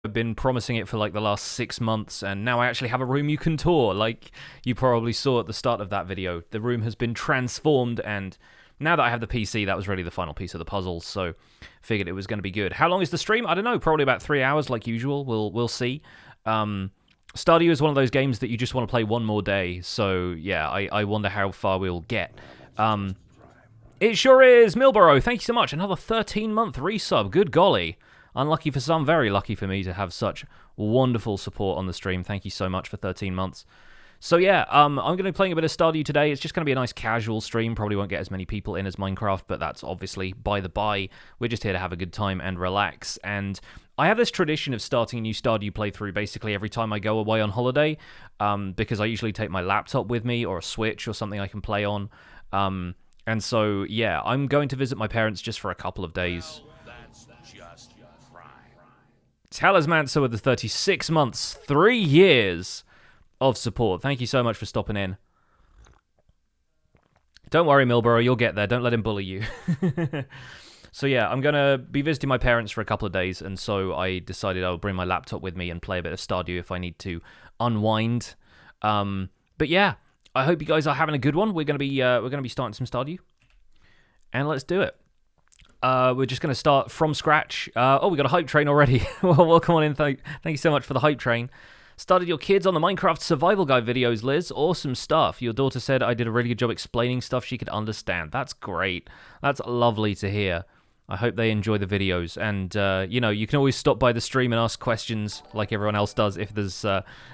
I've been promising it for like the last 6 months, and now I actually have a room you can tour, like you probably saw at the start of that video. The room has been transformed, and now that I have the PC, that was really the final piece of the puzzle, so figured it was going to be good. How long is the stream? I don't know, probably about 3 hours like usual. We'll see. Stardew is one of those games that you just want to play one more day, so yeah, I wonder how far we'll get. It sure is! Milborough, thank you so much. Another 13-month resub, good golly. Unlucky for some, very lucky for me to have such wonderful support on the stream. Thank you so much for 13 months. So yeah, I'm going to be playing a bit of Stardew today. It's just going to be a nice casual stream. Probably won't get as many people in as Minecraft, but that's obviously by the by. We're just here to have a good time and relax. And I have this tradition of starting a new Stardew playthrough basically every time I go away on holiday, because I usually take my laptop with me or a Switch or something I can play on. And so, yeah, I'm going to visit my parents just for a couple of days. Talismancer with the 36 months, 3 years of support. Thank you so much for stopping in. Don't worry, Milborough, you'll get there. Don't let him bully you. So yeah, I'm going to be visiting my parents for a couple of days, and so I decided I would bring my laptop with me and play a bit of Stardew if I need to unwind. But yeah, I hope you guys are having a good one. We're going to be starting some Stardew, and let's do it. We're just going to start from scratch. Oh, we got a hype train already. Well, welcome on in. Thank you so much for the hype train. Started your kids on the Minecraft Survival Guide videos, Liz. Awesome stuff. Your daughter said I did a really good job explaining stuff she could understand. That's great. That's lovely to hear. I hope they enjoy the videos. And, you know, you can always stop by the stream and ask questions like everyone else does if there's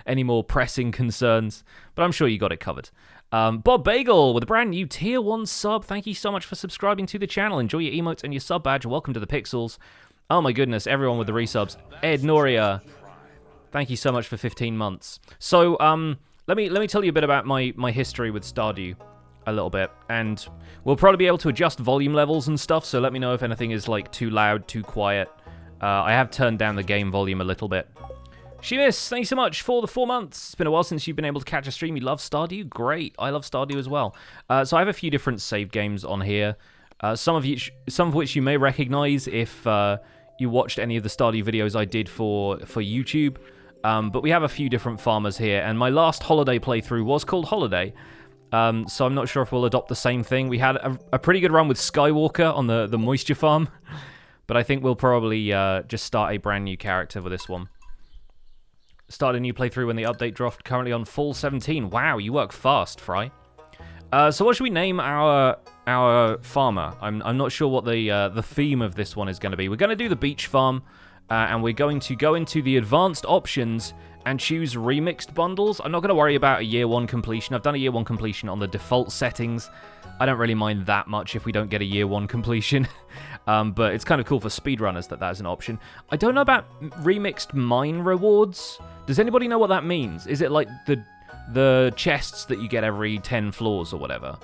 any more pressing concerns. But I'm sure you got it covered. Bob Bagel with a brand new Tier 1 sub. Thank you so much for subscribing to the channel. Enjoy your emotes and your sub badge. Welcome to the Pixels. Oh my goodness, everyone with the resubs. Ed Noria, thank you so much for 15 months. So, let me tell you a bit about my history with Stardew a little bit. And we'll probably be able to adjust volume levels and stuff, so let me know if anything is like too loud, too quiet. I have turned down the game volume a little bit. Sheamus, thanks so much for the 4 months. It's been a while since you've been able to catch a stream. You love Stardew? Great. I love Stardew as well. So I have a few different save games on here. Some of which you may recognize if you watched any of the Stardew videos I did for YouTube. But we have a few different farmers here, and my last holiday playthrough was called Holiday. So I'm not sure if we'll adopt the same thing. We had a pretty good run with Skywalker on the moisture farm, but I think we'll probably just start a brand new character with this one. Start a new playthrough when the update dropped, currently on full 17. Wow, you work fast, Fry. So what should we name our farmer? I'm not sure what the theme of this one is going to be. We're going to do the beach farm, and we're going to go into the advanced options and choose remixed bundles. I'm not going to worry about a year 1 completion. I've done a year 1 completion on the default settings. I don't really mind that much if we don't get a year 1 completion. But it's kind of cool for speedrunners that is an option. I don't know about remixed mine rewards. Does anybody know what that means? Is it like the chests that you get every 10 floors or whatever?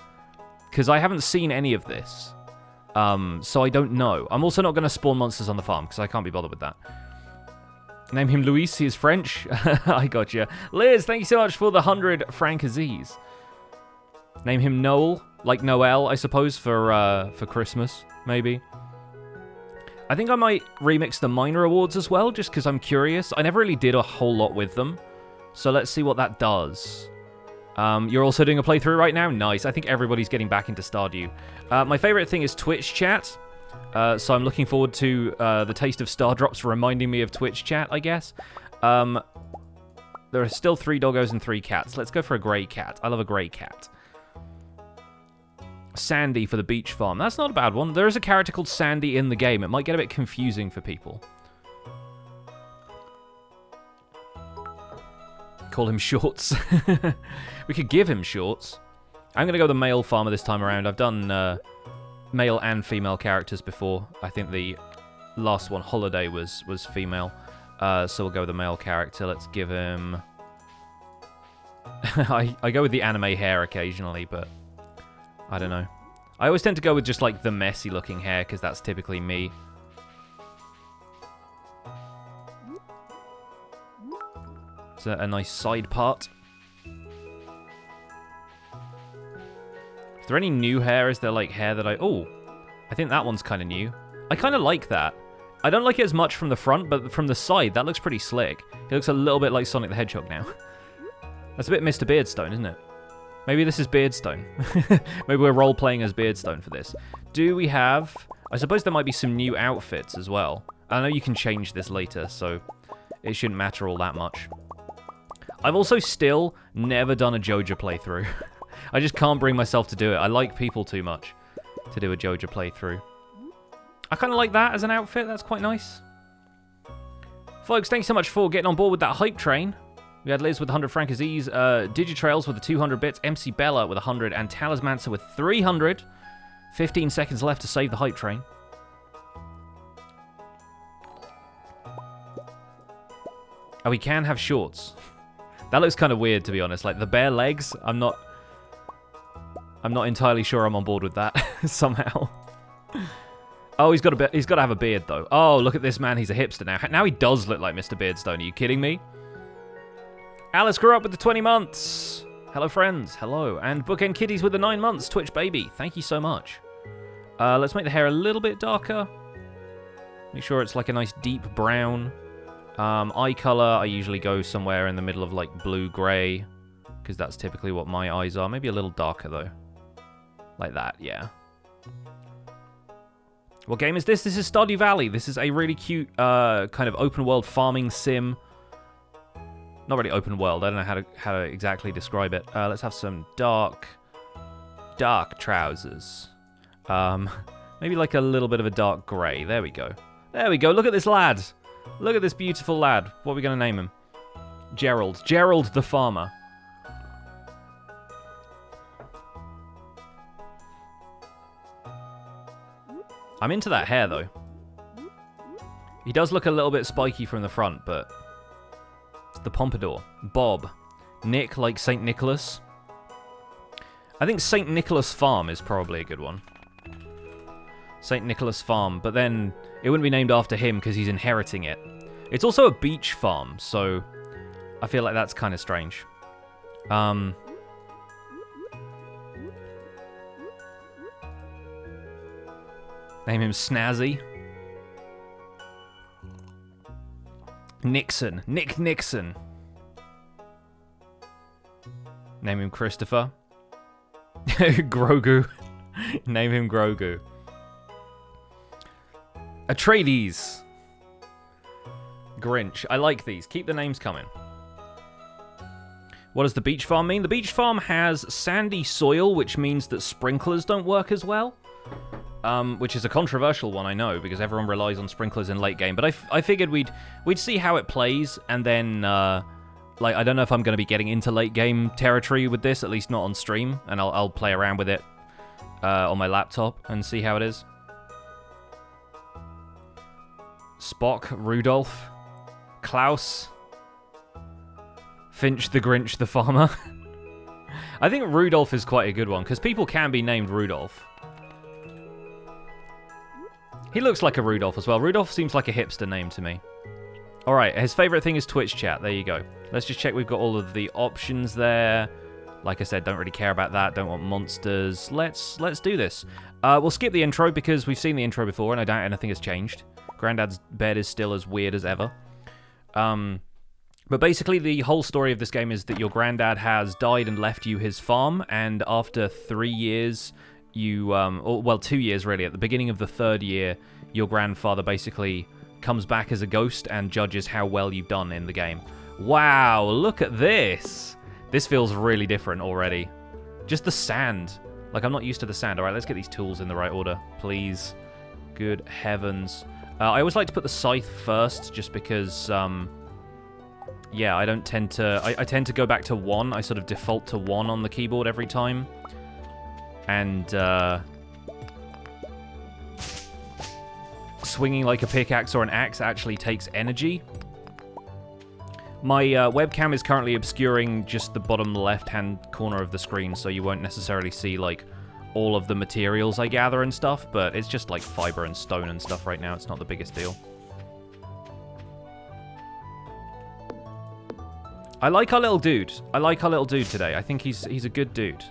Because I haven't seen any of this. So I don't know. I'm also not going to spawn monsters on the farm because I can't be bothered with that. Name him Luis, he is French. I gotcha. Liz, thank you so much for the 100 franc Aziz. Name him Noel, like Noel, I suppose, for Christmas, maybe. I think I might remix the mine rewards as well, just because I'm curious. I never really did a whole lot with them. So let's see what that does. You're also doing a playthrough right now? Nice. I think everybody's getting back into Stardew. My favorite thing is Twitch chat. So I'm looking forward to the taste of Star Drops reminding me of Twitch chat, I guess. There are still 3 doggos and 3 cats. Let's go for a grey cat. I love a grey cat. Sandy for the beach farm. That's not a bad one. There is a character called Sandy in the game. It might get a bit confusing for people. Call him Shorts. We could give him Shorts. I'm going to go the male farmer this time around. I've done male and female characters before. I think the last one, Holiday, was female. So we'll go with the male character. Let's give him... I go with the anime hair occasionally, but I don't know. I always tend to go with just like the messy looking hair because that's typically me. It's a nice side part. Is there any new hair? Is there like hair that I... Oh, I think that one's kind of new. I kind of like that. I don't like it as much from the front, but from the side, that looks pretty slick. He looks a little bit like Sonic the Hedgehog now. That's a bit Mr. Beardstone, isn't it? Maybe this is Beardstone. Maybe we're role-playing as Beardstone for this. Do we have... I suppose there might be some new outfits as well. I know you can change this later, so it shouldn't matter all that much. I've also still never done a Joja playthrough. I just can't bring myself to do it. I like people too much to do a Joja playthrough. I kind of like that as an outfit. That's quite nice. Folks, thanks so much for getting on board with that hype train. We had Liz with 100 Frank Aziz, Digitrails with the 200 bits, MC Bella with 100, and Talismancer with 300. 15 seconds left to save the hype train. Oh, we can have shorts. That looks kind of weird, to be honest. Like, the bare legs, I'm not entirely sure I'm on board with that, somehow. Oh, he's got to have a beard, though. Oh, look at this man. He's a hipster now. Now he does look like Mr. Beardstone. Are you kidding me? Alice grew up with the 20 months. Hello, friends. Hello. And Bookend Kitties with the 9 months. Twitch baby. Thank you so much. Let's make the hair a little bit darker. Make sure it's like a nice deep brown. Eye color, I usually go somewhere in the middle of like blue-gray, because that's typically what my eyes are. Maybe a little darker, though. Like that, yeah. What game is this? This is Stardew Valley. This is a really cute kind of open-world farming sim. Not really open world. I don't know how to exactly describe it. Let's have some dark trousers. Maybe like a little bit of a dark grey. There we go. There we go. Look at this lad. Look at this beautiful lad. What are we going to name him? Gerald. Gerald the farmer. I'm into that hair, though. He does look a little bit spiky from the front, but... It's the pompadour. Bob. Nick, like St. Nicholas. I think St. Nicholas Farm is probably a good one. St. Nicholas Farm, but then it wouldn't be named after him because he's inheriting it. It's also a beach farm, so I feel like that's kind of strange. Name him Snazzy. Nixon. Nick Nixon. Name him Christopher. Grogu. Name him Grogu. Atreides. Grinch. I like these. Keep the names coming. What does the beach farm mean? The beach farm has sandy soil, which means that sprinklers don't work as well. Which is a controversial one, I know, because everyone relies on sprinklers in late game. But I figured we'd see how it plays, and then, like, I don't know if I'm going to be getting into late game territory with this, at least not on stream, and I'll play around with it on my laptop and see how it is. Spock, Rudolph, Klaus, Finch the Grinch the Farmer. I think Rudolph is quite a good one, because people can be named Rudolph. He looks like a Rudolph as well. Rudolph seems like a hipster name to me. Alright, his favorite thing is Twitch chat. There you go. Let's just check we've got all of the options there. Like I said, don't really care about that. Don't want monsters. Let's do this. We'll skip the intro because we've seen the intro before and I doubt anything has changed. Granddad's bed is still as weird as ever. But basically the whole story of this game is that your granddad has died and left you his farm, and after 3 years... well, 2 years really. At the beginning of the 3rd year, your grandfather basically comes back as a ghost and judges how well you've done in the game. Wow, look at this. This feels really different already. Just the sand. Like, I'm not used to the sand. All right, let's get these tools in the right order, please. Good heavens. I always like to put the scythe first, just because, yeah, I don't tend to... I tend to go back to 1. I sort of default to 1 on the keyboard every time. And, swinging like a pickaxe or an axe actually takes energy. My webcam is currently obscuring just the bottom left-hand corner of the screen, so you won't necessarily see, like, all of the materials I gather and stuff, but it's just, like, fiber and stone and stuff right now. It's not the biggest deal. I like our little dude. I like our little dude today. I think he's a good dude.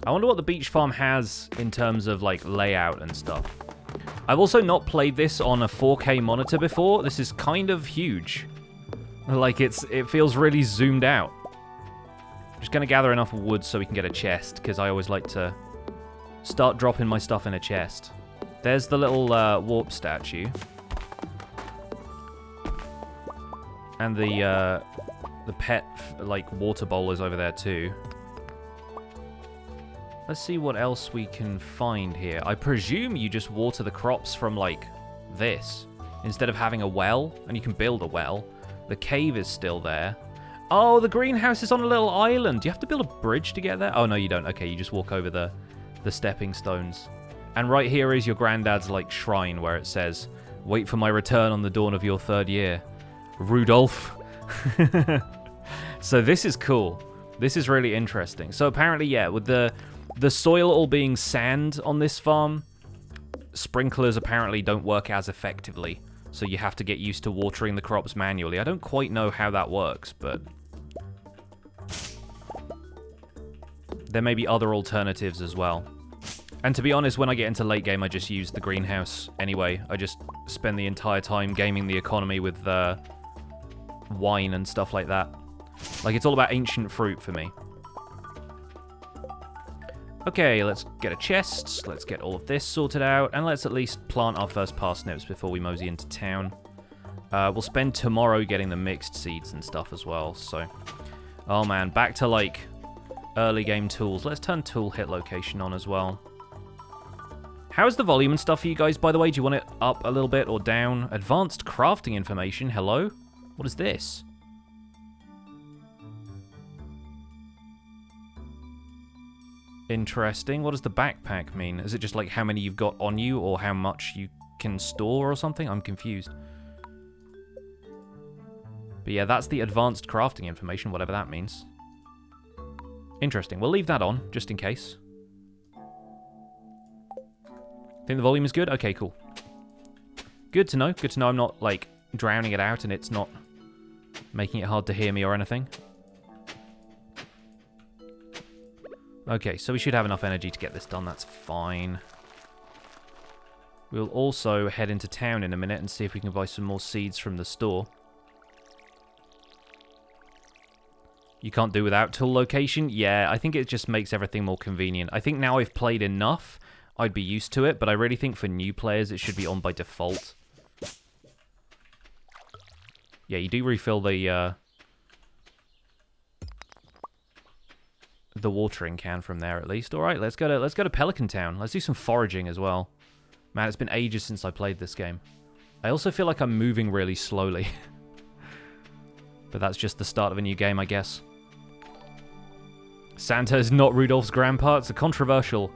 I wonder what the beach farm has in terms of, like, layout and stuff. I've also not played this on a 4K monitor before. This is kind of huge. Like, it feels really zoomed out. Just gonna gather enough wood so we can get a chest, because I always like to start dropping my stuff in a chest. There's the little warp statue. And the pet, like, water bowl is over there too. Let's see what else we can find here. I presume you just water the crops from, like, this, instead of having a well, and you can build a well. The cave is still there. Oh, the greenhouse is on a little island. Do you have to build a bridge to get there? Oh, no, you don't. Okay, you just walk over the stepping stones. And right here is your granddad's, like, shrine where it says, "Wait for my return on the dawn of your 3rd year. Rudolph." So this is cool. This is really interesting. So apparently, yeah, with the soil all being sand on this farm, sprinklers apparently don't work as effectively. So you have to get used to watering the crops manually. I don't quite know how that works, but there may be other alternatives as well. And to be honest, when I get into late game, I just use the greenhouse anyway. I just spend the entire time gaming the economy with wine and stuff like that. Like, it's all about ancient fruit for me. Okay, let's get a chest. Let's get all of this sorted out. And let's at least plant our first parsnips before we mosey into town. We'll spend tomorrow getting the mixed seeds and stuff as well, so... Oh man, back to, like, early game tools. Let's turn tool hit location on as well. How's the volume and stuff for you guys, by the way? Do you want it up a little bit or down? Advanced crafting information, hello? What is this? Interesting. What does the backpack mean? Is it just like how many you've got on you or how much you can store or something? I'm confused. But yeah, that's the advanced crafting information, whatever that means. Interesting. We'll leave that on, just in case. Think the volume is good? Okay, cool. Good to know. Good to know I'm not, like, drowning it out and it's not making it hard to hear me or anything. Okay, so we should have enough energy to get this done. That's fine. We'll also head into town in a minute and see if we can buy some more seeds from the store. You can't do without tool location? Yeah, I think it just makes everything more convenient. I think now I've played enough, I'd be used to it, but I really think for new players it should be on by default. Yeah, you do refill the watering can from there at least. All right, let's go to Pelican Town. Let's do some foraging as well. Man, it's been ages since I played this game. I also feel like I'm moving really slowly. But that's just the start of a new game, I guess. Santa is not Rudolph's grandpa. It's a controversial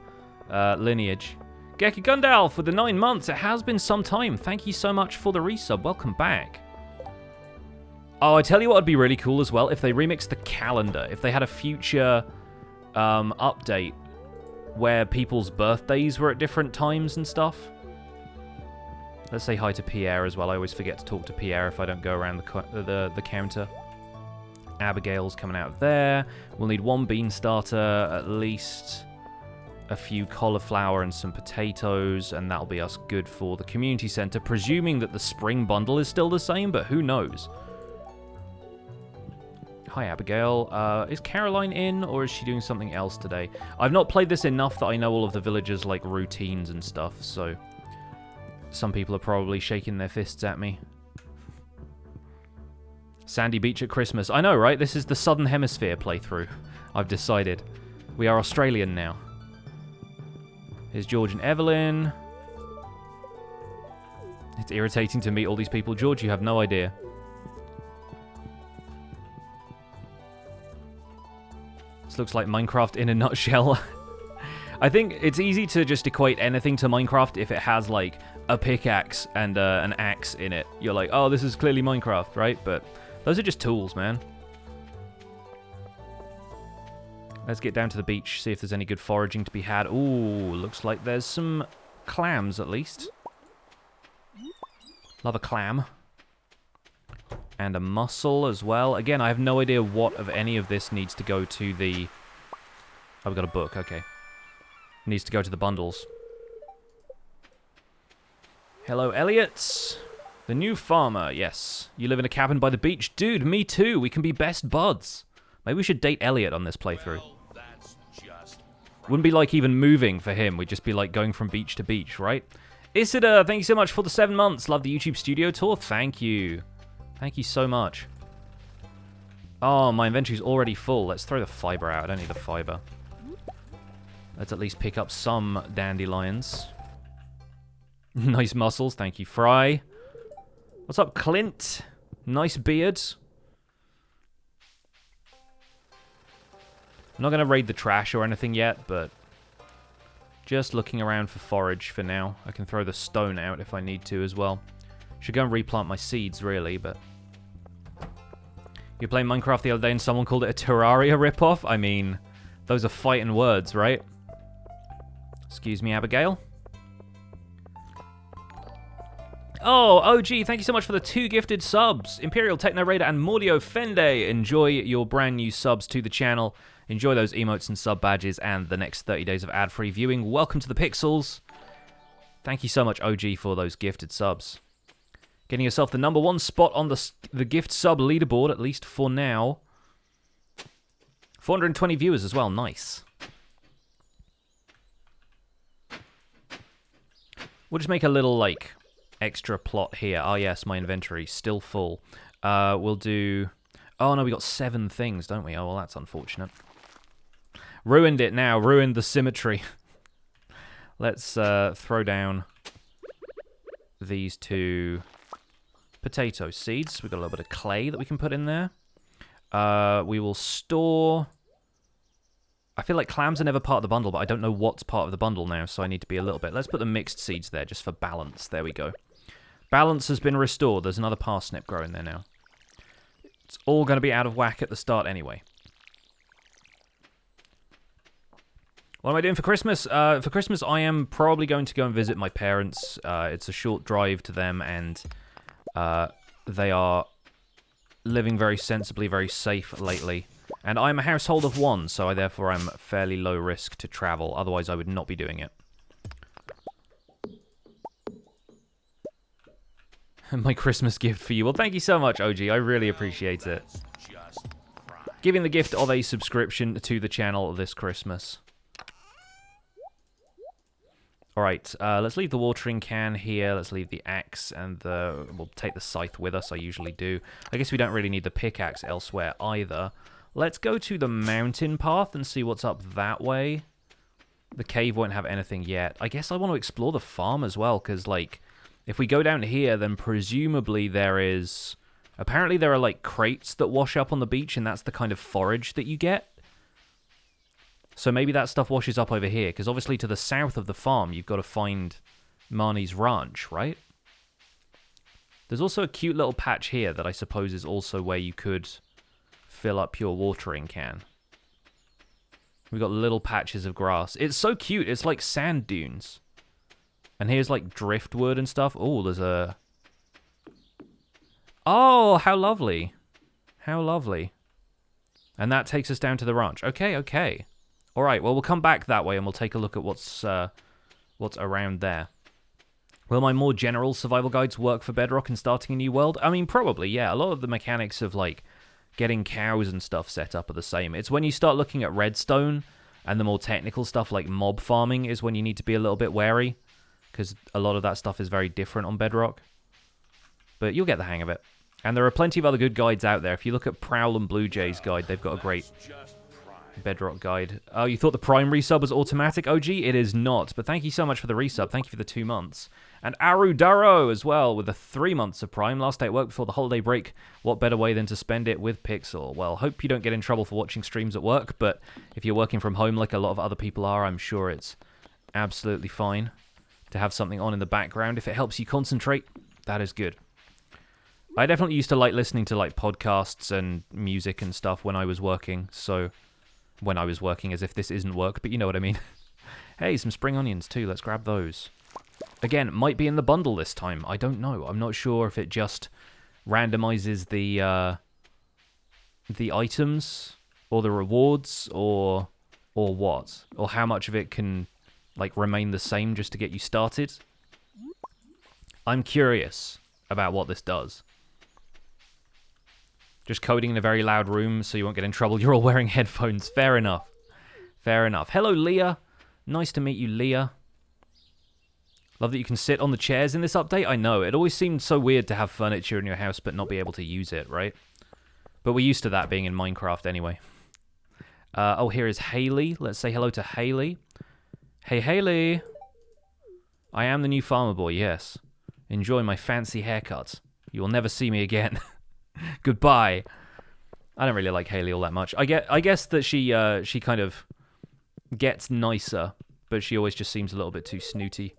lineage. Geki Gundalf with the 9 months. It has been some time. Thank you so much for the resub. Welcome back. Oh, I tell you what would be really cool as well, if they remixed the calendar. If they had a future update where people's birthdays were at different times and stuff. Let's say hi to Pierre as well. I always forget to talk to Pierre if I don't go around the counter. Abigail's coming out of there. We'll need 1 bean starter, at least a few cauliflower and some potatoes, and that'll be us good for the community center, presuming that the spring bundle is still the same, but who knows? Hi, Abigail. Is Caroline in, or is she doing something else today? I've not played this enough that I know all of the villagers' like routines and stuff, so some people are probably shaking their fists at me. Sandy Beach at Christmas. I know, right? This is the Southern Hemisphere playthrough. I've decided. We are Australian now. Here's George and Evelyn. It's irritating to meet all these people. George, you have no idea. This looks like Minecraft in a nutshell. I think it's easy to just equate anything to Minecraft if it has, like, a pickaxe and an axe in it. You're like, oh, this is clearly Minecraft, right? But those are just tools, man. Let's get down to the beach, see if there's any good foraging to be had. Ooh, looks like there's some clams, at least. Love a clam. And a mussel as well. Again, I have no idea what of any of this needs to go to the... Oh, we've got a book, okay. Needs to go to the bundles. Hello, Elliot. The new farmer, yes. You live in a cabin by the beach. Dude, me too. We can be best buds. Maybe we should date Elliot on this playthrough. Wouldn't be like even moving for him. We'd just be like going from beach to beach, right? Isida, thank you so much for the 7 months. Love the YouTube studio tour. Thank you. Thank you so much. Oh, my inventory's already full. Let's throw the fiber out. I don't need the fiber. Let's at least pick up some dandelions. Nice muscles. Thank you, Fry. What's up, Clint? Nice beard. I'm not going to raid the trash or anything yet, but just looking around for forage for now. I can throw the stone out if I need to as well. Should go and replant my seeds, really, but... You were playing Minecraft the other day and someone called it a Terraria ripoff? I mean, those are fighting words, right? Excuse me, Abigail. Oh, OG, thank you so much for the 2 gifted subs. Imperial Techno Raider and Mordio Fende. Enjoy your brand new subs to the channel. Enjoy those emotes and sub badges and the next 30 days of ad-free viewing. Welcome to the Pixels. Thank you so much, OG, for those gifted subs. Getting yourself the #1 spot on the gift sub leaderboard, at least for now. 420 viewers as well. Nice. We'll just make a little, like, extra plot here. Oh, yes, my inventory still full. We'll do... Oh, no, we got 7 things, don't we? Oh, well, that's unfortunate. Ruined it now. Ruined the symmetry. Let's throw down these 2 potato seeds. We've got a little bit of clay that we can put in there. We will store... I feel like clams are never part of the bundle, but I don't know what's part of the bundle now, so I need to be a little bit... Let's put the mixed seeds there, just for balance. There we go. Balance has been restored. There's another parsnip growing there now. It's all going to be out of whack at the start anyway. What am I doing for Christmas? For Christmas, I am probably going to go and visit my parents. It's a short drive to them, and they are living very sensibly, very safe lately. And I'm a household of 1, so therefore I'm fairly low risk to travel. Otherwise, I would not be doing it. My Christmas gift for you. Well, thank you so much, OG. I really appreciate it. Giving the gift of a subscription to the channel this Christmas. Alright, let's leave the watering can here. Let's leave the axe and we'll take the scythe with us. I usually do. I guess we don't really need the pickaxe elsewhere either. Let's go to the mountain path and see what's up that way. The cave won't have anything yet. I guess I want to explore the farm as well, because, like, if we go down here, then presumably there is... Apparently there are, like, crates that wash up on the beach, and that's the kind of forage that you get. So maybe that stuff washes up over here, because obviously to the south of the farm, you've got to find Marnie's ranch, right? There's also a cute little patch here that I suppose is also where you could fill up your watering can. We've got little patches of grass. It's so cute. It's like sand dunes. And here's like driftwood and stuff. Oh, there's a... Oh, how lovely. How lovely. And that takes us down to the ranch. Okay, okay. All right, well, we'll come back that way and we'll take a look at what's around there. Will my more general survival guides work for Bedrock and starting a new world? I mean, probably, yeah. A lot of the mechanics of, like, getting cows and stuff set up are the same. It's when you start looking at redstone and the more technical stuff like mob farming is when you need to be a little bit wary, because a lot of that stuff is very different on Bedrock. But you'll get the hang of it. And there are plenty of other good guides out there. If you look at Prowl and Blue Jay's guide, they've got a great Bedrock guide. Oh, you thought the Prime resub was automatic, OG? It is not. But thank you so much for the resub. Thank you for the 2 months. And Aru Daro as well with the 3 months of Prime. Last day at work before the holiday break. What better way than to spend it with Pixel? Well, hope you don't get in trouble for watching streams at work, but if you're working from home like a lot of other people are, I'm sure it's absolutely fine to have something on in the background. If it helps you concentrate, that is good. I definitely used to like listening to like podcasts and music and stuff when I was working, so when I was working, as if this isn't work, but you know what I mean. Hey, some spring onions too, let's grab those. Again, might be in the bundle this time, I don't know. I'm not sure if it just randomizes the items, or the rewards, or what, or how much of it can like, remain the same just to get you started. I'm curious about what this does. Just coding in a very loud room so you won't get in trouble. You're all wearing headphones. Fair enough. Fair enough. Hello, Leah. Nice to meet you, Leah. Love that you can sit on the chairs in this update. I know, it always seemed so weird to have furniture in your house but not be able to use it, right? But we're used to that being in Minecraft anyway. Oh, here is Haley. Let's say hello to Haley. Hey, Haley. I am the new farmer boy, yes. Enjoy my fancy haircut. You will never see me again. Goodbye. I don't really like Haley all that much. I guess that she kind of gets nicer, but she always just seems a little bit too snooty.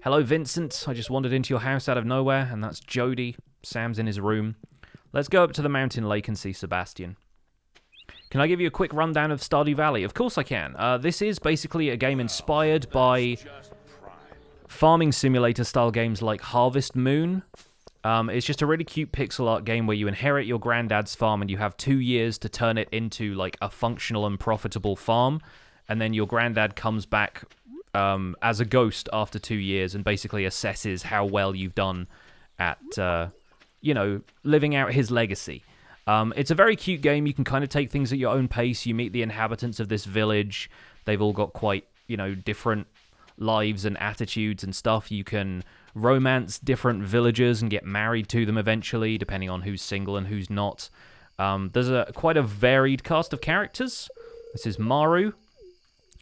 Hello, Vincent. I just wandered into your house out of nowhere, and that's Jody. Sam's in his room. Let's go up to the mountain lake and see Sebastian. Can I give you a quick rundown of Stardew Valley? Of course I can. This is basically a game inspired by farming simulator style games like Harvest Moon. It's just a really cute pixel art game where you inherit your granddad's farm and you have 2 years to turn it into like a functional and profitable farm, and then your granddad comes back as a ghost after 2 years and basically assesses how well you've done at, you know, living out his legacy. It's a very cute game. You can kind of take things at your own pace. You meet the inhabitants of this village. They've all got quite, you know, different lives and attitudes and stuff. You can romance different villagers and get married to them eventually, depending on who's single and who's not. There's quite a varied cast of characters. This is Maru.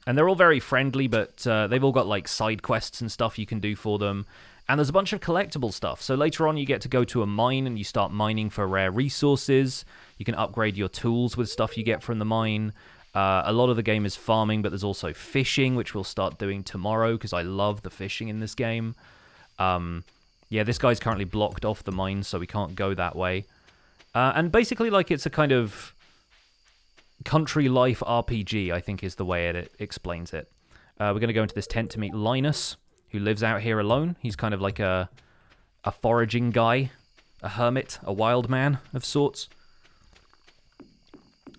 And they're all very friendly, but they've all got like side quests and stuff you can do for them. And there's a bunch of collectible stuff. So later on you get to go to a mine and you start mining for rare resources. You can upgrade your tools with stuff you get from the mine. A lot of the game is farming, but there's also fishing, which we'll start doing tomorrow because I love the fishing in this game. Yeah, this guy's currently blocked off the mine, so we can't go that way. And basically, like, it's a kind of country life RPG, I think is the way it explains it. We're going to go into this tent to meet Linus, who lives out here alone. He's kind of like a foraging guy, a hermit, a wild man of sorts.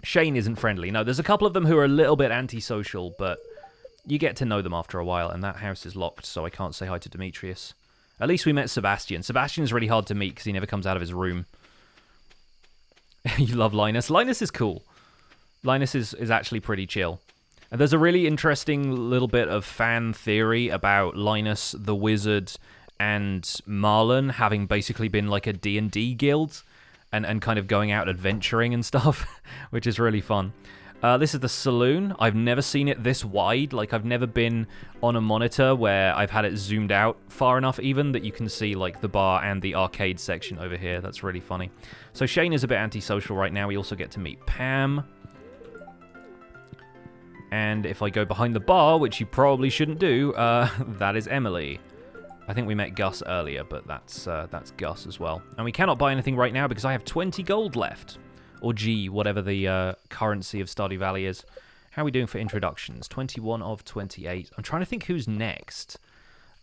Shane isn't friendly. No, there's a couple of them who are a little bit antisocial, but you get to know them after a while, and that house is locked, so I can't say hi to Demetrius. At least we met Sebastian. Sebastian's really hard to meet because he never comes out of his room. You love Linus. Linus is cool. Linus is actually pretty chill. And there's a really interesting little bit of fan theory about Linus, the wizard, and Marlon having basically been like a D&D guild and kind of going out adventuring and stuff, which is really fun. This is the saloon. I've never seen it this wide. Like, I've never been on a monitor where I've had it zoomed out far enough even that you can see, like, the bar and the arcade section over here. That's really funny. So Shane is a bit antisocial right now. We also get to meet Pam. And if I go behind the bar, which you probably shouldn't do, that is Emily. I think we met Gus earlier, but that's Gus as well. And we cannot buy anything right now because I have 20 gold left. Or G, whatever the currency of Stardew Valley is. How are we doing for introductions? 21 of 28. I'm trying to think who's next.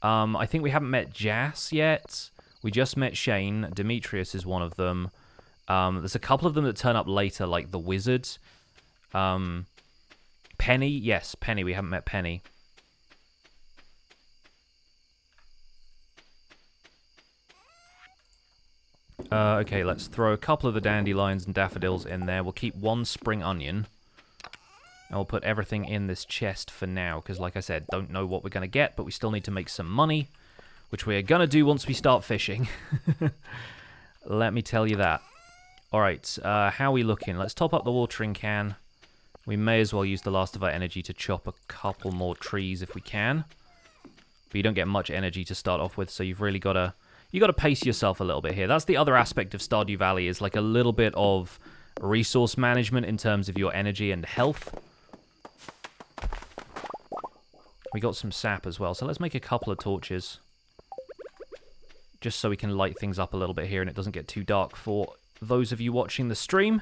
I think we haven't met Jas yet. We just met Shane. Demetrius is one of them. There's a couple of them that turn up later, like the wizard. Penny? Yes, Penny. We haven't met Penny. Okay, let's throw a couple of the dandelions and daffodils in there. We'll keep one spring onion. And we'll put everything in this chest for now, because like I said, don't know what we're going to get, but we still need to make some money, which we're going to do once we start fishing. Let me tell you that. Alright, how are we looking? Let's top up the watering can. We may as well use the last of our energy to chop a couple more trees if we can. But you don't get much energy to start off with, so you've really got to... You got to pace yourself a little bit here. That's the other aspect of Stardew Valley, is like a little bit of resource management in terms of your energy and health. We got some sap as well, so let's make a couple of torches. Just so we can light things up a little bit here and it doesn't get too dark for those of you watching the stream.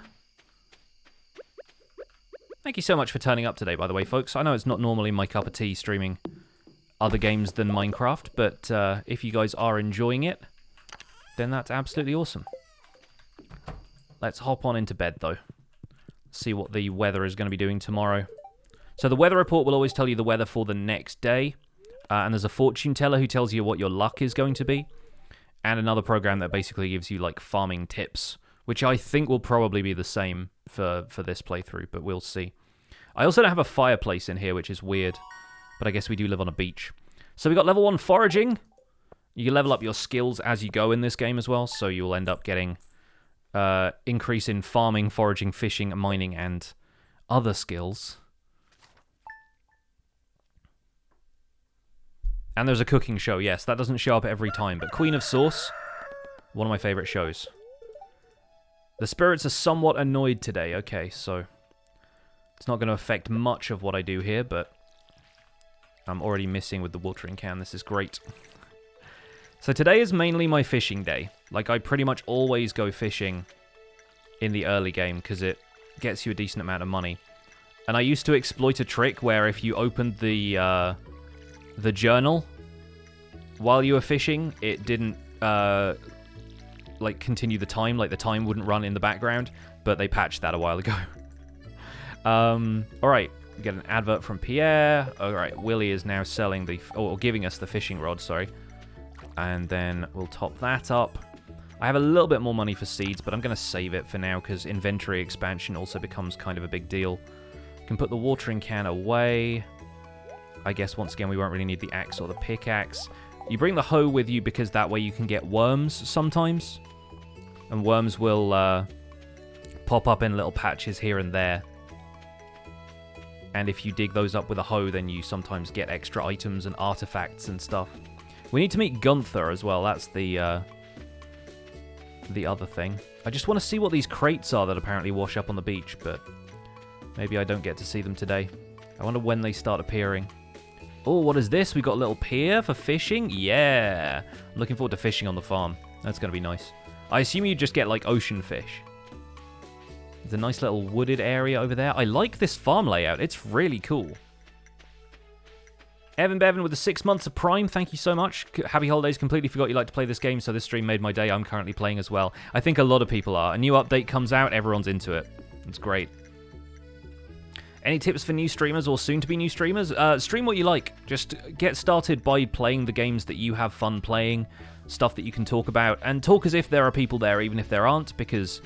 Thank you so much for turning up today, by the way, folks. I know it's not normally my cup of tea streaming other games than Minecraft, but if you guys are enjoying it, then that's absolutely awesome. Let's hop on into bed, though. See what the weather is going to be doing tomorrow. So the weather report will always tell you the weather for the next day. And there's a fortune teller who tells you what your luck is going to be. And another program that basically gives you, like, farming tips, which I think will probably be the same for this playthrough, but we'll see. I also don't have a fireplace in here, which is weird. But I guess we do live on a beach. So we got level 1 foraging. You level up your skills as you go in this game as well, so you'll end up getting increase in farming, foraging, fishing, mining, and other skills. And there's a cooking show, yes. That doesn't show up every time, but Queen of Sauce, one of my favorite shows. The spirits are somewhat annoyed today. Okay, so it's not going to affect much of what I do here, but I'm already missing with the watering can. This is great. So today is mainly my fishing day. Like, I pretty much always go fishing in the early game because it gets you a decent amount of money. And I used to exploit a trick where if you opened the journal while you were fishing, it didn't like continue the time. Like, the time wouldn't run in the background, but they patched that a while ago. Alright, we get an advert from Pierre. Alright, Willie is now selling or giving us the fishing rod, sorry. And then we'll top that up. I have a little bit more money for seeds, but I'm going to save it for now because inventory expansion also becomes kind of a big deal. Can put the watering can away. I guess once again we won't really need the axe or the pickaxe. You bring the hoe with you because that way you can get worms sometimes. And worms will pop up in little patches here and there. And if you dig those up with a hoe, then you sometimes get extra items and artifacts and stuff. We need to meet Gunther as well. That's the other thing. I just want to see what these crates are that apparently wash up on the beach, but maybe I don't get to see them today. I wonder when they start appearing. Oh, what is this? We got a little pier for fishing? Yeah! I'm looking forward to fishing on the farm. That's going to be nice. I assume you just get, like, ocean fish. There's a nice little wooded area over there. I like this farm layout. It's really cool. Evan Bevan with the 6 months of Prime, thank you so much. Happy holidays, completely forgot you like to play this game, so this stream made my day. I'm currently playing as well. I think a lot of people are. A new update comes out, everyone's into it. It's great. Any tips for new streamers or soon-to-be new streamers? Stream what you like. Just get started by playing the games that you have fun playing, stuff that you can talk about, and talk as if there are people there, even if there aren't, because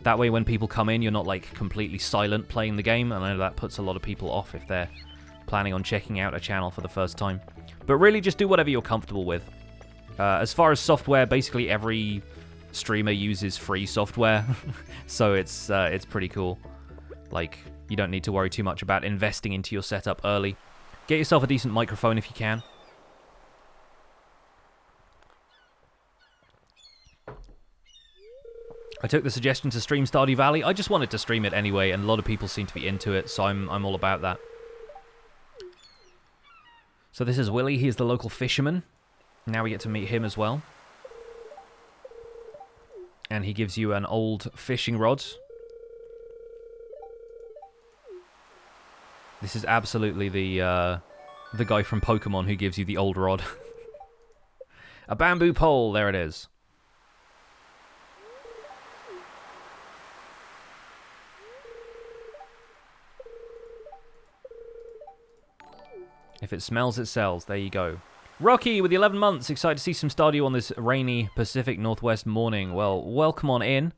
that way when people come in, you're not, like, completely silent playing the game, and I know that puts a lot of people off if they're planning on checking out a channel for the first time. But really just do whatever you're comfortable with. As far as software, basically every streamer uses free software, so it's pretty cool. Like, you don't need to worry too much about investing into your setup early. Get yourself a decent microphone if you can. I took the suggestion to stream Stardew Valley. I just wanted to stream it anyway, and a lot of people seem to be into it, so I'm all about that. So this is Willie, he's the local fisherman. Now we get to meet him as well. And he gives you an old fishing rod. This is absolutely the guy from Pokemon who gives you the old rod. A bamboo pole, there it is. If it smells, it sells. There you go. Rocky with the 11 months. Excited to see some Stardew on this rainy Pacific Northwest morning. Well, welcome on in.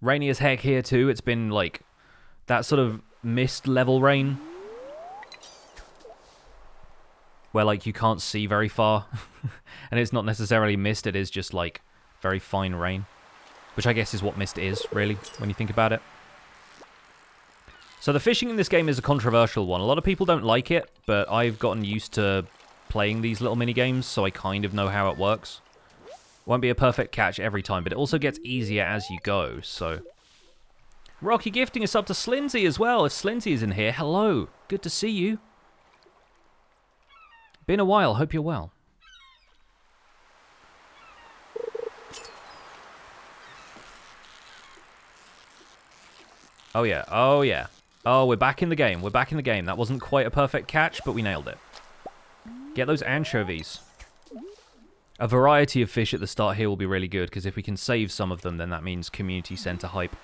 Rainy as heck here too. It's been like that sort of mist level rain. Where like you can't see very far. And it's not necessarily mist. It is just like very fine rain. Which I guess is what mist is, really, when you think about it. So the fishing in this game is a controversial one. A lot of people don't like it, but I've gotten used to playing these little mini-games, so I kind of know how it works. Won't be a perfect catch every time, but it also gets easier as you go, so... Rocky gifting us up to Slindsy as well. If Slindsy is in here, hello. Good to see you. Been a while, hope you're well. Oh yeah, oh yeah. Oh, we're back in the game. We're back in the game. That wasn't quite a perfect catch, but we nailed it. Get those anchovies. A variety of fish at the start here will be really good, because if we can save some of them, then that means community center hype.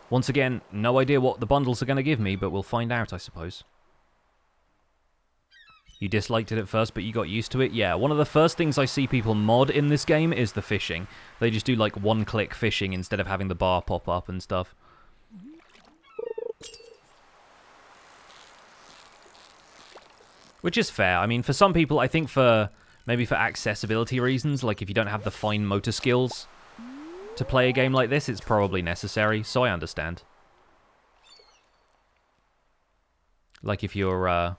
Once again, no idea what the bundles are going to give me, but we'll find out, I suppose. You disliked it at first, but you got used to it? Yeah, one of the first things I see people mod in this game is the fishing. They just do, like, one-click fishing instead of having the bar pop up and stuff. Which is fair. I mean, for some people, I think maybe for accessibility reasons, like if you don't have the fine motor skills to play a game like this, it's probably necessary, so I understand. Like if you're,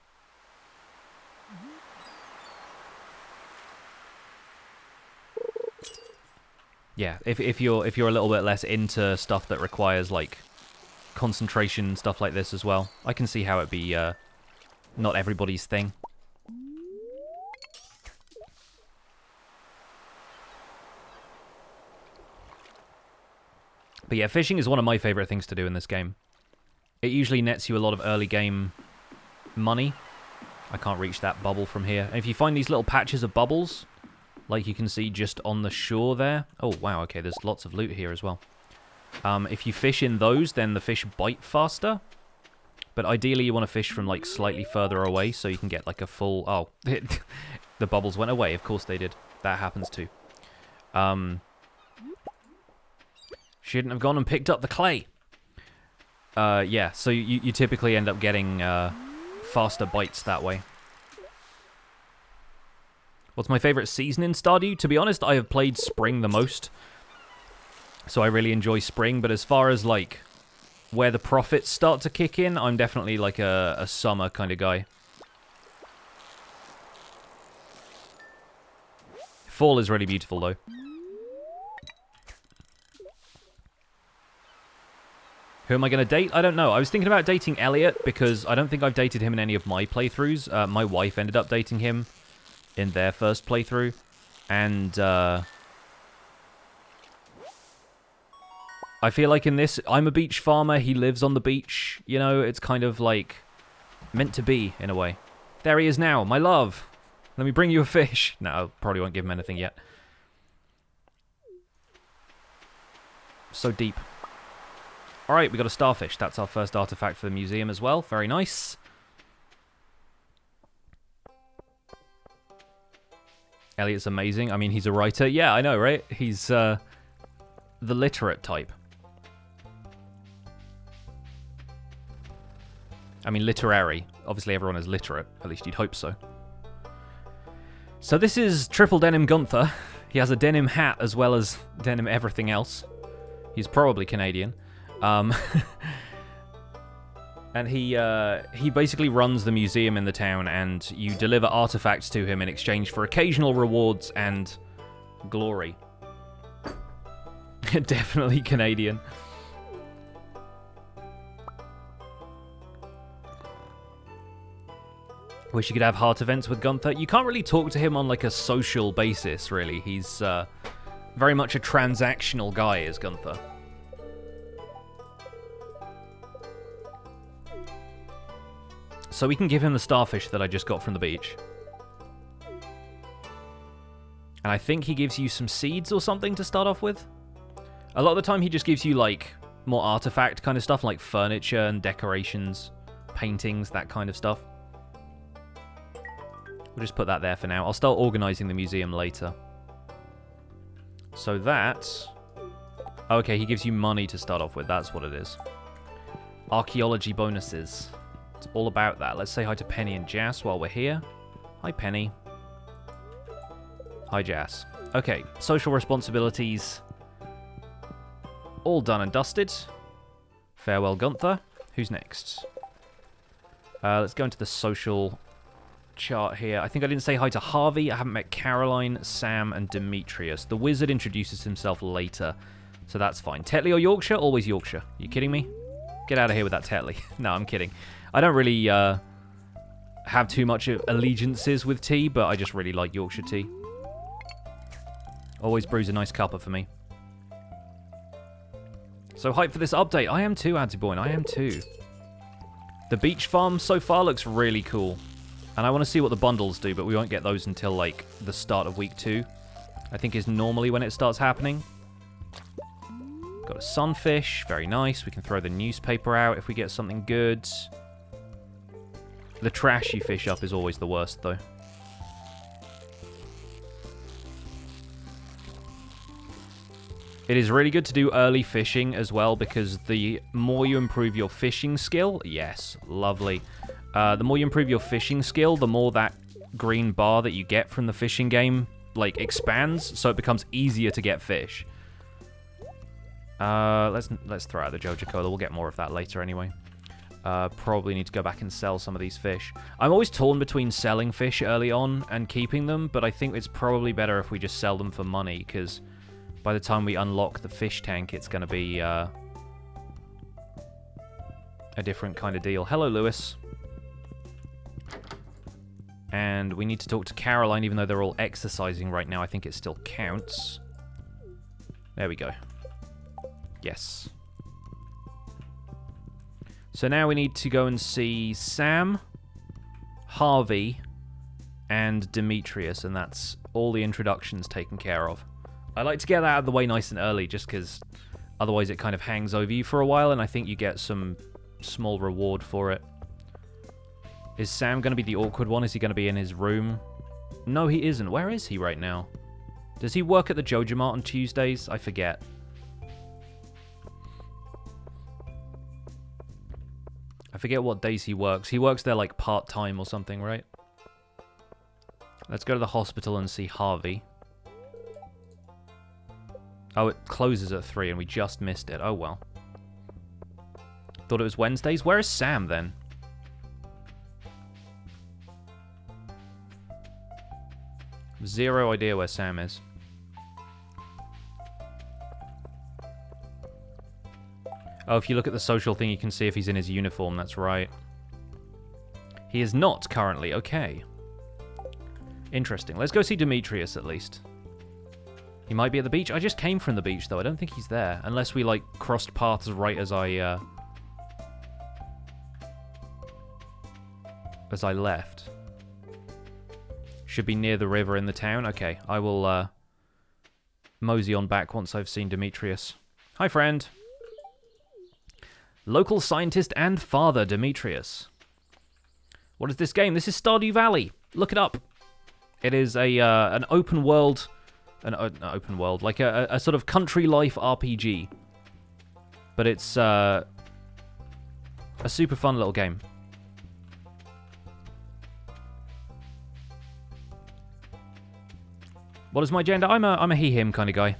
yeah, if you're a little bit less into stuff that requires, like, concentration, stuff like this as well, I can see how it'd be, not everybody's thing. But yeah, fishing is one of my favorite things to do in this game. It usually nets you a lot of early game money. I can't reach that bubble from here. And if you find these little patches of bubbles, like you can see just on the shore there. Oh, wow, okay, there's lots of loot here as well. If you fish in those, then the fish bite faster. But ideally, you want to fish from, like, slightly further away so you can get, like, a full... Oh, the bubbles went away. Of course they did. That happens too. Shouldn't have gone and picked up the clay. Yeah, so you typically end up getting faster bites that way. What's my favorite season in Stardew? To be honest, I have played spring the most. So I really enjoy spring, but as far as, like, where the profits start to kick in, I'm definitely, like, a summer kind of guy. Fall is really beautiful, though. Who am I going to date? I don't know. I was thinking about dating Elliot because I don't think I've dated him in any of my playthroughs. My wife ended up dating him in their first playthrough. And I feel like in this, I'm a beach farmer. He lives on the beach. You know, it's kind of like meant to be in a way. There he is now, my love. Let me bring you a fish. No, I probably won't give him anything yet. So deep. Alright, we got a starfish. That's our first artifact for the museum as well. Very nice. Elliot's amazing. I mean, he's a writer. Yeah, I know, right? He's the literate type. I mean, literary. Obviously, everyone is literate. At least you'd hope so. So this is Triple Denim Gunther. He has a denim hat as well as denim everything else. He's probably Canadian. And he basically runs the museum in the town, and you deliver artifacts to him in exchange for occasional rewards and glory. Definitely Canadian. Wish you could have heart events with Gunther. You can't really talk to him on, like, a social basis, really. He's very much a transactional guy, is Gunther. So we can give him the starfish that I just got from the beach. And I think he gives you some seeds or something to start off with. A lot of the time he just gives you, like, more artifact kind of stuff, like furniture and decorations, paintings, that kind of stuff. We'll just put that there for now. I'll start organizing the museum later. So that... Okay, he gives you money to start off with. That's what it is. Archaeology bonuses. It's all about that. Let's say hi to Penny and Jas while we're here. Hi, Penny. Hi, Jas. Okay, social responsibilities. All done and dusted. Farewell, Gunther. Who's next? Let's go into the social chart here. I think I didn't say hi to Harvey. I haven't met Caroline, Sam, and Demetrius. The wizard introduces himself later, so that's fine. Tetley or Yorkshire? Always Yorkshire. You kidding me? Get out of here with that Tetley. No, I'm kidding. I don't really have too much of allegiances with tea, but I just really like Yorkshire tea. Always brews a nice cuppa for me. So hyped for this update. I am too, Adzyboyne. I am too. The beach farm so far looks really cool. And I want to see what the bundles do, but we won't get those until, like, the start of week 2. I think is normally when it starts happening. Got a sunfish. Very nice. We can throw the newspaper out if we get something good. The trash you fish up is always the worst, though. It is really good to do early fishing as well, because the more you improve your fishing skill... Yes, lovely. The more you improve your fishing skill, the more that green bar that you get from the fishing game, like, expands, so it becomes easier to get fish. Let's throw out the Joja Cola. We'll get more of that later anyway. Probably need to go back and sell some of these fish. I'm always torn between selling fish early on and keeping them, but I think it's probably better if we just sell them for money, because... by the time we unlock the fish tank, it's going to be a different kind of deal. Hello, Lewis. And we need to talk to Caroline, even though they're all exercising right now. I think it still counts. There we go. Yes. So now we need to go and see Sam, Harvey, and Demetrius, and that's all the introductions taken care of. I like to get that out of the way nice and early, just because otherwise it kind of hangs over you for a while, and I think you get some small reward for it. Is Sam going to be the awkward one? Is he going to be in his room? No, he isn't. Where is he right now? Does he work at the Joja Mart on Tuesdays? I forget. I forget what days he works. He works there like part-time or something, right? Let's go to the hospital and see Harvey. Oh, it closes at 3 and we just missed it. Oh, well. Thought it was Wednesdays. Where is Sam, then? Zero idea where Sam is. Oh, if you look at the social thing, you can see if he's in his uniform. That's right. He is not currently. Okay. Interesting. Let's go see Demetrius, at least. He might be at the beach. I just came from the beach, though. I don't think he's there. Unless we, like, crossed paths right as I left. Should be near the river in the town. Okay, I will, mosey on back once I've seen Demetrius. Hi, friend. Local scientist and father, Demetrius. What is this game? This is Stardew Valley. Look it up. It is an open world... An open world, like a sort of country life RPG. But it's a super fun little game. What is my gender? I'm a he/him kind of guy.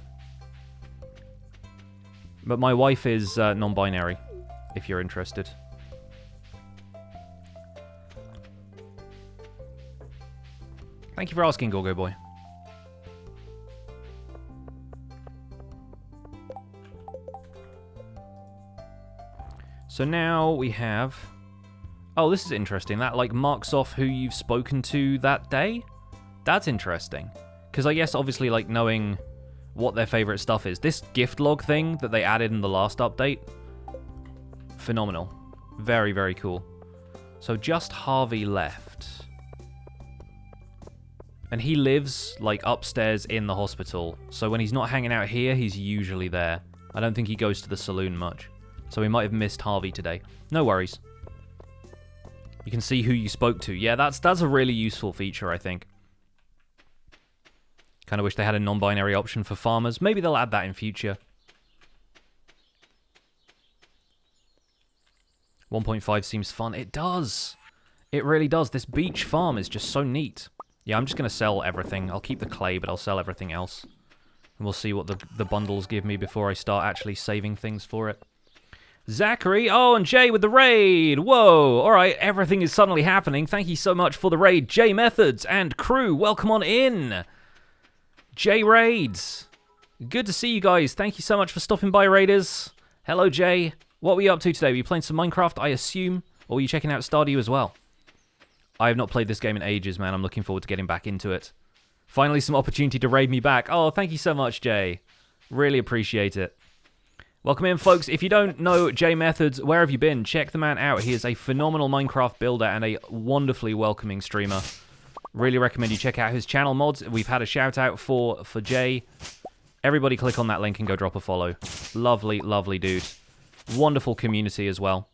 But my wife is non-binary, if you're interested. Thank you for asking, Gorgo Boy. So now we have... Oh, this is interesting. That, like, marks off who you've spoken to that day? That's interesting. Because I guess, obviously, like, knowing what their favorite stuff is. This gift log thing that they added in the last update, phenomenal. Very, very cool. So just Harvey left. And he lives, like, upstairs in the hospital. So when he's not hanging out here, he's usually there. I don't think he goes to the saloon much. So we might have missed Harvey today. No worries. You can see who you spoke to. Yeah, that's a really useful feature, I think. Kind of wish they had a non-binary option for farmers. Maybe they'll add that in future. 1.5 seems fun. It does. It really does. This beach farm is just so neat. Yeah, I'm just going to sell everything. I'll keep the clay, but I'll sell everything else. And we'll see what the bundles give me before I start actually saving things for it. Zachary, oh, and Jay with the raid. Whoa, all right, everything is suddenly happening. Thank you so much for the raid. Jay Methods and crew, welcome on in. Jay Raids. Good to see you guys. Thank you so much for stopping by, Raiders. Hello, Jay. What were you up to today? Were you playing some Minecraft, I assume? Or were you checking out Stardew as well? I have not played this game in ages, man. I'm looking forward to getting back into it. Finally, some opportunity to raid me back. Oh, thank you so much, Jay. Really appreciate it. Welcome in, folks. If you don't know Jay Methods, where have you been? Check the man out. He is a phenomenal Minecraft builder and a wonderfully welcoming streamer. Really recommend you check out his channel mods. We've had a shout out for Jay. Everybody click on that link and go drop a follow. Lovely, lovely dude. Wonderful community as well.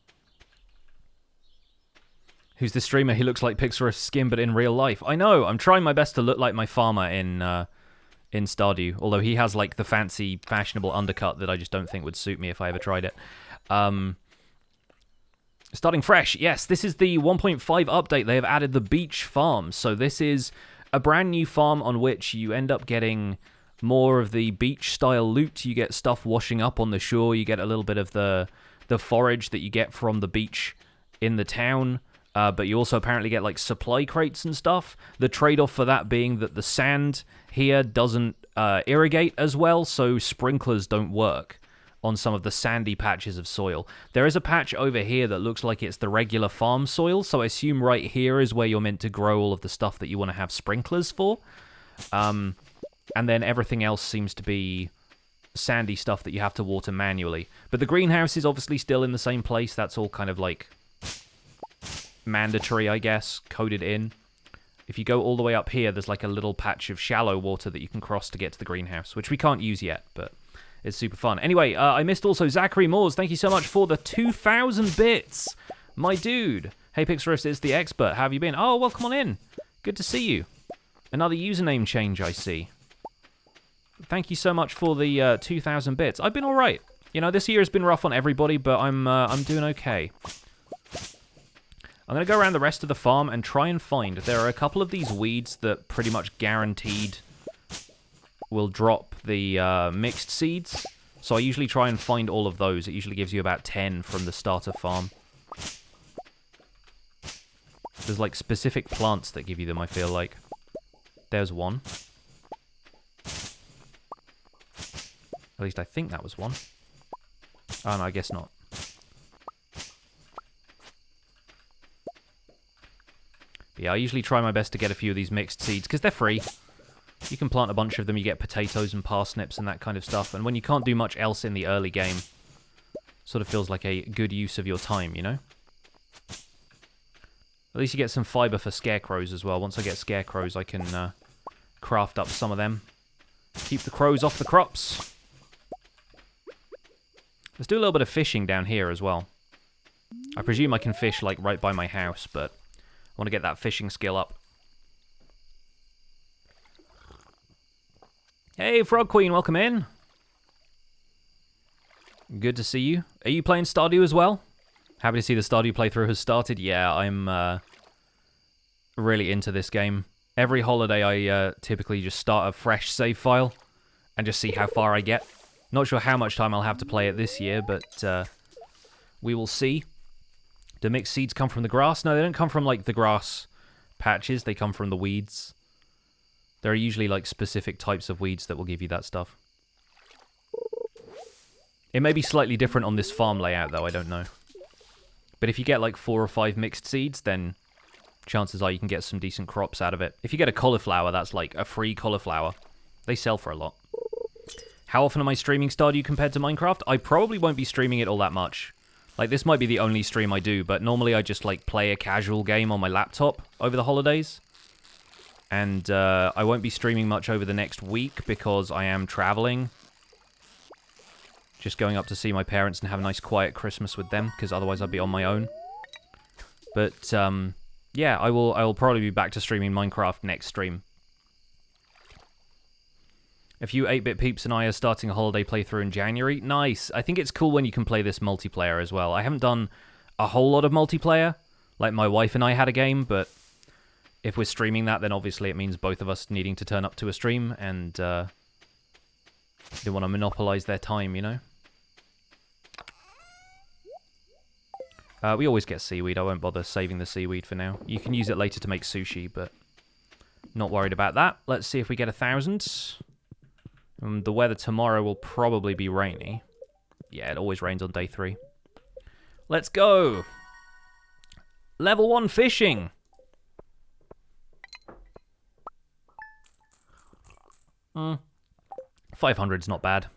Who's the streamer? He looks like Pixar's skin, but in real life. I know. I'm trying my best to look like my farmer in Stardew. Although he has like the fancy, fashionable undercut that I just don't think would suit me if I ever tried it. Starting fresh. Yes, this is the 1.5 update. They have added the beach farm. So this is a brand new farm on which you end up getting more of the beach-style loot. You get stuff washing up on the shore. You get a little bit of the forage that you get from the beach in the town. But you also apparently get like supply crates and stuff. The trade-off for that being that the sand here doesn't irrigate as well, so sprinklers don't work on some of the sandy patches of soil. There is a patch over here that looks like it's the regular farm soil, so I assume right here is where you're meant to grow all of the stuff that you want to have sprinklers for. And then everything else seems to be sandy stuff that you have to water manually. But the greenhouse is obviously still in the same place. That's all kind of like mandatory, I guess, coded in. If you go all the way up here, there's like a little patch of shallow water that you can cross to get to the greenhouse, which we can't use yet, but it's super fun. Anyway, I missed also Zachary Moores. Thank you so much for the 2,000 bits. My dude. Hey, Pixarist, it's the expert. How have you been? Oh, well, come on in. Good to see you. Another username change, I see. Thank you so much for the 2,000 bits. I've been all right. You know, this year has been rough on everybody, but I'm doing okay. I'm going to go around the rest of the farm and try and find... There are a couple of these weeds that pretty much guaranteed will drop the mixed seeds. So I usually try and find all of those. It usually gives you about 10 from the starter farm. There's like specific plants that give you them, I feel like. There's one. At least I think that was one. Oh no, I guess not. But yeah, I usually try my best to get a few of these mixed seeds, because they're free. You can plant a bunch of them, you get potatoes and parsnips and that kind of stuff. And when you can't do much else in the early game, sort of feels like a good use of your time, you know? At least you get some fiber for scarecrows as well. Once I get scarecrows, I can craft up some of them. Keep the crows off the crops. Let's do a little bit of fishing down here as well. I presume I can fish like right by my house, but I want to get that fishing skill up. Hey, Frog Queen, welcome in. Good to see you. Are you playing Stardew as well? Happy to see the Stardew playthrough has started. Yeah, I'm really into this game. Every holiday I typically just start a fresh save file and just see how far I get. Not sure how much time I'll have to play it this year, but we will see. Do mixed seeds come from the grass? No, they don't come from like the grass patches. They come from the weeds. There are usually like specific types of weeds that will give you that stuff. It may be slightly different on this farm layout though, I don't know. But if you get like 4 or 5 mixed seeds, then chances are you can get some decent crops out of it. If you get a cauliflower, that's like a free cauliflower. They sell for a lot. How often am I streaming Stardew compared to Minecraft? I probably won't be streaming it all that much. Like, this might be the only stream I do, but normally I just like play a casual game on my laptop over the holidays. And I won't be streaming much over the next week because I am traveling. Just going up to see my parents and have a nice quiet Christmas with them, because otherwise I'd be on my own. But, yeah, I will probably be back to streaming Minecraft next stream. A few 8-bit peeps and I are starting a holiday playthrough in January. Nice. I think it's cool when you can play this multiplayer as well. I haven't done a whole lot of multiplayer. Like, my wife and I had a game, but if we're streaming that, then obviously it means both of us needing to turn up to a stream, and they want to monopolize their time, you know? We always get seaweed. I won't bother saving the seaweed for now. You can use it later to make sushi, but not worried about that. Let's see if we get 1,000. The weather tomorrow will probably be rainy. Yeah, it always rains on day 3. Let's go! Level 1 fishing! 500's not bad.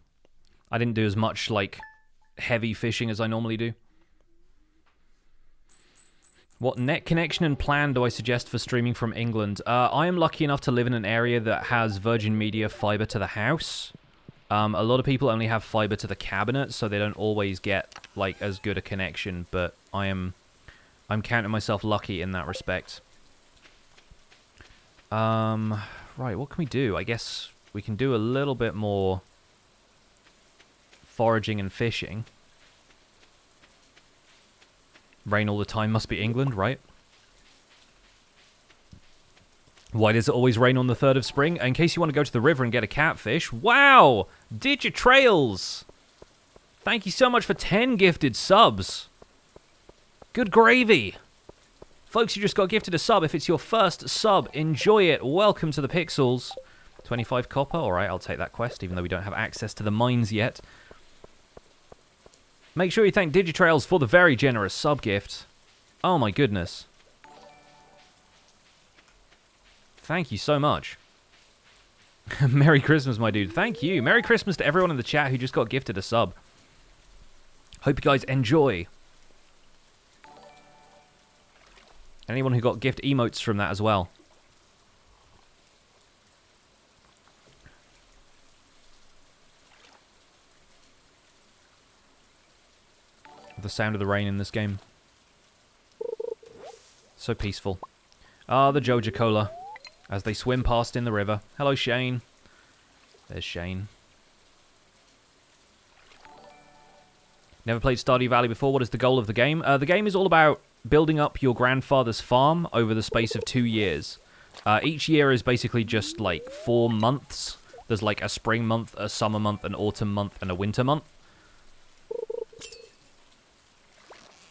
I didn't do as much, like, heavy fishing as I normally do. What net connection and plan do I suggest for streaming from England? I am lucky enough to live in an area that has Virgin Media fiber to the house. A lot of people only have fiber to the cabinet, so they don't always get, like, as good a connection, but I am I'm counting myself lucky in that respect. Right, what can we do? I guess we can do a little bit more foraging and fishing. Rain all the time must be England, right? Why does it always rain on the 3rd of spring? In case you want to go to the river and get a catfish. Wow! Digitrails! Thank you so much for 10 gifted subs. Good gravy. Folks, you just got gifted a sub. If it's your first sub, enjoy it. Welcome to the Pixels. 25 copper. Alright, I'll take that quest, even though we don't have access to the mines yet. Make sure you thank Digitrails for the very generous sub gift. Oh my goodness. Thank you so much. Merry Christmas, my dude. Thank you. Merry Christmas to everyone in the chat who just got gifted a sub. Hope you guys enjoy. Anyone who got gift emotes from that as well. The sound of the rain in this game. So peaceful. Ah, the Joja Cola. As they swim past in the river. Hello, Shane. There's Shane. Never played Stardew Valley before. What is the goal of the game? The game is all about building up your grandfather's farm over the space of 2 years. Each year is basically just like 4 months. There's like a spring month, a summer month, an autumn month, and a winter month.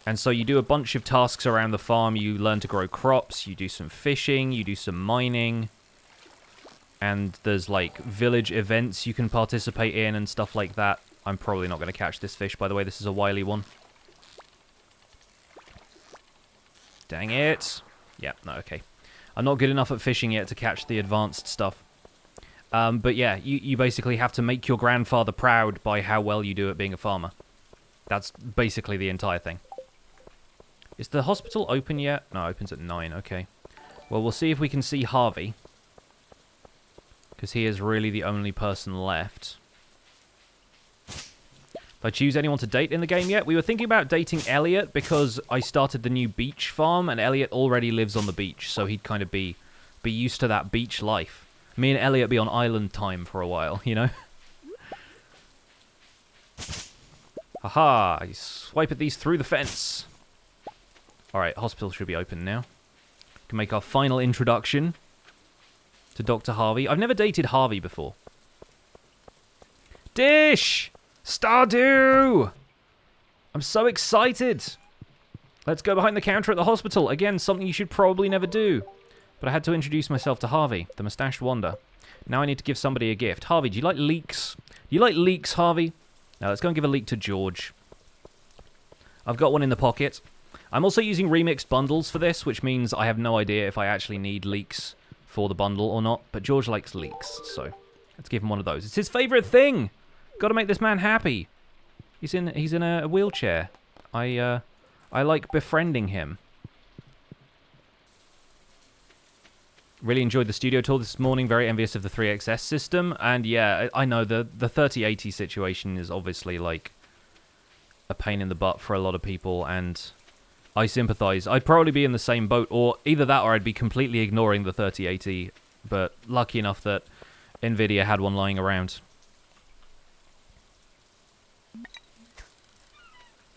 And so you do a bunch of tasks around the farm. You learn to grow crops, you do some fishing, you do some mining. And there's like village events you can participate in and stuff like that. I'm probably not going to catch this fish, by the way. This is a wily one. Dang it. Yeah, no, okay. I'm not good enough at fishing yet to catch the advanced stuff. But yeah, you basically have to make your grandfather proud by how well you do at being a farmer. That's basically the entire thing. Is the hospital open yet? No, it opens at 9, okay. Well, we'll see if we can see Harvey. Because he is really the only person left. Did I choose anyone to date in the game yet? We were thinking about dating Elliot because I started the new beach farm and Elliot already lives on the beach, so he'd kind of be used to that beach life. Me and Elliot be on island time for a while, you know? Haha, I swipe at these through the fence. Alright, hospital should be open now. We can make our final introduction to Dr. Harvey. I've never dated Harvey before. Dish! Stardew! I'm so excited! Let's go behind the counter at the hospital. Again, something you should probably never do. But I had to introduce myself to Harvey, the mustached wonder. Now I need to give somebody a gift. Harvey, do you like leeks? Do you like leeks, Harvey? Now let's go and give a leek to George. I've got one in the pocket. I'm also using remixed bundles for this, which means I have no idea if I actually need leeks for the bundle or not. But George likes leeks, so let's give him one of those. It's his favourite thing! Got to make this man happy. He's in a wheelchair. I like befriending him. Really enjoyed the studio tour this morning. Very envious of the 3XS system. And yeah, I know the 3080 situation is obviously like a pain in the butt for a lot of people, and I sympathize. I'd probably be in the same boat, or either that or I'd be completely ignoring the 3080, but lucky enough that Nvidia had one lying around.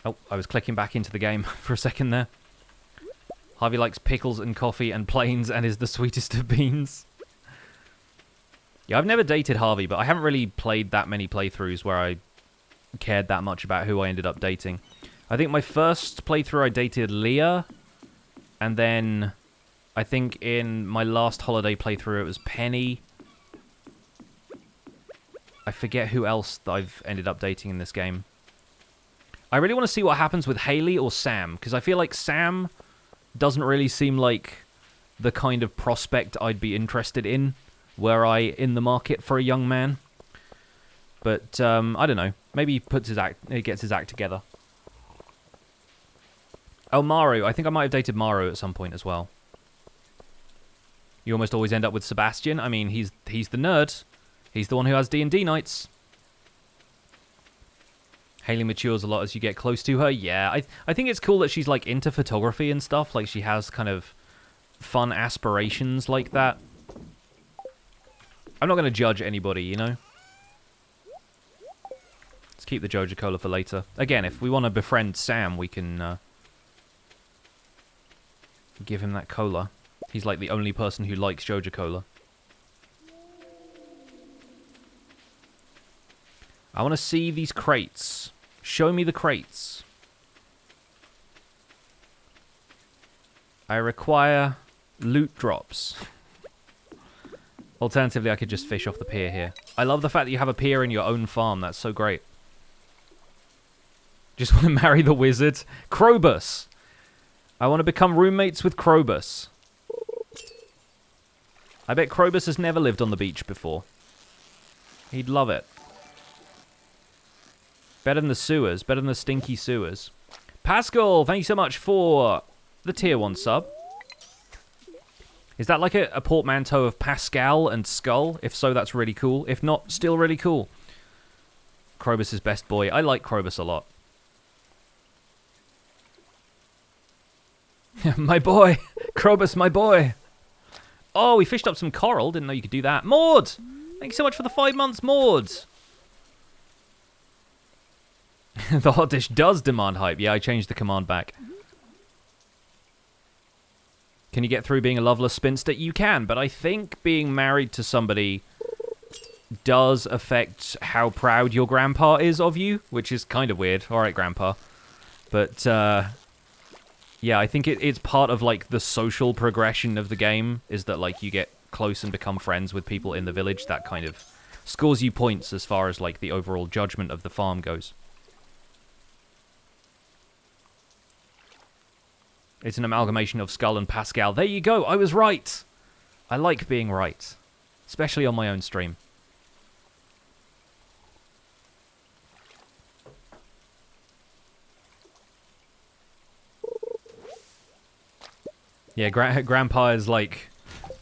Oh, I was clicking back into the game for a second there. Harvey likes pickles and coffee and planes and is the sweetest of beans. Yeah, I've never dated Harvey, but I haven't really played that many playthroughs where I cared that much about who I ended up dating. I think my first playthrough I dated Leah, and then I think in my last holiday playthrough it was Penny. I forget who else I've ended up dating in this game. I really want to see what happens with Haley or Sam, because I feel like Sam doesn't really seem like the kind of prospect I'd be interested in were I in the market for a young man. But I don't know. Maybe he gets his act together. Oh, Maru. I think I might have dated Maru at some point as well. You almost always end up with Sebastian. I mean, he's the nerd. He's the one who has D&D nights. Haley matures a lot as you get close to her. Yeah, I think it's cool that she's, like, into photography and stuff. Like, she has kind of fun aspirations like that. I'm not going to judge anybody, you know? Let's keep the Joja Cola for later. Again, if we want to befriend Sam, we can give him that cola. He's, like, the only person who likes Joja Cola. I want to see these crates. Show me the crates. I require loot drops. Alternatively, I could just fish off the pier here. I love the fact that you have a pier in your own farm. That's so great. Just want to marry the wizard. Krobus. I want to become roommates with Krobus. I bet Krobus has never lived on the beach before. He'd love it. Better than the sewers. Better than the stinky sewers. Pascal, thank you so much for the tier 1 sub. Is that like a portmanteau of Pascal and Skull? If so, that's really cool. If not, still really cool. Krobus is best boy. I like Krobus a lot. My boy. Krobus, my boy. Oh, we fished up some coral. Didn't know you could do that. Maud! Thank you so much for the 5 months, Maud. The hot dish does demand hype. Yeah, I changed the command back. Can you get through being a loveless spinster? You can, but I think being married to somebody does affect how proud your grandpa is of you, which is kind of weird. All right, grandpa. But, yeah, I think it's part of, like, the social progression of the game, is that, like, you get close and become friends with people in the village. That kind of scores you points as far as, like, the overall judgment of the farm goes. It's an amalgamation of Skull and Pascal. There you go. I was right. I like being right. Especially on my own stream. Yeah, Grandpa is like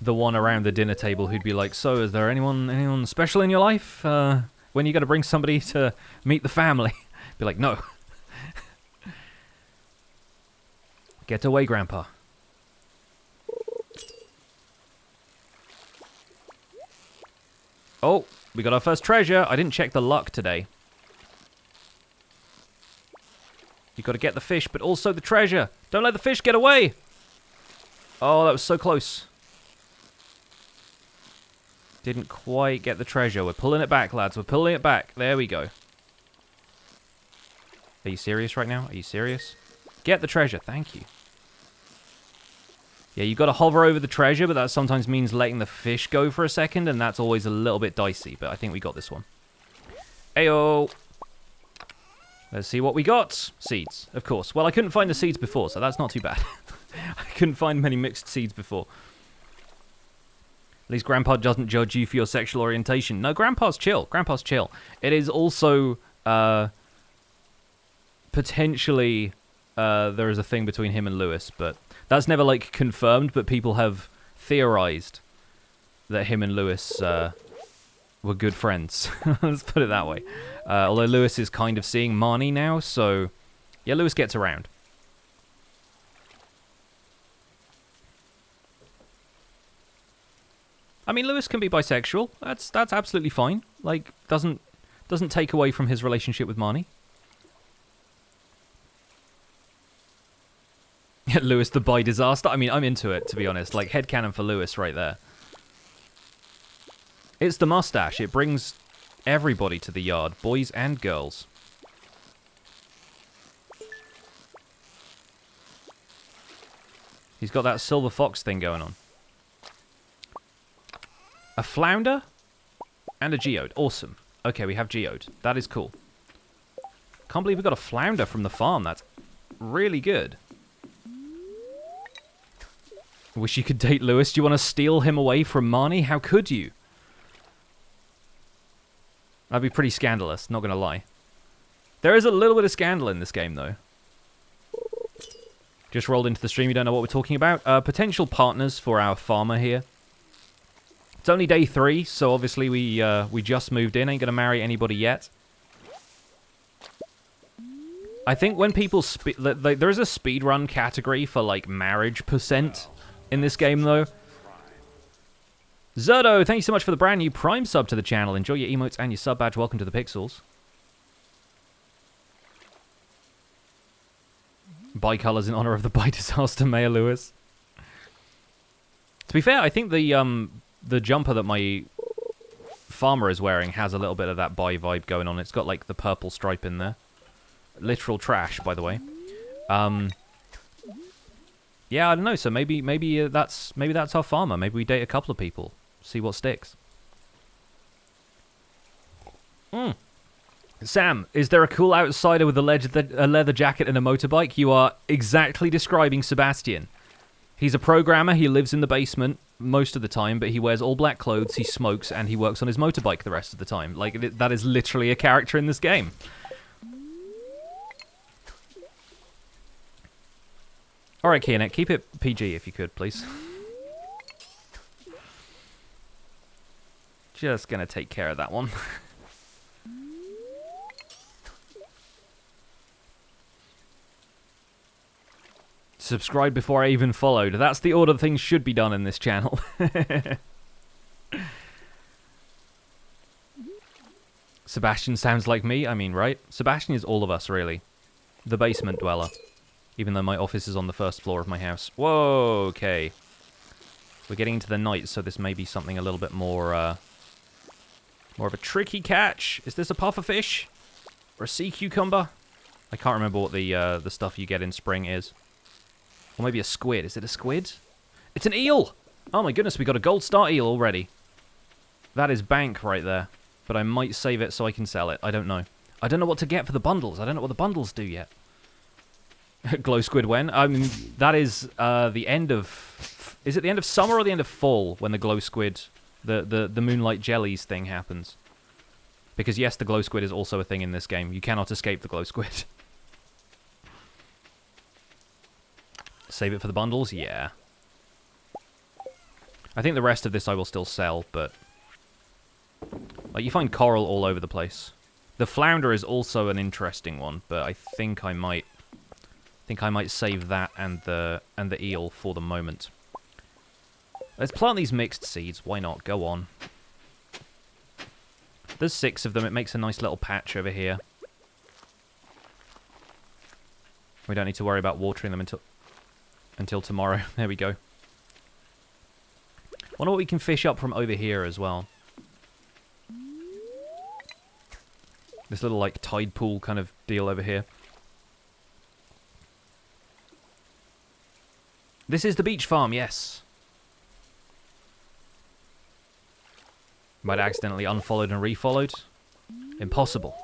the one around the dinner table who'd be like, so is there anyone special in your life? When you got to bring somebody to meet the family? Be like, no. Get away, Grandpa. Oh, we got our first treasure. I didn't check the luck today. You got to get the fish, but also the treasure. Don't let the fish get away. Oh, that was so close. Didn't quite get the treasure. We're pulling it back, lads. We're pulling it back. There we go. Are you serious right now? Are you serious? Get the treasure. Thank you. Yeah, you've got to hover over the treasure, but that sometimes means letting the fish go for a second, and that's always a little bit dicey, but I think we got this one. Ayo! Let's see what we got. Seeds, of course. Well, I couldn't find the seeds before, so that's not too bad. I couldn't find many mixed seeds before. At least Grandpa doesn't judge you for your sexual orientation. No, Grandpa's chill. Grandpa's chill. It is also, potentially, there is a thing between him and Lewis, but that's never, like, confirmed, but people have theorized that him and Lewis were good friends. Let's put it that way. Although Lewis is kind of seeing Marnie now, so yeah, Lewis gets around. I mean, Lewis can be bisexual. That's absolutely fine. Like, doesn't take away from his relationship with Marnie. Lewis the bi disaster. I mean, I'm into it, to be honest. Like, headcanon for Lewis right there. It's the mustache. It brings everybody to the yard, boys and girls. He's got that silver fox thing going on. A flounder and a geode. Awesome. Okay, we have geode. That is cool. Can't believe we got a flounder from the farm. That's really good. Wish you could date Lewis. Do you want to steal him away from Marnie? How could you? That'd be pretty scandalous, not going to lie. There is a little bit of scandal in this game, though. Just rolled into the stream, you don't know what we're talking about. Potential partners for our farmer here. It's only day 3, so obviously we just moved in. Ain't going to marry anybody yet. I think when people there is a speedrun category for like marriage percent in this game though. Zerdo, thank you so much for the brand new Prime sub to the channel. Enjoy your emotes and your sub badge. Welcome to the Pixels. Bicolors in honor of the bi-disaster, Mayor Lewis. To be fair, I think the jumper that my farmer is wearing has a little bit of that bi vibe going on. It's got like the purple stripe in there. Literal trash, by the way. Yeah, I don't know. So maybe that's our farmer. Maybe we date a couple of people. See what sticks. Sam, is there a cool outsider with a leather jacket and a motorbike? You are exactly describing Sebastian. He's a programmer. He lives in the basement most of the time, but he wears all black clothes, he smokes, and he works on his motorbike the rest of the time. Like, that is literally a character in this game. Alright, Kianet, keep it PG if you could, please. Just gonna take care of that one. Subscribe before I even followed. That's the order things should be done in this channel. Sebastian sounds like me. I mean, right? Sebastian is all of us, really. The basement dweller. Even though my office is on the first floor of my house. Whoa, okay. We're getting into the night, so this may be something a little bit more, more of a tricky catch. Is this a pufferfish? Or a sea cucumber? I can't remember what the stuff you get in spring is. Or maybe a squid. Is it a squid? It's an eel! Oh my goodness, we got a gold star eel already. That is bank right there. But I might save it so I can sell it. I don't know. I don't know what to get for the bundles. I don't know what the bundles do yet. Glow squid when? I mean, that is the end of... Is it the end of summer or the end of fall when the glow squid, the moonlight jellies thing happens? Because yes, the glow squid is also a thing in this game. You cannot escape the glow squid. Save it for the bundles? Yeah. I think the rest of this I will still sell, but... Like, you find coral all over the place. The flounder is also an interesting one, but I think I might save that and the eel for the moment. Let's plant these mixed seeds. Why not? Go on. There's 6 of them. It makes a nice little patch over here. We don't need to worry about watering them until tomorrow. There we go. Wonder what we can fish up from over here as well. This little, like, tide pool kind of deal over here. This is the beach farm, yes. Might accidentally unfollowed and refollowed. Impossible.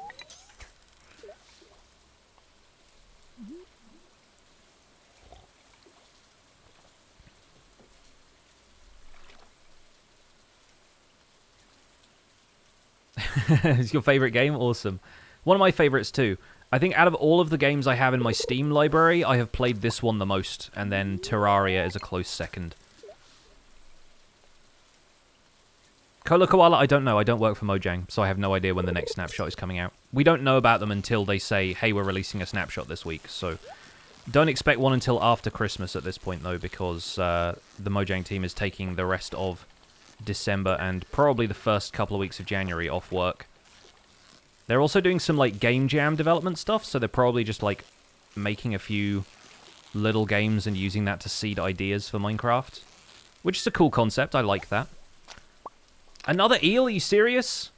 It's your favorite game? Awesome. One of my favorites too. I think out of all of the games I have in my Steam library, I have played this one the most, and then Terraria is a close second. Koala Koala, I don't know. I don't work for Mojang, so I have no idea when the next snapshot is coming out. We don't know about them until they say, hey, we're releasing a snapshot this week, so don't expect one until after Christmas at this point, though, because the Mojang team is taking the rest of December and probably the first couple of weeks of January off work. They're also doing some, like, game jam development stuff, so they're probably just, like, making a few little games and using that to seed ideas for Minecraft, which is a cool concept. I like that. Another eel? Are you serious?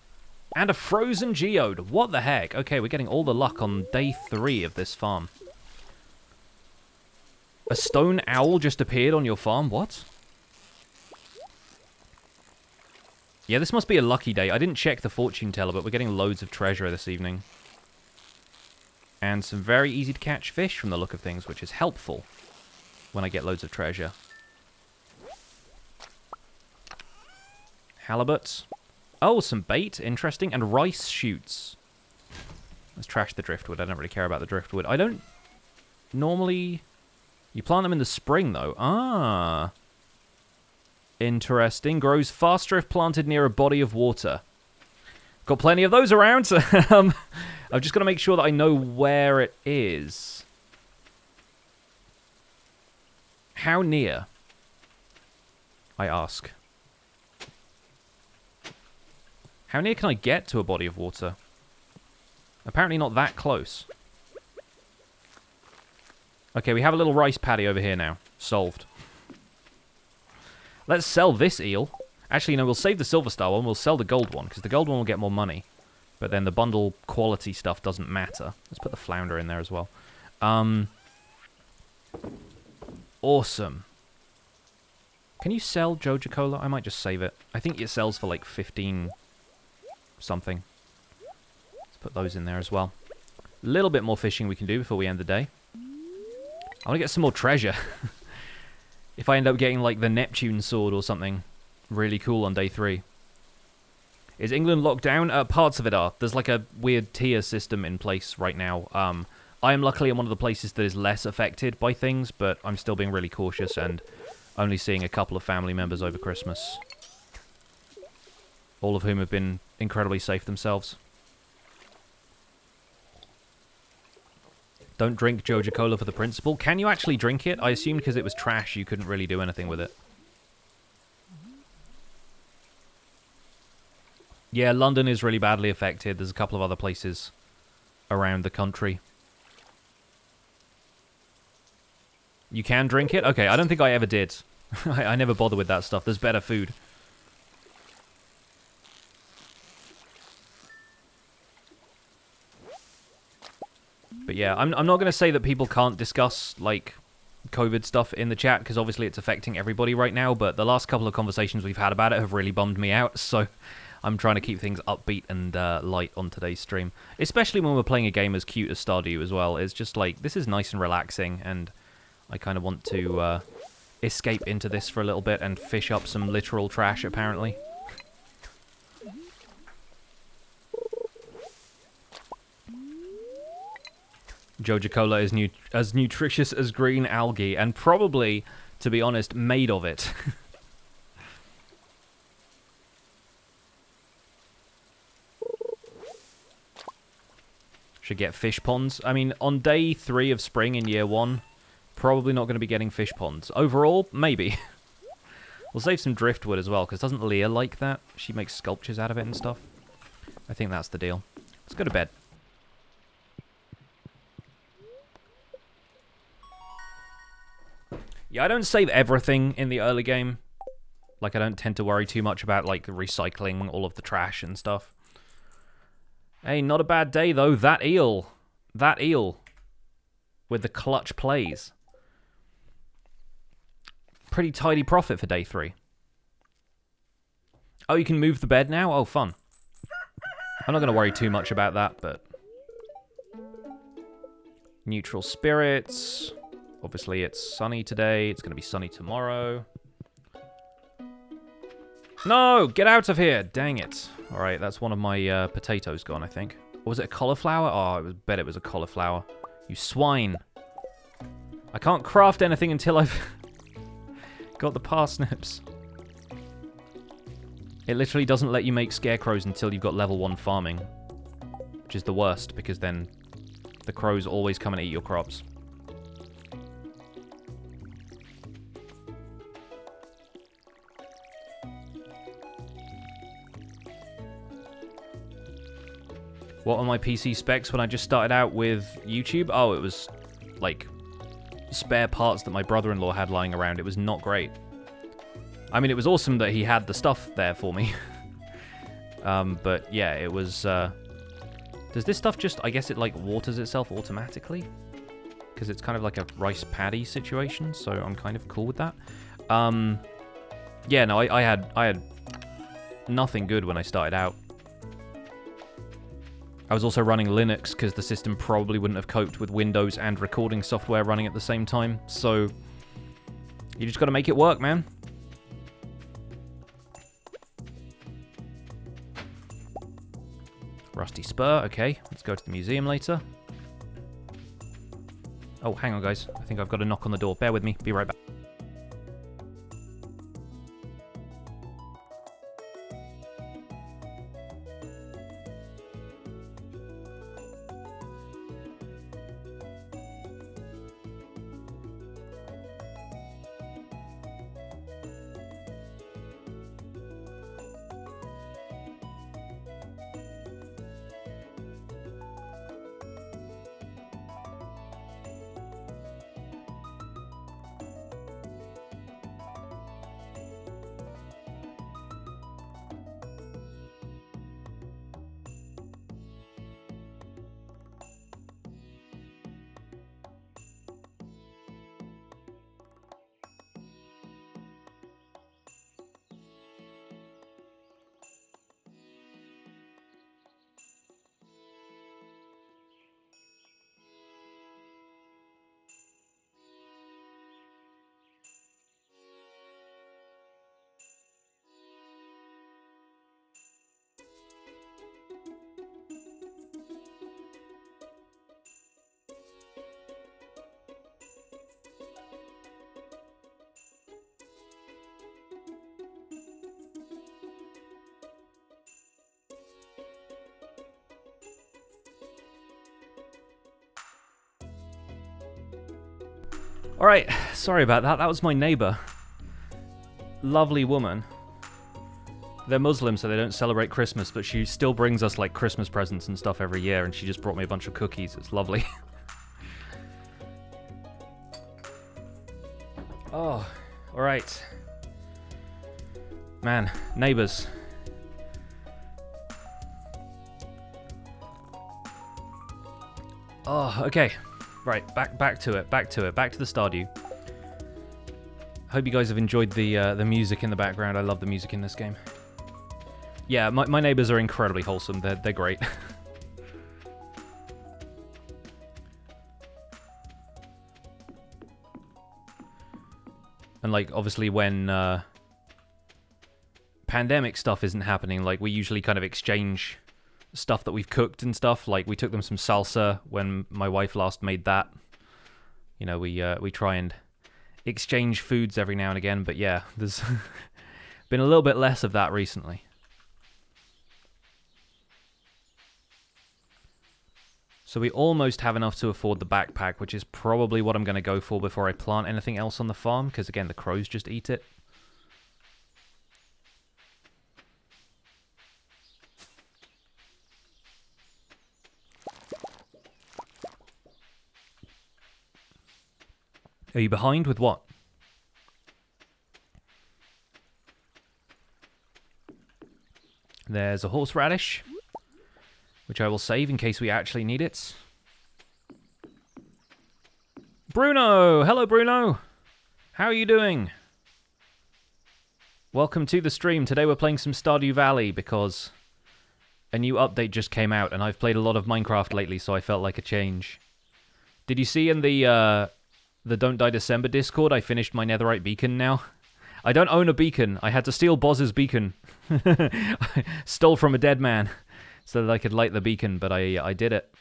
And a frozen geode. What the heck? Okay, we're getting all the luck on day 3 of this farm. A stone owl just appeared on your farm? What? Yeah, this must be a lucky day. I didn't check the fortune teller, but we're getting loads of treasure this evening. And some very easy to catch fish from the look of things, which is helpful when I get loads of treasure. Halibut. Oh, some bait. Interesting. And rice shoots. Let's trash the driftwood. I don't really care about the driftwood. I don't normally... You plant them in the spring, though. Ah. Interesting. Grows faster if planted near a body of water. Got plenty of those around. I've just got to make sure that I know where it is. How near? I ask. How near can I get to a body of water? Apparently not that close. Okay, we have a little rice paddy over here now. Solved. Let's sell this eel. Actually, no, we'll save the silver star one. We'll sell the gold one, because the gold one will get more money. But then the bundle quality stuff doesn't matter. Let's put the flounder in there as well. Awesome. Can you sell Joja Cola? I might just save it. I think it sells for like 15 something. Let's put those in there as well. A little bit more fishing we can do before we end the day. I want to get some more treasure. If I end up getting like the Neptune sword or something really cool on day 3. Is England locked down? Parts of it are. There's like a weird tier system in place right now. I am luckily in one of the places that is less affected by things, but I'm still being really cautious and only seeing a couple of family members over Christmas. All of whom have been incredibly safe themselves. Don't drink Joja Cola for the principal. Can you actually drink it? I assumed because it was trash you couldn't really do anything with it. Yeah, London is really badly affected. There's a couple of other places around the country. You can drink it? Okay, I don't think I ever did. I never bother with that stuff. There's better food. But yeah, I'm not going to say that people can't discuss, like, COVID stuff in the chat, because obviously it's affecting everybody right now, but the last couple of conversations we've had about it have really bummed me out, so I'm trying to keep things upbeat and light on today's stream. Especially when we're playing a game as cute as Stardew as well. It's just like, this is nice and relaxing, and I kind of want to escape into this for a little bit and fish up some literal trash, apparently. Joja Cola is as nutritious as green algae, and probably, to be honest, made of it. Should get fish ponds. I mean, on day 3 of spring in year 1, probably not going to be getting fish ponds. Overall, maybe. We'll save some driftwood as well, because doesn't Leah like that? She makes sculptures out of it and stuff. I think that's the deal. Let's go to bed. Yeah, I don't save everything in the early game. Like, I don't tend to worry too much about, like, recycling all of the trash and stuff. Hey, not a bad day, though. That eel. That eel. With the clutch plays. Pretty tidy profit for day 3. Oh, you can move the bed now? Oh, fun. I'm not going to worry too much about that, but... Neutral spirits... Obviously, it's sunny today. It's going to be sunny tomorrow. No! Get out of here! Dang it. Alright, that's one of my potatoes gone, I think. Or was it a cauliflower? Oh, I bet it was a cauliflower. You swine. I can't craft anything until I've got the parsnips. It literally doesn't let you make scarecrows until you've got level 1 farming. Which is the worst, because then the crows always come and eat your crops. What are my PC specs when I just started out with YouTube? Oh, it was, like, spare parts that my brother-in-law had lying around. It was not great. I mean, it was awesome that he had the stuff there for me. But, yeah, it was... Does this stuff just... I guess it, like, waters itself automatically? Because it's kind of like a rice paddy situation, so I'm kind of cool with that. Yeah, no, I had nothing good when I started out. I was also running Linux because the system probably wouldn't have coped with Windows and recording software running at the same time. So, you just got to make it work, man. Rusty spur, okay. Let's go to the museum later. Oh, hang on, guys. I think I've got a knock on the door. Bear with me. Be right back. Alright, sorry about that. That was my neighbor. Lovely woman. They're Muslim, so they don't celebrate Christmas, but she still brings us, like, Christmas presents and stuff every year, and she just brought me a bunch of cookies. It's lovely. Oh, alright. Man, neighbors. Oh, okay. Right, back to it, back to the Stardew. Hope you guys have enjoyed the music in the background. I love the music in this game. Yeah, my neighbors are incredibly wholesome. They're great. And like, obviously, when pandemic stuff isn't happening, like, we usually kind of exchange stuff that we've cooked and stuff. Like, we took them some salsa when my wife last made that. You know, we try and exchange foods every now and again, but yeah, there's been a little bit less of that recently. So we almost have enough to afford the backpack, which is probably what I'm going to go for before I plant anything else on the farm, because again, the crows just eat it. Are you behind with what? There's a horseradish, which I will save in case we actually need it. Bruno! Hello, Bruno! How are you doing? Welcome to the stream. Today we're playing some Stardew Valley because a new update just came out, and I've played a lot of Minecraft lately, so I felt like a change. Did you see in the Don't Die December Discord, I finished my netherite beacon now? I don't own a beacon. I had to steal Boz's beacon. I stole from a dead man so that I could light the beacon, but I did it.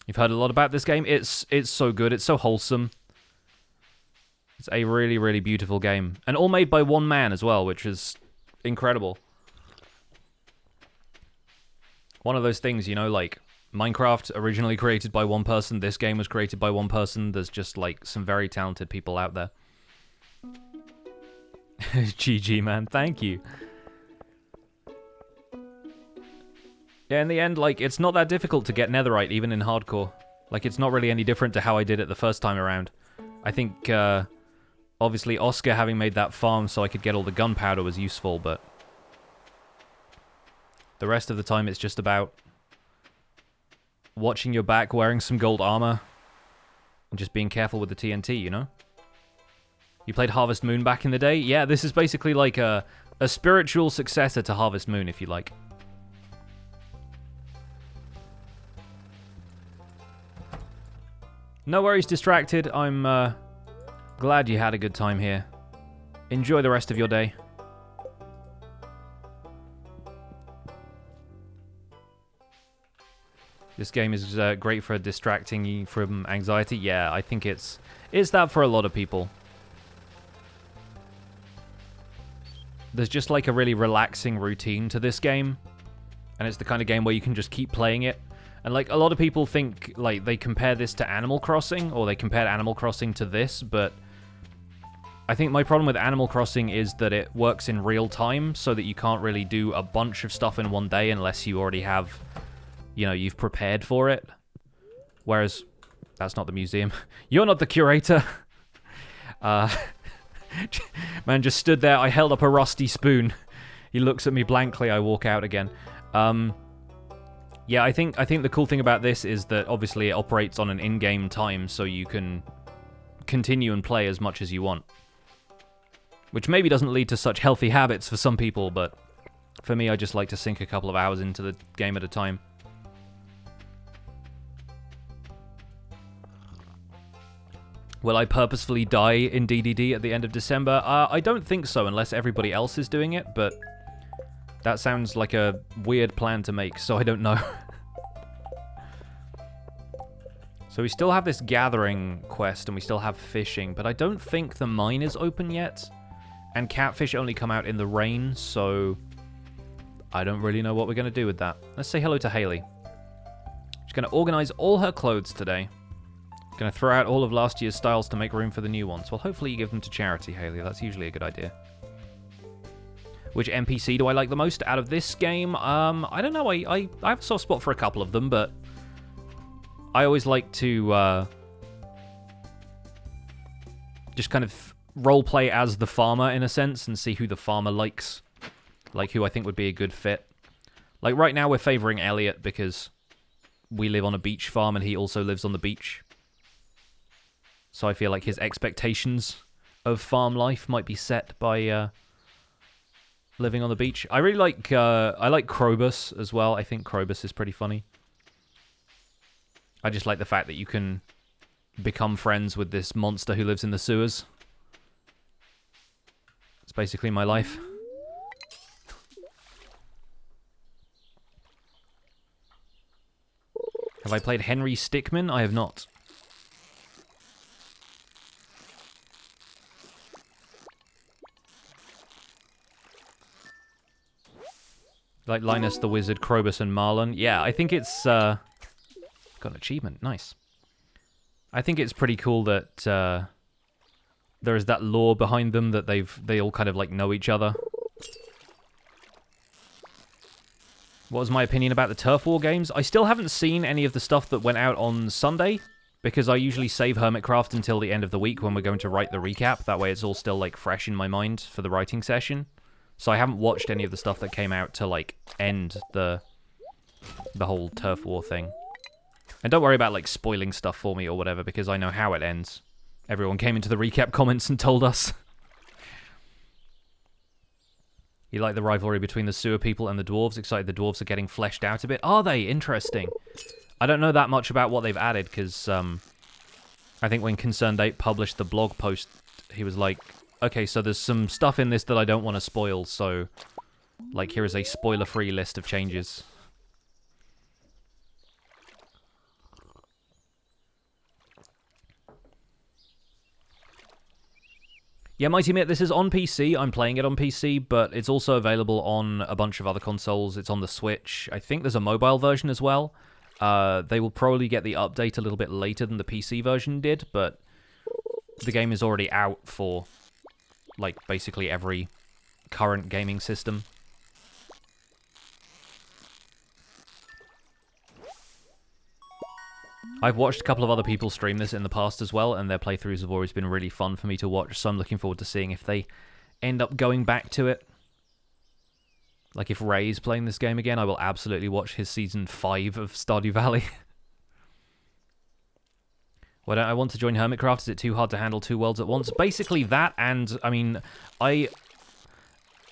You've heard a lot about this game? It's so good. It's so wholesome. It's a really, really beautiful game. And all made by one man as well, which is incredible. One of those things, you know, like Minecraft originally created by one person, this game was created by one person. There's just like some very talented people out there. GG, man. Thank you. Yeah, in the end, like, it's not that difficult to get netherite, even in hardcore. Like, it's not really any different to how I did it the first time around. I think, obviously, Oscar having made that farm so I could get all the gunpowder was useful, but the rest of the time it's just about watching your back, wearing some gold armor, and just being careful with the TNT, you know? You played Harvest Moon back in the day? Yeah, this is basically like a spiritual successor to Harvest Moon, if you like. No worries, Distracted. I'm glad you had a good time here. Enjoy the rest of your day. This game is great for distracting you from anxiety. Yeah, I think it's that for a lot of people. There's just like a really relaxing routine to this game. And it's the kind of game where you can just keep playing it. And like a lot of people think like they compare this to Animal Crossing, or they compare Animal Crossing to this, but I think my problem with Animal Crossing is that it works in real time, so that you can't really do a bunch of stuff in one day unless you already have, you know, you've prepared for it. Whereas, that's not the museum. You're not the curator. Man just stood there, I held up a rusty spoon. He looks at me blankly, I walk out again. Yeah, I think the cool thing about this is that obviously it operates on an in-game time, so you can continue and play as much as you want. Which maybe doesn't lead to such healthy habits for some people, but for me, I just like to sink a couple of hours into the game at a time. Will I purposefully die in DDD at the end of December? I don't think so, unless everybody else is doing it, but that sounds like a weird plan to make, so I don't know. So we still have this gathering quest, and we still have fishing, but I don't think the mine is open yet. And catfish only come out in the rain, so I don't really know what we're going to do with that. Let's say hello to Haley. She's going to organize all her clothes today. Gonna throw out all of last year's styles to make room for the new ones. Well, hopefully you give them to charity, Haley. That's usually a good idea. Which NPC do I like the most out of this game? I don't know. I have a soft spot for a couple of them, but I always like to just kind of roleplay as the farmer, in a sense, and see who the farmer likes. Like, who I think would be a good fit. Like, right now we're favoring Elliot because we live on a beach farm and he also lives on the beach. So I feel like his expectations of farm life might be set by living on the beach. I really like I like Krobus as well. I think Krobus is pretty funny. I just like the fact that you can become friends with this monster who lives in the sewers. It's basically my life. Have I played Henry Stickmin? I have not. Like Linus the Wizard, Krobus, and Marlon. Yeah, I think it's... got an achievement. Nice. I think it's pretty cool that there is that lore behind them, that they all kind of like know each other. What was my opinion about the Turf War games? I still haven't seen any of the stuff that went out on Sunday, because I usually save Hermitcraft until the end of the week when we're going to write the recap. That way it's all still like fresh in my mind for the writing session. So I haven't watched any of the stuff that came out to, like, end the whole Turf War thing. And don't worry about, like, spoiling stuff for me or whatever, because I know how it ends. Everyone came into the recap comments and told us. You like the rivalry between the sewer people and the dwarves? Excited the dwarves are getting fleshed out a bit? Are they? Interesting. I don't know that much about what they've added, because I think when Concerned Ape published the blog post, he was like... Okay, so there's some stuff in this that I don't want to spoil, so, like, here is a spoiler-free list of changes. Yeah, Mighty Mitt, this is on PC. I'm playing it on PC, but it's also available on a bunch of other consoles. It's on the Switch. I think there's a mobile version as well. They will probably get the update a little bit later than the PC version did, but the game is already out for... like, basically every current gaming system. I've watched a couple of other people stream this in the past as well, and their playthroughs have always been really fun for me to watch, so I'm looking forward to seeing if they end up going back to it. Like, if Ray's playing this game again, I will absolutely watch his Season 5 of Stardew Valley. Why don't I want to join Hermitcraft? Is it too hard to handle two worlds at once? Basically that, and, I mean, I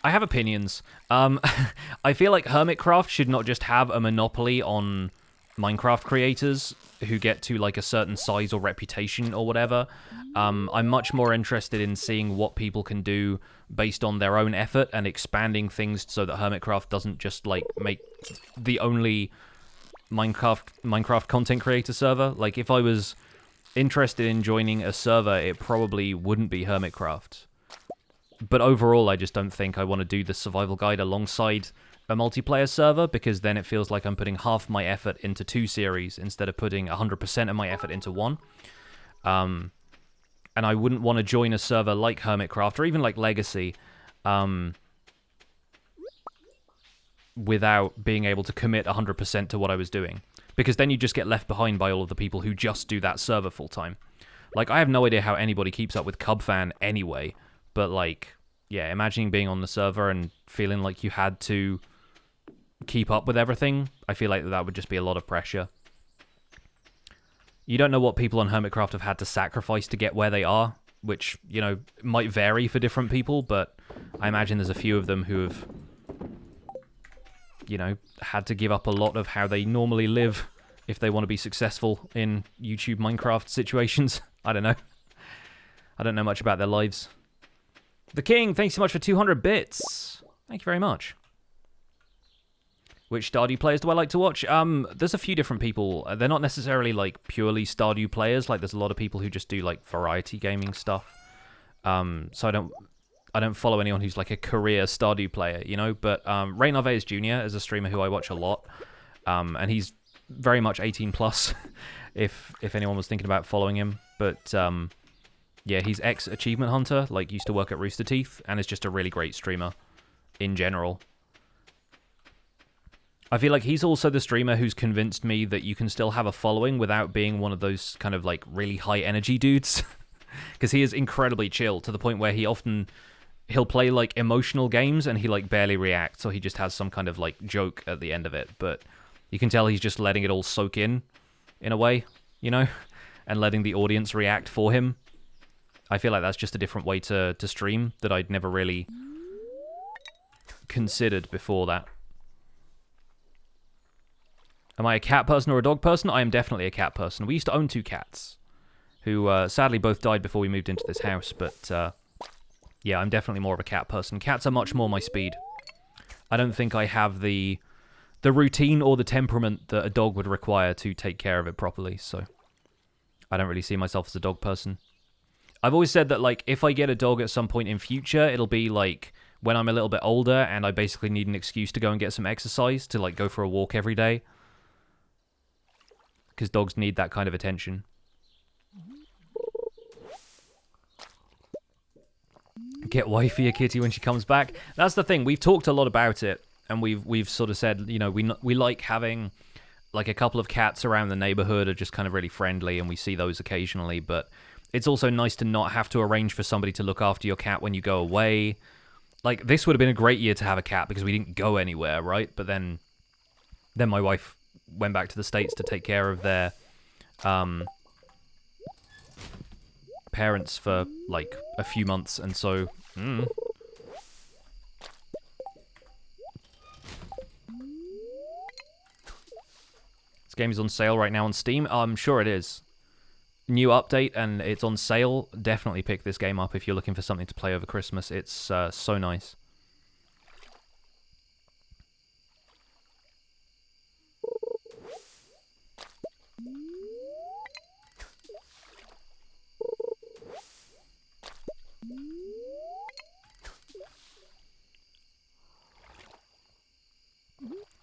have opinions. I feel like Hermitcraft should not just have a monopoly on Minecraft creators who get to, like, a certain size or reputation or whatever. I'm much more interested in seeing what people can do based on their own effort and expanding things so that Hermitcraft doesn't just, like, make the only Minecraft content creator server. Like, if I was... interested in joining a server, it probably wouldn't be Hermitcraft. But overall, I just don't think I want to do the survival guide alongside a multiplayer server, because then it feels like I'm putting half my effort into two series instead of putting 100% of my effort into one. And I wouldn't want to join a server like Hermitcraft, or even like Legacy, without being able to commit 100% to what I was doing. Because then you just get left behind by all of the people who just do that server full-time. Like, I have no idea how anybody keeps up with Cubfan anyway, but, like, yeah, imagining being on the server and feeling like you had to keep up with everything, I feel like that would just be a lot of pressure. You don't know what people on Hermitcraft have had to sacrifice to get where they are, which, you know, might vary for different people, but I imagine there's a few of them who have... you know, had to give up a lot of how they normally live if they want to be successful in YouTube Minecraft situations. I don't know. I don't know much about their lives. The King, thanks so much for 200 bits. Thank you very much. Which Stardew players do I like to watch? There's a few different people. They're not necessarily, like, purely Stardew players. Like, there's a lot of people who just do, like, variety gaming stuff. So I don't follow anyone who's like a career Stardew player, you know, but Ray Narvaez Jr. is a streamer who I watch a lot, and he's very much 18 plus, if anyone was thinking about following him. But yeah, he's ex-achievement hunter, like used to work at Rooster Teeth, and is just a really great streamer in general. I feel like he's also the streamer who's convinced me that you can still have a following without being one of those kind of like really high energy dudes. Because he is incredibly chill to the point where he'll play like emotional games and he like barely reacts, or he just has some kind of like joke at the end of it. But you can tell he's just letting it all soak in a way, you know, and letting the audience react for him. I feel like that's just a different way to stream that I'd never really considered before that. Am I a cat person or a dog person? I am definitely a cat person. We used to own 2 cats, who sadly both died before we moved into this house, but yeah, I'm definitely more of a cat person. Cats are much more my speed. I don't think I have the routine or the temperament that a dog would require to take care of it properly, so I don't really see myself as a dog person. I've always said that, like, if I get a dog at some point in future, it'll be, like, when I'm a little bit older and I basically need an excuse to go and get some exercise, to, like, go for a walk every day. Because dogs need that kind of attention. Get wifey a kitty when she comes back. That's the thing. We've talked a lot about it, and we've sort of said, you know, we like having like a couple of cats around the neighborhood are just kind of really friendly, and we see those occasionally, but it's also nice to not have to arrange for somebody to look after your cat when you go away. Like, this would have been a great year to have a cat because we didn't go anywhere, right? But then my wife went back to the States to take care of their parents for like a few months, and so this game is on sale right now on Steam. I'm sure it is. New update and it's on sale. Definitely pick this game up if you're looking for something to play over Christmas. It's so nice.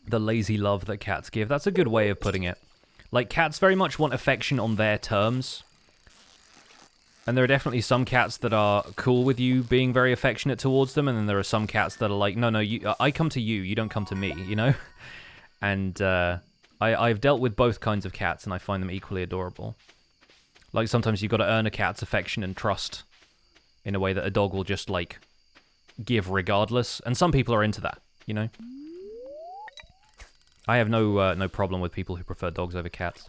The lazy love that cats give. That's a good way of putting it. Like, cats very much want affection on their terms. And there are definitely some cats that are cool with you being very affectionate towards them, and then there are some cats that are like, no, I come to you, you don't come to me, you know? And I've dealt with both kinds of cats, and I find them equally adorable. Like, sometimes you've got to earn a cat's affection and trust in a way that a dog will just, like, give regardless. And some people are into that, you know? I have no problem with people who prefer dogs over cats.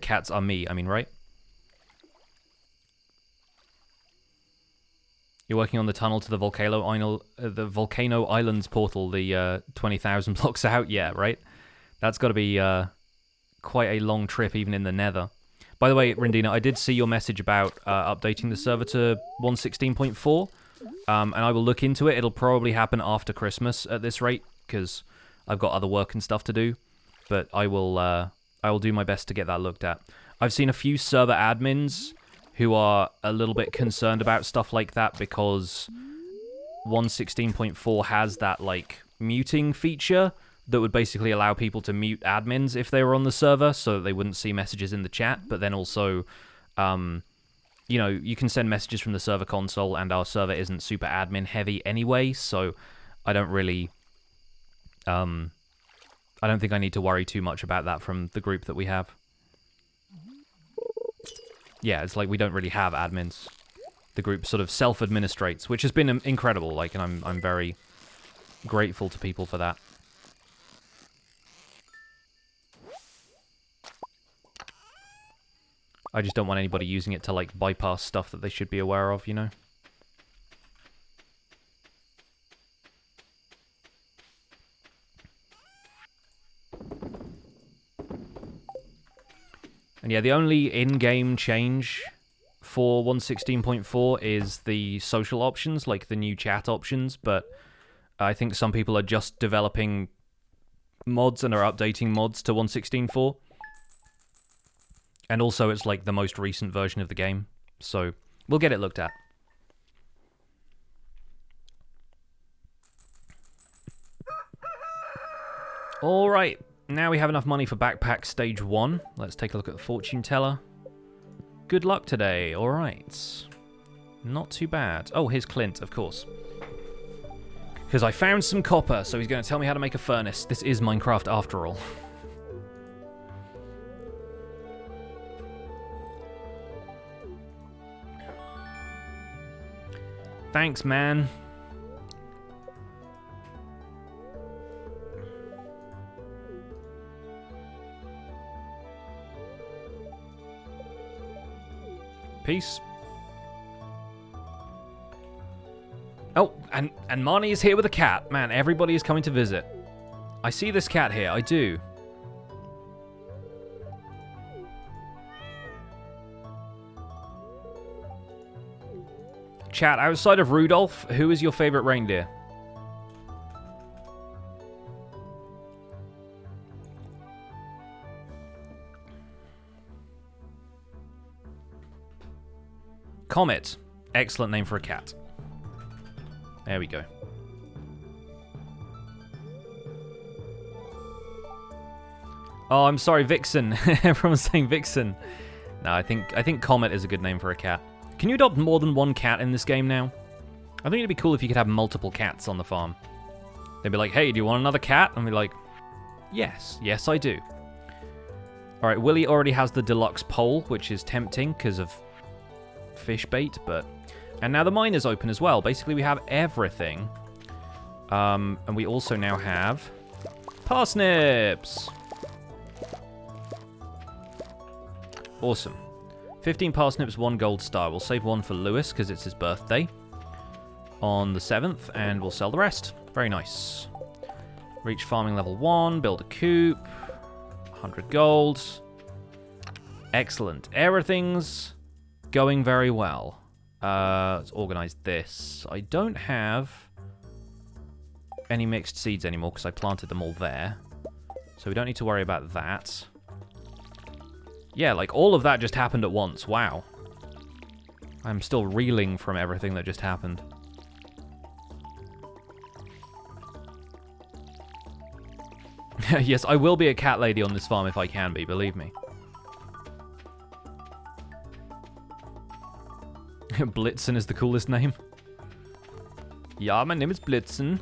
Cats are me, I mean, right? You're working on the tunnel to the Volcano Islands portal, the 20,000 blocks out? Yeah, right? That's got to be quite a long trip, even in the nether. By the way, Rindina, I did see your message about updating the server to 1.16.4, and I will look into it. It'll probably happen after Christmas at this rate, because I've got other work and stuff to do, but I will do my best to get that looked at. I've seen a few server admins who are a little bit concerned about stuff like that because 1.16.4 has that, like, muting feature that would basically allow people to mute admins if they were on the server so that they wouldn't see messages in the chat, but then also, you know, you can send messages from the server console, and our server isn't super admin heavy anyway, so I don't really... I don't think I need to worry too much about that from the group that we have. Yeah, it's like we don't really have admins. The group sort of self-administrates, which has been incredible, like, and I'm very grateful to people for that. I just don't want anybody using it to, like, bypass stuff that they should be aware of, you know? And yeah, the only in-game change for 1.16.4 is the social options, like the new chat options, but I think some people are just developing mods and are updating mods to 1.16.4. And also it's like the most recent version of the game, so we'll get it looked at. Alright, Now we have enough money for backpack stage 1. Let's take a look at the fortune teller. Good luck today. All right. Not too bad. Oh, here's Clint, of course. Because I found some copper, so he's going to tell me how to make a furnace. This is Minecraft after all. Thanks, man. Peace. Oh, and Marnie is here with a cat. Man, everybody is coming to visit. I see this cat here, I do. Chat, outside of Rudolph, who is your favorite reindeer? Comet. Excellent name for a cat. There we go. Oh, I'm sorry, Vixen. Everyone's saying Vixen. No, I think Comet is a good name for a cat. Can you adopt more than one cat in this game now? I think it'd be cool if you could have multiple cats on the farm. They'd be like, hey, do you want another cat? And be like, yes, yes I do. Alright, Willie already has the deluxe pole, which is tempting because of fish bait, but... And now the mine is open as well. Basically, we have everything. And we also now have parsnips! Awesome. 15 parsnips, 1 gold star. We'll save 1 for Lewis because it's his birthday on the 7th, and we'll sell the rest. Very nice. Reach farming level 1, build a coop, 100 gold. Excellent. Everything's going very well. Let's organize this. I don't have any mixed seeds anymore because I planted them all there. So we don't need to worry about that. Yeah, like, all of that just happened at once. Wow. I'm still reeling from everything that just happened. Yes, I will be a cat lady on this farm if I can be, believe me. Blitzen is the coolest name. Yeah, my name is Blitzen.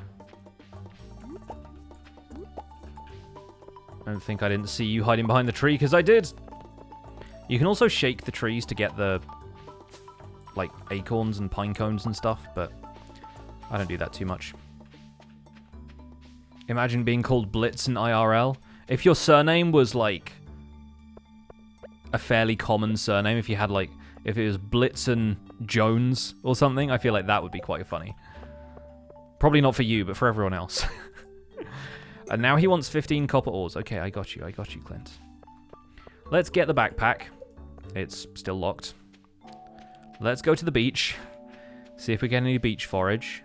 I don't think I didn't see you hiding behind the tree, because I did. You can also shake the trees to get the, like, acorns and pine cones and stuff, but I don't do that too much. Imagine being called Blitzen IRL. If your surname was, like, a fairly common surname, if you had, like, if it was Blitzen Jones or something, I feel like that would be quite funny. Probably not for you, but for everyone else. And now he wants 15 copper ores. Okay, I got you, Clint. Let's get the backpack. It's still locked. Let's go to the beach. See if we get any beach forage.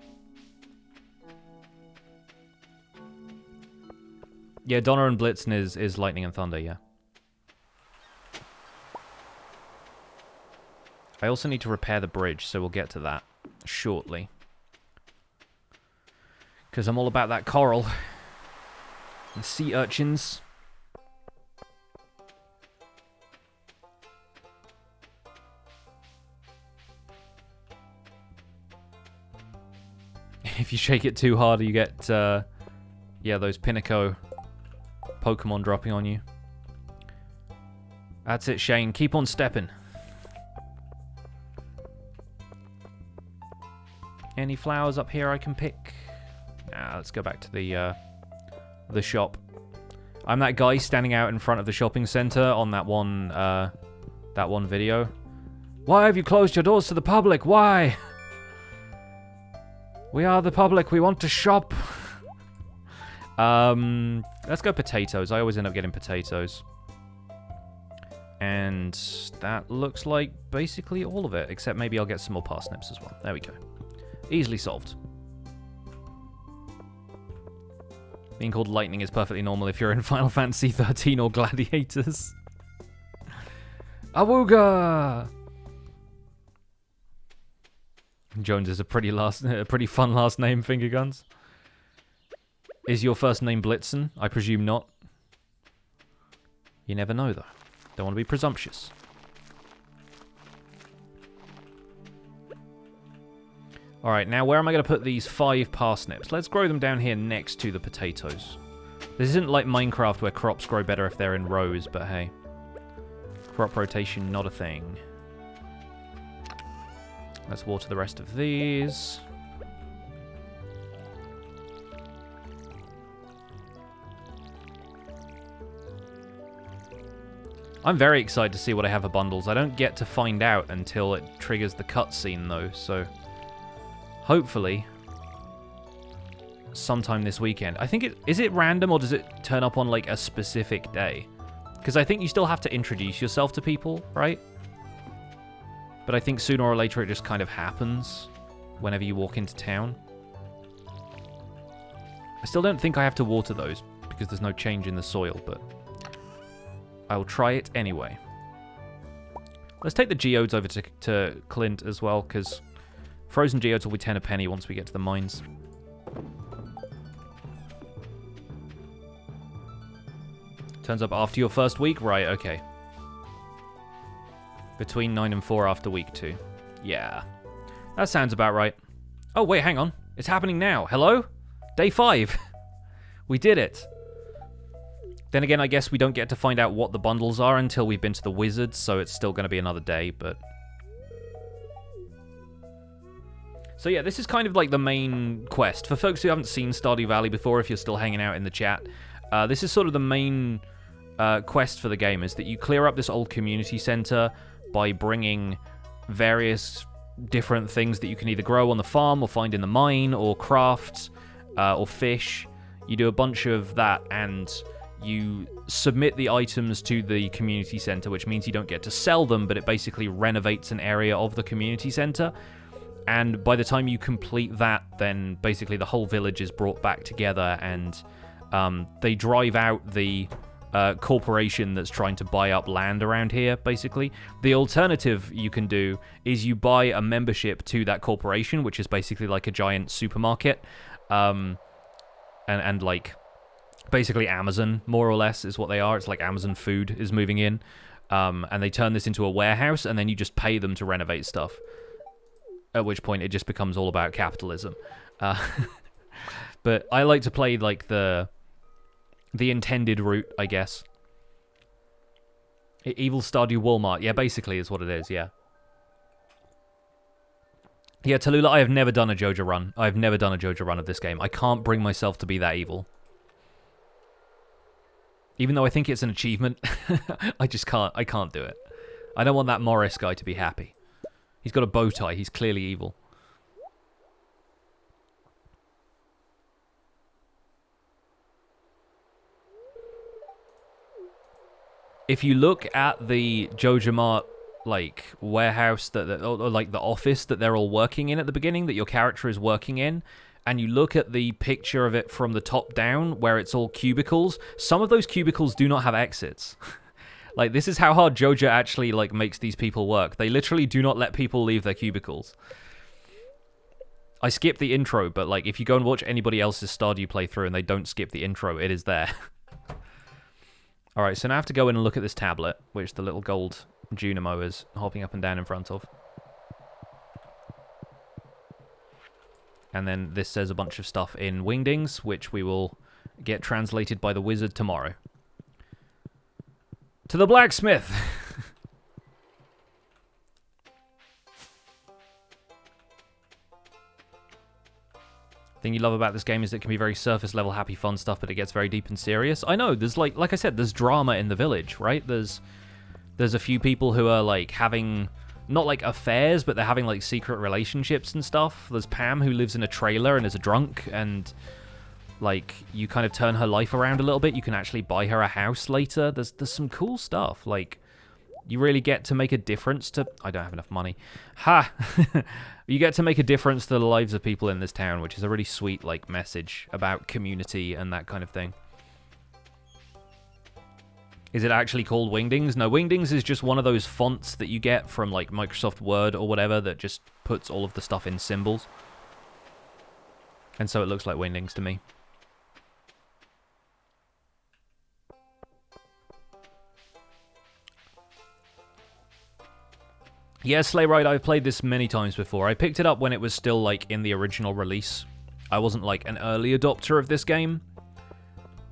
Yeah, Donner and Blitzen is lightning and thunder, yeah. I also need to repair the bridge, so we'll get to that shortly. Because I'm all about that coral. The sea urchins. If you shake it too hard, you get, yeah, those Pinnacle Pokemon dropping on you. That's it, Shane. Keep on stepping. Any flowers up here I can pick? Nah, let's go back to the shop. I'm that guy standing out in front of the shopping center on that one video. Why have you closed your doors to the public? Why? We are the public. We want to shop. Let's go potatoes. I always end up getting potatoes. And that looks like basically all of it, except maybe I'll get some more parsnips as well. There we go. Easily solved. Being called lightning is perfectly normal if you're in Final Fantasy 13 or Gladiators. Awooga! Jones is a pretty fun last name, Finger Guns. Is your first name Blitzen? I presume not. You never know, though. Don't want to be presumptuous. Alright, now where am I going to put these 5 parsnips? Let's grow them down here next to the potatoes. This isn't like Minecraft where crops grow better if they're in rows, but hey. Crop rotation, not a thing. Let's water the rest of these. I'm very excited to see what I have for bundles. I don't get to find out until it triggers the cutscene, though, so... Hopefully, sometime this weekend. I think is it random, or does it turn up on, like, a specific day? Because I think you still have to introduce yourself to people, right? But I think sooner or later it just kind of happens whenever you walk into town. I still don't think I have to water those, because there's no change in the soil, but... I'll try it anyway. Let's take the geodes over to Clint as well, because frozen geodes will be 10 a penny once we get to the mines. Turns up after your first week? Right, okay. Between 9 and 4 after week 2. Yeah. That sounds about right. Oh, wait, hang on. It's happening now. Hello? Day 5. We did it. Then again, I guess we don't get to find out what the bundles are until we've been to the wizard, so it's still going to be another day, but... So yeah, this is kind of like the main quest. For folks who haven't seen Stardew Valley before, if you're still hanging out in the chat, this is sort of the main quest for the game, is that you clear up this old community center by bringing various different things that you can either grow on the farm or find in the mine or craft or fish. You do a bunch of that, and you submit the items to the community center, which means you don't get to sell them, but it basically renovates an area of the community center. And by the time you complete that, then basically the whole village is brought back together, and they drive out the corporation that's trying to buy up land around here, basically. The alternative you can do is you buy a membership to that corporation, which is basically like a giant supermarket, and like... Basically Amazon, more or less, is what they are. It's like Amazon food is moving in. And they turn this into a warehouse, and then you just pay them to renovate stuff. At which point it just becomes all about capitalism. But I like to play, like, the intended route, I guess. Evil Stardew Walmart. Yeah, basically is what it is, yeah. Yeah, Tallulah, I have never done a Joja run. I've never done a Joja run of this game. I can't bring myself to be that evil. Even though I think it's an achievement, I just can't. I can't do it. I don't want that Morris guy to be happy. He's got a bow tie. He's clearly evil. If you look at the Joja Mart, like, warehouse, or like the office that they're all working in at the beginning, that your character is working in, and you look at the picture of it from the top down, where it's all cubicles, some of those cubicles do not have exits. Like, this is how hard Joja actually, like, makes these people work. They literally do not let people leave their cubicles. I skipped the intro, but, like, if you go and watch anybody else's Stardew playthrough and they don't skip the intro, it is there. Alright, so now I have to go in and look at this tablet, which the little gold Junimo is hopping up and down in front of. And then this says a bunch of stuff in Wingdings, which we will get translated by the wizard tomorrow. To the blacksmith! The thing you love about this game is it can be very surface level, happy, fun stuff, but it gets very deep and serious. I know, there's like I said, there's drama in the village, right? There's a few people who are like having... Not like affairs, but they're having like secret relationships and stuff. There's Pam who lives in a trailer and is a drunk, and like you kind of turn her life around a little bit. You can actually buy her a house later. There's some cool stuff. Like, you really get to make a difference to... I don't have enough money. Ha! You get to make a difference to the lives of people in this town, which is a really sweet like message about community and that kind of thing. Is it actually called Wingdings? No, Wingdings is just one of those fonts that you get from, like, Microsoft Word or whatever that just puts all of the stuff in symbols. And so it looks like Wingdings to me. Yeah, Sleigh Ride, I've played this many times before. I picked it up when it was still, like, in the original release. I wasn't, like, an early adopter of this game.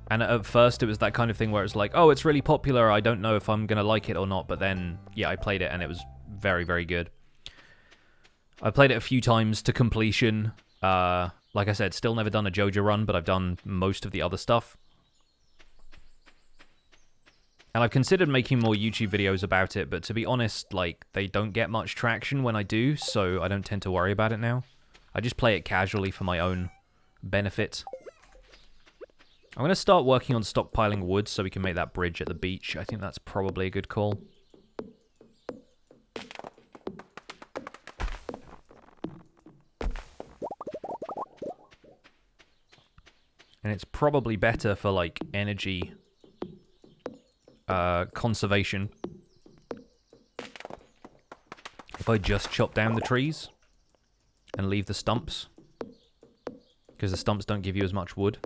And at first, it was that kind of thing where it's like, oh, it's really popular, I don't know if I'm going to like it or not. But then, yeah, I played it, and it was very, very good. I played it a few times to completion. Like I said, still never done a JoJo run, but I've done most of the other stuff. And I've considered making more YouTube videos about it, but to be honest, like, they don't get much traction when I do, so I don't tend to worry about it now. I just play it casually for my own benefit. I'm going to start working on stockpiling wood so we can make that bridge at the beach. I think that's probably a good call. And it's probably better for, like, energy conservation if I just chop down the trees and leave the stumps, because the stumps don't give you as much wood.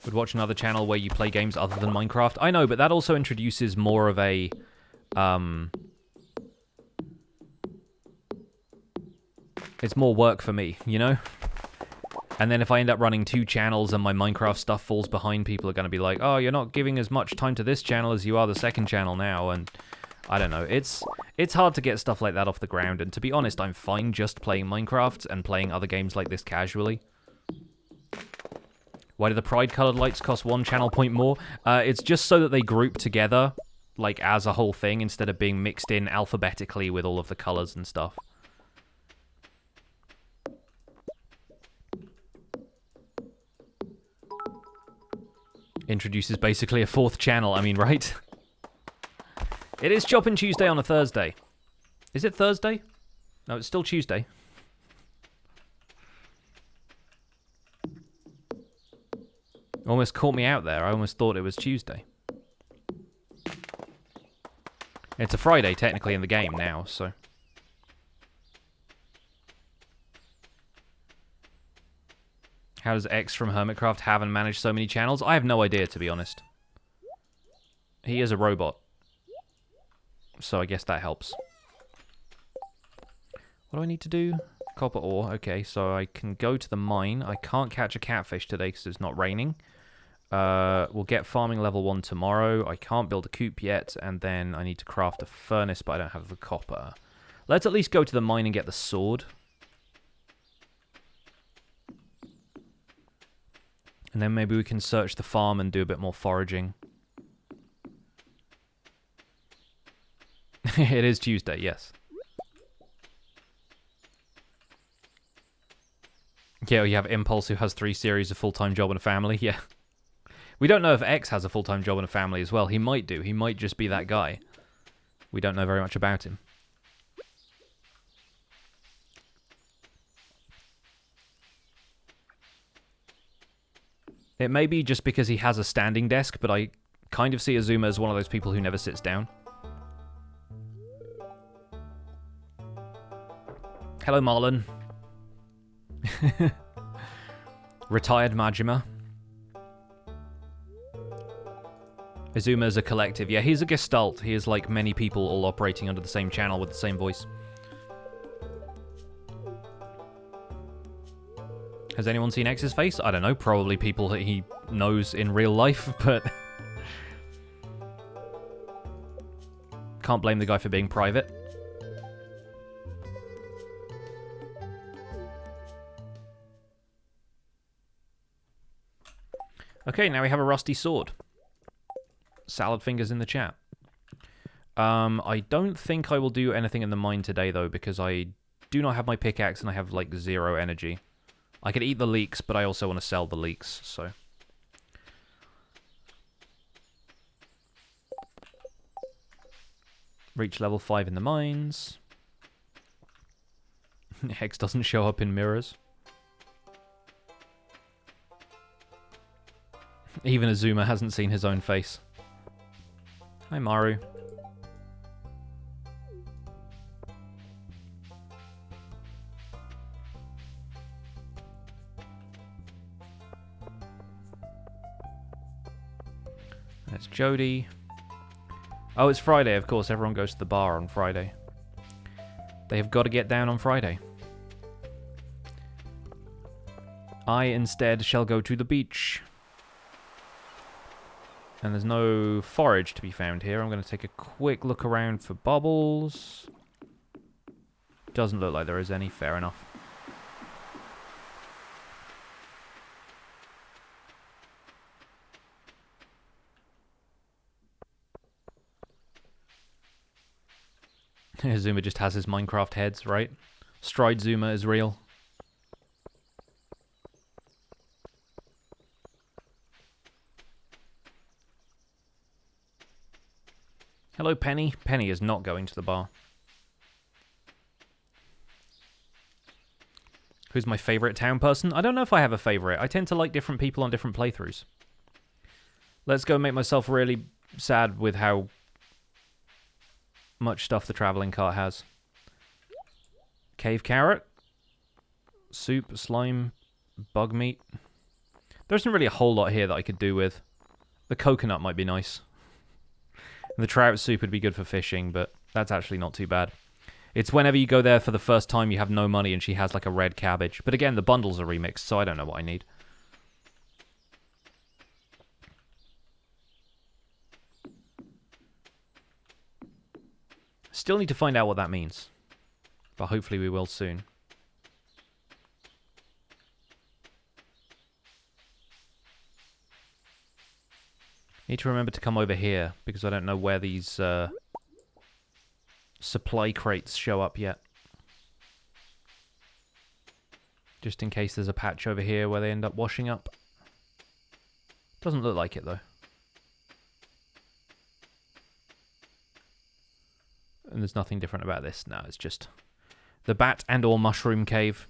Would watch another channel where you play games other than Minecraft. I know, but that also introduces more of a it's more work for me, you know? And then if I end up running 2 channels and my Minecraft stuff falls behind, people are going to be like, oh, you're not giving as much time to this channel as you are the second channel now. And I don't know. It's hard to get stuff like that off the ground. And to be honest, I'm fine just playing Minecraft and playing other games like this casually. Why do the pride-colored lights cost 1 channel point more? It's just so that they group together, like, as a whole thing, instead of being mixed in alphabetically with all of the colors and stuff. Introduces basically a 4th channel, I mean, right? It is Chopping Tuesday on a Thursday. Is it Thursday? No, it's still Tuesday. Almost caught me out there. I almost thought it was Tuesday. It's a Friday, technically, in the game now, so... How does X from Hermitcraft have and manage so many channels? I have no idea, to be honest. He is a robot. So I guess that helps. What do I need to do? Copper ore. Okay, so I can go to the mine. I can't catch a catfish today because it's not raining. We'll get farming level 1 tomorrow. I can't build a coop yet, and then I need to craft a furnace, but I don't have the copper. Let's at least go to the mine and get the sword. And then maybe we can search the farm and do a bit more foraging. It is Tuesday, yes. Yeah, you have Impulse, who has 3 series, a full-time job and a family. Yeah. We don't know if X has a full-time job and a family as well. He might do. He might just be that guy. We don't know very much about him. It may be just because he has a standing desk, but I kind of see Azuma as one of those people who never sits down. Hello, Marlon. Retired Majima. Azuma is a collective. Yeah, he's a gestalt. He is like many people all operating under the same channel with the same voice. Has anyone seen X's face? I don't know. Probably people that he knows in real life, but... Can't blame the guy for being private. Okay, now we have a rusty sword. Salad fingers in the chat. I don't think I will do anything in the mine today, though, because I do not have my pickaxe and I have, like, 0 energy. I could eat the leeks, but I also want to sell the leeks, so... Reach level 5 in the mines. Hex doesn't show up in mirrors. Even Azuma hasn't seen his own face. Hi, Maru. That's Jody. Oh, it's Friday, of course. Everyone goes to the bar on Friday. They have got to get down on Friday. I instead shall go to the beach. And there's no forage to be found here. I'm going to take a quick look around for bubbles. Doesn't look like there is any. Fair enough. Zuma just has his Minecraft heads, right? Stride Zuma is real. Hello, Penny. Penny is not going to the bar. Who's my favourite town person? I don't know if I have a favourite. I tend to like different people on different playthroughs. Let's go make myself really sad with how much stuff the travelling cart has. Cave carrot. Soup, slime, bug meat. There isn't really a whole lot here that I could do with. The coconut might be nice. The trout soup would be good for fishing, but that's actually not too bad. It's whenever you go there for the first time, you have no money, and she has like a red cabbage. But again, the bundles are remixed, so I don't know what I need. Still need to find out what that means. But hopefully we will soon. Need to remember to come over here, because I don't know where these supply crates show up yet. Just in case there's a patch over here where they end up washing up. Doesn't look like it, though. And there's nothing different about this. No, it's just the bat and or mushroom cave.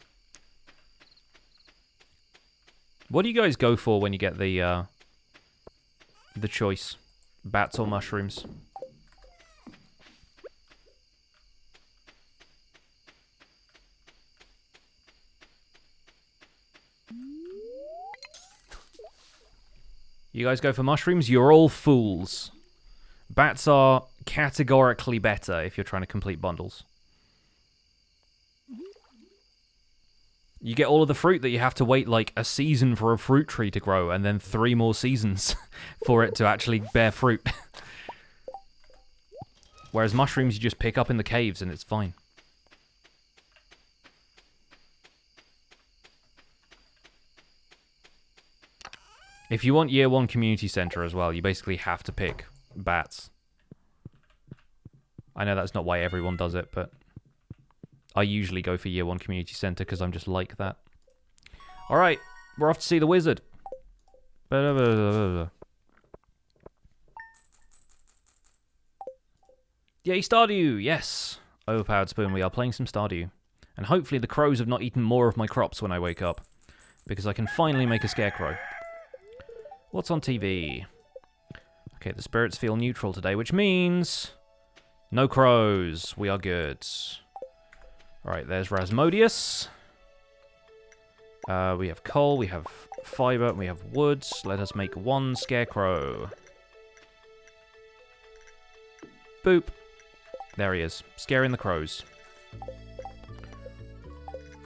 What do you guys go for when you get the choice? Bats or mushrooms? You guys go for mushrooms? You're all fools. Bats are categorically better if you're trying to complete bundles. You get all of the fruit that you have to wait like a season for a fruit tree to grow, and then 3 more seasons for it to actually bear fruit. Whereas mushrooms you just pick up in the caves and it's fine. If you want Year 1 Community Center as well, you basically have to pick bats. I know that's not why everyone does it, but I usually go for Year 1 Community Center because I'm just like that. Alright, we're off to see the wizard. Yay, Stardew! Yes! Overpowered spoon, we are playing some Stardew. And hopefully the crows have not eaten more of my crops when I wake up. Because I can finally make a scarecrow. What's on TV? Okay, the spirits feel neutral today, which means no crows. We are good. Alright, there's Rasmodius. We have coal, we have fiber, and we have wood. Let us make 1 scarecrow. Boop. There he is, scaring the crows.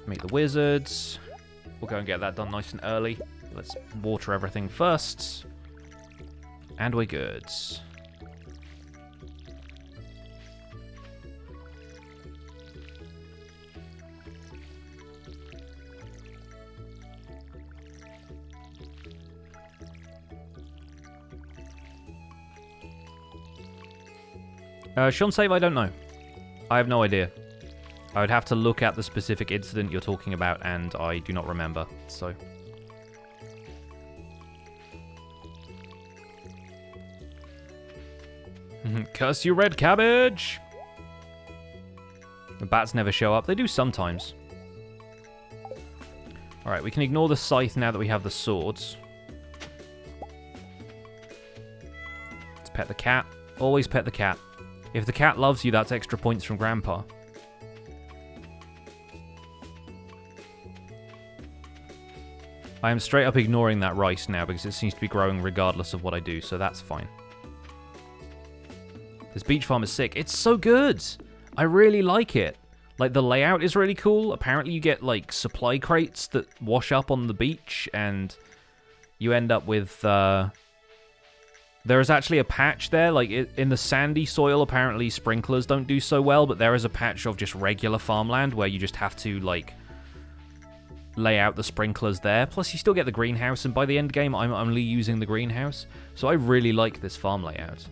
Meet the wizards. We'll go and get that done nice and early. Let's water everything first. And we're good. Sean Save, I don't know. I have no idea. I would have to look at the specific incident you're talking about, and I do not remember, so... Curse you, red cabbage! The bats never show up. They do sometimes. Alright, we can ignore the scythe now that we have the swords. Let's pet the cat. Always pet the cat. If the cat loves you, that's extra points from Grandpa. I am straight up ignoring that rice now because it seems to be growing regardless of what I do, so that's fine. This beach farm is sick. It's so good. I really like it. Like, the layout is really cool. Apparently you get, like, supply crates that wash up on the beach, and you end up with, there is actually a patch there. Like, in the sandy soil, apparently sprinklers don't do so well, but there is a patch of just regular farmland where you just have to, like, lay out the sprinklers there. Plus, you still get the greenhouse, and by the end game, I'm only using the greenhouse. So I really like this farm layout.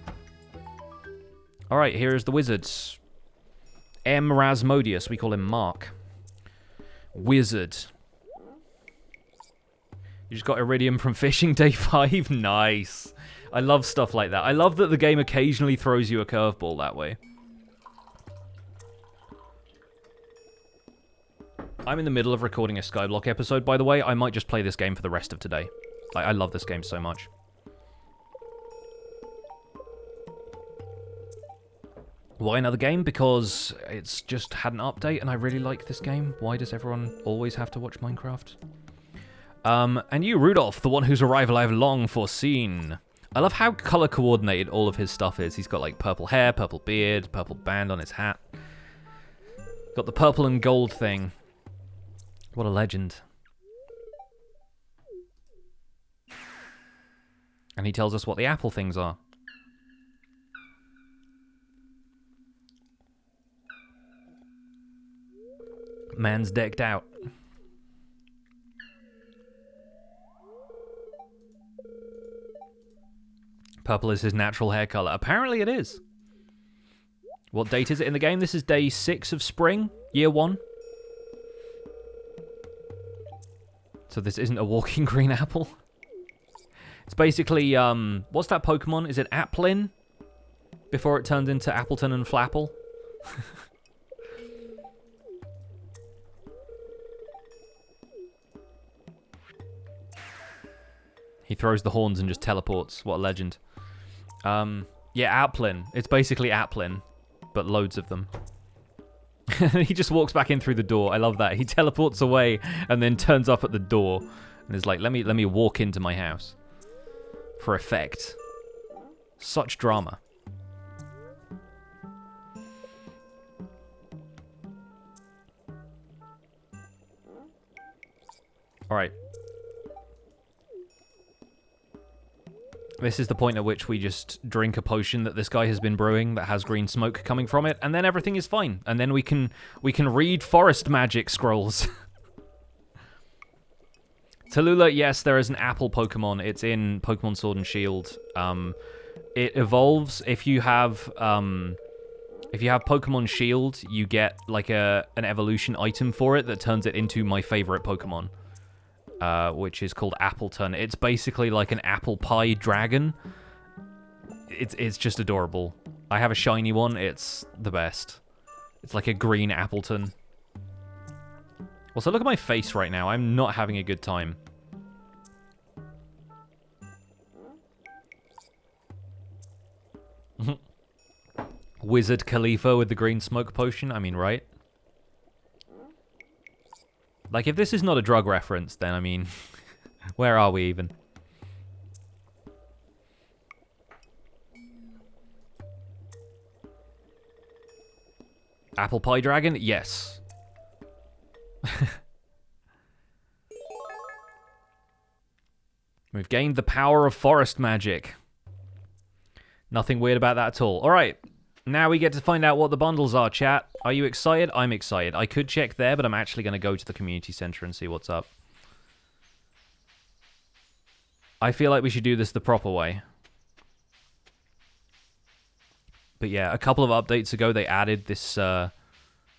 Alright, here is the wizards. M. Rasmodius, we call him Mark. Wizard. You just got iridium from fishing day 5? Nice. I love stuff like that. I love that the game occasionally throws you a curveball that way. I'm in the middle of recording a Skyblock episode, by the way. I might just play this game for the rest of today. I love this game so much. Why another game? Because it's just had an update and I really like this game. Why does everyone always have to watch Minecraft? And you, Rudolph, the one whose arrival I've long foreseen. I love how color coordinated all of his stuff is. He's got like purple hair, purple beard, purple band on his hat. Got the purple and gold thing. What a legend. And he tells us what the apple things are. Man's decked out. Purple is his natural hair color. Apparently it is. What date is it in the game? This is day 6 of spring, year 1. So this isn't a walking green apple. It's basically, what's that Pokemon? Is it Applin? Before it turns into Appleton and Flapple? He throws the horns and just teleports. What a legend. Yeah, Applin. It's basically Applin, but loads of them. He just walks back in through the door. I love that. He teleports away and then turns up at the door and is like, let me walk into my house. For effect. Such drama. Alright. This is the point at which we just drink a potion that this guy has been brewing that has green smoke coming from it, and then everything is fine. And then we can read forest magic scrolls. Tallulah, yes, there is an apple Pokemon. It's in Pokemon Sword and Shield. It evolves if you have Pokemon Shield, you get like an evolution item for it that turns it into my favorite Pokemon. Which is called Appleton. It's basically like an apple pie dragon. It's just adorable. I have a shiny one. It's the best. It's like a green Appleton. Also, look at my face right now. I'm not having a good time. Wizard Khalifa with the green smoke potion. I mean, right? Like, if this is not a drug reference, then, I mean, where are we even? Apple Pie Dragon? Yes. We've gained the power of forest magic. Nothing weird about that at all. Alright. Now we get to find out what the bundles are, chat. Are you excited? I'm excited. I could check there, but I'm actually going to go to the community center and see what's up. I feel like we should do this the proper way. But yeah, a couple of updates ago, they added this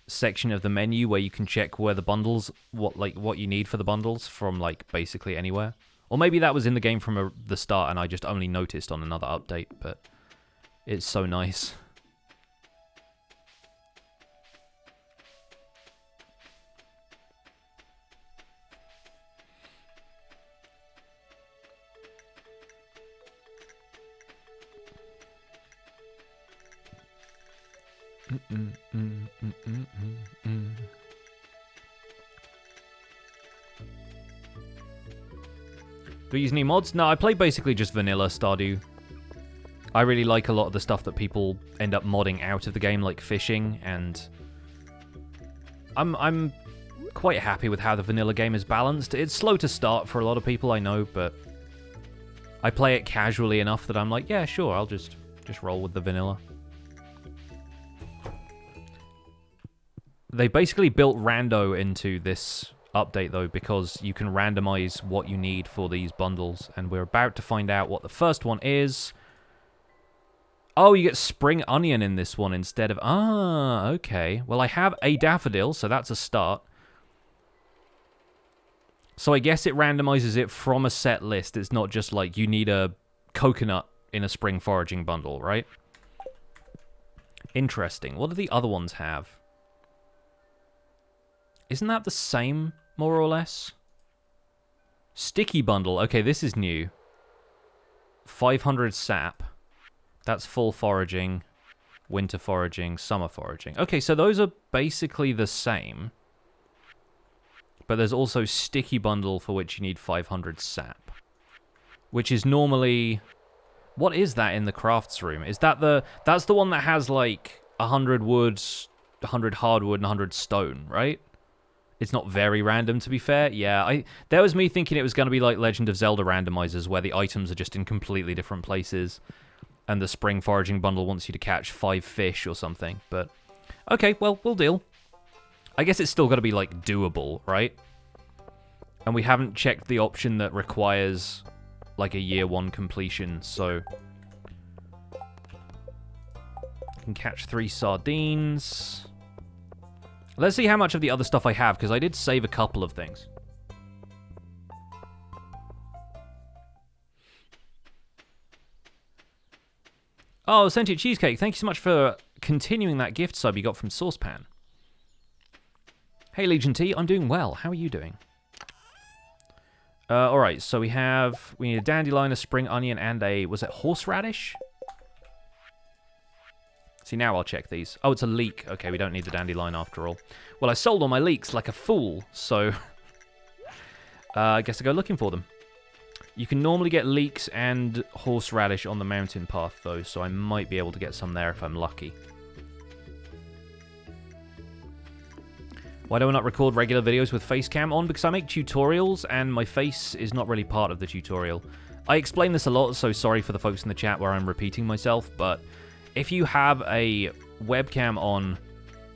section of the menu where you can check where the bundles, what you need for the bundles from, like, basically anywhere. Or maybe that was in the game from the start and I just only noticed on another update, but it's so nice. Do we use any mods? No, I play basically just vanilla Stardew. I really like a lot of the stuff that people end up modding out of the game, like fishing, and I'm quite happy with how the vanilla game is balanced. It's slow to start for a lot of people, I know, but I play it casually enough that I'm like, yeah, sure, I'll just roll with the vanilla. They basically built rando into this update, though, because you can randomize what you need for these bundles, and we're about to find out what the first one is. Oh, you get spring onion in this one instead of... Ah, okay. Well, I have a daffodil, so that's a start. So I guess it randomizes it from a set list. It's not just like you need a coconut in a spring foraging bundle, right? Interesting. What do the other ones have? Isn't that the same, more or less? Sticky bundle. Okay, this is new. 500 sap. That's full foraging, winter foraging, summer foraging. Okay, so those are basically the same. But there's also sticky bundle for which you need 500 sap. Which is normally... What is that in the crafts room? Is that the... That's the one that has like 100 wood, 100 hardwood, and 100 stone, right? It's not very random, to be fair. Yeah, that was me thinking it was going to be like Legend of Zelda randomizers, where the items are just in completely different places. And the spring foraging bundle wants you to catch 5 fish or something. But, okay, well, we'll deal. I guess it's still got to be, like, doable, right? And we haven't checked the option that requires, like, a year 1 completion, so... Can catch 3 sardines. Let's see how much of the other stuff I have, because I did save a couple of things. Oh, Sentient Cheesecake, thank you so much for continuing that gift sub you got from Saucepan. Hey, Legion T, I'm doing well. How are you doing? Alright, so we need a dandelion, a spring onion, and a, was it horseradish? See, now I'll check these. Oh, it's a leek. Okay, we don't need the dandelion after all. Well, I sold all my leeks like a fool, so I guess I go looking for them. You can normally get leeks and horseradish on the mountain path, though, so I might be able to get some there if I'm lucky. Why do I not record regular videos with face cam on? Because I make tutorials, and my face is not really part of the tutorial. I explain this a lot, so sorry for the folks in the chat where I'm repeating myself, but if you have a webcam on,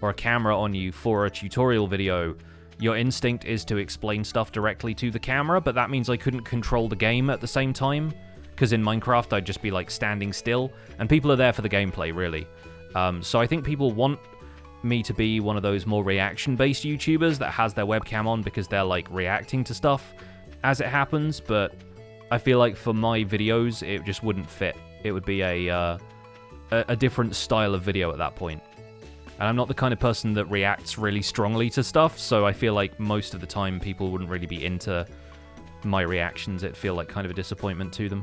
or a camera on you for a tutorial video, your instinct is to explain stuff directly to the camera, but that means I couldn't control the game at the same time, because in Minecraft I'd just be like standing still, and people are there for the gameplay, really. So I think people want me to be one of those more reaction-based YouTubers that has their webcam on because they're like reacting to stuff as it happens, but I feel like for my videos it just wouldn't fit. It would be a different style of video at that point. And I'm not the kind of person that reacts really strongly to stuff, so I feel like most of the time people wouldn't really be into my reactions. It'd feel like kind of a disappointment to them.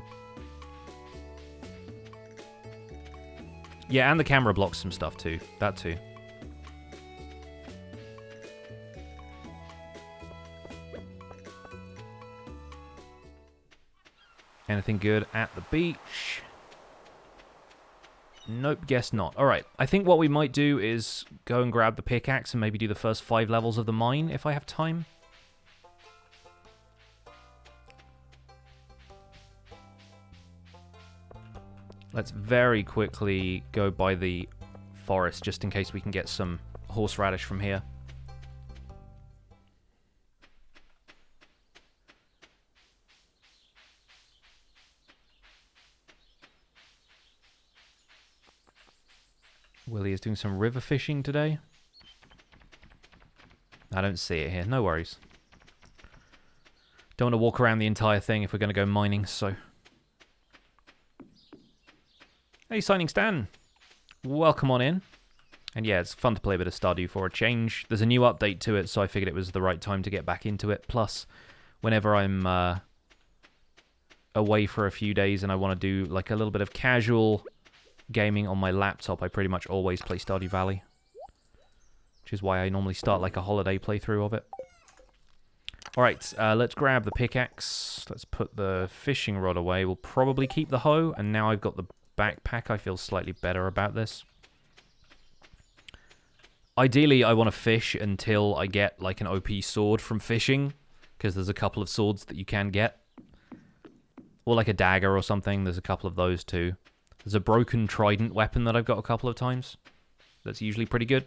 Yeah, and the camera blocks some stuff too. That too. Anything good at the beach? Nope, guess not. Alright, I think what we might do is go and grab the pickaxe and maybe do the first 5 levels of the mine, if I have time. Let's very quickly go by the forest, just in case we can get some horseradish from here. Willie is doing some river fishing today. I don't see it here. No worries. Don't want to walk around the entire thing if we're going to go mining, so... Hey, Signing Stan. Welcome on in. And yeah, it's fun to play a bit of Stardew for a change. There's a new update to it, so I figured it was the right time to get back into it. Plus, whenever I'm away for a few days and I want to do like a little bit of casual gaming on my laptop, I pretty much always play Stardew Valley. Which is why I normally start like a holiday playthrough of it. Alright, let's grab the pickaxe. Let's put the fishing rod away. We'll probably keep the hoe, and now I've got the backpack, I feel slightly better about this. Ideally, I want to fish until I get like an OP sword from fishing, because there's a couple of swords that you can get. Or like a dagger or something, there's a couple of those too. There's a broken trident weapon that I've got a couple of times. That's usually pretty good.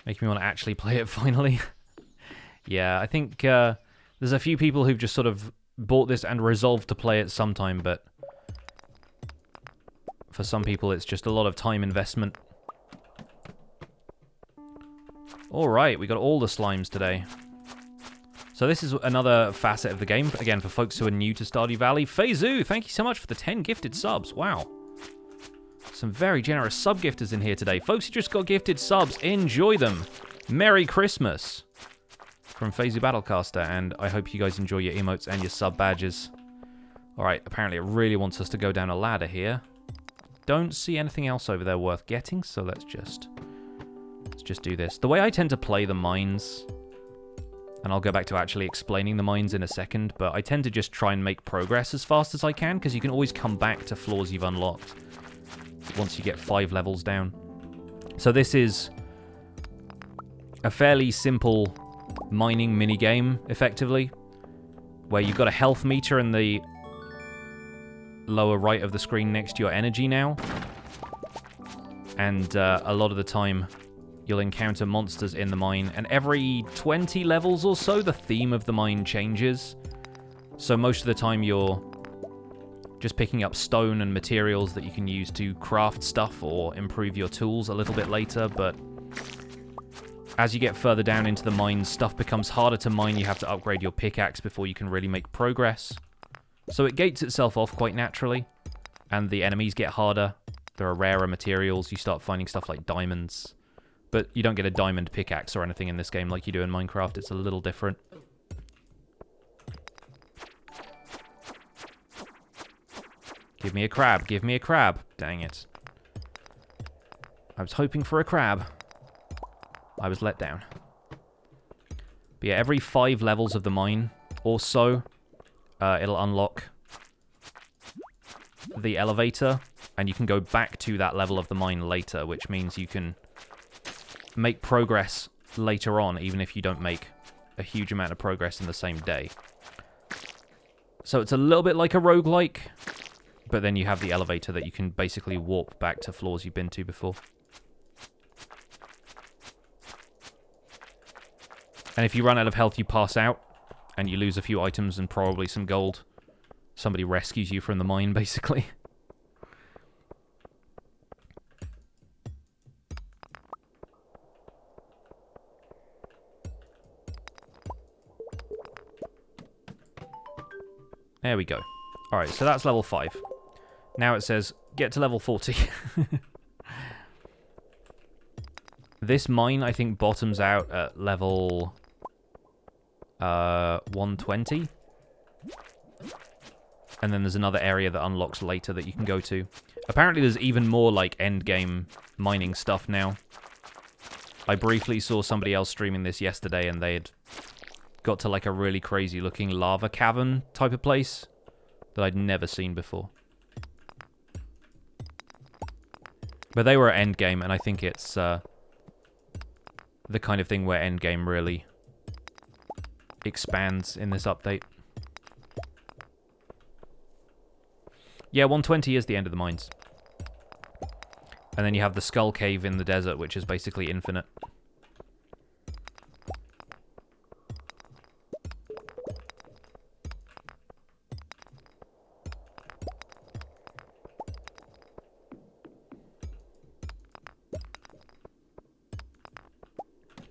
Making me want to actually play it finally. Yeah, I think there's a few people who've just sort of bought this and resolved to play it sometime, but for some people it's just a lot of time investment. Alright, we got all the slimes today. So this is another facet of the game, again, for folks who are new to Stardew Valley. Feizu, thank you so much for the 10 gifted subs. Wow. Some very generous sub-gifters in here today. Folks who just got gifted subs, enjoy them. Merry Christmas from Feizu Battlecaster, and I hope you guys enjoy your emotes and your sub badges. Alright, apparently it really wants us to go down a ladder here. Don't see anything else over there worth getting, so let's just do this. The way I tend to play the mines, and I'll go back to actually explaining the mines in a second, but I tend to just try and make progress as fast as I can, because you can always come back to floors you've unlocked once you get 5 levels down. So this is a fairly simple mining minigame, effectively, where you've got a health meter in the lower right of the screen next to your energy now. And a lot of the time, you'll encounter monsters in the mine, and every 20 levels or so, the theme of the mine changes. So most of the time, you're just picking up stone and materials that you can use to craft stuff or improve your tools a little bit later, but as you get further down into the mine, stuff becomes harder to mine. You have to upgrade your pickaxe before you can really make progress. So it gates itself off quite naturally, and the enemies get harder. There are rarer materials. You start finding stuff like diamonds, but you don't get a diamond pickaxe or anything in this game like you do in Minecraft. It's a little different. Give me a crab, give me a crab. Dang it. I was hoping for a crab. I was let down. But yeah, every 5 levels of the mine or so, it'll unlock the elevator, and you can go back to that level of the mine later, which means you can make progress later on, even if you don't make a huge amount of progress in the same day. So it's a little bit like a roguelike, but then you have the elevator that you can basically warp back to floors you've been to before. And if you run out of health, you pass out, and you lose a few items and probably some gold. Somebody rescues you from the mine, basically. There we go. Alright, so that's level 5. Now it says, get to level 40. This mine, I think, bottoms out at level 120. And then there's another area that unlocks later that you can go to. Apparently there's even more, like, endgame mining stuff now. I briefly saw somebody else streaming this yesterday, and they had got to, like, a really crazy-looking lava cavern type of place that I'd never seen before. But they were at endgame, and I think it's the kind of thing where endgame really expands in this update. Yeah, 120 is the end of the mines. And then you have the Skull Cave in the desert, which is basically infinite.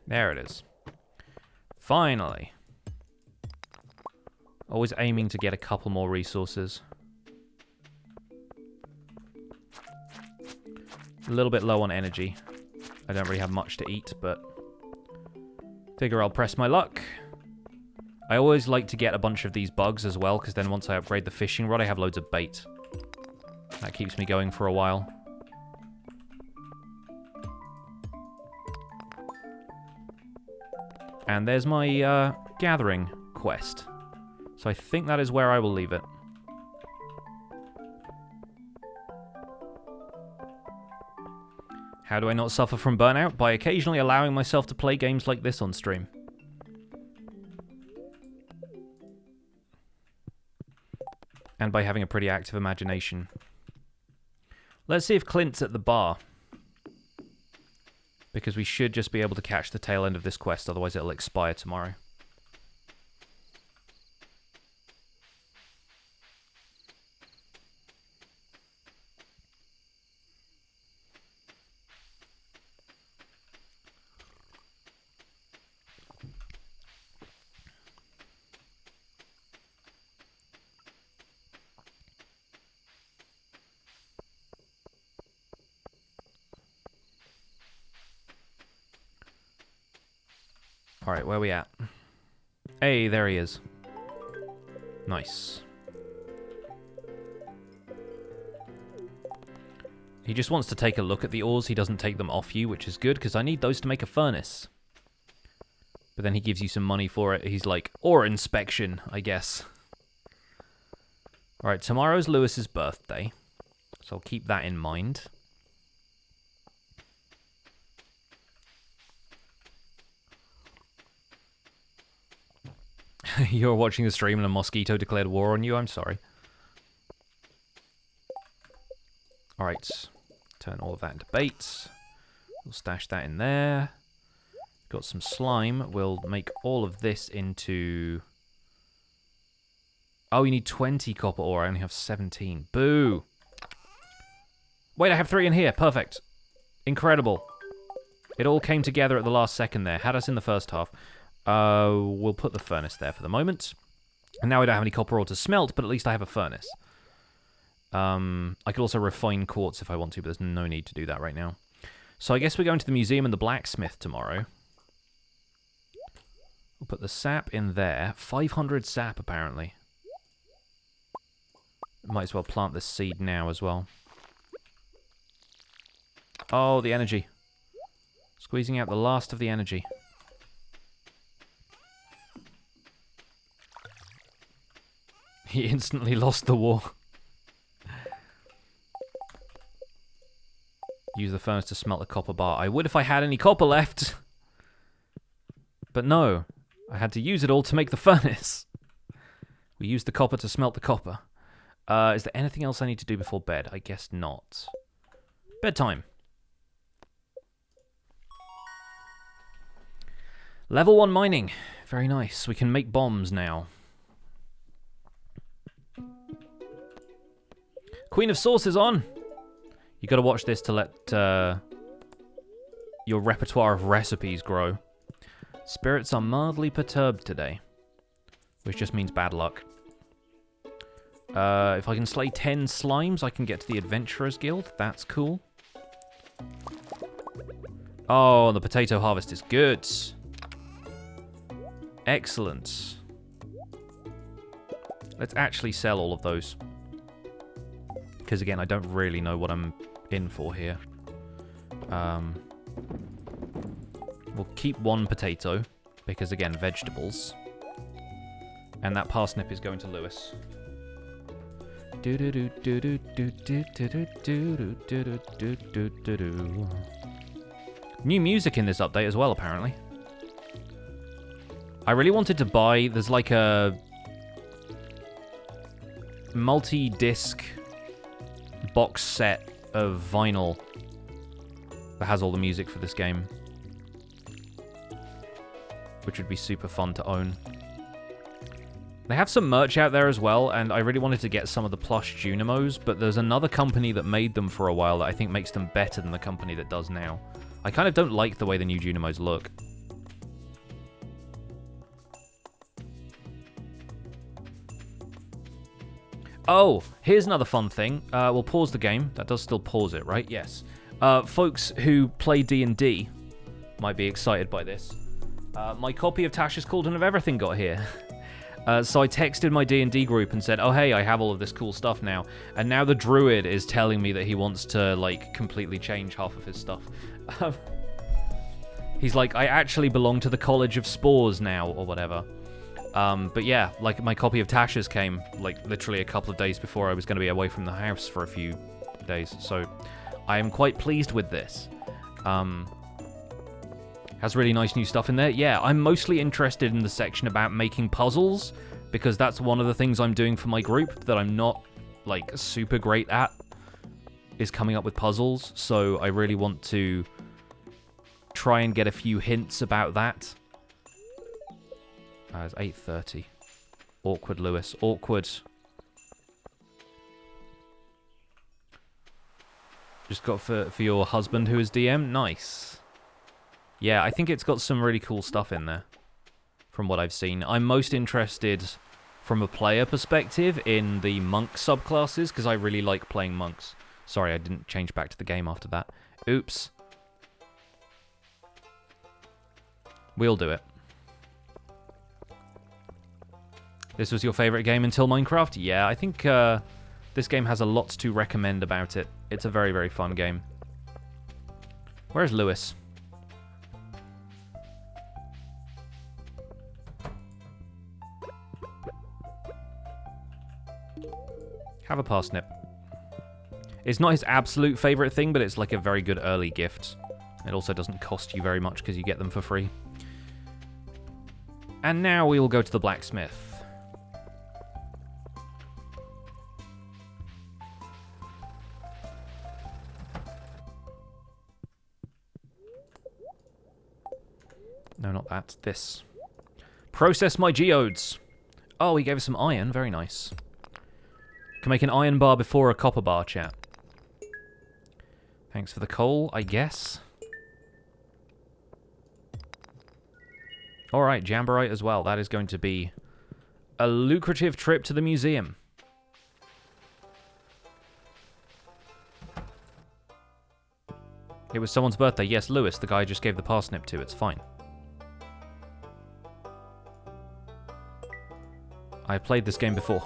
There it is. Finally. Always aiming to get a couple more resources. A little bit low on energy. I don't really have much to eat, but figure I'll press my luck. I always like to get a bunch of these bugs as well, because then once I upgrade the fishing rod, I have loads of bait. That keeps me going for a while. And there's my gathering quest. So I think that is where I will leave it. How do I not suffer from burnout? By occasionally allowing myself to play games like this on stream. And by having a pretty active imagination. Let's see if Clint's at the bar. Because we should just be able to catch the tail end of this quest, otherwise it'll expire tomorrow. Alright, where are we at? Hey, there he is. Nice. He just wants to take a look at the ores. He doesn't take them off you, which is good, because I need those to make a furnace. But then he gives you some money for it. He's like, ore inspection, I guess. Alright, tomorrow's Lewis's birthday. So I'll keep that in mind. You're watching the stream and a mosquito declared war on you? I'm sorry. Alright. Turn all of that into bait. We'll stash that in there. Got some slime. We'll make all of this into... Oh, you need 20 copper ore. I only have 17. Boo! Wait, I have 3 in here. Perfect. Incredible. It all came together at the last second there. Had us in the first half. We'll put the furnace there for the moment. And now I don't have any copper ore to smelt, but at least I have a furnace. I could also refine quartz if I want to, but there's no need to do that right now. So I guess we're going to the museum and the blacksmith tomorrow. We'll put the sap in there. 500 sap, apparently. Might as well plant this seed now as well. Oh, the energy. Squeezing out the last of the energy. He instantly lost the war. Use the furnace to smelt the copper bar. I would if I had any copper left. But no. I had to use it all to make the furnace. We used the copper to smelt the copper. Is there anything else I need to do before bed? I guess not. Bedtime. Level 1 mining. Very nice. We can make bombs now. Queen of Sauce is on. You got to watch this to let your repertoire of recipes grow. Spirits are mildly perturbed today, which just means bad luck. If I can slay 10 slimes, I can get to the Adventurers Guild. That's cool. Oh, the potato harvest is good. Excellent. Let's actually sell all of those. Because, again, I don't really know what I'm in for here. We'll keep 1 potato. Because, again, vegetables. And that parsnip is going to Lewis. New music in this update as well, apparently. I really wanted to buy... There's like a... multi-disc... box set of vinyl that has all the music for this game, which would be super fun to own. They have some merch out there as well, and I really wanted to get some of the plush Junimos, but there's another company that made them for a while that I think makes them better than the company that does now. I kind of don't like the way the new Junimos look. Oh, here's another fun thing. We'll pause the game. That does still pause it, right? Yes. Folks who play D&D might be excited by this. My copy of Tasha's Cauldron of Everything got here. So I texted my D&D group and said, oh, hey, I have all of this cool stuff now. And now the druid is telling me that he wants to, like, completely change half of his stuff. He's like, I actually belong to the College of Spores now, or whatever. But yeah, like, my copy of Tasha's came, like, literally a couple of days before I was going to be away from the house for a few days. So, I am quite pleased with this. Has really nice new stuff in there. Yeah, I'm mostly interested in the section about making puzzles, because that's one of the things I'm doing for my group that I'm not, like, super great at, is coming up with puzzles. So, I really want to try and get a few hints about that. It's 8:30. Awkward, Lewis. Awkward. Just got for your husband who is DM? Nice. Yeah, I think it's got some really cool stuff in there, from what I've seen. I'm most interested, from a player perspective, in the monk subclasses, because I really like playing monks. Sorry, I didn't change back to the game after that. Oops. We'll do it. This was your favorite game until Minecraft? Yeah, I think this game has a lot to recommend about it. It's a very, very fun game. Where's Lewis? Have a parsnip. It's not his absolute favorite thing, but it's like a very good early gift. It also doesn't cost you very much because you get them for free. And now we will go to the blacksmith. No, not that. This. Process my geodes. Oh, he gave us some iron. Very nice. Can make an iron bar before a copper bar, chat. Thanks for the coal, I guess. Alright, Jamborite as well. That is going to be a lucrative trip to the museum. It was someone's birthday. Yes, Lewis, the guy I just gave the parsnip to. It's fine. I've played this game before.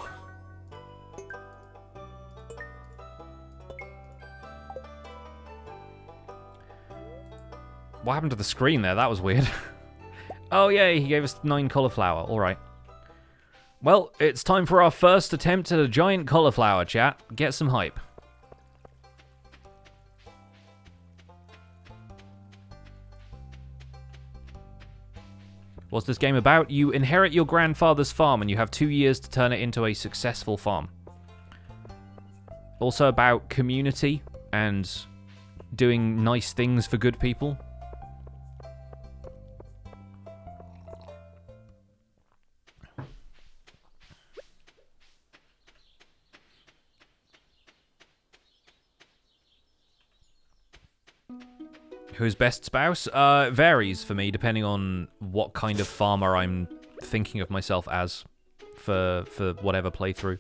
What happened to the screen there? That was weird. Oh, yay, he gave us 9 cauliflower. Alright. Well, it's time for our first attempt at a giant cauliflower, chat. Get some hype. What's this game about? You inherit your grandfather's farm and you have 2 years to turn it into a successful farm. Also about community and doing nice things for good people. Who's best spouse? Varies for me, depending on what kind of farmer I'm thinking of myself as for whatever playthrough.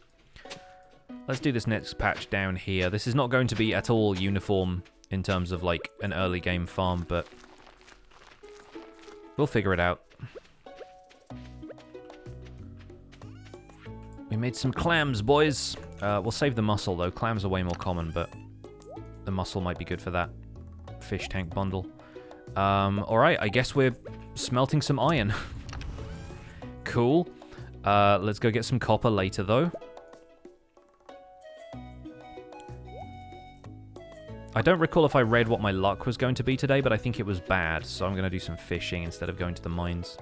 Let's do this next patch down here. This is not going to be at all uniform in terms of, like, an early game farm, but we'll figure it out. We made some clams, boys. We'll save the mussel, though. Clams are way more common, but the mussel might be good for that fish tank bundle. Alright, I guess we're smelting some iron. Cool. Let's go get some copper later, though. I don't recall if I read what my luck was going to be today, but I think it was bad, so I'm going to do some fishing instead of going to the mines.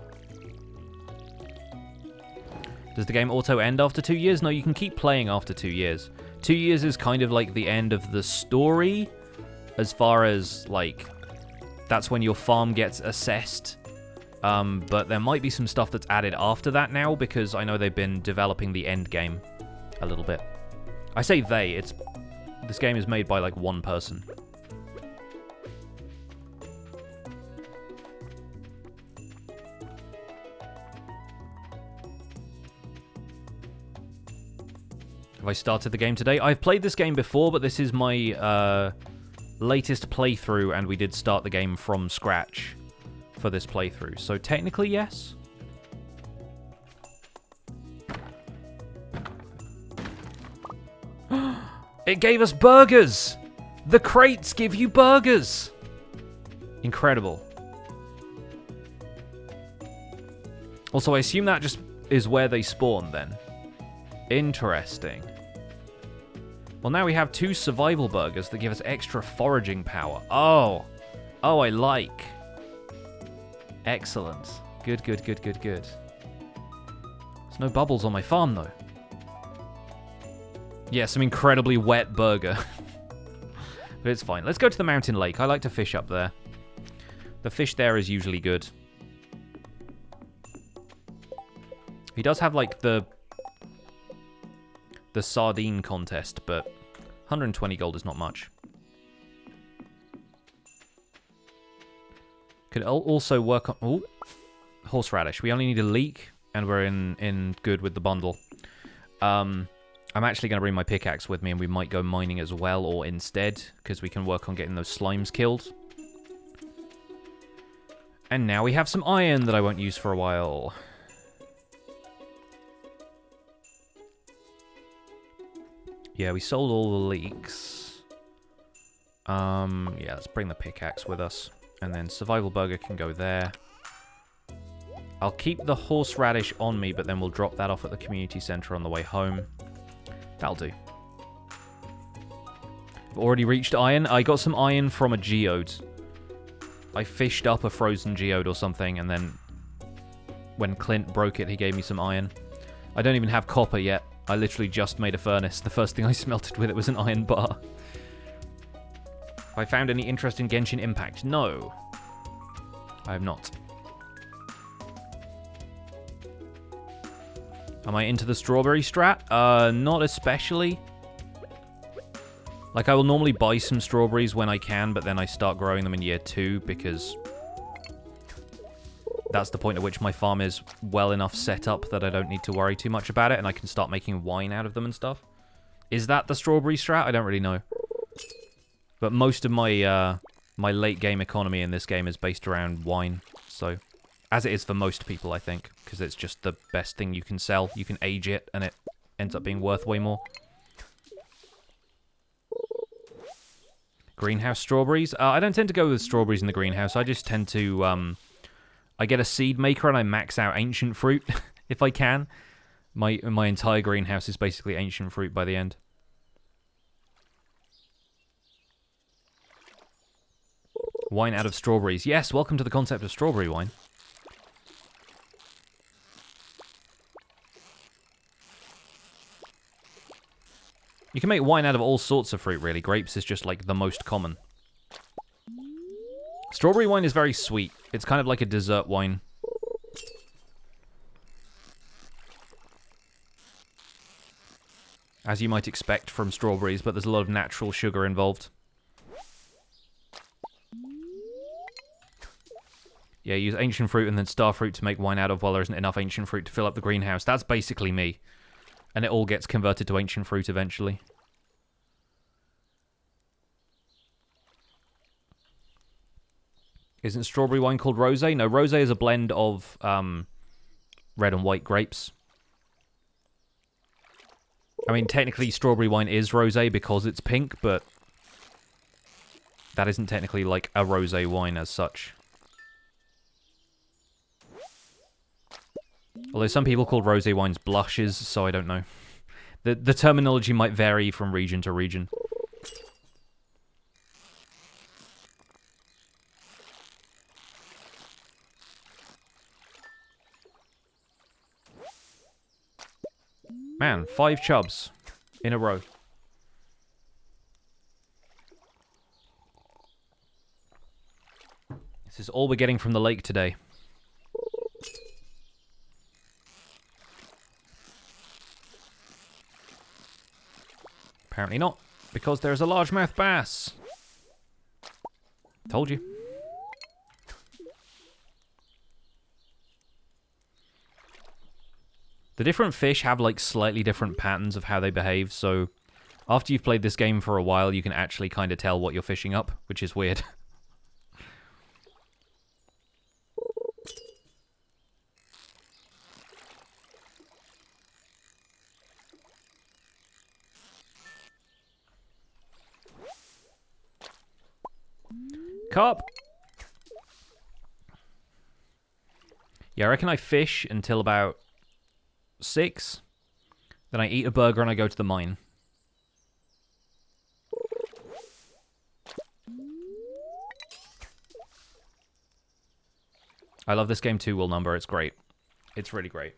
Does the game auto-end after 2 years? No, you can keep playing after 2 years. 2 years is kind of like the end of the story, as far as, like, that's when your farm gets assessed. But there might be some stuff that's added after that now, because I know they've been developing the end game a little bit. I say they, this game is made by, like, one person. Have I started the game today? I've played this game before, but this is my latest playthrough, and we did start the game from scratch for this playthrough. So technically, yes. It gave us burgers! The crates give you burgers! Incredible. Also, I assume that just is where they spawn, then. Interesting. Well, now we have 2 survival burgers that give us extra foraging power. Oh. Oh, I like. Excellent. Good, good, good, good, good. There's no bubbles on my farm, though. Yeah, some incredibly wet burger. But it's fine. Let's go to the mountain lake. I like to fish up there. The fish there is usually good. He does have, like, the sardine contest, but 120 gold is not much. Could also work on... Oh, horseradish. We only need a leek, and we're in good with the bundle. I'm actually going to bring my pickaxe with me, and we might go mining as well, or instead, because we can work on getting those slimes killed. And now we have some iron that I won't use for a while. Yeah, we sold all the leeks. Yeah, let's bring the pickaxe with us. And then survival burger can go there. I'll keep the horseradish on me, but then we'll drop that off at the community center on the way home. That'll do. I've already reached iron. I got some iron from a geode. I fished up a frozen geode or something, and then when Clint broke it, he gave me some iron. I don't even have copper yet. I literally just made a furnace. The first thing I smelted with it was an iron bar. Have I found any interest in Genshin Impact? No. I have not. Am I into the strawberry strat? Not especially. Like, I will normally buy some strawberries when I can, but then I start growing them in year 2 because that's the point at which my farm is well enough set up that I don't need to worry too much about it, and I can start making wine out of them and stuff. Is that the strawberry strat? I don't really know. But most of my my late game economy in this game is based around wine, so as it is for most people, I think, because it's just the best thing you can sell. You can age it, and it ends up being worth way more. Greenhouse strawberries? I don't tend to go with strawberries in the greenhouse. I just tend to, I get a seed maker and I max out ancient fruit, if I can. My entire greenhouse is basically ancient fruit by the end. Wine out of strawberries. Yes, welcome to the concept of strawberry wine. You can make wine out of all sorts of fruit, really. Grapes is just, like, the most common. Strawberry wine is very sweet. It's kind of like a dessert wine. As you might expect from strawberries, but there's a lot of natural sugar involved. Yeah, use ancient fruit and then star fruit to make wine out of while there isn't enough ancient fruit to fill up the greenhouse. That's basically me. And it all gets converted to ancient fruit eventually. Isn't strawberry wine called rosé? No, rosé is a blend of red and white grapes. I mean, technically strawberry wine is rosé because it's pink, but that isn't technically like a rosé wine as such. Although some people call rosé wines blushes, so I don't know. The terminology might vary from region to region. Man, 5 chubs in a row. This is all we're getting from the lake today. Apparently not, because there's a largemouth bass. Told you. The different fish have, like, slightly different patterns of how they behave, so after you've played this game for a while, you can actually kind of tell what you're fishing up, which is weird. Carp! Yeah, I reckon I fish until about 6. Then I eat a burger and I go to the mine. I love this game too, Will Number. It's great. It's really great.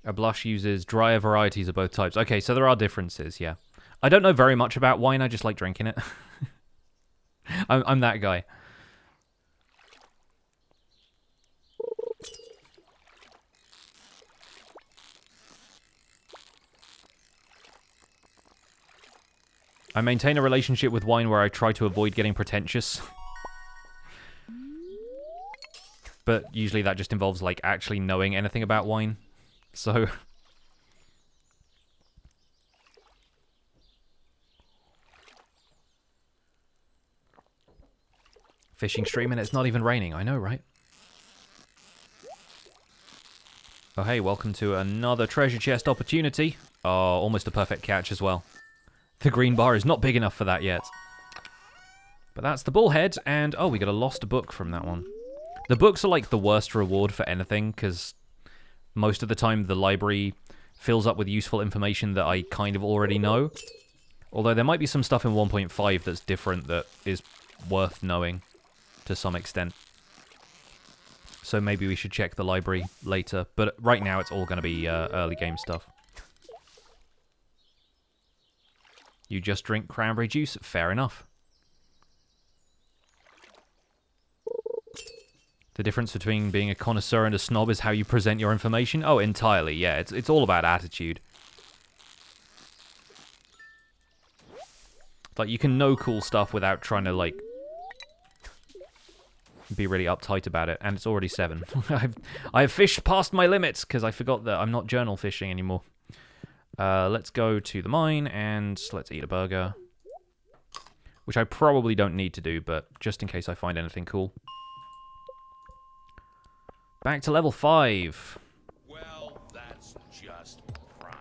A blush uses drier varieties of both types. Okay, so there are differences, yeah. I don't know very much about wine. I just like drinking it. I'm that guy. I maintain a relationship with wine where I try to avoid getting pretentious. But usually that just involves, like, actually knowing anything about wine. So... Fishing stream and it's not even raining. I know, right? Oh, hey, welcome to another treasure chest opportunity. Oh, almost a perfect catch as well. The green bar is not big enough for that yet. But that's the bullhead, and oh, we got a lost book from that one. The books are like the worst reward for anything, because most of the time the library fills up with useful information that I kind of already know. Although there might be some stuff in 1.5 that's different that is worth knowing to some extent. So maybe we should check the library later, but right now it's all going to be early game stuff. You just drink cranberry juice? Fair enough. The difference between being a connoisseur and a snob is how you present your information? Oh, entirely, yeah. It's all about attitude. Like, you can know cool stuff without trying to, like, be really uptight about it. And it's already 7. I've fished past my limits, because I forgot that I'm not journal fishing anymore. Let's go to the mine, and let's eat a burger. Which I probably don't need to do, but just in case I find anything cool. Back to level 5. Well, that's just prime.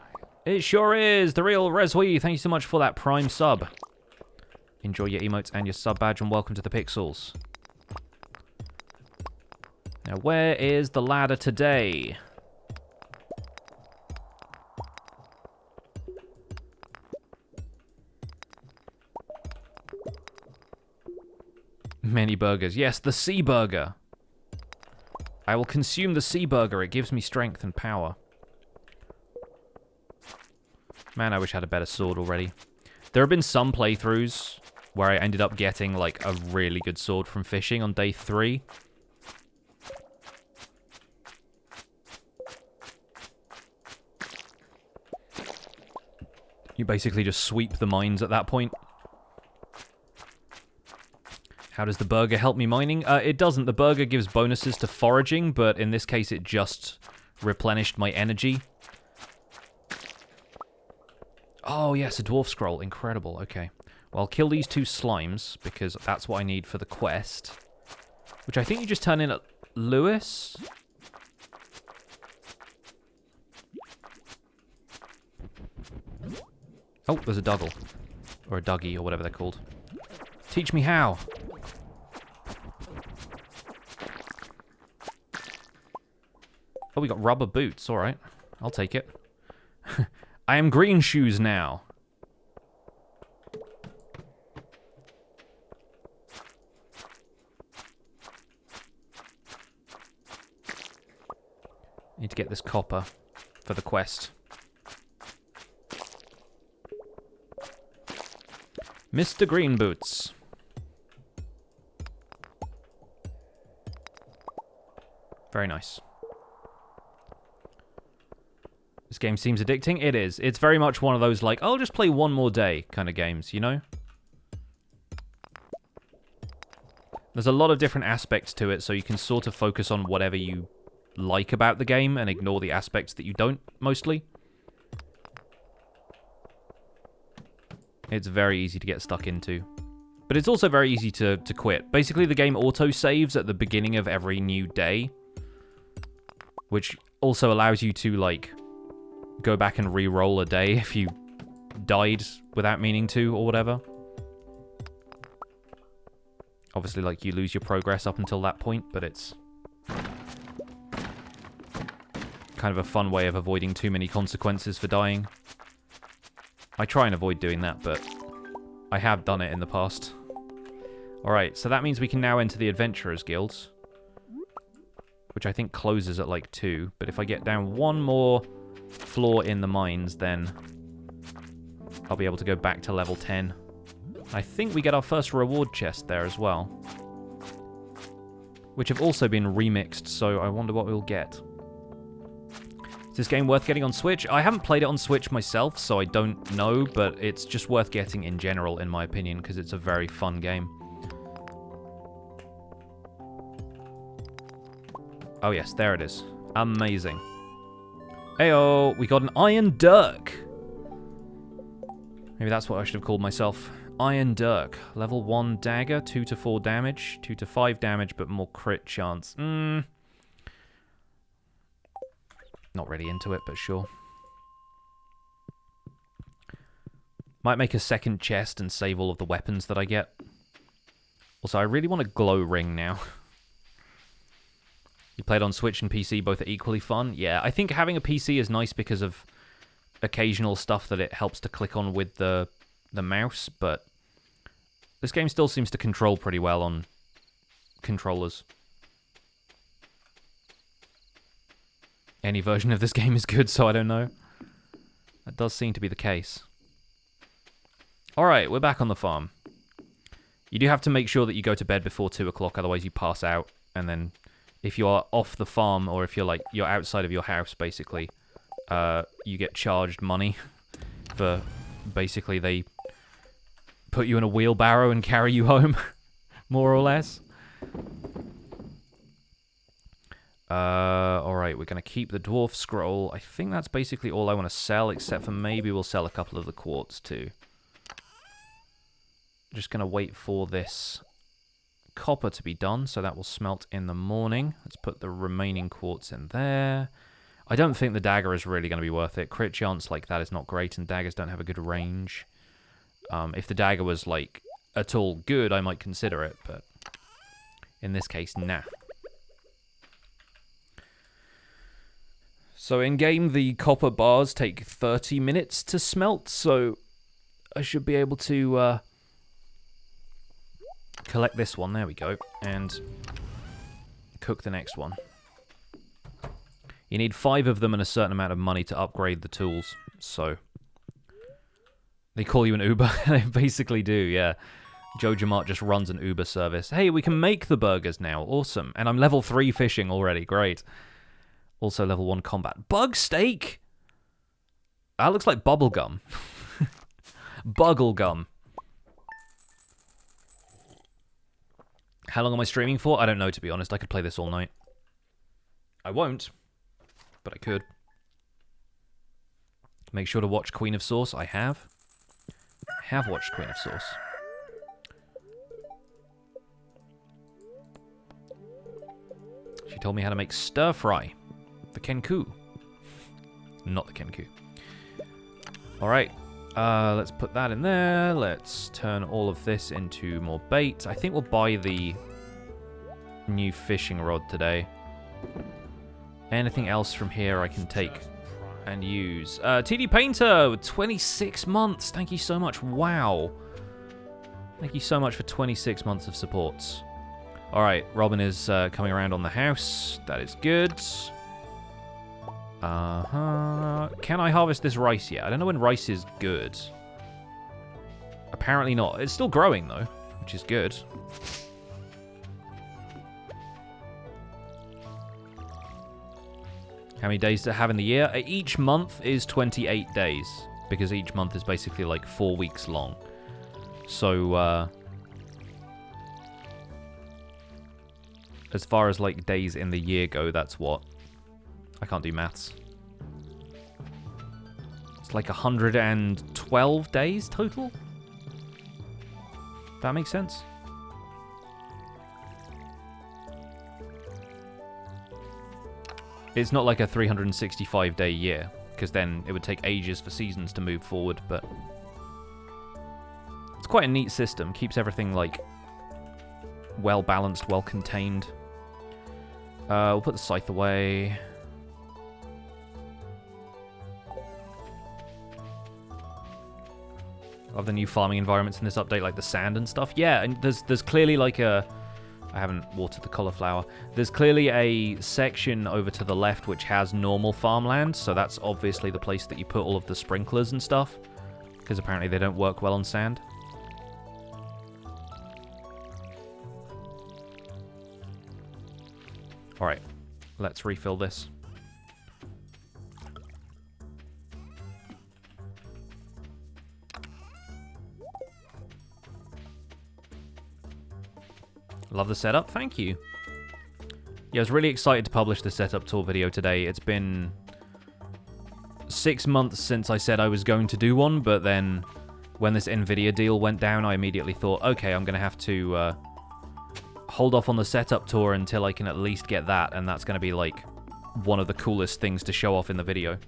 It sure is! The real Reswee, thank you so much for that Prime sub. Enjoy your emotes and your sub badge, and welcome to the Pixels. Now, where is the ladder today? Many burgers. Yes, the sea burger. I will consume the sea burger. It gives me strength and power. Man, I wish I had a better sword already. There have been some playthroughs where I ended up getting, like, a really good sword from fishing on day 3. You basically just sweep the mines at that point. How does the burger help me mining? It doesn't. The burger gives bonuses to foraging, but in this case it just replenished my energy. Oh yes, a dwarf scroll. Incredible. Okay. Well, I'll kill these 2 slimes, because that's what I need for the quest. Which I think you just turn in at Lewis? Oh, there's a Duggle. Or a Dougie, or whatever they're called. Teach me how. Oh, we got rubber boots. Alright. I'll take it. I am green shoes now. Need to get this copper for the quest. Mr. Green Boots. Very nice. This game seems addicting. It is. It's very much one of those, like, I'll just play one more day kind of games, you know? There's a lot of different aspects to it, so you can sort of focus on whatever you like about the game and ignore the aspects that you don't, mostly. It's very easy to get stuck into. But it's also very easy to quit. Basically, the game auto-saves at the beginning of every new day, which also allows you to, like, go back and re-roll a day if you died without meaning to, or whatever. Obviously, like, you lose your progress up until that point, but it's kind of a fun way of avoiding too many consequences for dying. I try and avoid doing that, but I have done it in the past. Alright, so that means we can now enter the Adventurers Guilds, which I think closes at, like, 2. But if I get down one more floor in the mines, then I'll be able to go back to level 10. I think we get our first reward chest there as well, which have also been remixed, so I wonder what we'll get. Is this game worth getting on Switch? I haven't played it on Switch myself, so I don't know, but it's just worth getting in general, in my opinion, because it's a very fun game. Oh yes, there it is. Amazing. Heyo, we got an Iron Dirk. Maybe that's what I should have called myself. Iron Dirk. Level 1 dagger, 2 to 4 damage, 2 to 5 damage, but more crit chance. Not really into it, but sure. Might make a second chest and save all of the weapons that I get. Also, I really want a glow ring now. You played on Switch and PC, both are equally fun? Yeah, I think having a PC is nice because of occasional stuff that it helps to click on with the mouse, but this game still seems to control pretty well on controllers. Any version of this game is good, so I don't know. That does seem to be the case. Alright, we're back on the farm. You do have to make sure that you go to bed before 2 o'clock, otherwise you pass out, and then if you are off the farm, or if you're outside of your house, basically, you get charged money for, basically, they put you in a wheelbarrow and carry you home, more or less. Alright, we're going to keep the dwarf scroll. I think that's basically all I want to sell, except for maybe we'll sell a couple of the quartz too. Just going to wait for this copper to be done, so that will smelt in the morning. Let's put the remaining quartz in there. I don't think the dagger is really going to be worth it. Crit chance like that is not great, and daggers don't have a good range. If the dagger was, like, at all good, I might consider it, but in this case, nah. So in-game, the copper bars take 30 minutes to smelt, so I should be able to collect this one, there we go, and cook the next one. You need 5 of them and a certain amount of money to upgrade the tools, so they call you an Uber. They basically do, yeah. Joe Jamart just runs an Uber service. Hey, we can make the burgers now, awesome. And I'm level 3 fishing already, great. Also level 1 combat. Bug steak! That looks like bubblegum. Bugglegum. How long am I streaming for? I don't know, to be honest. I could play this all night. I won't, but I could. Make sure to watch Queen of Sauce. I have. I have watched Queen of Sauce. She told me how to make stir fry. The Kenku. Not the Kenku. Alright. Let's put that in there. Let's turn all of this into more bait. I think we'll buy the new fishing rod today. Anything else from here I can take and use? TD Painter, 26 months. Thank you so much. Wow. Thank you so much for 26 months of support. Alright, Robin is coming around on the house. That is good. Can I harvest this rice yet? I don't know when rice is good. Apparently not. It's still growing, though, which is good. How many days to have in the year? Each month is 28 days, because each month is basically like 4 weeks long. So, as far as like days in the year go, that's what? I can't do maths. It's like 112 days total? That makes sense? It's not like a 365-day year, because then it would take ages for seasons to move forward, but it's quite a neat system. Keeps everything, like, well-balanced, well-contained. We'll put the scythe away. Of the new farming environments in this update, like the sand and stuff. Yeah, and there's clearly like a... I haven't watered the cauliflower. There's clearly a section over to the left which has normal farmland, so that's obviously the place that you put all of the sprinklers and stuff, because apparently they don't work well on sand. Alright, let's refill this. Love the setup, thank you. Yeah, I was really excited to publish the setup tour video today. It's been 6 months since I said I was going to do one, but then when this Nvidia deal went down, I immediately thought, okay, I'm going to have to hold off on the setup tour until I can at least get that, and that's going to be like one of the coolest things to show off in the video.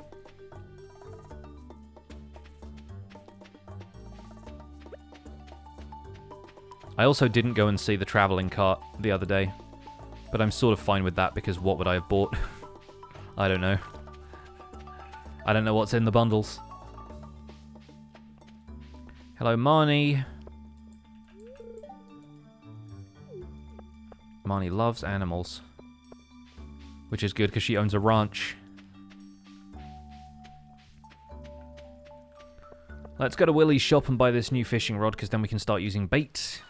I also didn't go and see the traveling cart the other day, but I'm sort of fine with that because what would I have bought? I don't know. I don't know what's in the bundles. Hello, Marnie. Marnie loves animals, which is good because she owns a ranch. Let's go to Willie's shop and buy this new fishing rod because then we can start using bait.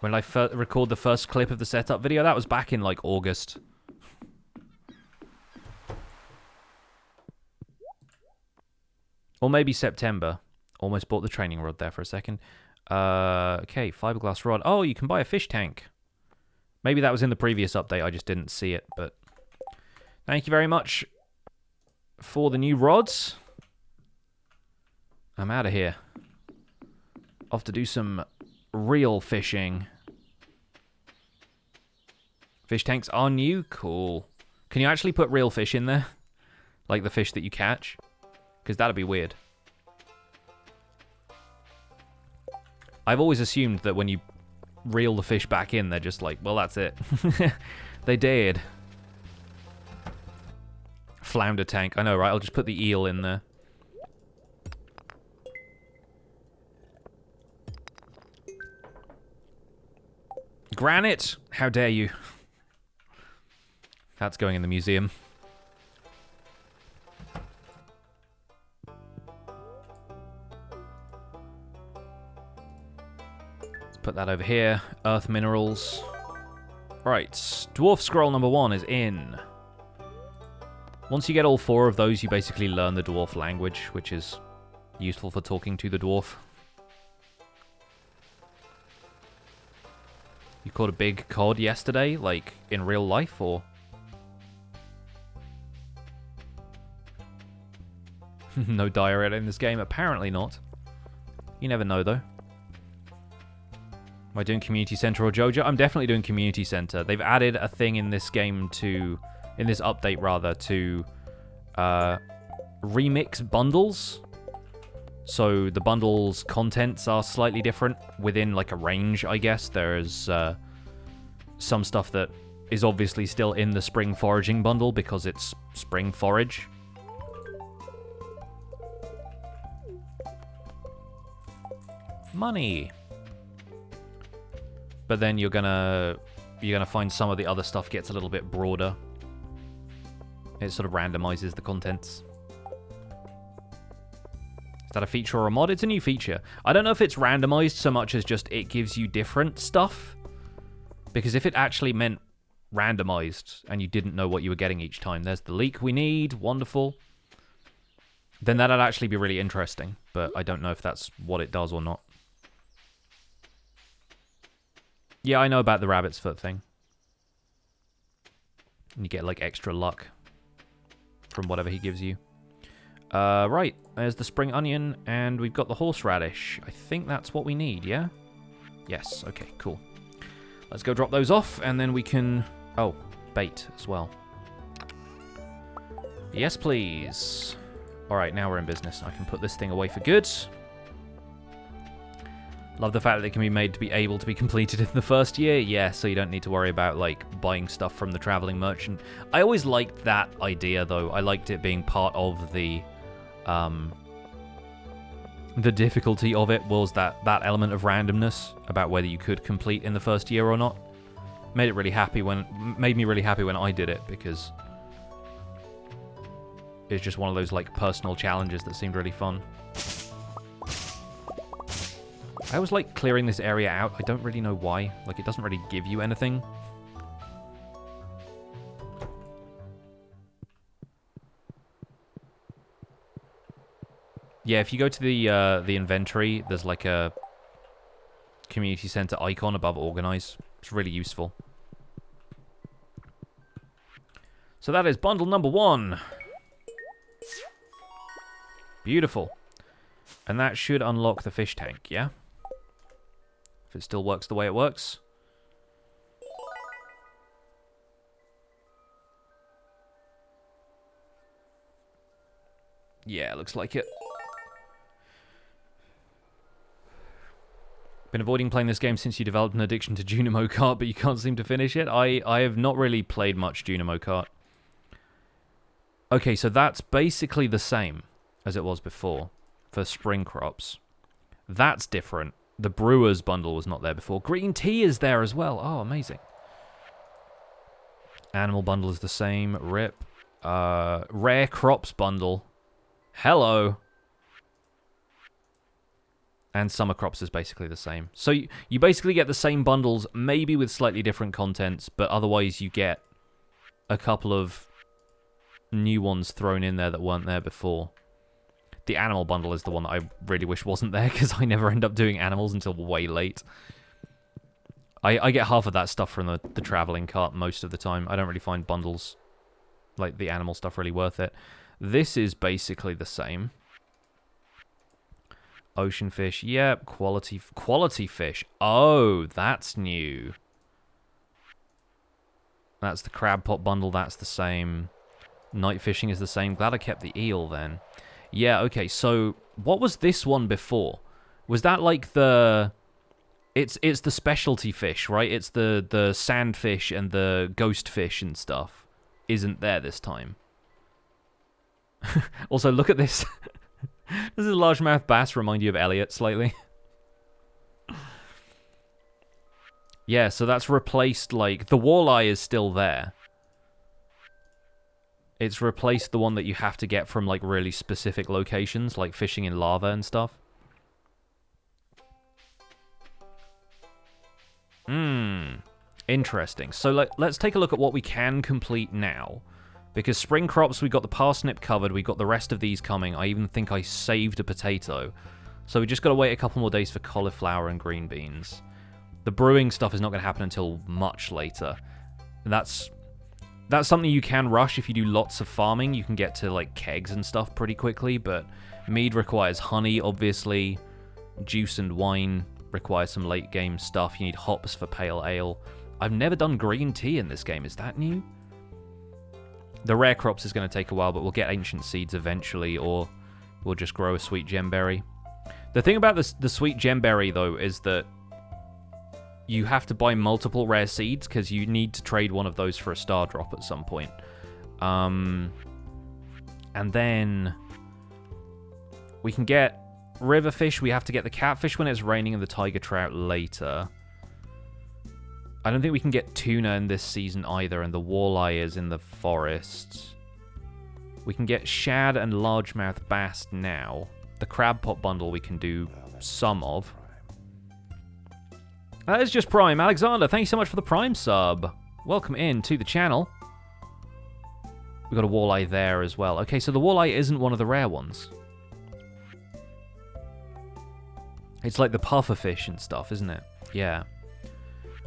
When I record the first clip of the setup video, that was back in like August. Or maybe September. Almost bought the training rod there for a second. Okay, fiberglass rod. Oh, you can buy a fish tank. Maybe that was in the previous update, I just didn't see it, but... Thank you very much for the new rods. I'm out of here. Off to do some real fishing. Fish tanks are new? Cool. Can you actually put real fish in there? Like the fish that you catch? Because that'd be weird. I've always assumed that when you reel the fish back in, they're just like, well, that's it. They dared. Flounder tank. I know, right? I'll just put the eel in there. Granite! How dare you? That's going in the museum. Let's put that over here. Earth minerals. Right, dwarf scroll number 1 is in. Once you get all 4 of those, you basically learn the dwarf language, which is useful for talking to the dwarf. You caught a big cod yesterday, like in real life, or? No diarrhea in this game? Apparently not. You never know, though. Am I doing Community Center or Joja? I'm definitely doing Community Center. They've added a thing in this game to... in this update, rather, to remix bundles. So the bundles' contents are slightly different within, like, a range, I guess. There's some stuff that is obviously still in the spring foraging bundle because it's spring forage. Money. But then you're gonna find some of the other stuff gets a little bit broader. It sort of randomizes the contents. Is that a feature or a mod? It's a new feature. I don't know if it's randomized so much as just it gives you different stuff. Because if it actually meant randomized and you didn't know what you were getting each time, there's the leek we need, wonderful. Then that'd actually be really interesting. But I don't know if that's what it does or not. Yeah, I know about the rabbit's foot thing. And you get, like, extra luck from whatever he gives you. Right, there's the spring onion, and we've got the horseradish. I think that's what we need, yeah? Yes, okay, cool. Let's go drop those off, and then we can... oh, bait as well. Yes, please. Alright, now we're in business. I can put this thing away for good. Love the fact that it can be made to be able to be completed in the first year. Yeah, so you don't need to worry about, like, buying stuff from the traveling merchant. I always liked that idea, though. I liked it being part of the difficulty of it was that element of randomness about whether you could complete in the first year or not. Made me really happy when I did it, because it's just one of those, like, personal challenges that seemed really fun. I always like clearing this area out. I don't really know why. Like, it doesn't really give you anything. Yeah, if you go to the inventory, there's like a community center icon above organize. It's really useful. So that is bundle number 1. Beautiful. And that should unlock the fish tank, yeah? If it still works the way it works. Yeah, looks like it. Been avoiding playing this game since you developed an addiction to Junimo Kart, but you can't seem to finish it. I have not really played much Junimo Kart. Okay, so that's basically the same as it was before for spring crops. That's different. The Brewer's bundle was not there before. Green tea is there as well. Oh, amazing. Animal bundle is the same. RIP. Rare crops bundle. Hello. And summer crops is basically the same. So you basically get the same bundles, maybe with slightly different contents, but otherwise you get a couple of new ones thrown in there that weren't there before. The animal bundle is the one that I really wish wasn't there, because I never end up doing animals until way late. I get half of that stuff from the traveling cart most of the time. I don't really find bundles, like the animal stuff, really worth it. This is basically the same. Ocean fish, yep. Quality fish. Oh, that's new. That's the crab pot bundle. That's the same. Night fishing is the same. Glad I kept the eel then. Yeah, okay. So what was this one before? Was that like the? It's the specialty fish, right? It's the sandfish and the ghost fish and stuff. Isn't there this time? Also, look at this. Does the largemouth bass remind you of Elliot slightly? Yeah, so that's replaced, like, the walleye is still there. It's replaced the one that you have to get from, like, really specific locations, like fishing in lava and stuff. Interesting. So let's take a look at what we can complete now. Because spring crops, we got the parsnip covered, we got the rest of these coming. I even think I saved a potato. So we just got to wait a couple more days for cauliflower and green beans. The brewing stuff is not going to happen until much later. That's something you can rush if you do lots of farming. You can get to, like, kegs and stuff pretty quickly, but mead requires honey, obviously. Juice and wine require some late-game stuff. You need hops for pale ale. I've never done green tea in this game. Is that new? The rare crops is going to take a while, but we'll get ancient seeds eventually, or we'll just grow a sweet gemberry. The thing about the sweet gemberry, though, is that you have to buy multiple rare seeds, because you need to trade one of those for a star drop at some point. And then we can get river fish. We have to get the catfish when it's raining and the tiger trout later. I don't think we can get tuna in this season either, and the walleye is in the forest. We can get shad and largemouth bass now. The crab pot bundle we can do some of. That is just Prime. Alexander, thank you so much for the Prime sub. Welcome in to the channel. We've got a walleye there as well. Okay, so the walleye isn't one of the rare ones. It's like the puffer fish and stuff, isn't it? Yeah.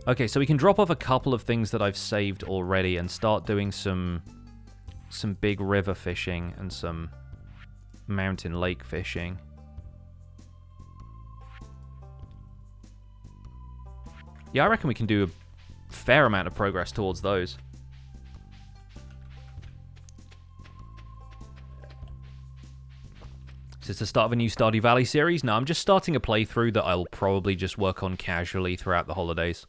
Okay, so we can drop off a couple of things that I've saved already and start doing some big river fishing and some mountain lake fishing. Yeah, I reckon we can do a fair amount of progress towards those. Is this the start of a new Stardew Valley series? No, I'm just starting a playthrough that I'll probably just work on casually throughout the holidays.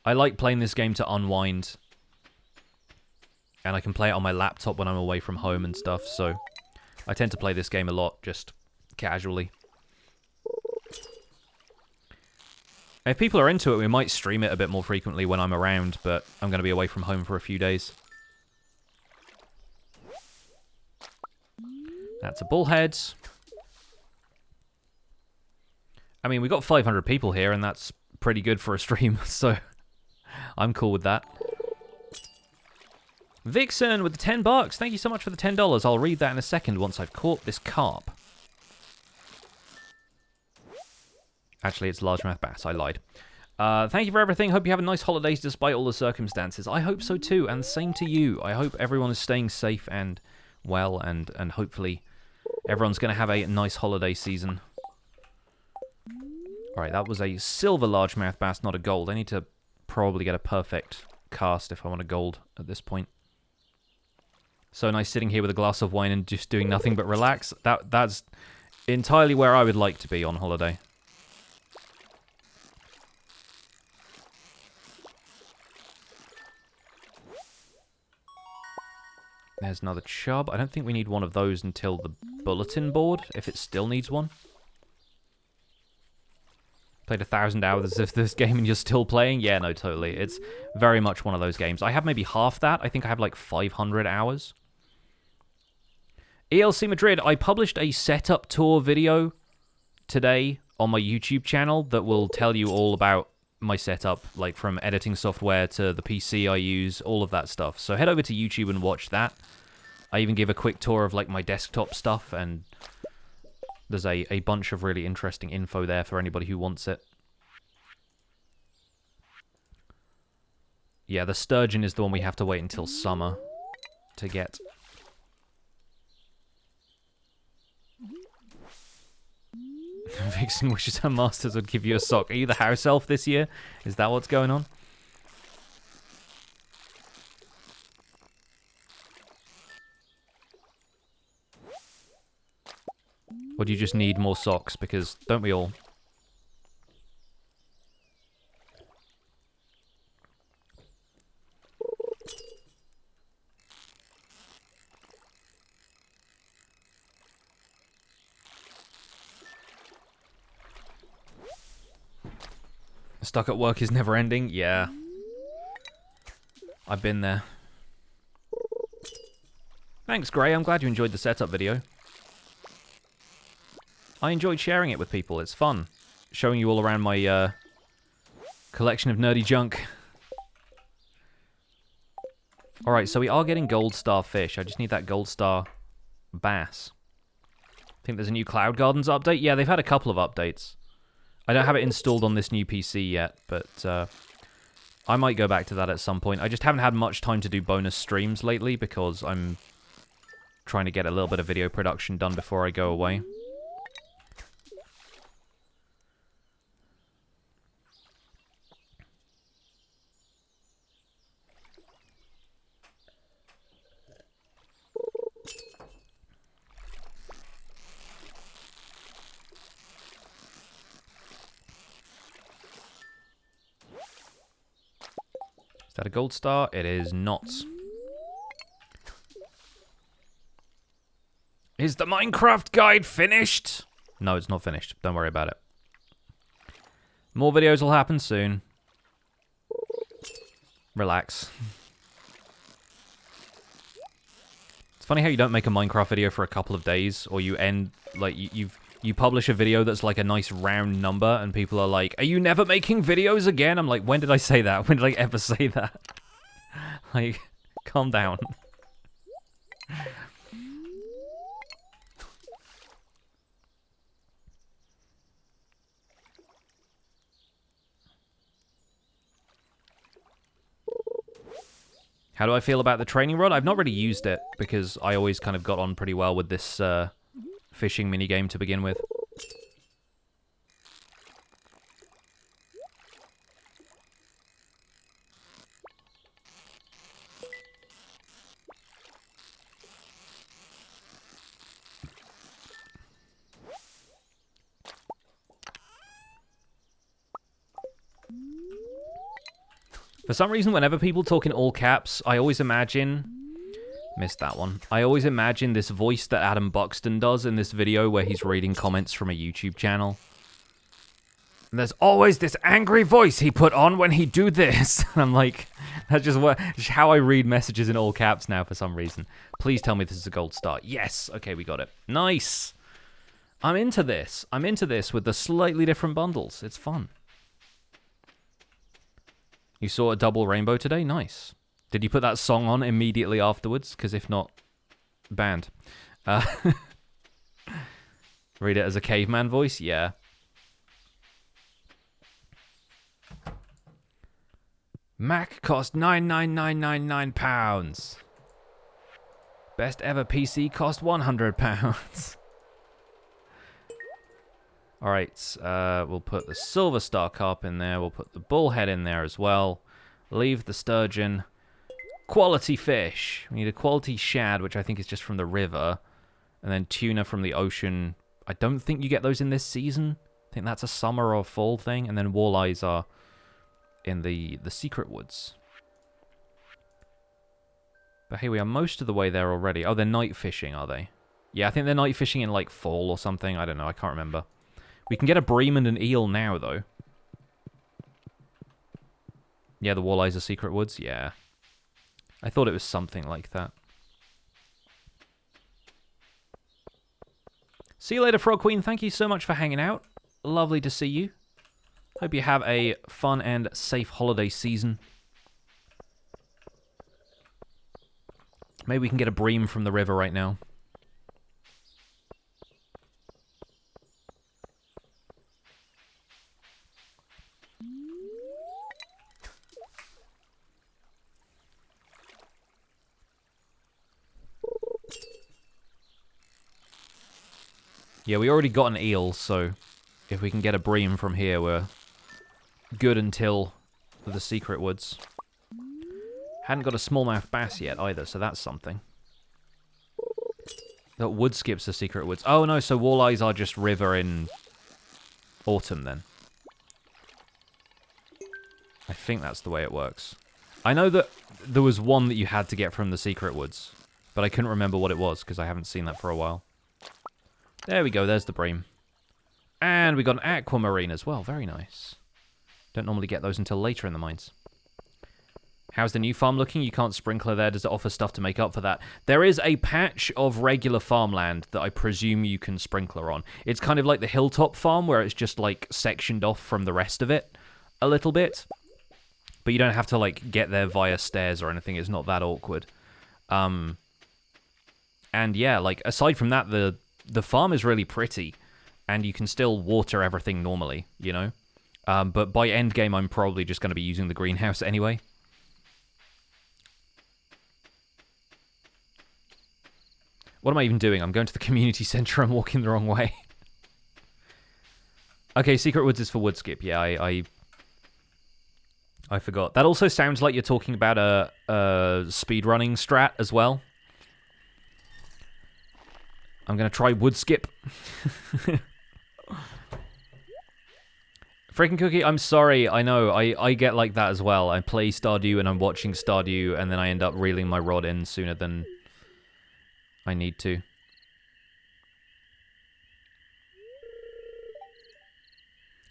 I like playing this game to unwind. And I can play it on my laptop when I'm away from home and stuff, so I tend to play this game a lot, just casually. If people are into it, we might stream it a bit more frequently when I'm around, but I'm going to be away from home for a few days. That's a bullhead. I mean, we got 500 people here, and that's pretty good for a stream, so I'm cool with that. Vixen with the $10. Thank you so much for the $10. I'll read that in a second once I've caught this carp. Actually, it's Largemouth Bass. I lied. Thank you for everything. Hope you have a nice holidays despite all the circumstances. I hope so too, and same to you. I hope everyone is staying safe and well, and hopefully everyone's going to have a nice holiday season. Alright, that was a silver largemouth bass, not a gold. I need to probably get a perfect cast if I want a gold at this point. So nice sitting here with a glass of wine and just doing nothing but relax. That's entirely where I would like to be on holiday. There's another chub. I don't think we need one of those until the bulletin board, if it still needs one. Played 1,000 hours of this game and you're still playing? Yeah, no, totally. It's very much one of those games. I have maybe half that. I think I have like 500 hours. ELC Madrid, I published a setup tour video today on my YouTube channel that will tell you all about my setup, like from editing software to the PC I use, all of that stuff. So head over to YouTube and watch that. I even give a quick tour of like my desktop stuff, and there's a bunch of really interesting info there for anybody who wants it. Yeah, the sturgeon is the one we have to wait until summer to get. Vixen wishes her masters would give you a sock. Are you the house elf this year? Is that what's going on? Or do you just need more socks? Because don't we all? Stuck at work is never ending? Yeah. I've been there. Thanks, Gray. I'm glad you enjoyed the setup video. I enjoyed sharing it with people. It's fun. Showing you all around my collection of nerdy junk. Alright, so we are getting gold star fish. I just need that gold star bass. I think there's a new Cloud Gardens update. Yeah, they've had a couple of updates. I don't have it installed on this new PC yet, but I might go back to that at some point. I just haven't had much time to do bonus streams lately because I'm trying to get a little bit of video production done before I go away. Is that a gold star? It is not. Is the Minecraft guide finished? No, it's not finished. Don't worry about it. More videos will happen soon. Relax. It's funny how you don't make a Minecraft video for a couple of days, or you end, like, you publish a video that's like a nice round number, and people are like, are you never making videos again? I'm like, when did I say that? When did I ever say that? Like, calm down. How do I feel about the training rod? I've not really used it, because I always kind of got on pretty well with this fishing minigame to begin with. For some reason, whenever people talk in all caps, I always imagine... Missed that one. I always imagine this voice that Adam Buxton does in this video where he's reading comments from a YouTube channel. And there's always this angry voice he put on when he do this. And I'm like, that's just how I read messages in all caps now for some reason. Please tell me this is a gold star. Yes. Okay, we got it. Nice. I'm into this. I'm into this with the slightly different bundles. It's fun. You saw a double rainbow today? Nice. Did you put that song on immediately afterwards? Because if not, banned. Read it as a caveman voice? Yeah. Mac cost £9,999. Best ever PC cost £100. Alright, we'll put the silver star carp in there. We'll put the bullhead in there as well. Leave the sturgeon. Quality fish. We need a quality shad, which I think is just from the river. And then tuna from the ocean. I don't think you get those in this season. I think that's a summer or fall thing. And then walleyes are in the secret woods. But hey, we are most of the way there already. Oh, they're night fishing, are they? Yeah, I think they're night fishing in, like, fall or something. I don't know. I can't remember. We can get a bream and an eel now, though. Yeah, the walleyes are secret woods. Yeah. I thought it was something like that. See you later, Frog Queen. Thank you so much for hanging out. Lovely to see you. Hope you have a fun and safe holiday season. Maybe we can get a bream from the river right now. Yeah, we already got an eel, so if we can get a bream from here, we're good until the secret woods. Hadn't got a smallmouth bass yet either, so that's something. That wood skips the secret woods. Oh no, so walleyes are just river in autumn then. I think that's the way it works. I know that there was one that you had to get from the secret woods, but I couldn't remember what it was because I haven't seen that for a while. There we go, there's the bream. And we got an aquamarine as well, very nice. Don't normally get those until later in the mines. How's the new farm looking? You can't sprinkler there. Does it offer stuff to make up for that? There is a patch of regular farmland that I presume you can sprinkler on. It's kind of like the hilltop farm where it's just like sectioned off from the rest of it a little bit. But you don't have to like get there via stairs or anything. It's not that awkward. And yeah, like aside from that, the farm is really pretty. And you can still water everything normally, you know? But by end game, I'm probably just going to be using the greenhouse anyway. What am I even doing? I'm going to the community center. I'm walking the wrong way. Okay, Secret Woods is for wood skip. Yeah, I forgot. That also sounds like you're talking about a speedrunning strat as well. I'm going to try wood skip. Freaking Cookie, I'm sorry. I know. I get like that as well. I play Stardew and I'm watching Stardew and then I end up reeling my rod in sooner than I need to.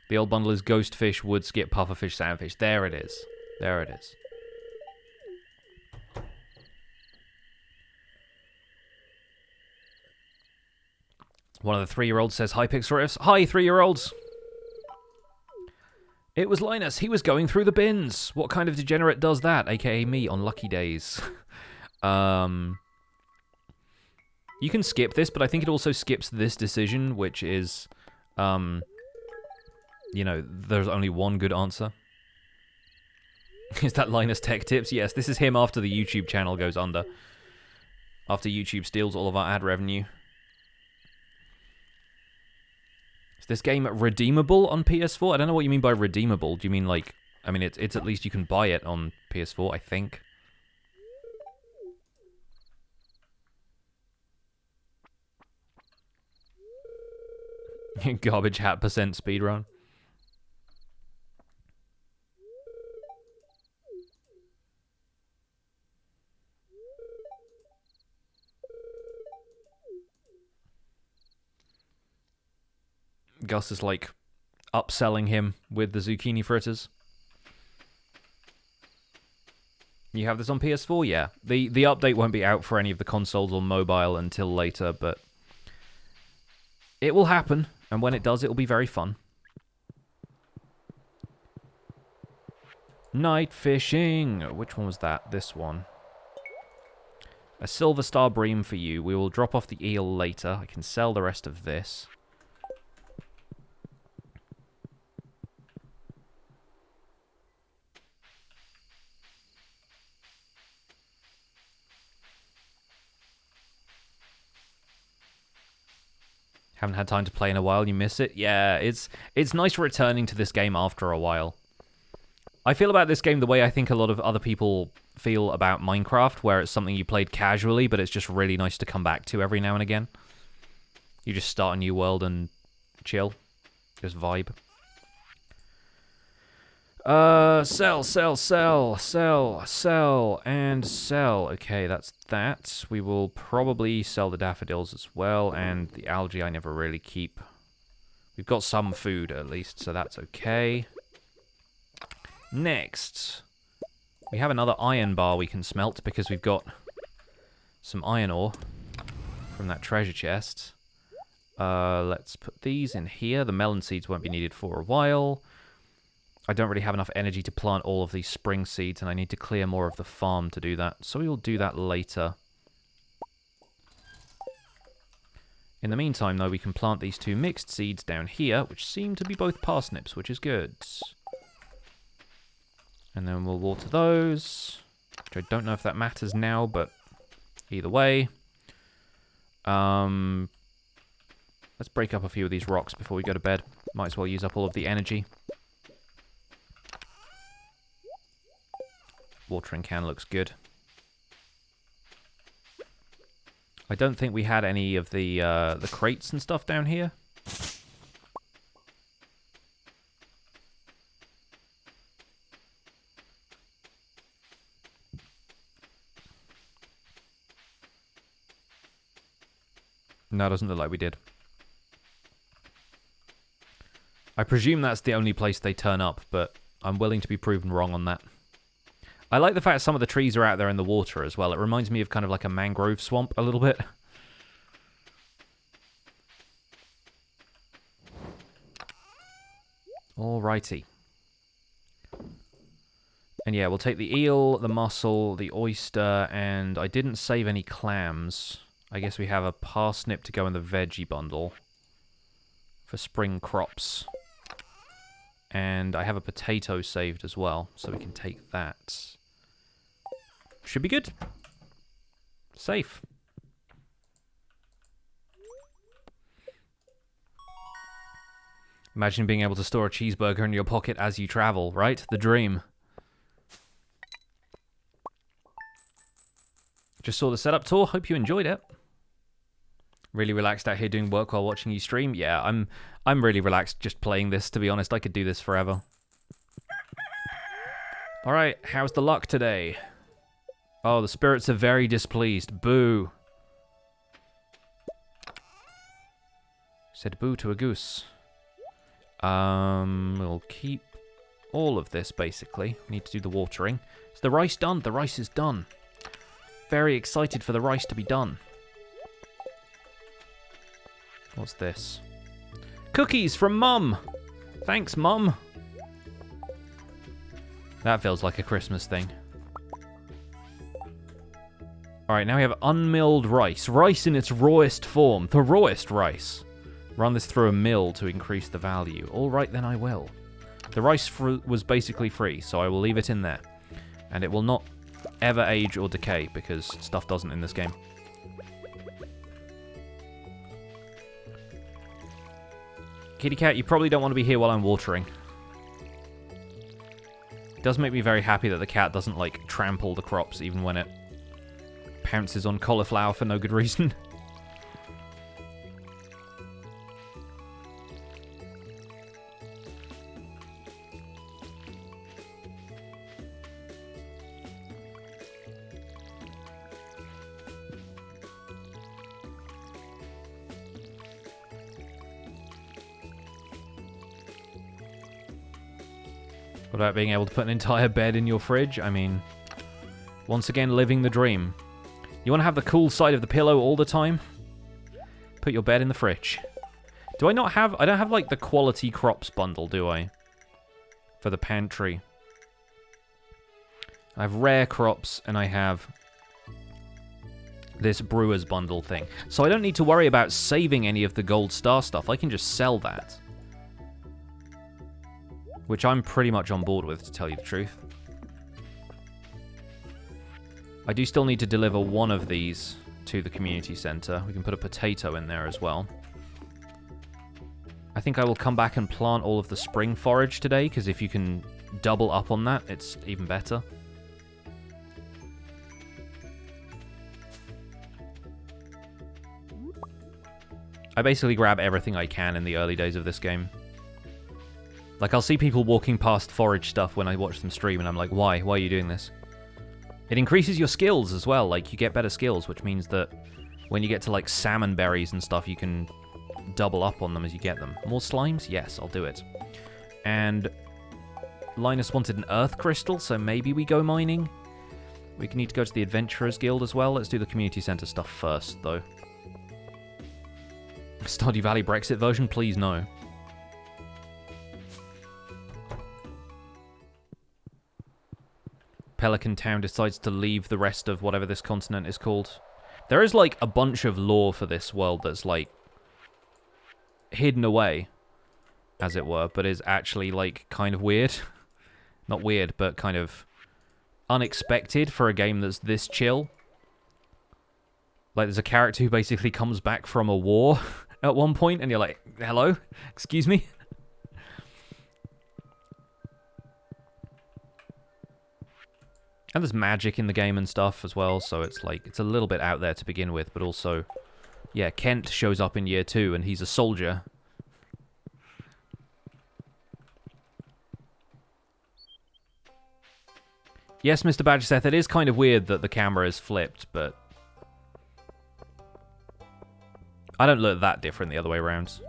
The old bundle is ghost fish, wood skip, pufferfish, sandfish. There it is. There it is. One of the 3-year-olds says, "Hi, Pixariffs." Hi, 3-year-olds. It was Linus. He was going through the bins. What kind of degenerate does that? AKA me on lucky days. You can skip this, but I think it also skips this decision, which is, you know, there's only one good answer. Is that Linus Tech Tips? Yes, this is him after the YouTube channel goes under. After YouTube steals all of our ad revenue. Is this game redeemable on PS4? I don't know what you mean by redeemable. Do you mean like, I mean, it's at least you can buy it on PS4, I think. Garbage hat % speedrun. Gus is like upselling him with the zucchini fritters. You have this on PS4? Yeah. The update won't be out for any of the consoles or mobile until later, but it will happen, and when it does, it will be very fun. Night fishing! Which one was that? This one. A silver star bream for you. We will drop off the eel later. I can sell the rest of this. Haven't had time to play in a while, you miss it? Yeah, it's nice returning to this game after a while. I feel about this game the way I think a lot of other people feel about Minecraft, where it's something you played casually, but it's just really nice to come back to every now and again. You just start a new world and chill. Just vibe. Sell, and sell. Okay, that's that. We will probably sell the daffodils as well, and the algae I never really keep. We've got some food, at least, so that's okay. Next, we have another iron bar we can smelt, because we've got some iron ore from that treasure chest. Let's put these in here. The melon seeds won't be needed for a while. I don't really have enough energy to plant all of these spring seeds, and I need to clear more of the farm to do that. So we will do that later. In the meantime, though, we can plant these two mixed seeds down here, which seem to be both parsnips, which is good. And then we'll water those, which I don't know if that matters now, but either way. Let's break up a few of these rocks before we go to bed. Might as well use up all of the energy. Watering can looks good. I don't think we had any of the crates and stuff down here. No, it doesn't look like we did. I presume that's the only place they turn up, but I'm willing to be proven wrong on that. I like the fact some of the trees are out there in the water as well. It reminds me of kind of like a mangrove swamp a little bit. Alrighty. And yeah, we'll take the eel, the mussel, the oyster, and I didn't save any clams. I guess we have a parsnip to go in the veggie bundle for spring crops. And I have a potato saved as well, so we can take that. Should be good. Safe. Imagine being able to store a cheeseburger in your pocket as you travel, right? The dream. Just saw the setup tour. Hope you enjoyed it. Really relaxed out here doing work while watching you stream. Yeah, I'm really relaxed just playing this, to be honest. I could do this forever. Alright, how's the luck today? Oh, the spirits are very displeased. Boo. Said boo to a goose. We'll keep all of this, basically. We need to do the watering. Is the rice done? The rice is done. Very excited for the rice to be done. What's this? Cookies from Mum! Thanks, Mum! That feels like a Christmas thing. Alright, now we have unmilled rice. Rice in its rawest form. The rawest rice. Run this through a mill to increase the value. Alright, then I will. The rice was basically free, so I will leave it in there. And it will not ever age or decay, because stuff doesn't in this game. Kitty cat, you probably don't want to be here while I'm watering. It does make me very happy that the cat doesn't, like, trample the crops even when it pounces on cauliflower for no good reason. What about being able to put an entire bed in your fridge? I mean, once again, living the dream. You want to have the cool side of the pillow all the time? Put your bed in the fridge. Do I not have... I don't have, like, the quality crops bundle, do I? For the pantry. I have rare crops, and I have this brewer's bundle thing. So I don't need to worry about saving any of the gold star stuff. I can just sell that. Which I'm pretty much on board with, to tell you the truth. I do still need to deliver one of these to the community center. We can put a potato in there as well. I think I will come back and plant all of the spring forage today, because if you can double up on that, it's even better. I basically grab everything I can in the early days of this game. Like, I'll see people walking past forage stuff when I watch them stream, and I'm like, why? Why are you doing this? It increases your skills as well. Like, you get better skills, which means that when you get to, like, salmon berries and stuff, you can double up on them as you get them. More slimes? Yes, I'll do it. And Linus wanted an earth crystal, so maybe we go mining. We need to go to the Adventurers Guild as well. Let's do the community center stuff first, though. Stardew Valley Brexit version? Please, no. Pelican Town decides to leave the rest of whatever this continent is called. There is, like, a bunch of lore for this world that's, like, hidden away, as it were, but is actually, like, kind of weird. Not weird, but kind of unexpected for a game that's this chill. Like, there's a character who basically comes back from a war at one point, and you're like, hello? Excuse me? And there's magic in the game and stuff as well, so it's like, it's a little bit out there to begin with, but also, yeah, Kent shows up in year 2, and he's a soldier. Yes, Mr. Badgerseth, it is kind of weird that the camera is flipped, but I don't look that different the other way around.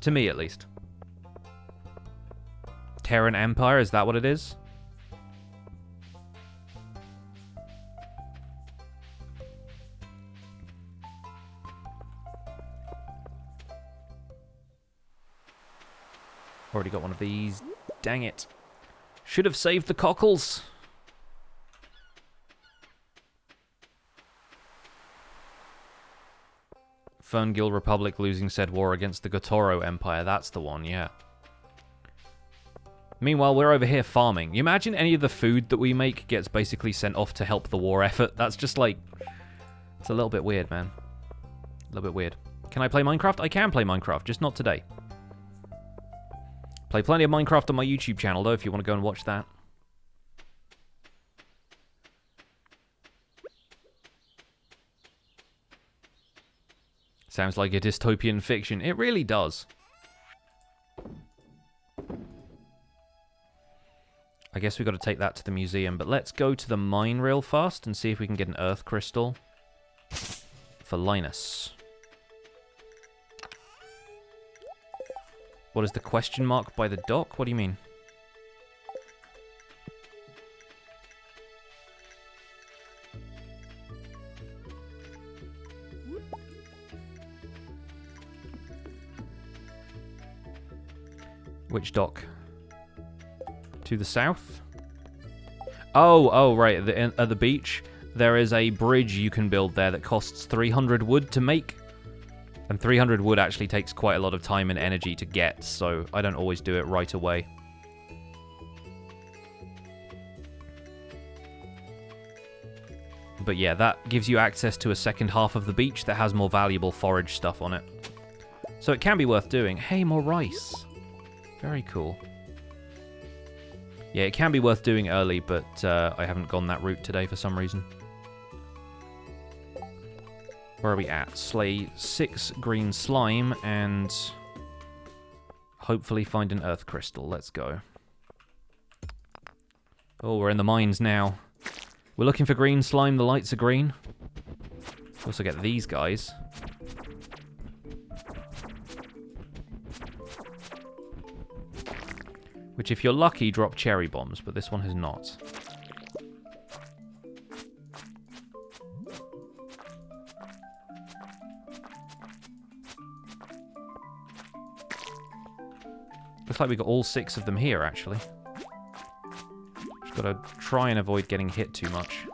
To me, at least. Terran Empire, is that what it is? Already got one of these. Dang it. Should have saved the cockles. Ferngil Republic losing said war against the Gotoro Empire. That's the one, yeah. Meanwhile, we're over here farming. You imagine any of the food that we make gets basically sent off to help the war effort? That's just like... It's a little bit weird, man. A little bit weird. Can I play Minecraft? I can play Minecraft, just not today. Play plenty of Minecraft on my YouTube channel, though, if you want to go and watch that. Sounds like a dystopian fiction. It really does. I guess we've got to take that to the museum, but let's go to the mine real fast and see if we can get an earth crystal for Linus. What is the question mark by the dock? What do you mean? Which dock? To the south? Oh, right. At the beach, there is a bridge you can build there that costs 300 wood to make. And 300 wood actually takes quite a lot of time and energy to get, so I don't always do it right away. But yeah, that gives you access to a second half of the beach that has more valuable forage stuff on it. So it can be worth doing. Hey, more rice. Very cool. Yeah, it can be worth doing early, but I haven't gone that route today for some reason. Where are we at? Slay 6 green slime and hopefully find an earth crystal. Let's go. Oh, we're in the mines now. We're looking for green slime. The lights are green. We also get these guys. Which, if you're lucky, drop cherry bombs, but this one has not. Looks like we got all 6 of them here, actually. Just gotta try and avoid getting hit too much.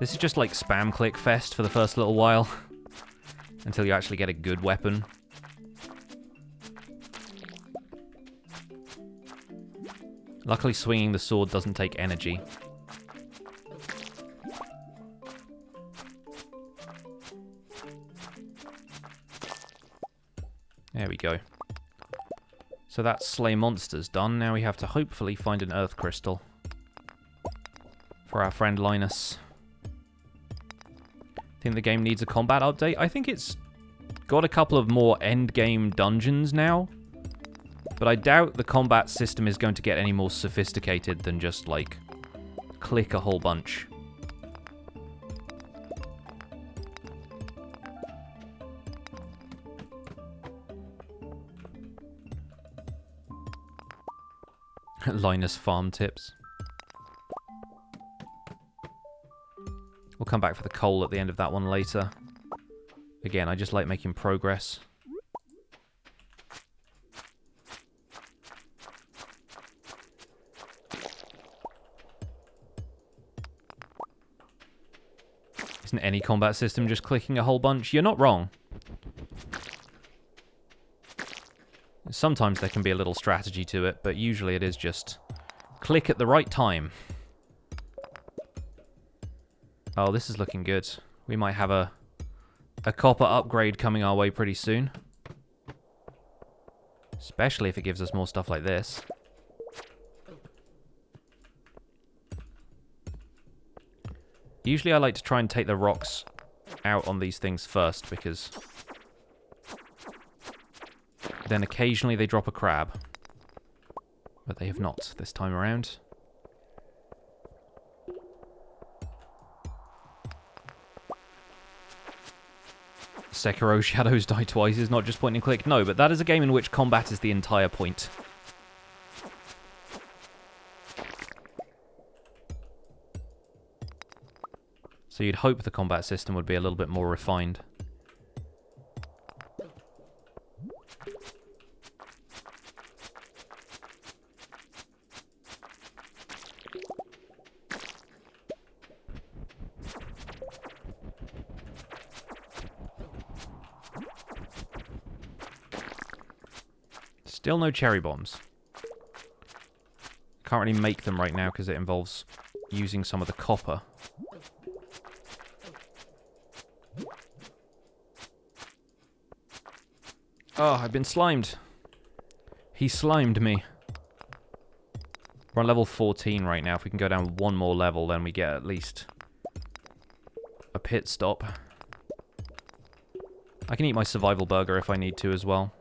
This is just like spam click fest for the first little while. Until you actually get a good weapon. Luckily, swinging the sword doesn't take energy. There we go. So that's slay monsters done. Now we have to hopefully find an earth crystal. For our friend Linus. Think the game needs a combat update? I think it's got a couple of more end-game dungeons now. But I doubt the combat system is going to get any more sophisticated than just, like, click a whole bunch. Linus farm tips. We'll come back for the coal at the end of that one later. Again, I just like making progress. Isn't any combat system just clicking a whole bunch? You're not wrong. Sometimes there can be a little strategy to it, but usually it is just click at the right time. Oh, this is looking good. We might have a copper upgrade coming our way pretty soon. Especially if it gives us more stuff like this. Usually I like to try and take the rocks out on these things first, because then occasionally they drop a crab. But they have not this time around. Sekiro Shadows Die Twice is not just point and click. No, but that is a game in which combat is the entire point. So you'd hope the combat system would be a little bit more refined. Still no cherry bombs. Can't really make them right now because it involves using some of the copper. Oh, I've been slimed. He slimed me. We're on level 14 right now. If we can go down one more level, then we get at least a pit stop. I can eat my survival burger if I need to as well.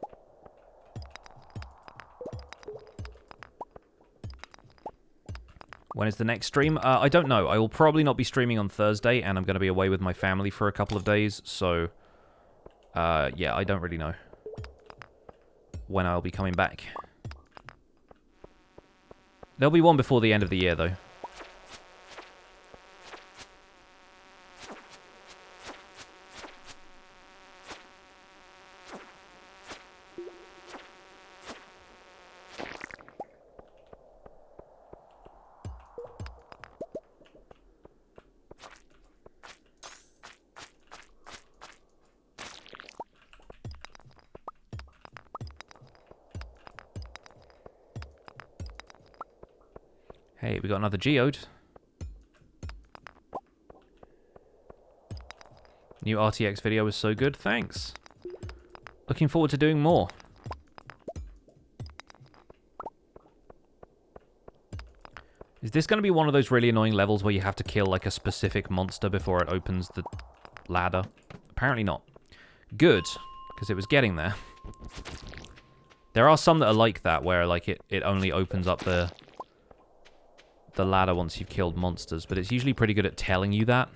When is the next stream? I don't know. I will probably not be streaming on Thursday, and I'm going to be away with my family for a couple of days, so yeah, I don't really know when I'll be coming back. There'll be one before the end of the year, though. Hey, we got another geode. New RTX video was so good, thanks. Looking forward to doing more. Is this going to be one of those really annoying levels where you have to kill like a specific monster before it opens the ladder? Apparently not. Good, because it was getting there. There are some that are like that, where like it only opens up the ladder once you've killed monsters, but it's usually pretty good at telling you that.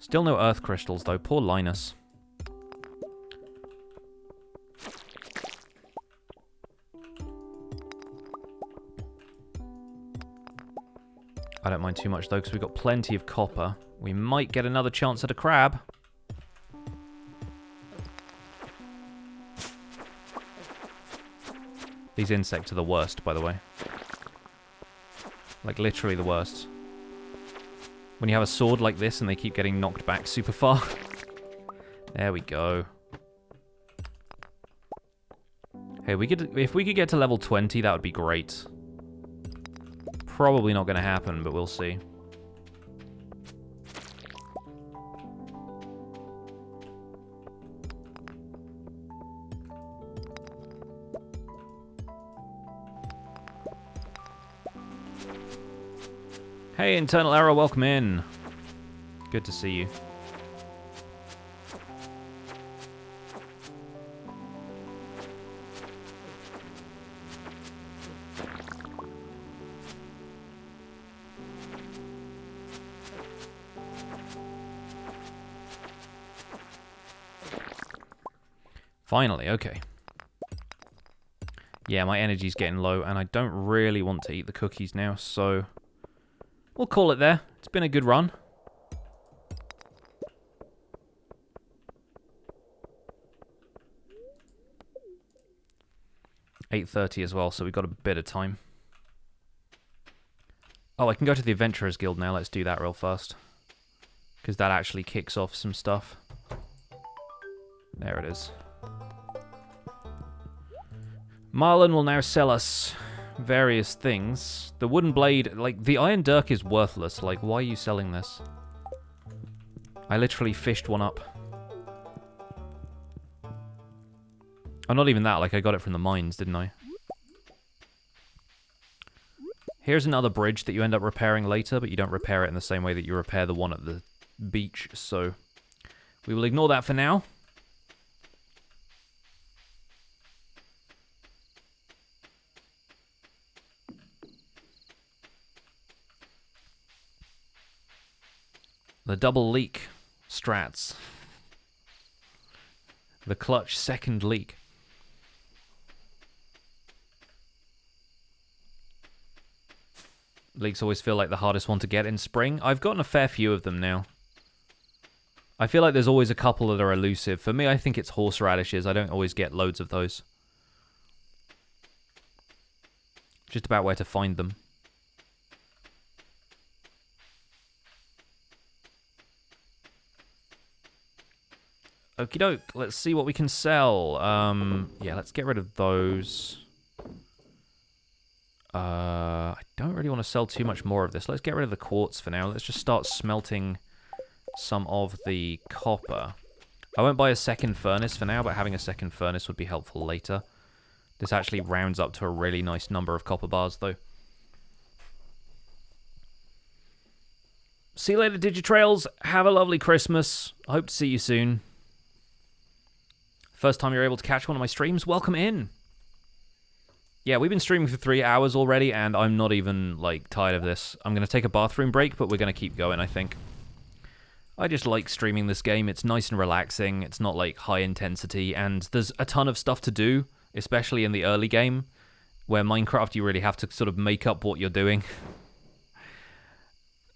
Still no earth crystals, though. Poor Linus. mind too much, though, because we've got plenty of copper. We might get another chance at a crab. These insects are the worst, by the way. Like, literally the worst. When you have a sword like this and they keep getting knocked back super far. There we go. Hey, if we could get to level 20, that would be great. Probably not going to happen, but we'll see. Hey, Internal Error, welcome in. Good to see you. Finally, okay. Yeah, my energy's getting low, and I don't really want to eat the cookies now, so we'll call it there. It's been a good run. (8:30) as well, so we've got a bit of time. Oh, I can go to the Adventurers Guild now. Let's do that real fast, because that actually kicks off some stuff. There it is. Marlon will now sell us various things. The wooden blade, like, the iron dirk is worthless. Like, why are you selling this? I literally fished one up. Oh, not even that. Like, I got it from the mines, didn't I? Here's another bridge that you end up repairing later, but you don't repair it in the same way that you repair the one at the beach, so we will ignore that for now. The double leak strats. The clutch second leak. Leaks always feel like the hardest one to get in spring. I've gotten a fair few of them now. I feel like there's always a couple that are elusive. For me, I think it's horseradishes. I don't always get loads of those. Just about where to find them. Okie doke, let's see what we can sell. Yeah, let's get rid of those. I don't really want to sell too much more of this. Let's get rid of the quartz for now. Let's just start smelting some of the copper. I won't buy a second furnace for now, but having a second furnace would be helpful later. This actually rounds up to a really nice number of copper bars, though. See you later, Digitrails. Have a lovely Christmas. I hope to see you soon. First time you're able to catch one of my streams, welcome in. Yeah, we've been streaming for 3 hours already, and I'm not even, like, tired of this. I'm going to take a bathroom break, but we're going to keep going, I think. I just like streaming this game. It's nice and relaxing. It's not, like, high intensity, and there's a ton of stuff to do, especially in the early game, where Minecraft, you really have to sort of make up what you're doing.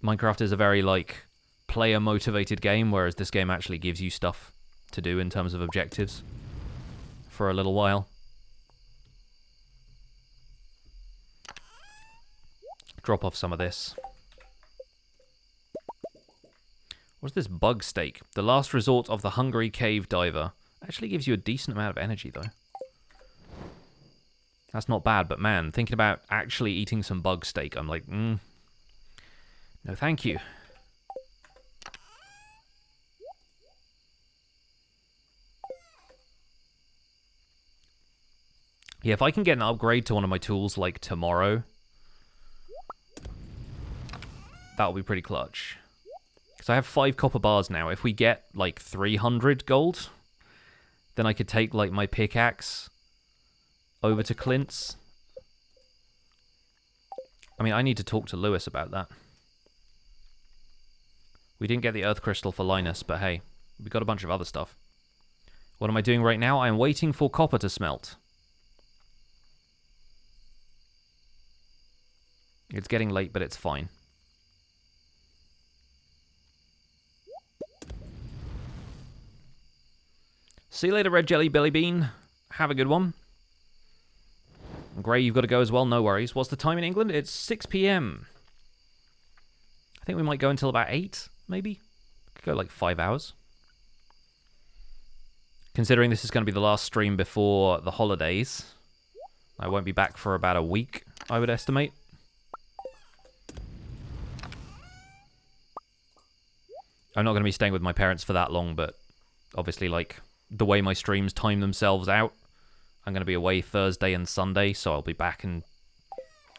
Minecraft is a very, like, player-motivated game, whereas this game actually gives you stuff to do in terms of objectives for a little while. Drop off some of this. What's this bug steak? The last resort of the hungry cave diver. Actually gives you a decent amount of energy, though. That's not bad, but man, thinking about actually eating some bug steak, I'm like, no thank you. Yeah, if I can get an upgrade to one of my tools, like, tomorrow, that'll be pretty clutch. Because I have 5 copper bars now. If we get, like, 300 gold, then I could take, like, my pickaxe over to Clint's. I mean, I need to talk to Lewis about that. We didn't get the Earth Crystal for Linus, but hey, we got a bunch of other stuff. What am I doing right now? I am waiting for copper to smelt. It's getting late, but it's fine. See you later, Red Jelly Billy Bean. Have a good one. Gray, you've got to go as well. No worries. What's the time in England? It's 6 p.m. I think we might go until about 8, maybe. Could go like 5 hours. Considering this is going to be the last stream before the holidays, I won't be back for about a week, I would estimate. I'm not going to be staying with my parents for that long, but obviously, like, the way my streams time themselves out, I'm going to be away Thursday and Sunday, so I'll be back in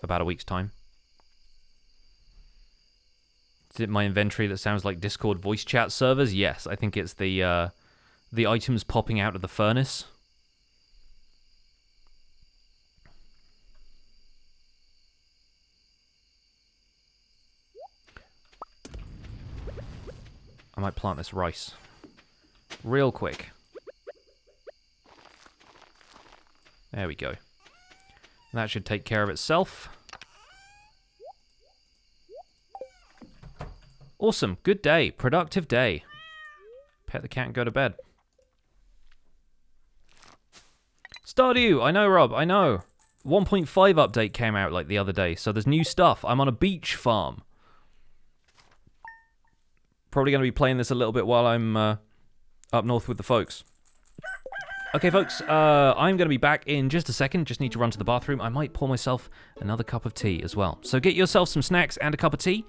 about a week's time. Is it my inventory that sounds like Discord voice chat servers? Yes, I think it's the items popping out of the furnace. I might plant this rice real quick. There we go. That should take care of itself. Awesome. Good day. Productive day. Pet the cat and go to bed. Stardew! I know, Rob. I know. 1.5 update came out like the other day, so there's new stuff. I'm on a beach farm. Probably going to be playing this a little bit while I'm up north with the folks. Okay, folks, I'm going to be back in just a second. Just need to run to the bathroom. I might pour myself another cup of tea as well. So get yourself some snacks and a cup of tea.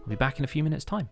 I'll be back in a few minutes' time.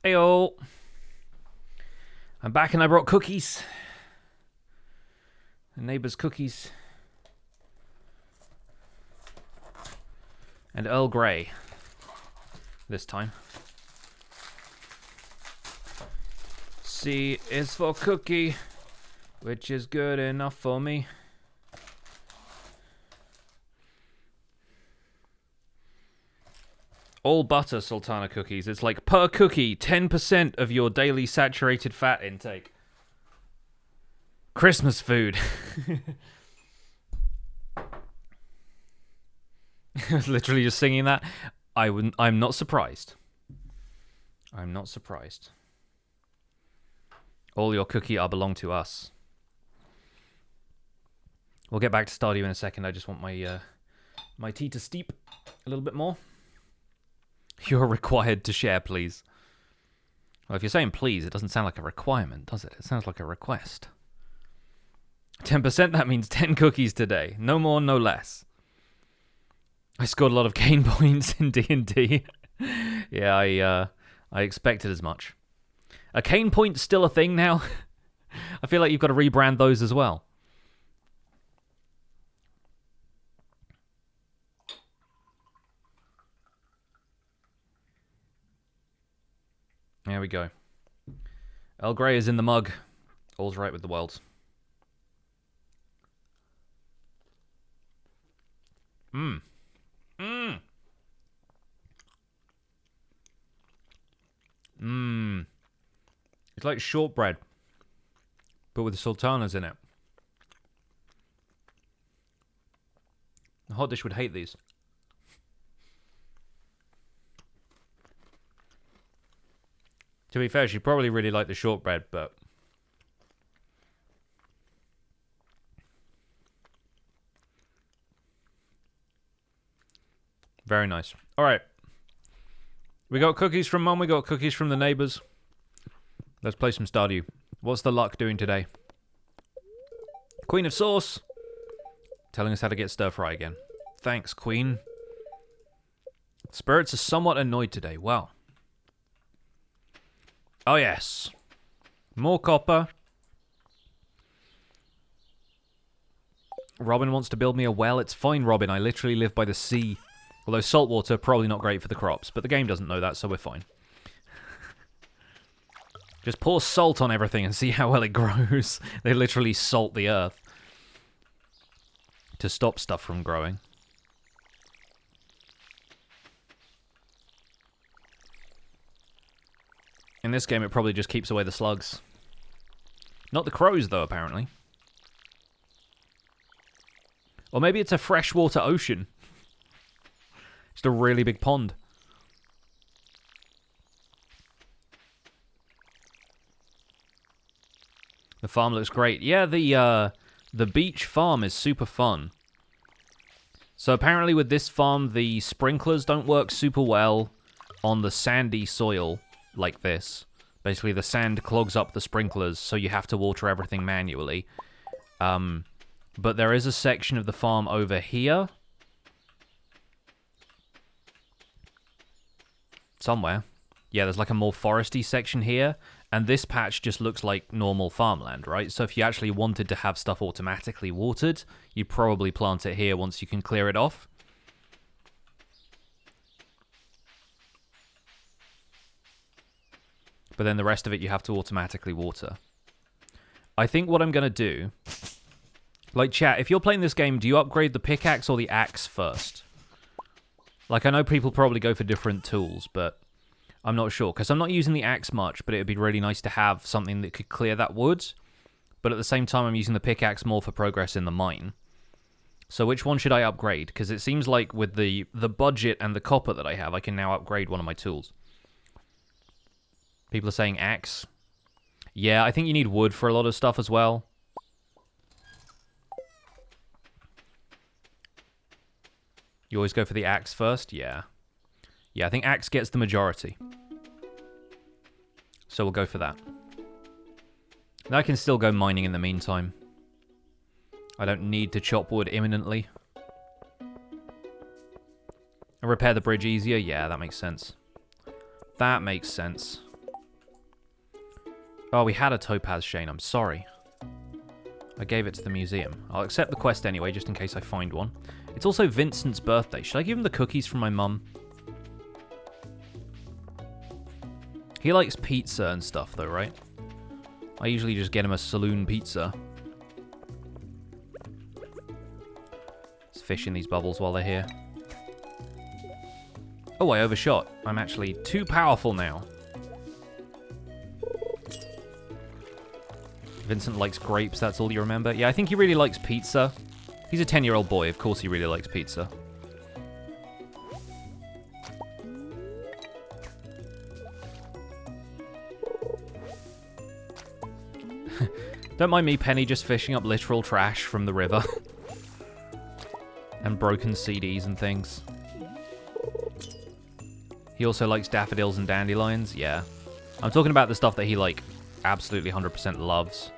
Heyo. I'm back and I brought cookies. The neighbor's cookies. And Earl Grey. This time. C is for cookie, which is good enough for me. All butter Sultana cookies. It's like per cookie, 10% of your daily saturated fat intake. Christmas food. I was literally just singing that. I'm not surprised. I'm not surprised. All your cookie are belong to us. We'll get back to Stardew in a second. I just want my my tea to steep a little bit more. You're required to share, please. Well, if you're saying please, it doesn't sound like a requirement, does it? It sounds like a request. 10%, that means 10 cookies today. No more, no less. I scored a lot of cane points in D&D. Yeah, I expected as much. Are cane points still a thing now? I feel like you've got to rebrand those as well. There we go. Earl Grey is in the mug. All's right with the world. Mmm. Mmm. Mmm. It's like shortbread, but with sultanas in it. The hot dish would hate these. To be fair, she'd probably really like the shortbread, but... Very nice. Alright. We got cookies from Mum, we got cookies from the neighbours. Let's play some Stardew. What's the luck doing today? Queen of Sauce! Telling us how to get stir-fry again. Thanks, Queen. Spirits are somewhat annoyed today. Wow. Oh, yes. More copper. Robin wants to build me a well. It's fine, Robin. I literally live by the sea. Although salt water, probably not great for the crops. But the game doesn't know that, so we're fine. Just pour salt on everything and see how well it grows. They literally salt the earth to stop stuff from growing. In this game, it probably just keeps away the slugs. Not the crows, though, apparently. Or maybe it's a freshwater ocean. Just a really big pond. The farm looks great. Yeah, the beach farm is super fun. So apparently with this farm, the sprinklers don't work super well on the sandy soil like this. Basically, the sand clogs up the sprinklers, so you have to water everything manually. But there is a section of the farm over here. Somewhere. Yeah, there's like a more foresty section here. And this patch just looks like normal farmland, right? So if you actually wanted to have stuff automatically watered, you'd probably plant it here once you can clear it off. But then the rest of it you have to automatically water. I think what I'm going to do... Like, chat, if you're playing this game, do you upgrade the pickaxe or the axe first? Like, I know people probably go for different tools, but... I'm not sure, because I'm not using the axe much, but it would be really nice to have something that could clear that wood. But at the same time, I'm using the pickaxe more for progress in the mine. So which one should I upgrade? Because it seems like with the budget and the copper that I have, I can now upgrade one of my tools. People are saying axe. Yeah, I think you need wood for a lot of stuff as well. You always go for the axe first? Yeah. Yeah, I think axe gets the majority. So we'll go for that. And I can still go mining in the meantime. I don't need to chop wood imminently. And repair the bridge easier? Yeah, that makes sense. That makes sense. Oh, we had a topaz, Shane. I'm sorry. I gave it to the museum. I'll accept the quest anyway, just in case I find one. It's also Vincent's birthday. Should I give him the cookies from my mum? He likes pizza and stuff, though, right? I usually just get him a saloon pizza. Let's fish in these bubbles while they're here. Oh, I overshot. I'm actually too powerful now. Vincent likes grapes, that's all you remember? Yeah, I think he really likes pizza. He's a 10-year-old boy, of course he really likes pizza. Don't mind me, Penny, just fishing up literal trash from the river. And broken CDs and things. He also likes daffodils and dandelions, yeah. I'm talking about the stuff that he, like, absolutely 100% loves.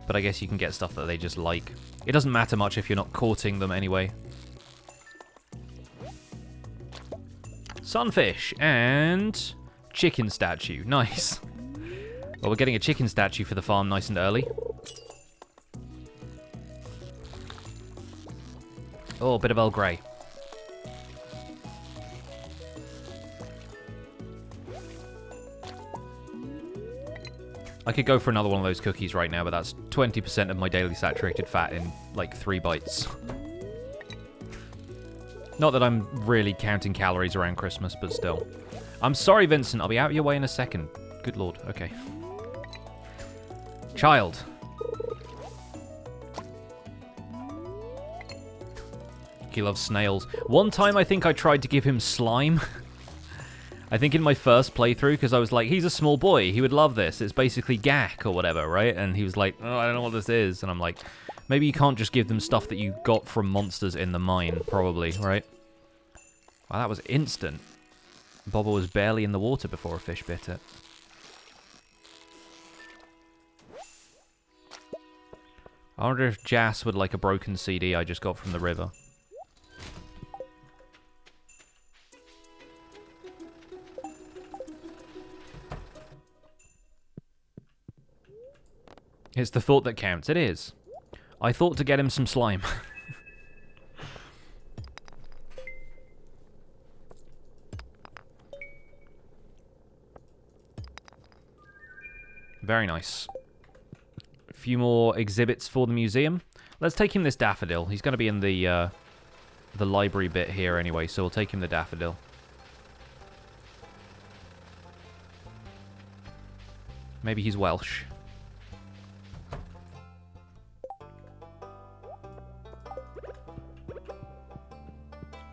But I guess you can get stuff that they just like. It doesn't matter much if you're not courting them anyway. Sunfish and chicken statue. Nice. Well, we're getting a chicken statue for the farm nice and early. Oh, a bit of Earl Grey. I could go for another one of those cookies right now, but that's 20% of my daily saturated fat in, like, 3 bites. Not that I'm really counting calories around Christmas, but still. I'm sorry, Vincent. I'll be out of your way in a second. Good lord. Okay. Child. He loves snails. One time I think I tried to give him slime. I think in my first playthrough, because I was like, he's a small boy, he would love this. It's basically gack or whatever, right? And he was like, oh, I don't know what this is. And I'm like, maybe you can't just give them stuff that you got from monsters in the mine, probably, right? Wow, that was instant. Bobber was barely in the water before a fish bit it. I wonder if Jas would like a broken CD I just got from the river. It's the thought that counts. It is. I thought to get him some slime. Very nice. A few more exhibits for the museum. Let's take him this daffodil. He's going to be in the library bit here anyway, so we'll take him the daffodil. Maybe he's Welsh.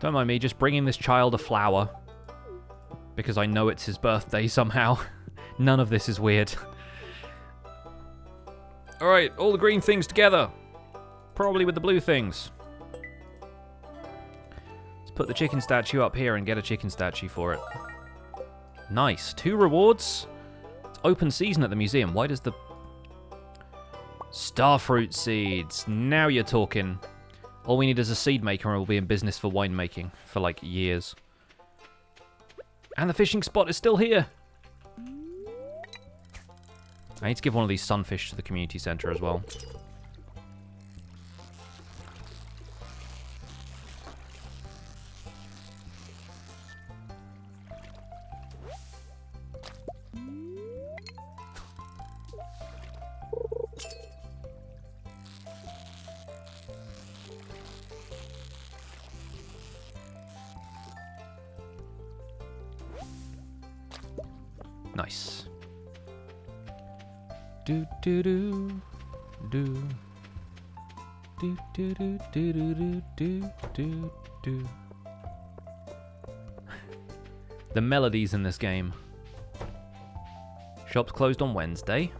Don't mind me, just bringing this child a flower. Because I know it's his birthday somehow. None of this is weird. Alright, all the green things together. Probably with the blue things. Let's put the chicken statue up here and get a chicken statue for it. Nice. 2 rewards. It's open season at the museum. Why does the... Starfruit seeds. Now you're talking. All we need is a seed maker and we'll be in business for winemaking for, like, years. And the fishing spot is still here. I need to give one of these sunfish to the community center as well. Nice. Do do do do do do do do do do do do. The melodies in this game. Shops closed on Wednesday.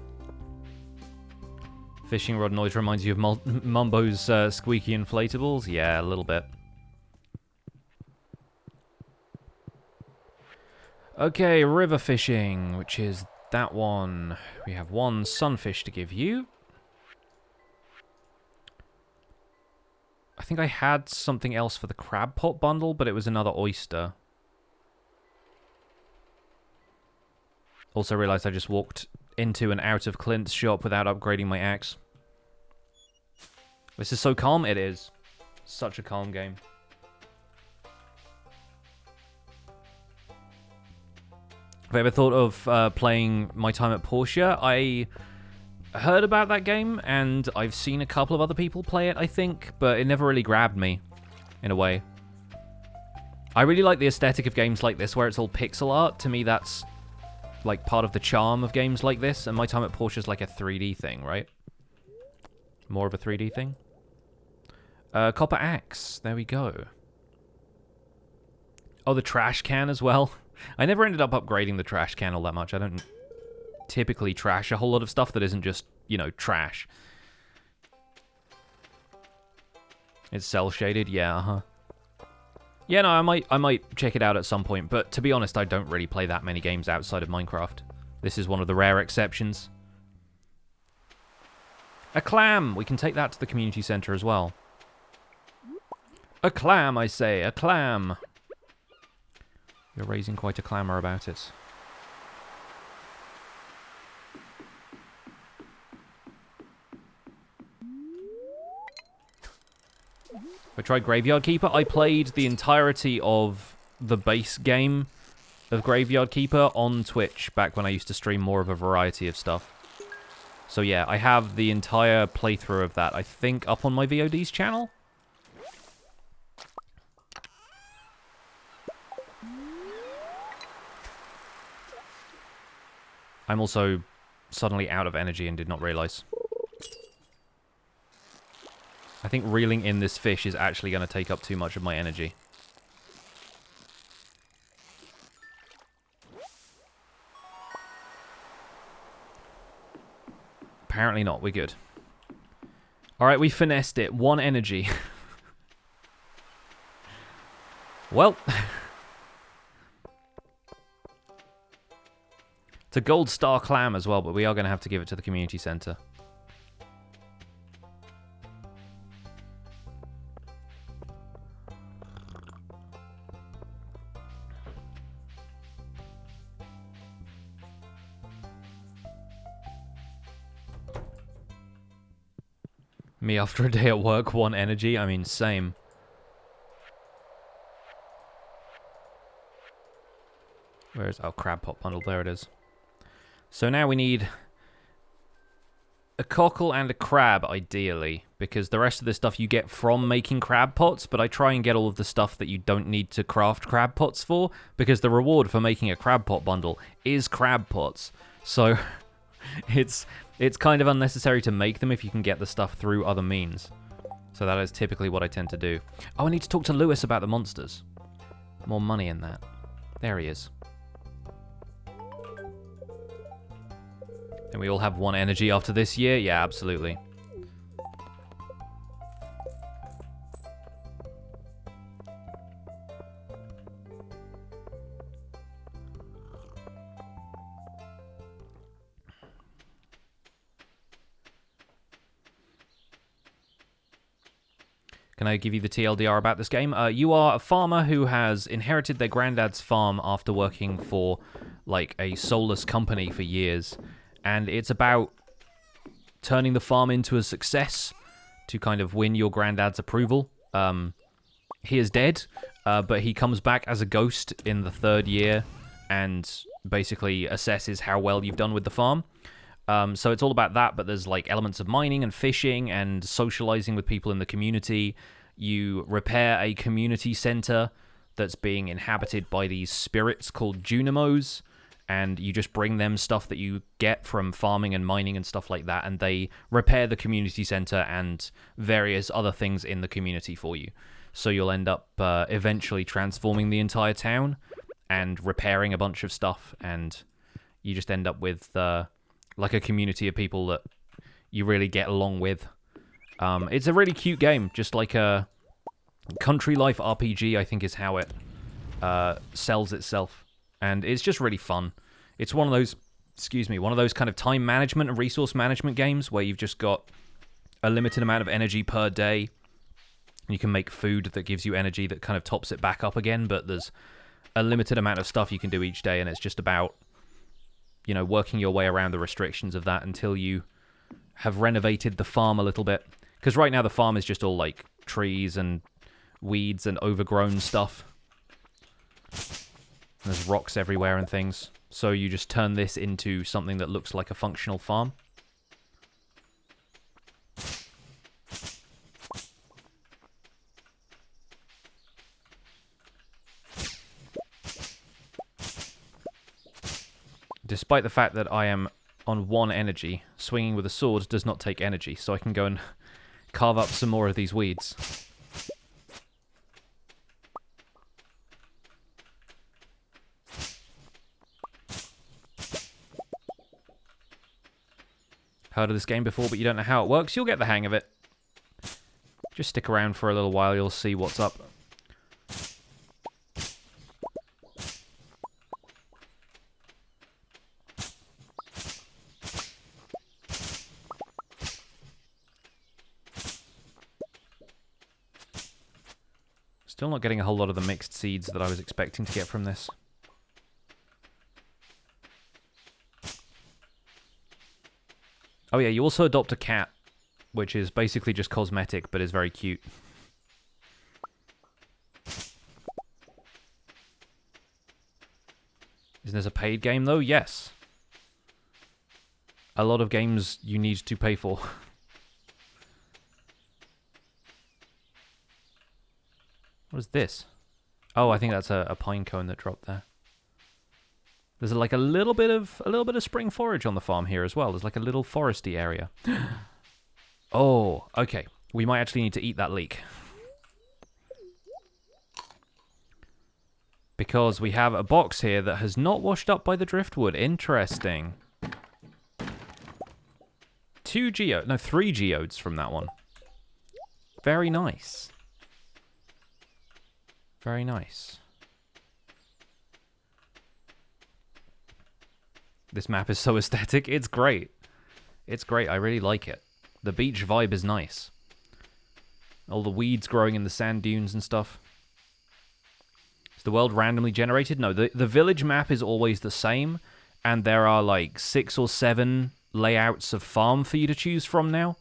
Fishing rod noise reminds you of Mumbo's squeaky inflatables? Yeah, a little bit. Okay, river fishing, which is that one. We have 1 sunfish to give you. I think I had something else for the crab pot bundle, but it was another oyster. Also realized I just walked into and out of Clint's shop without upgrading my axe. This is so calm. It is. Such a calm game. Have you ever thought of playing My Time at Portia? I heard about that game, and I've seen a couple of other people play it, I think, but it never really grabbed me, in a way. I really like the aesthetic of games like this, where it's all pixel art. To me, that's, like, part of the charm of games like this, and My Time at Portia is like a 3D thing, right? More of a 3D thing? Copper axe. There we go. Oh, the trash can as well. I never ended up upgrading the trash can all that much. I don't typically trash a whole lot of stuff that isn't just, you know, trash. It's cel-shaded, yeah, uh-huh. Yeah, no, I might check it out at some point, but to be honest, I don't really play that many games outside of Minecraft. This is one of the rare exceptions. A clam! We can take that to the community center as well. A clam, I say, a clam! You're raising quite a clamour about it. I tried Graveyard Keeper. I played the entirety of the base game of Graveyard Keeper on Twitch back when I used to stream more of a variety of stuff. So yeah, I have the entire playthrough of that, I think, up on my VOD's channel. I'm also suddenly out of energy and did not realize. I think reeling in this fish is actually going to take up too much of my energy. Apparently not. We're good. Alright, we finessed it. 1 energy. Well... It's a gold star clam as well, but we are going to have to give it to the community center. Me after a day at work, 1 energy. I mean, same. Where's our crab pot bundle? There it is. So now we need a cockle and a crab, ideally, because the rest of the stuff you get from making crab pots, but I try and get all of the stuff that you don't need to craft crab pots for, because the reward for making a crab pot bundle is crab pots. So it's kind of unnecessary to make them if you can get the stuff through other means. So that is typically what I tend to do. Oh, I need to talk to Lewis about the monsters. More money in that. There he is. And we all have 1 energy after this year? Yeah, absolutely. Can I give you the TLDR about this game? You are a farmer who has inherited their granddad's farm after working for, like, a soulless company for years. And it's about turning the farm into a success to kind of win your granddad's approval. He is dead, but he comes back as a ghost in the 3rd year and basically assesses how well you've done with the farm. So it's all about that, but there's like elements of mining and fishing and socializing with people in the community. You repair a community center that's being inhabited by these spirits called Junimos. And you just bring them stuff that you get from farming and mining and stuff like that, and they repair the community center and various other things in the community for you. So you'll end up eventually transforming the entire town and repairing a bunch of stuff, and you just end up with like a community of people that you really get along with. It's a really cute game, just like a country life RPG, I think is how it sells itself. And it's just really fun. It's one of those, one of those kind of time management and resource management games where you've just got a limited amount of energy per day. You can make food that gives you energy that kind of tops it back up again, but there's a limited amount of stuff you can do each day, and it's just about you know, working your way around the restrictions of that until you have renovated the farm a little bit. Because right now the farm is just all, like, trees and weeds and overgrown stuff. And there's rocks everywhere and things. So you just turn this into something that looks like a functional farm. Despite the fact that I am on 1 energy, swinging with a sword does not take energy, so I can go and carve up some more of these weeds. Heard of this game before, but you don't know how it works? You'll get the hang of it. Just stick around for a little while, you'll see what's up. Still not getting a whole lot of the mixed seeds that I was expecting to get from this. Oh yeah, you also adopt a cat, which is basically just cosmetic, but is very cute. Isn't this a paid game, though? Yes. A lot of games you need to pay for. What is this? Oh, I think that's a pine cone that dropped there. There's like a little bit of spring forage on the farm here as well. There's like a little foresty area. Oh, okay. We might actually need to eat that leek. Because we have a box here that has not washed up by the driftwood. Interesting. 3 geodes from that one. Very nice. Very nice. This map is so aesthetic. It's great. It's great. I really like it. The beach vibe is nice. All the weeds growing in the sand dunes and stuff. Is the world randomly generated? No, the village map is always the same. And there are like 6 or 7 layouts of farm for you to choose from now.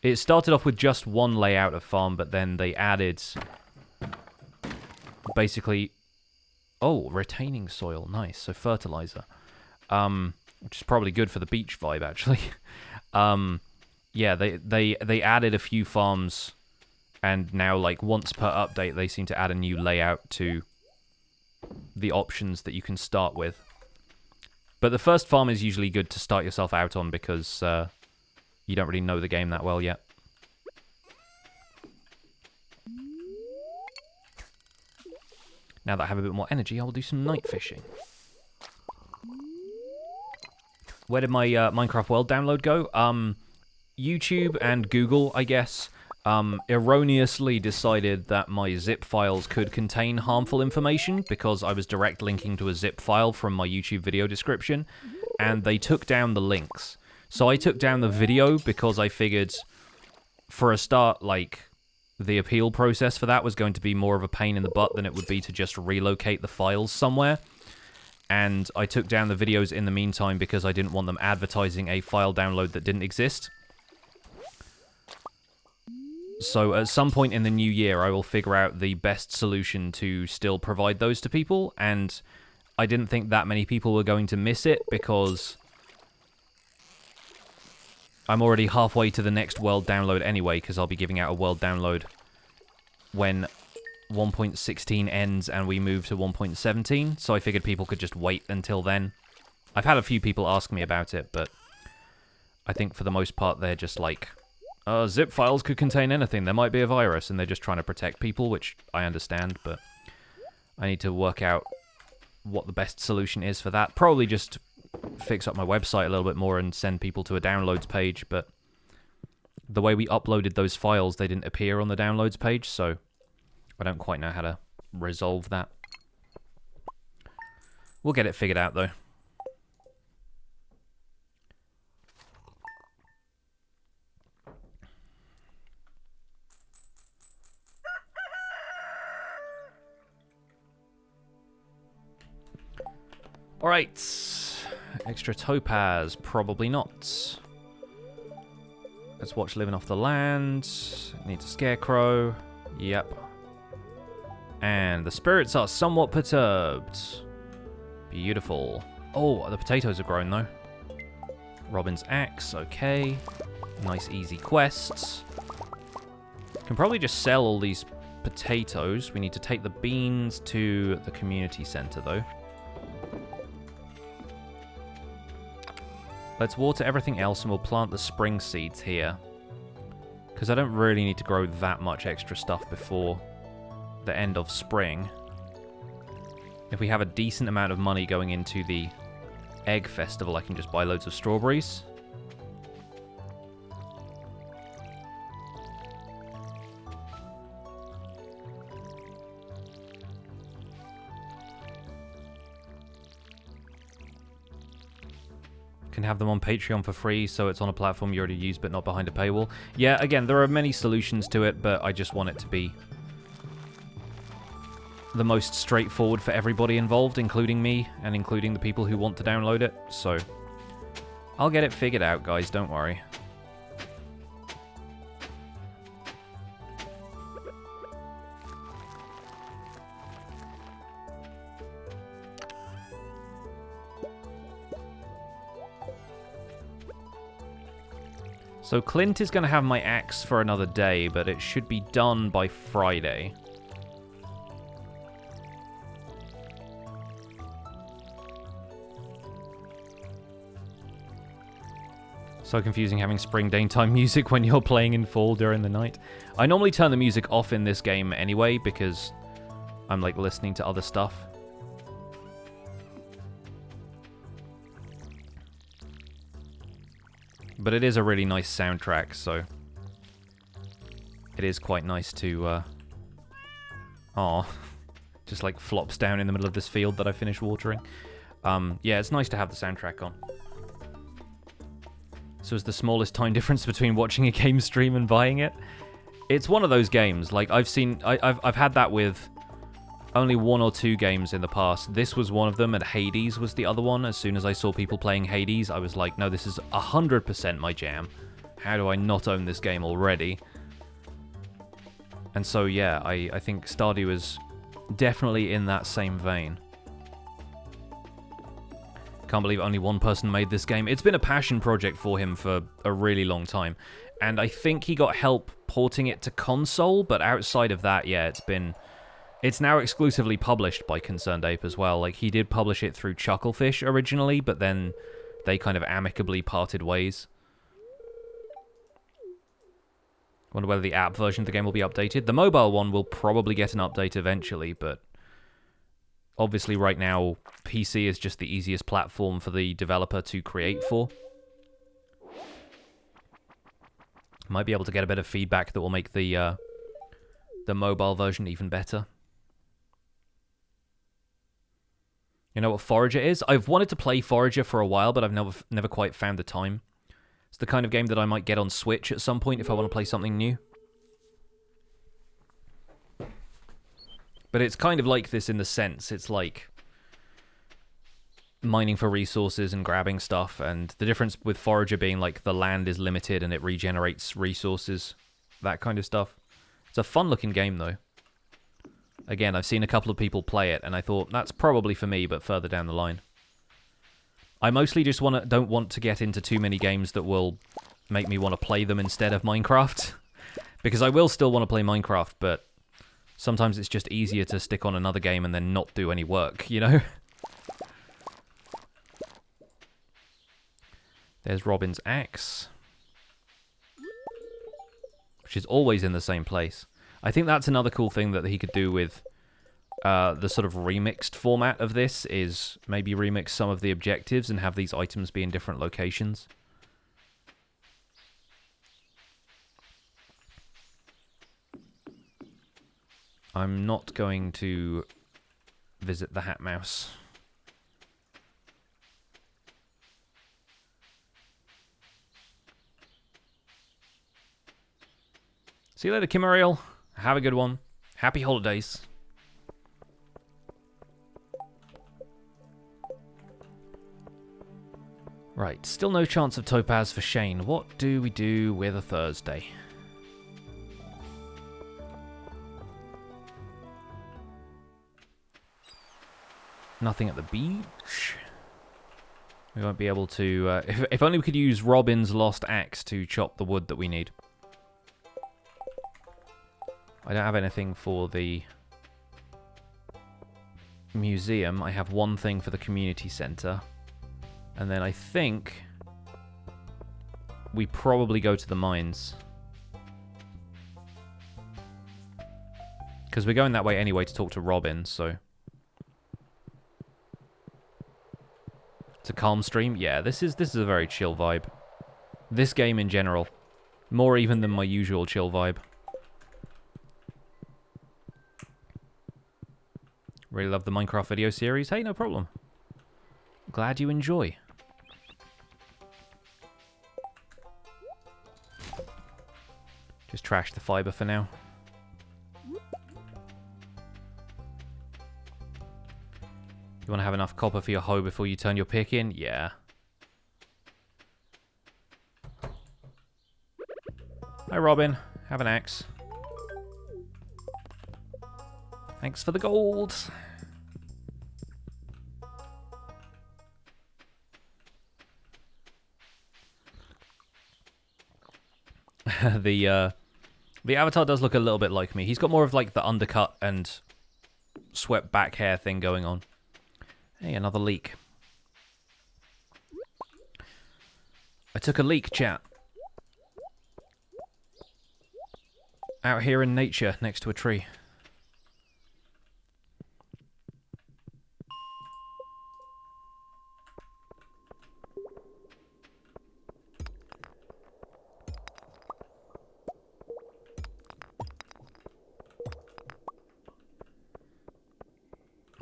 It started off with just 1 layout of farm, but then they added... basically... Oh, retaining soil. Nice. So fertilizer. Which is probably good for the beach vibe, actually. Yeah, they added a few farms, and now, like, once per update, they seem to add a new layout to the options that you can start with. But the first farm is usually good to start yourself out on, because you don't really know the game that well yet. Now that I have a bit more energy, I will do some night fishing. Where did my Minecraft World download go? YouTube and Google, I guess, erroneously decided that my zip files could contain harmful information because I was direct linking to a zip file from my YouTube video description, and they took down the links. So I took down the video because I figured, for a start, like... the appeal process for that was going to be more of a pain in the butt than it would be to just relocate the files somewhere. And I took down the videos in the meantime because I didn't want them advertising a file download that didn't exist. So at some point in the new year, I will figure out the best solution to still provide those to people. And I didn't think that many people were going to miss it because... I'm already halfway to the next world download anyway, because I'll be giving out a world download when 1.16 ends and we move to 1.17, so I figured people could just wait until then. I've had a few people ask me about it, but I think for the most part they're just like, zip files could contain anything, there might be a virus, and they're just trying to protect people, which I understand, but I need to work out what the best solution is for that. Probably just... fix up my website a little bit more and send people to a downloads page, but the way we uploaded those files, they didn't appear on the downloads page, so I don't quite know how to resolve that. We'll get it figured out, though. Alright. Extra topaz? Probably not. Let's watch Living Off the Land. Needs a scarecrow. Yep. And the spirits are somewhat perturbed. Beautiful. Oh, the potatoes are grown though. Robin's axe, okay. Nice easy quests. Can probably just sell all these potatoes. We need to take the beans to the community center though. Let's water everything else and we'll plant the spring seeds here. Because I don't really need to grow that much extra stuff before the end of spring. If we have a decent amount of money going into the egg festival, I can just buy loads of strawberries. Can have them on Patreon for free, so it's on a platform you already use but not behind a paywall. Yeah, again, there are many solutions to it, but I just want it to be the most straightforward for everybody involved, including me, and including the people who want to download it, so I'll get it figured out, guys, don't worry. So Clint is going to have my axe for another day, but it should be done by Friday. So confusing having spring daytime music when you're playing in fall during the night. I normally turn the music off in this game anyway because I'm like listening to other stuff. But it is a really nice soundtrack, so it is quite nice to, just like flops down in the middle of this field that I finished watering. Yeah, it's nice to have the soundtrack on. So it's the smallest time difference between watching a game stream and buying it. It's one of those games, like I've had that with only one or two games in the past. This was one of them, and Hades was the other one. As soon as I saw people playing Hades, I was like, no, this is 100% my jam. How do I not own this game already? And so, yeah, I think Stardew is definitely in that same vein. Can't believe only one person made this game. It's been a passion project for him for a really long time. And I think he got help porting it to console, but outside of that, yeah, it's now exclusively published by Concerned Ape as well. Like, he did publish it through Chucklefish originally, but then they kind of amicably parted ways. Wonder whether the app version of the game will be updated. The mobile one will probably get an update eventually, but obviously right now, PC is just the easiest platform for the developer to create for. Might be able to get a bit of feedback that will make the mobile version even better. You know what Forager is? I've wanted to play Forager for a while, but I've never quite found the time. It's the kind of game that I might get on Switch at some point if I want to play something new. But it's kind of like this in the sense, it's like mining for resources and grabbing stuff, and the difference with Forager being like the land is limited and it regenerates resources, that kind of stuff. It's a fun looking game though. Again, I've seen a couple of people play it, and I thought, that's probably for me, but further down the line. I mostly just don't want to get into too many games that will make me want to play them instead of Minecraft. Because I will still want to play Minecraft, but sometimes it's just easier to stick on another game and then not do any work, you know? There's Robin's axe, which is always in the same place. I think that's another cool thing that he could do with the sort of remixed format of this, is maybe remix some of the objectives and have these items be in different locations. I'm not going to visit the Hat Mouse. See you later, Kim Ariel. Have a good one. Happy holidays. Right, still no chance of topaz for Shane. What do we do with a Thursday? Nothing at the beach. We won't be able to... if only we could use Robin's lost axe to chop the wood that we need. I don't have anything for the museum. I have one thing for the community centre. And then I think we probably go to the mines. Because we're going that way anyway to talk to Robin, so... It's a calm stream. Yeah, this is a very chill vibe. This game in general. More even than my usual chill vibe. Really love the Minecraft video series. Hey, no problem. Glad you enjoy. Just trash the fiber for now. You want to have enough copper for your hoe before you turn your pick in? Yeah. Hi, Robin. Have an axe. Thanks for the gold. The avatar does look a little bit like me. He's got more of like the undercut and swept back hair thing going on. Hey, another leak. I took a leak, chat. Out here in nature, next to a tree.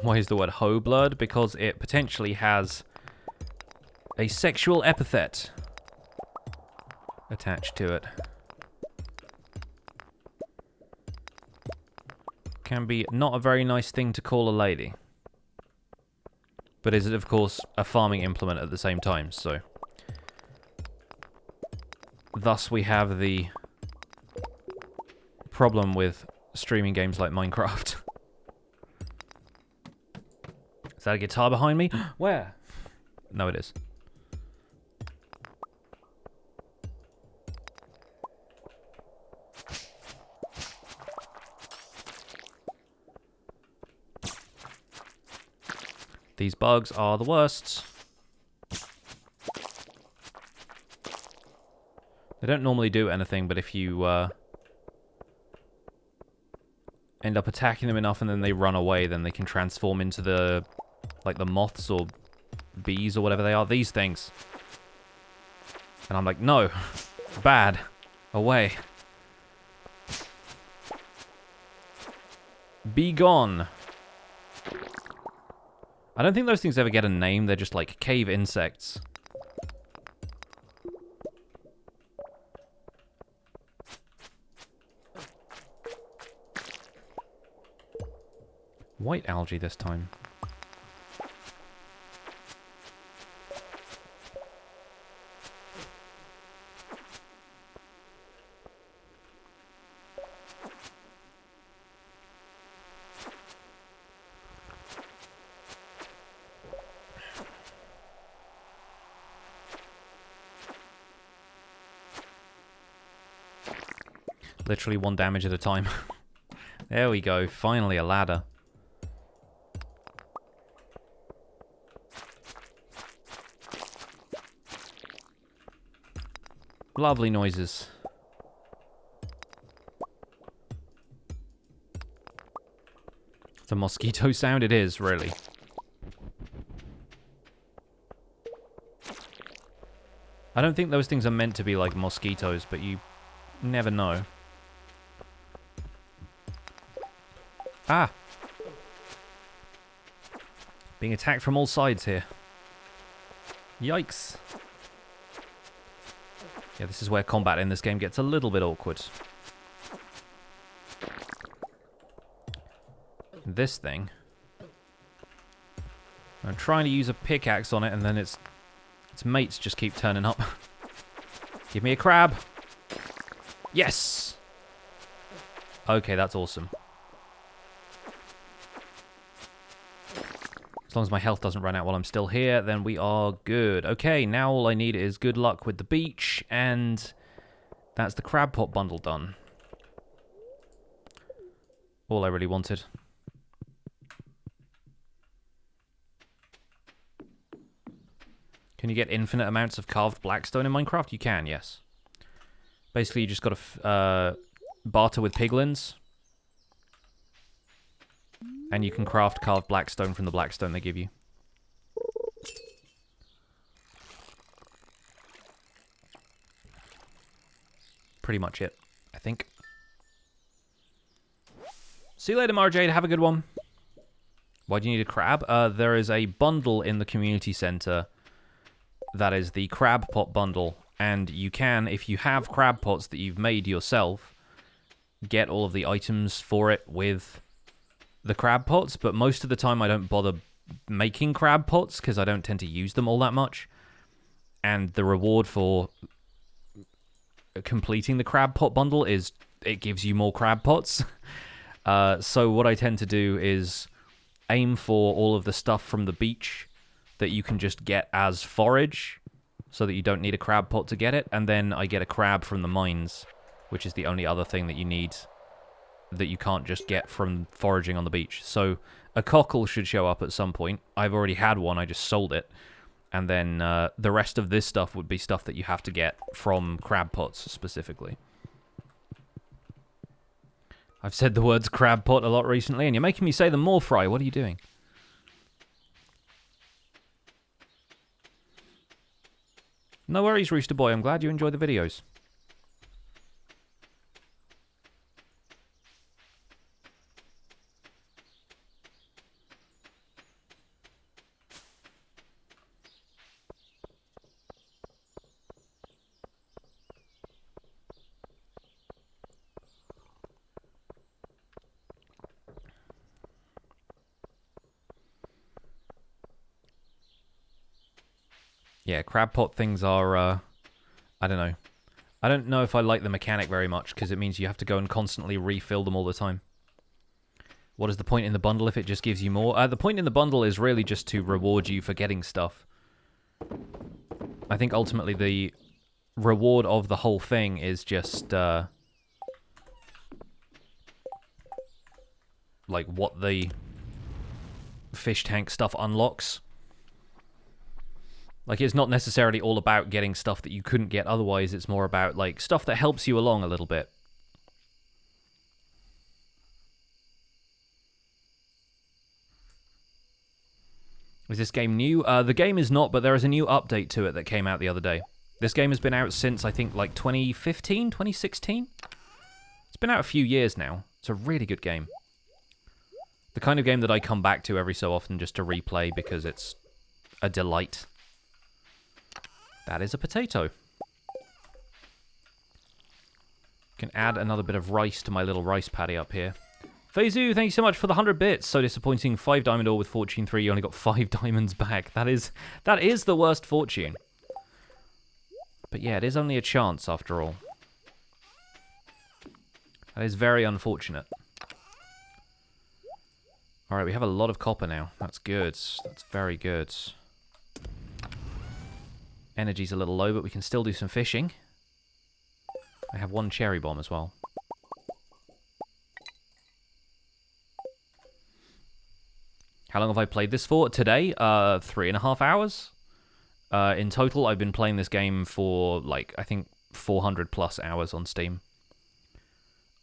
Why is the word hoe blurred? Because it potentially has a sexual epithet attached to it. Can be not a very nice thing to call a lady. But is, of course, a farming implement at the same time, so... Thus we have the problem with streaming games like Minecraft. Is that a guitar behind me? Where? No, it is. These bugs are the worst. They don't normally do anything, but if you end up attacking them enough and then they run away, then they can transform into the... like the moths or bees or whatever they are. These things. And I'm like, no. Bad. Away. Be gone. I don't think those things ever get a name. They're just like cave insects. White algae this time. Literally 1 damage at a time. There we go. Finally a ladder. Lovely noises. It's a mosquito sound. It is, really. I don't think those things are meant to be like mosquitoes, but you never know. Ah! Being attacked from all sides here. Yikes. Yeah, this is where combat in this game gets a little bit awkward. This thing. I'm trying to use a pickaxe on it and then it's Its mates just keep turning up. Give me a crab. Yes! Okay, that's awesome. As long as my health doesn't run out while I'm still here, then we are good. Okay, now all I need is good luck with the beach, and that's the crab pot bundle done. All I really wanted. Can you get infinite amounts of carved blackstone in Minecraft? You can, yes. Basically, you just got to barter with piglins. And you can craft carved blackstone from the blackstone they give you. Pretty much it, I think. See you later, Marjade. Have a good one. Why do you need a crab? There is a bundle in the community center that is the crab pot bundle. And you can, if you have crab pots that you've made yourself, get all of the items for it with the crab pots. But most of the time I don't bother making crab pots because I don't tend to use them all that much. And the reward for completing the crab pot bundle is it gives you more crab pots. So what I tend to do is aim for all of the stuff from the beach that you can just get as forage so that you don't need a crab pot to get it. And then I get a crab from the mines, which is the only other thing that you need that you can't just get from foraging on the beach. So a cockle should show up at some point. I've already had one. I just sold it. And then the rest of this stuff would be stuff that you have to get from crab pots specifically. I've said the words crab pot a lot recently, and you're making me say them more, Fry. What are you doing? No worries, Rooster Boy. I'm glad you enjoy the videos. Yeah, crab pot things are, I don't know. I don't know if I like the mechanic very much, because it means you have to go and constantly refill them all the time. What is the point in the bundle if it just gives you more? The point in the bundle is really just to reward you for getting stuff. I think ultimately the reward of the whole thing is just, like, what the fish tank stuff unlocks. Like, it's not necessarily all about getting stuff that you couldn't get otherwise. It's more about, like, stuff that helps you along a little bit. Is this game new? The game is not, but there is a new update to it that came out the other day. This game has been out since, I think, like, 2015, 2016? It's been out a few years now. It's a really good game. The kind of game that I come back to every so often just to replay because it's a delight. That is a potato. Can add another bit of rice to my little rice paddy up here. Feizu, thank you so much for the 100 bits. So disappointing. 5 diamond ore with fortune 3. You only got 5 diamonds back. That is the worst fortune. But yeah, it is only a chance after all. That is very unfortunate. Alright, we have a lot of copper now. That's good. That's very good. Energy's a little low, but we can still do some fishing. I have 1 cherry bomb as well. How long have I played this for? Today, 3.5 hours. In total, I've been playing this game for, like, I think 400 plus hours on Steam.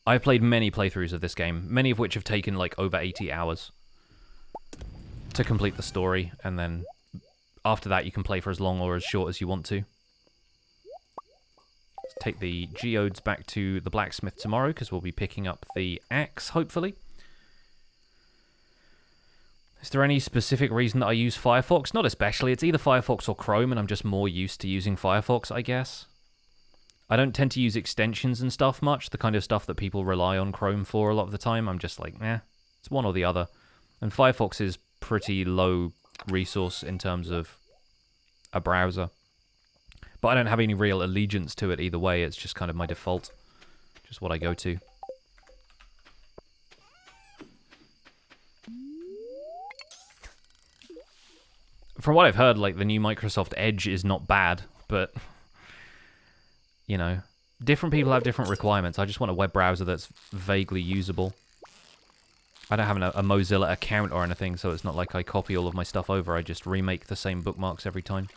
I've played many playthroughs of this game, many of which have taken, like, over 80 hours to complete the story, and then after that, you can play for as long or as short as you want to. Let's take the geodes back to the blacksmith tomorrow, because we'll be picking up the axe, hopefully. Is there any specific reason that I use Firefox? Not especially. It's either Firefox or Chrome, and I'm just more used to using Firefox, I guess. I don't tend to use extensions and stuff much, the kind of stuff that people rely on Chrome for a lot of the time. I'm just like, it's one or the other. And Firefox is pretty low resource in terms of a browser. But I don't have any real allegiance to it either way. It's just kind of my default. Just what I go to. From what I've heard, like, the new Microsoft Edge is not bad, but, you know, different people have different requirements. I just want a web browser that's vaguely usable. I don't have a Mozilla account or anything, so it's not like I copy all of my stuff over. I just remake the same bookmarks every time.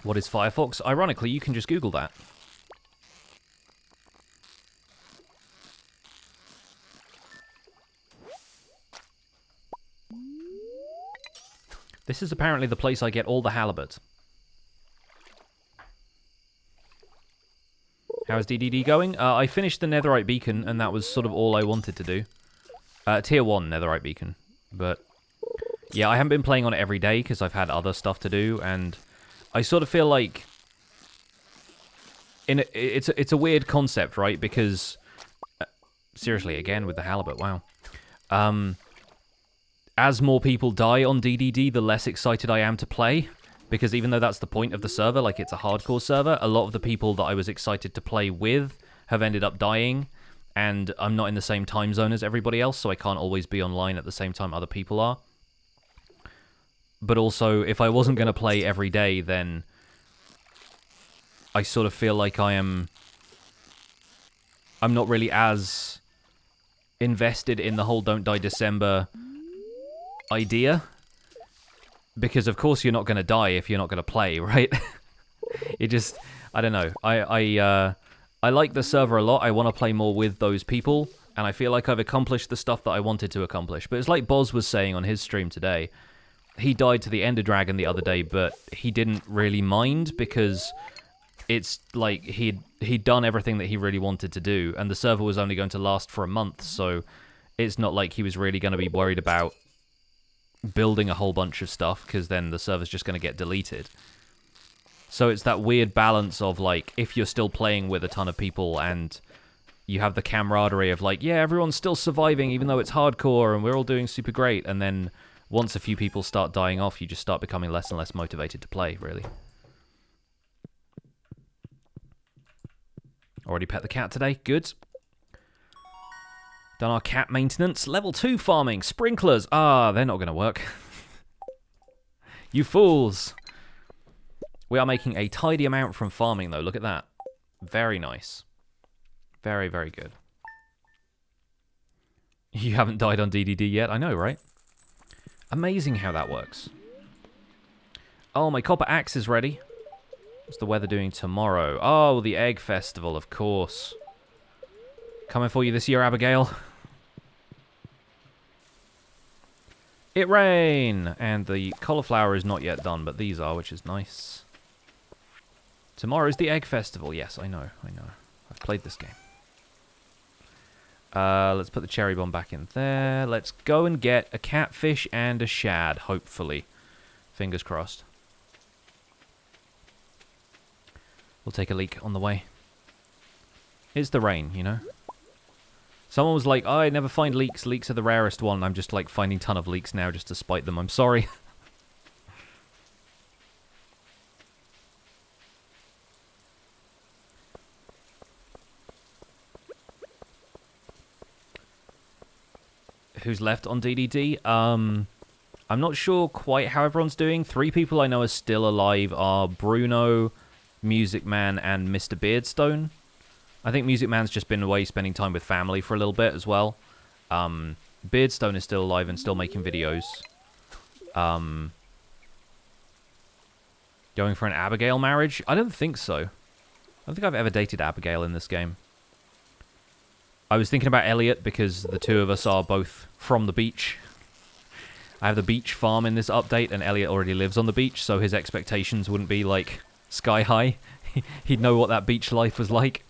What is Firefox? Ironically, you can just Google that. This is apparently the place I get all the halibut. How's DDD going? I finished the netherite beacon, and that was sort of all I wanted to do. Tier 1 netherite beacon. But, yeah, I haven't been playing on it every day, because I've had other stuff to do, and I sort of feel like... It's a weird concept, right? Because... seriously, again, with the halibut, wow. As more people die on DDD, the less excited I am to play. Because even though that's the point of the server, like it's a hardcore server, a lot of the people that I was excited to play with have ended up dying. And I'm not in the same time zone as everybody else, so I can't always be online at the same time other people are. But also, if I wasn't going to play every day, then I sort of feel like I'm not really as invested in the whole Don't Die December idea, because of course you're not going to die if you're not going to play, right? It just, I don't know. I like the server a lot. I want to play more with those people, and I feel like I've accomplished the stuff that I wanted to accomplish. But it's like Boz was saying on his stream today. He died to the Ender Dragon the other day, but he didn't really mind because it's like he'd done everything that he really wanted to do, and the server was only going to last for a month, so it's not like he was really going to be worried about building a whole bunch of stuff, because then the server's just going to get deleted. So it's that weird balance of, like, if you're still playing with a ton of people and you have the camaraderie of, like, yeah, everyone's still surviving even though it's hardcore and we're all doing super great, and then once a few people start dying off, you just start becoming less and less motivated to play, really. Already pet the cat today. Good. Done our cat maintenance. Level 2 farming. Sprinklers. Ah, they're not going to work. You fools. We are making a tidy amount from farming, though. Look at that. Very nice. Very, very good. You haven't died on DDD yet? I know, right? Amazing how that works. Oh, my copper axe is ready. What's the weather doing tomorrow? Oh, the egg festival, of course. Coming for you this year, Abigail. It rain! And the cauliflower is not yet done, but these are, which is nice. Tomorrow's the egg festival. Yes, I know. I've played this game. Let's put the cherry bomb back in there. Let's go and get a catfish and a shad, hopefully. Fingers crossed. We'll take a leak on the way. It's the rain, you know? Someone was like, oh, I never find leaks. Leaks are the rarest one. I'm just, like, finding a ton of leaks now just to spite them. I'm sorry. Who's left on DDD? I'm not sure quite how everyone's doing. 3 people I know are still alive are Bruno, Music Man, and Mr. Beardstone. I think Music Man's just been away spending time with family for a little bit as well. Beardstone is still alive and still making videos. Going for an Abigail marriage? I don't think so. I don't think I've ever dated Abigail in this game. I was thinking about Elliot because the two of us are both from the beach. I have the beach farm in this update, and Elliot already lives on the beach, so his expectations wouldn't be, like, sky high. He'd know what that beach life was like.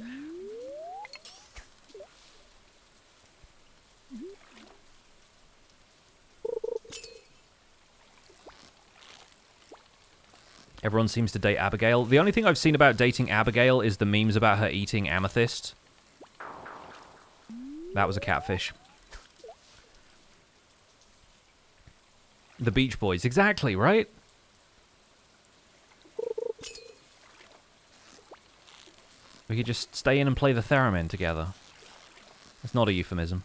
Everyone seems to date Abigail. The only thing I've seen about dating Abigail is the memes about her eating amethyst. That was a catfish. The Beach Boys. Exactly, right? We could just stay in and play the theremin together. It's not a euphemism.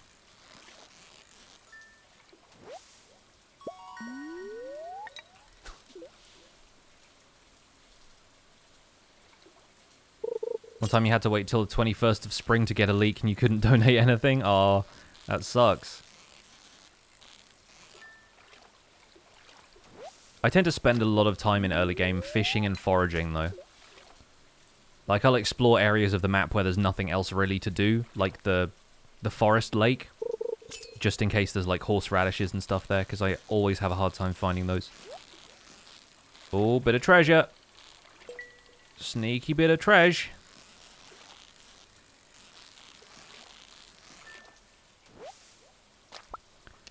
One time you had to wait till the 21st of spring to get a leak and you couldn't donate anything? Oh, that sucks. I tend to spend a lot of time in early game fishing and foraging, though. Like, I'll explore areas of the map where there's nothing else really to do, like the forest lake, just in case there's, like, horseradishes and stuff there, because I always have a hard time finding those. Oh, bit of treasure. Sneaky bit of treasure.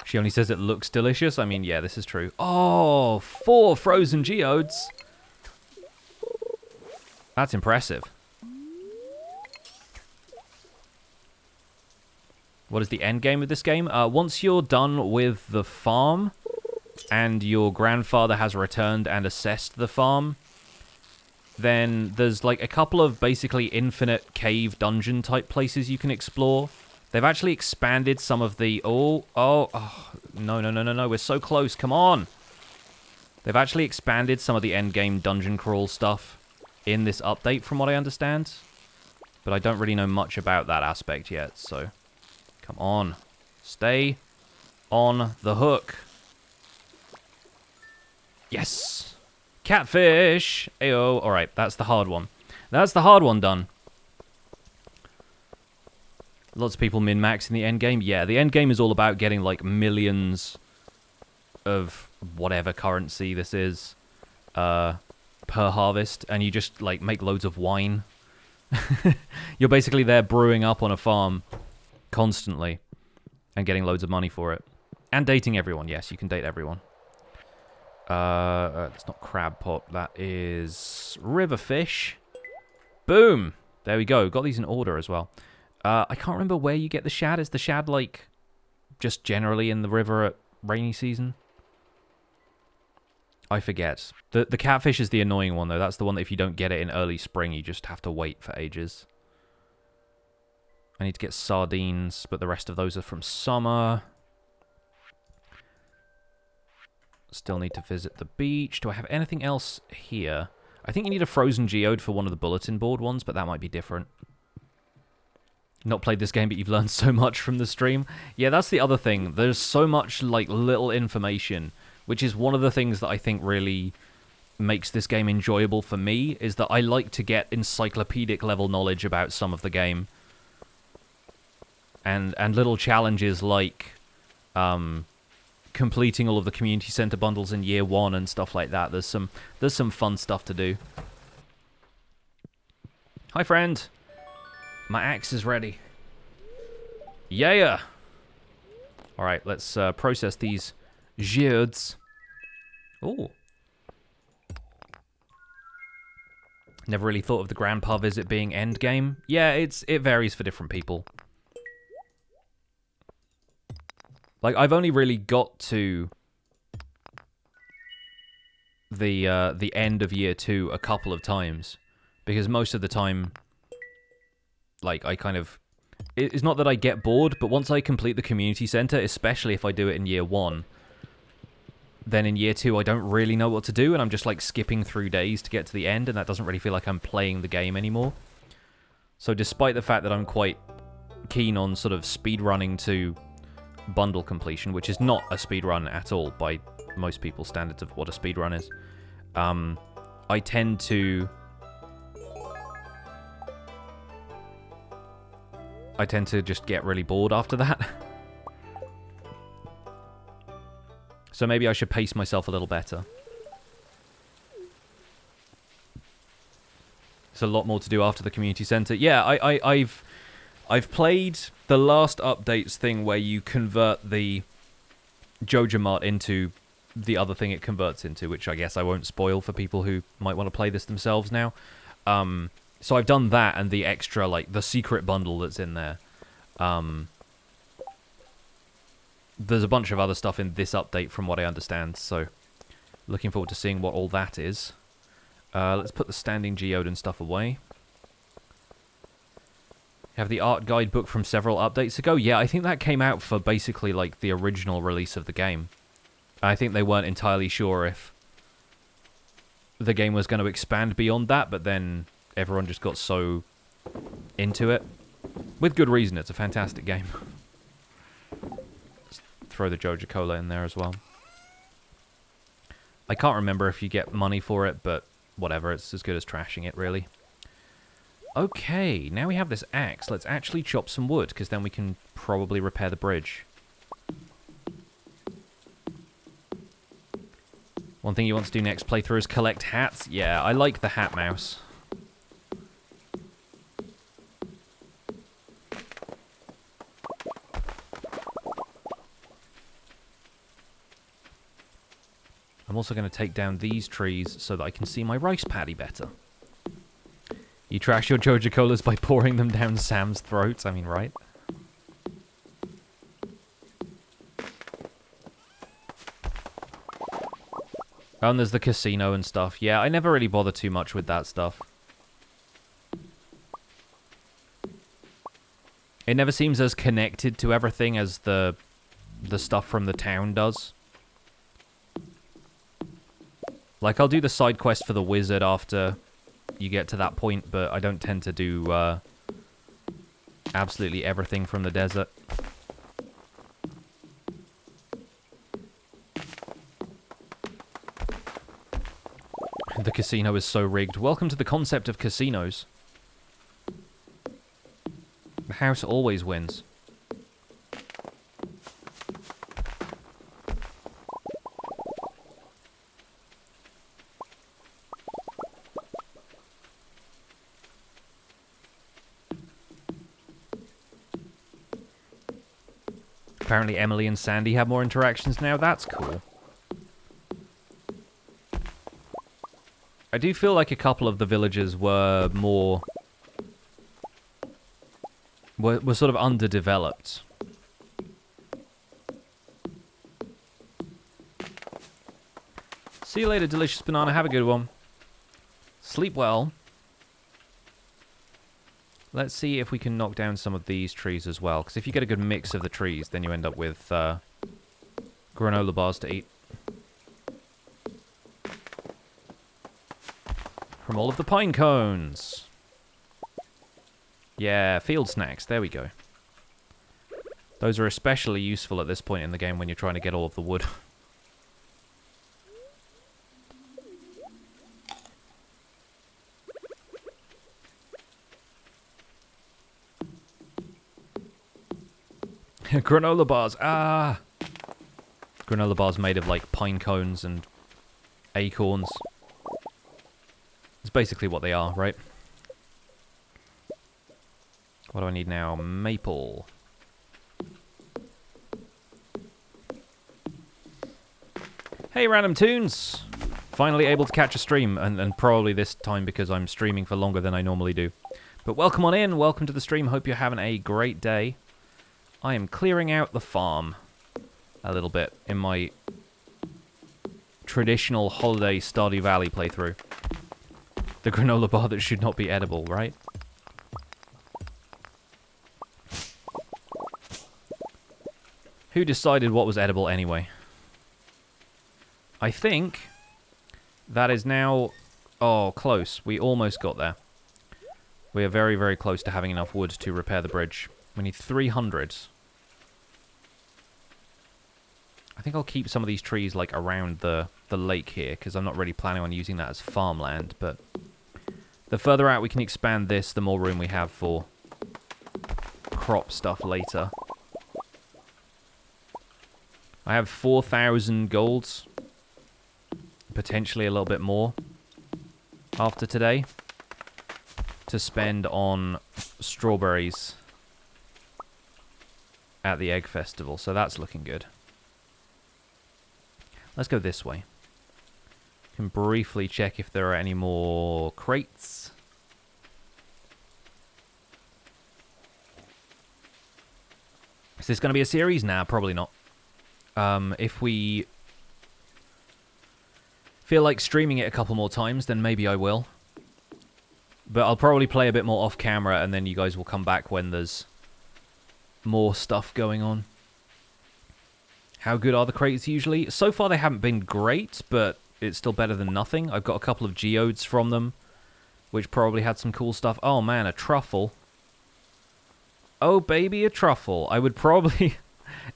She only says it looks delicious. I mean, yeah, this is true. Oh, 4 frozen geodes. That's impressive. What is the end game of this game? Once you're done with the farm and your grandfather has returned and assessed the farm, then there's like a couple of basically infinite cave dungeon type places you can explore. They've actually expanded some of the... Oh, no, we're so close, come on! They've actually expanded some of the endgame dungeon crawl stuff in this update, from what I understand. But I don't really know much about that aspect yet, so... Come on. Stay on the hook. Yes! Catfish! Ayo. Alright, that's the hard one. That's the hard one done. Lots of people min-max in the endgame. Yeah, the endgame is all about getting, like, millions of whatever currency this is per harvest. And you just, like, make loads of wine. You're basically there brewing up on a farm constantly and getting loads of money for it. And dating everyone. Yes, you can date everyone. That's not crab pot. That is river fish. Boom! There we go. Got these in order as well. I can't remember where you get the shad. Is the shad, like, just generally in the river at rainy season? I forget. The catfish is the annoying one, though. That's the one that if you don't get it in early spring, you just have to wait for ages. I need to get sardines, but the rest of those are from summer. Still need to visit the beach. Do I have anything else here? I think you need a frozen geode for one of the bulletin board ones, but that might be different. Not played this game, but you've learned so much from the stream. Yeah, that's the other thing. There's so much, like, little information, which is one of the things that I think really makes this game enjoyable for me, is that I like to get encyclopedic level knowledge about some of the game. And little challenges like completing all of the community center bundles in year 1 and stuff like that. There's some fun stuff to do. Hi, friend. My axe is ready. Yeah. All right, let's process these geodes. Oh. Never really thought of the grandpa visit being endgame. Yeah, it varies for different people. Like, I've only really got to the end of year 2 a couple of times, because most of the time, like, I kind of... It's not that I get bored, but once I complete the community center, especially if I do it in year 1, then in year 2 I don't really know what to do, and I'm just, like, skipping through days to get to the end, and that doesn't really feel like I'm playing the game anymore. So despite the fact that I'm quite keen on sort of speedrunning to bundle completion, which is not a speedrun at all by most people's standards of what a speedrun is, I tend to just get really bored after that. So maybe I should pace myself a little better. There's a lot more to do after the community center. Yeah, I've played the last updates thing where you convert the Joja Mart into the other thing it converts into, which I guess I won't spoil for people who might want to play this themselves now. So I've done that and the extra, like, the secret bundle that's in there. there's a bunch of other stuff in this update from what I understand, so looking forward to seeing what all that is. Let's put the standing geode and stuff away. Have the art guidebook from several updates ago? Yeah, I think that came out for basically like the original release of the game. I think they weren't entirely sure if the game was going to expand beyond that, but then everyone just got so into it. With good reason, it's a fantastic game. Let's throw the Joja Cola in there as well. I can't remember if you get money for it, but whatever, it's as good as trashing it, really. Okay, now we have this axe. Let's actually chop some wood, because then we can probably repair the bridge. One thing you want to do next playthrough is collect hats. Yeah, I like the hat mouse. I'm also going to take down these trees so that I can see my rice paddy better. You trash your Joja Colas by pouring them down Sam's throat. I mean, right? Oh, and there's the casino and stuff. Yeah, I never really bother too much with that stuff. It never seems as connected to everything as the stuff from the town does. Like, I'll do the side quest for the wizard after you get to that point, but I don't tend to do absolutely everything from the desert. The casino is so rigged. Welcome to the concept of casinos. The house always wins. Apparently Emily and Sandy have more interactions now. That's cool. I do feel like a couple of the villagers were more... were sort of underdeveloped. See you later, delicious banana. Have a good one. Sleep well. Let's see if we can knock down some of these trees as well. Because if you get a good mix of the trees, then you end up with granola bars to eat. From all of the pine cones. Yeah, field snacks. There we go. Those are especially useful at this point in the game when you're trying to get all of the wood. Granola bars. Ah! Granola bars made of, like, pine cones and acorns. It's basically what they are, right? What do I need now? Maple. Hey, Random Tunes! Finally able to catch a stream, and probably this time because I'm streaming for longer than I normally do. But welcome on in, welcome to the stream. Hope you're having a great day. I am clearing out the farm a little bit in my traditional holiday Stardew Valley playthrough. The granola bar that should not be edible, right? Who decided what was edible anyway? I think that is now... Oh, close. We almost got there. We are very, very close to having enough wood to repair the bridge. We need 300. I think I'll keep some of these trees like around the lake here, because I'm not really planning on using that as farmland, but the further out we can expand this, the more room we have for crop stuff later. I have 4,000 golds, potentially a little bit more after today, to spend on strawberries at the Egg Festival, so that's looking good. Let's go this way. Can briefly check if there are any more crates. Is this going to be a series? Nah, probably not. If we feel like streaming it a couple more times, then maybe I will. But I'll probably play a bit more off camera, and then you guys will come back when there's more stuff going on. How good are the crates usually? So far they haven't been great, but it's still better than nothing. I've got a couple of geodes from them, which probably had some cool stuff. Oh man, a truffle. Oh baby, a truffle. I would probably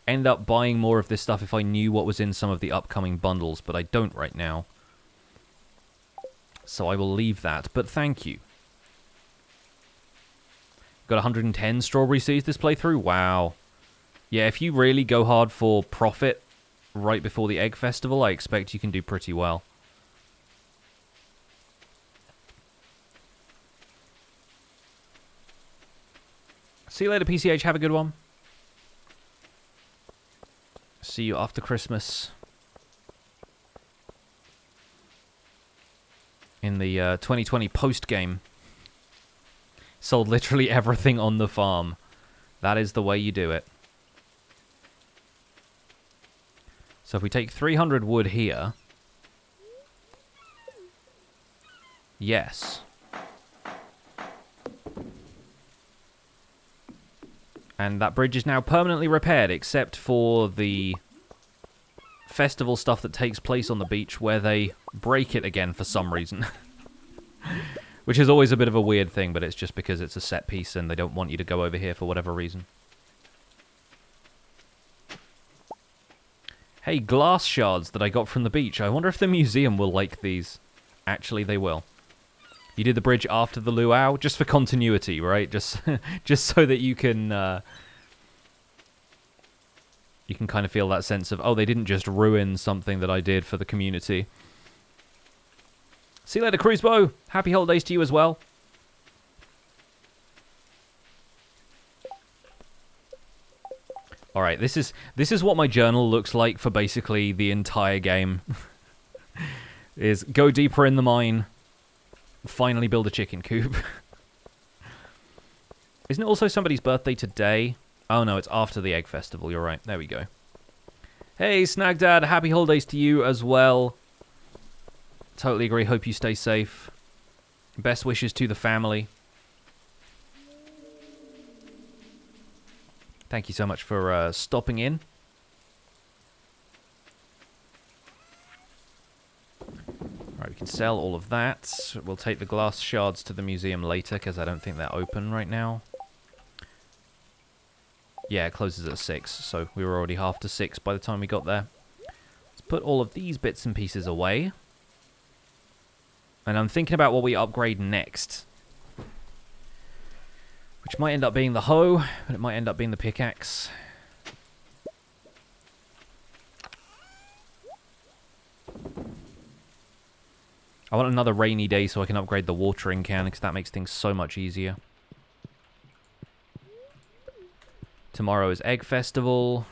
end up buying more of this stuff if I knew what was in some of the upcoming bundles, but I don't right now. So I will leave that, but thank you. Got 110 strawberry seeds this playthrough? Wow. Yeah, if you really go hard for profit right before the Egg Festival, I expect you can do pretty well. See you later, PCH. Have a good one. See you after Christmas. In the 2020 post-game. Sold literally everything on the farm. That is the way you do it. So if we take 300 wood here... Yes. And that bridge is now permanently repaired, except for the festival stuff that takes place on the beach, where they break it again for some reason. Which is always a bit of a weird thing, but it's just because it's a set piece and they don't want you to go over here for whatever reason. Hey, glass shards that I got from the beach. I wonder if the museum will like these. Actually, they will. You did the bridge after the luau, just for continuity, right? Just so that you can kind of feel that sense of, oh, they didn't just ruin something that I did for the community. See you later, Cruisebow. Happy holidays to you as well. All right, this is what my journal looks like for basically the entire game. Is go deeper in the mine. Finally build a chicken coop. Isn't it also somebody's birthday today? Oh no, it's after the Egg Festival. You're right. There we go. Hey, Snagdad. Happy holidays to you as well. Totally agree. Hope you stay safe. Best wishes to the family. Thank you so much for stopping in. Alright, we can sell all of that. We'll take the glass shards to the museum later, because I don't think they're open right now. Yeah, it closes at 6, so we were already half to 6 by the time we got there. Let's put all of these bits and pieces away. And I'm thinking about what we upgrade next. Which might end up being the hoe, but it might end up being the pickaxe. I want another rainy day so I can upgrade the watering can, because that makes things so much easier. Tomorrow is Egg Festival.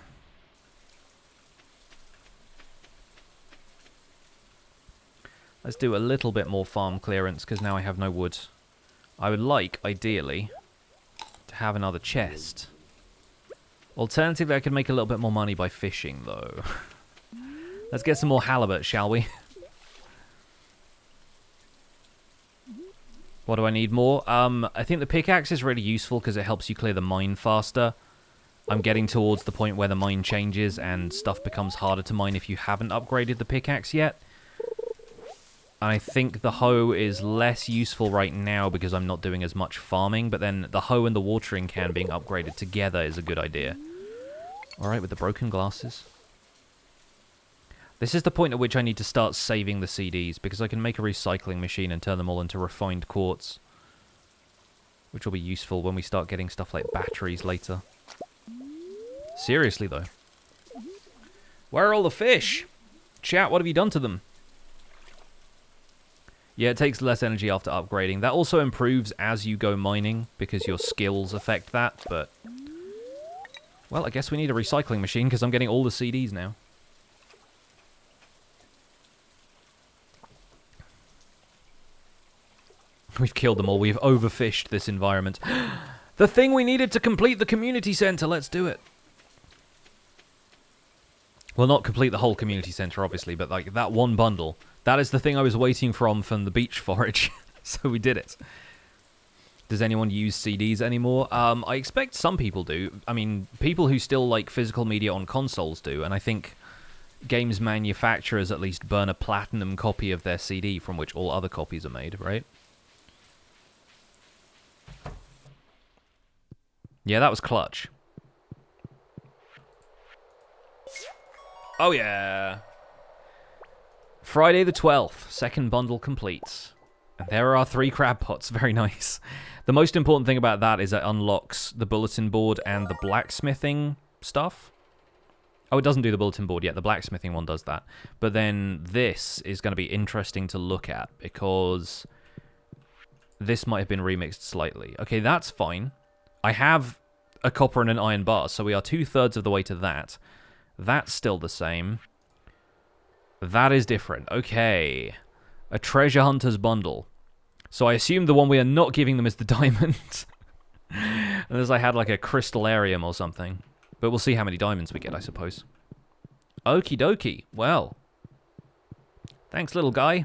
Let's do a little bit more farm clearance, because now I have no wood. I would like, ideally, to have another chest. Alternatively, I could make a little bit more money by fishing, though. Let's get some more halibut, shall we? What do I need more? I think the pickaxe is really useful because it helps you clear the mine faster. I'm getting towards the point where the mine changes and stuff becomes harder to mine if you haven't upgraded the pickaxe yet. I think the hoe is less useful right now because I'm not doing as much farming, but then the hoe and the watering can being upgraded together is a good idea. Alright, with the broken glasses. This is the point at which I need to start saving the CDs, because I can make a recycling machine and turn them all into refined quartz. Which will be useful when we start getting stuff like batteries later. Seriously, though. Where are all the fish? Chat, what have you done to them? Yeah, it takes less energy after upgrading. That also improves as you go mining, because your skills affect that, but... Well, I guess we need a recycling machine, because I'm getting all the CDs now. We've killed them all. We've overfished this environment. The thing we needed to complete the community center. Let's do it. Well, not complete the whole community center, obviously, but like that one bundle. That is the thing I was waiting from the beach forage. So we did it. Does anyone use CDs anymore? I expect some people do. I mean, people who still like physical media on consoles do, and I think games manufacturers at least burn a platinum copy of their CD from which all other copies are made, right? Yeah, that was clutch. Oh yeah. Friday the 12th, second bundle completes. And there are 3 crab pots, very nice. The most important thing about that is it unlocks the bulletin board and the blacksmithing stuff. Oh, it doesn't do the bulletin board yet, the blacksmithing one does that. But then this is going to be interesting to look at, because this might have been remixed slightly. Okay, that's fine. I have a copper and an iron bar, so we are 2/3 of the way to that. That's still the same. That is different. Okay. A treasure hunter's bundle. So I assume the one we are not giving them is the diamond. Unless I had like a crystallarium or something. But we'll see how many diamonds we get, I suppose. Okie dokie. Well. Thanks, little guy.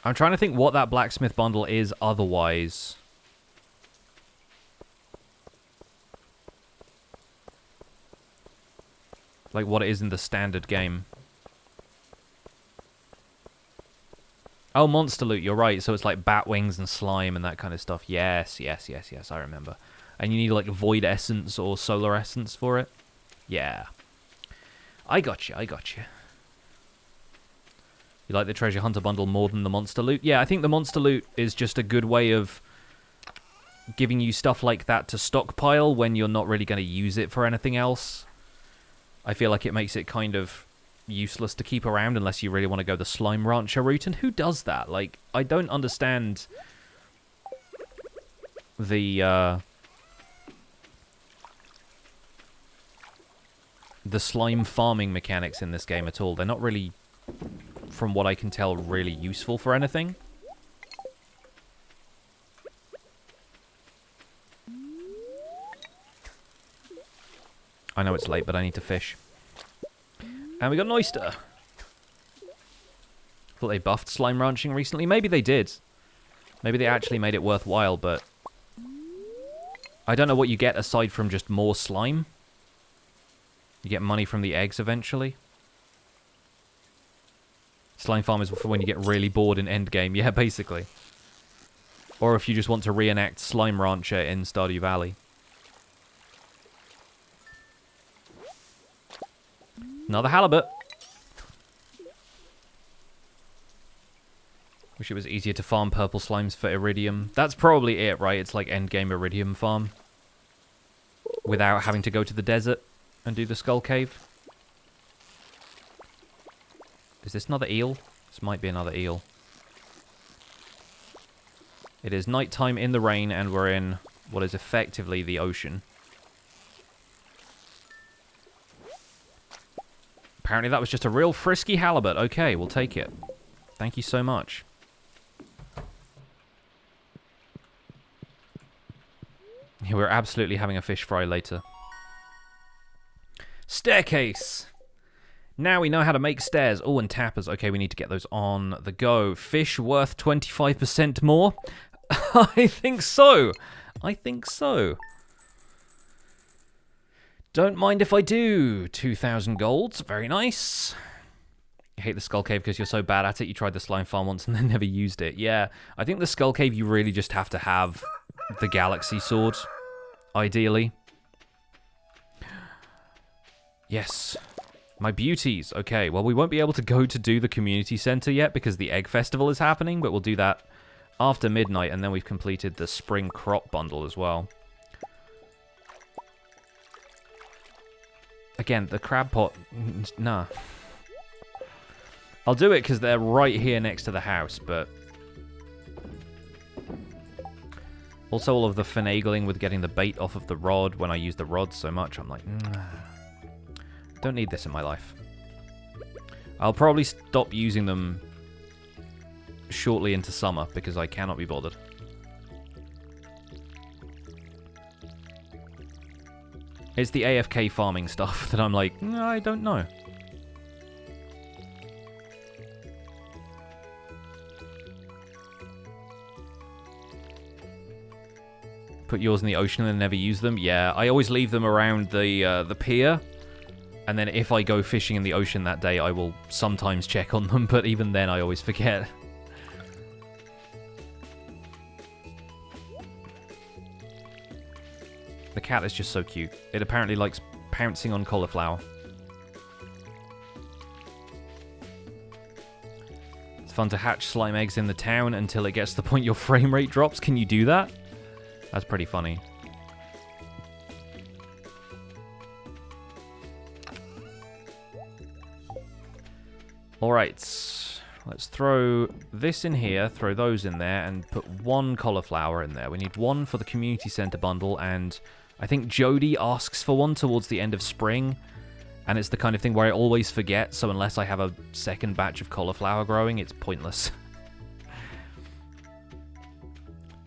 I'm trying to think what that blacksmith bundle is otherwise. Like what it is in the standard game. Oh, monster loot, you're right. So it's like bat wings and slime and that kind of stuff. Yes, yes, yes, yes, I remember. And you need like void essence or solar essence for it. Yeah. I got you, I got you. You like the treasure hunter bundle more than the monster loot? Yeah, I think the monster loot is just a good way of giving you stuff like that to stockpile when you're not really going to use it for anything else. I feel like it makes it kind of useless to keep around unless you really want to go the slime rancher route. And who does that? Like, I don't understand the slime farming mechanics in this game at all. They're not really, from what I can tell, really useful for anything. I know it's late, but I need to fish. And we got an oyster. Thought they buffed slime ranching recently. Maybe they did. Maybe they actually made it worthwhile, but I don't know what you get aside from just more slime. You get money from the eggs eventually. Slime farm is for when you get really bored in endgame. Yeah, basically. Or if you just want to reenact Slime Rancher in Stardew Valley. Another halibut. Wish it was easier to farm purple slimes for iridium. That's probably it, right? It's like endgame iridium farm. Without having to go to the desert and do the skull cave. Is this another eel? This might be another eel. It is nighttime in the rain and we're in what is effectively the ocean. Apparently that was just a real frisky halibut. Okay, we'll take it. Thank you so much. Yeah, we're absolutely having a fish fry later. Staircase! Now we know how to make stairs. Oh, and tappers. Okay, we need to get those on the go. Fish worth 25% more? I think so. I think so. Don't mind if I do. 2,000 golds. Very nice. I hate the Skull Cave because you're so bad at it. You tried the slime farm once and then never used it. Yeah, I think the Skull Cave you really just have to have the Galaxy Sword, ideally. Yes. My beauties. Okay, well, we won't be able to go to do the community center yet because the Egg Festival is happening, but we'll do that after midnight, and then we've completed the Spring Crop Bundle as well. Again, the crab pot, nah. I'll do it because they're right here next to the house, but also all of the finagling with getting the bait off of the rod when I use the rod so much, I'm like, don't need this in my life. I'll probably stop using them shortly into summer because I cannot be bothered. It's the AFK farming stuff that I'm like, "No, I don't know." Put yours in the ocean and never use them? Yeah, I always leave them around the pier. And then if I go fishing in the ocean that day, I will sometimes check on them, but even then I always forget. The cat is just so cute. It apparently likes pouncing on cauliflower. It's fun to hatch slime eggs in the town until it gets to the point your frame rate drops. Can you do that? That's pretty funny. Alright, let's throw this in here, throw those in there, and put one cauliflower in there. We need one for the community center bundle, and I think Jody asks for one towards the end of spring, and it's the kind of thing where I always forget, so unless I have a second batch of cauliflower growing, it's pointless.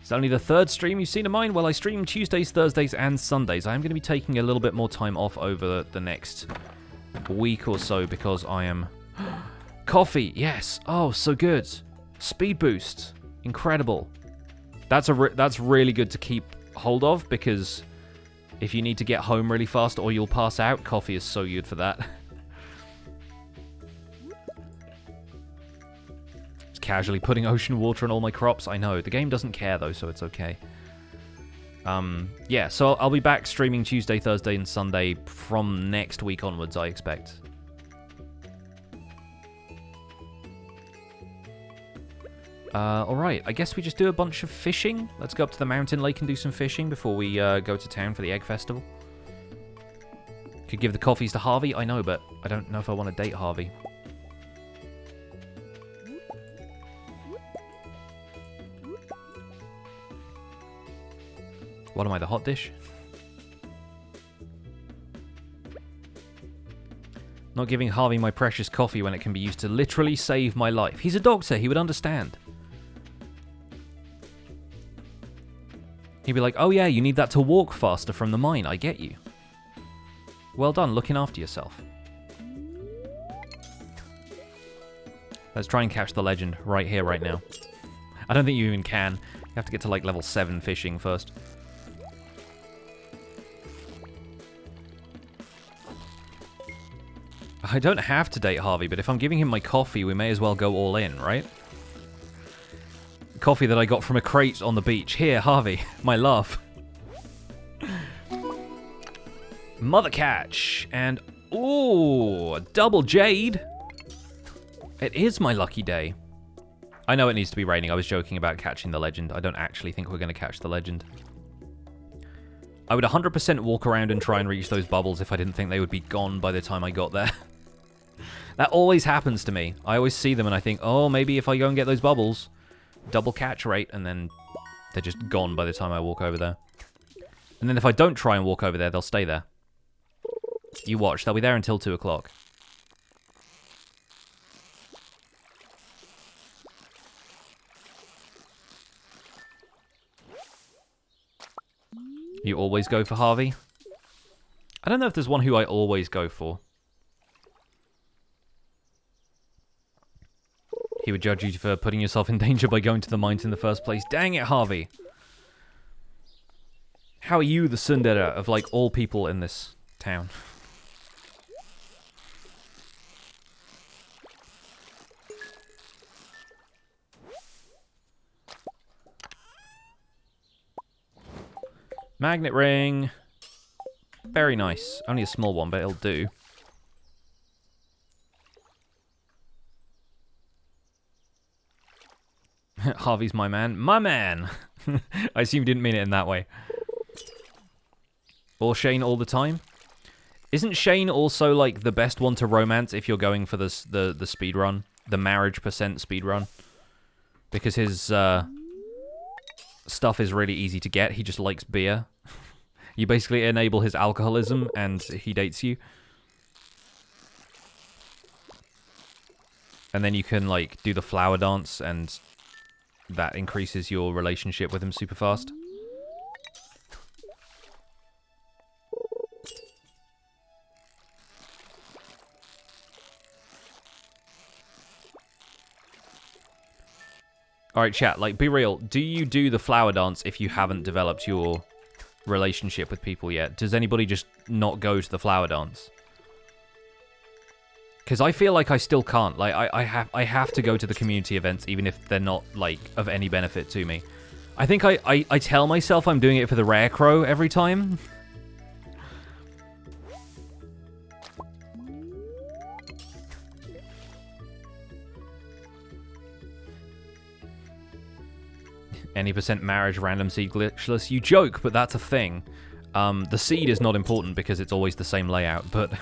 It's only the third stream you've seen of mine. Well, I stream Tuesdays, Thursdays, and Sundays. I am going to be taking a little bit more time off over the next week or so because I am... Coffee, yes. Oh, so good. Speed boost, incredible. That's really good to keep hold of because if you need to get home really fast or you'll pass out, coffee is so good for that. Just casually putting ocean water on all my crops. I know the game doesn't care though, so it's okay. Yeah, so I'll be back streaming Tuesday, Thursday, and Sunday from next week onwards, I expect. Alright, I guess we just do a bunch of fishing. Let's go up to the mountain lake and do some fishing before we go to town for the egg festival. Could give the coffees to Harvey, I know, but I don't know if I want to date Harvey. What am I, the hot dish? Not giving Harvey my precious coffee when it can be used to literally save my life. He's a doctor, he would understand. He'd be like, oh yeah, you need that to walk faster from the mine, I get you. Well done, looking after yourself. Let's try and catch the legend right here, right now. I don't think you even can. You have to get to like level 7 fishing first. I don't have to date Harvey, but if I'm giving him my coffee, we may as well go all in, right? Coffee that I got from a crate on the beach. Here, Harvey, my love. Mother catch. And, ooh, a double jade. It is my lucky day. I know it needs to be raining. I was joking about catching the legend. I don't actually think we're going to catch the legend. I would 100% walk around and try and reach those bubbles if I didn't think they would be gone by the time I got there. That always happens to me. I always see them and I think, oh, maybe if I go and get those bubbles, double catch rate, and then they're just gone by the time I walk over there. And then if I don't try and walk over there, they'll stay there. You watch, they'll be there until 2 o'clock. You always go for Harvey? I don't know if there's one who I always go for. He would judge you for putting yourself in danger by going to the mines in the first place. Dang it, Harvey. How are you the tsundere of, like, all people in this town? Magnet ring. Very nice. Only a small one, but it'll do. Harvey's my man. My man! I assume you didn't mean it in that way. Or Shane all the time? Isn't Shane also, like, the best one to romance if you're going for the speedrun? The marriage % speedrun? Because his stuff is really easy to get. He just likes beer. You basically enable his alcoholism and he dates you. And then you can, like, do the flower dance and that increases your relationship with him super fast. Alright, chat, like, be real. Do you do the flower dance if you haven't developed your relationship with people yet? Does anybody just not go to the flower dance? Because I feel like I still can't. Like, I have to go to the community events, even if they're not, like, of any benefit to me. I think I tell myself I'm doing it for the rare crow every time. Any percent marriage, random seed glitchless. You joke, but that's a thing. The seed is not important because it's always the same layout, but...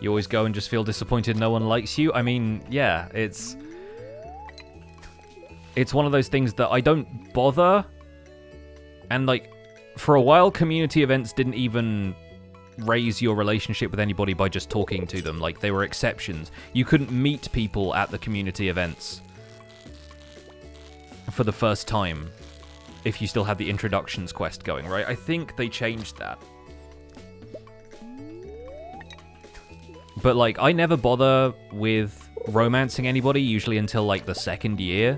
You always go and just feel disappointed no one likes you? I mean, yeah, it's one of those things that I don't bother. And, like, for a while, community events didn't even raise your relationship with anybody by just talking to them. Like, they were exceptions. You couldn't meet people at the community events for the first time if you still had the introductions quest going, right? I think they changed that. But, like, I never bother with romancing anybody, usually until, like, the second year.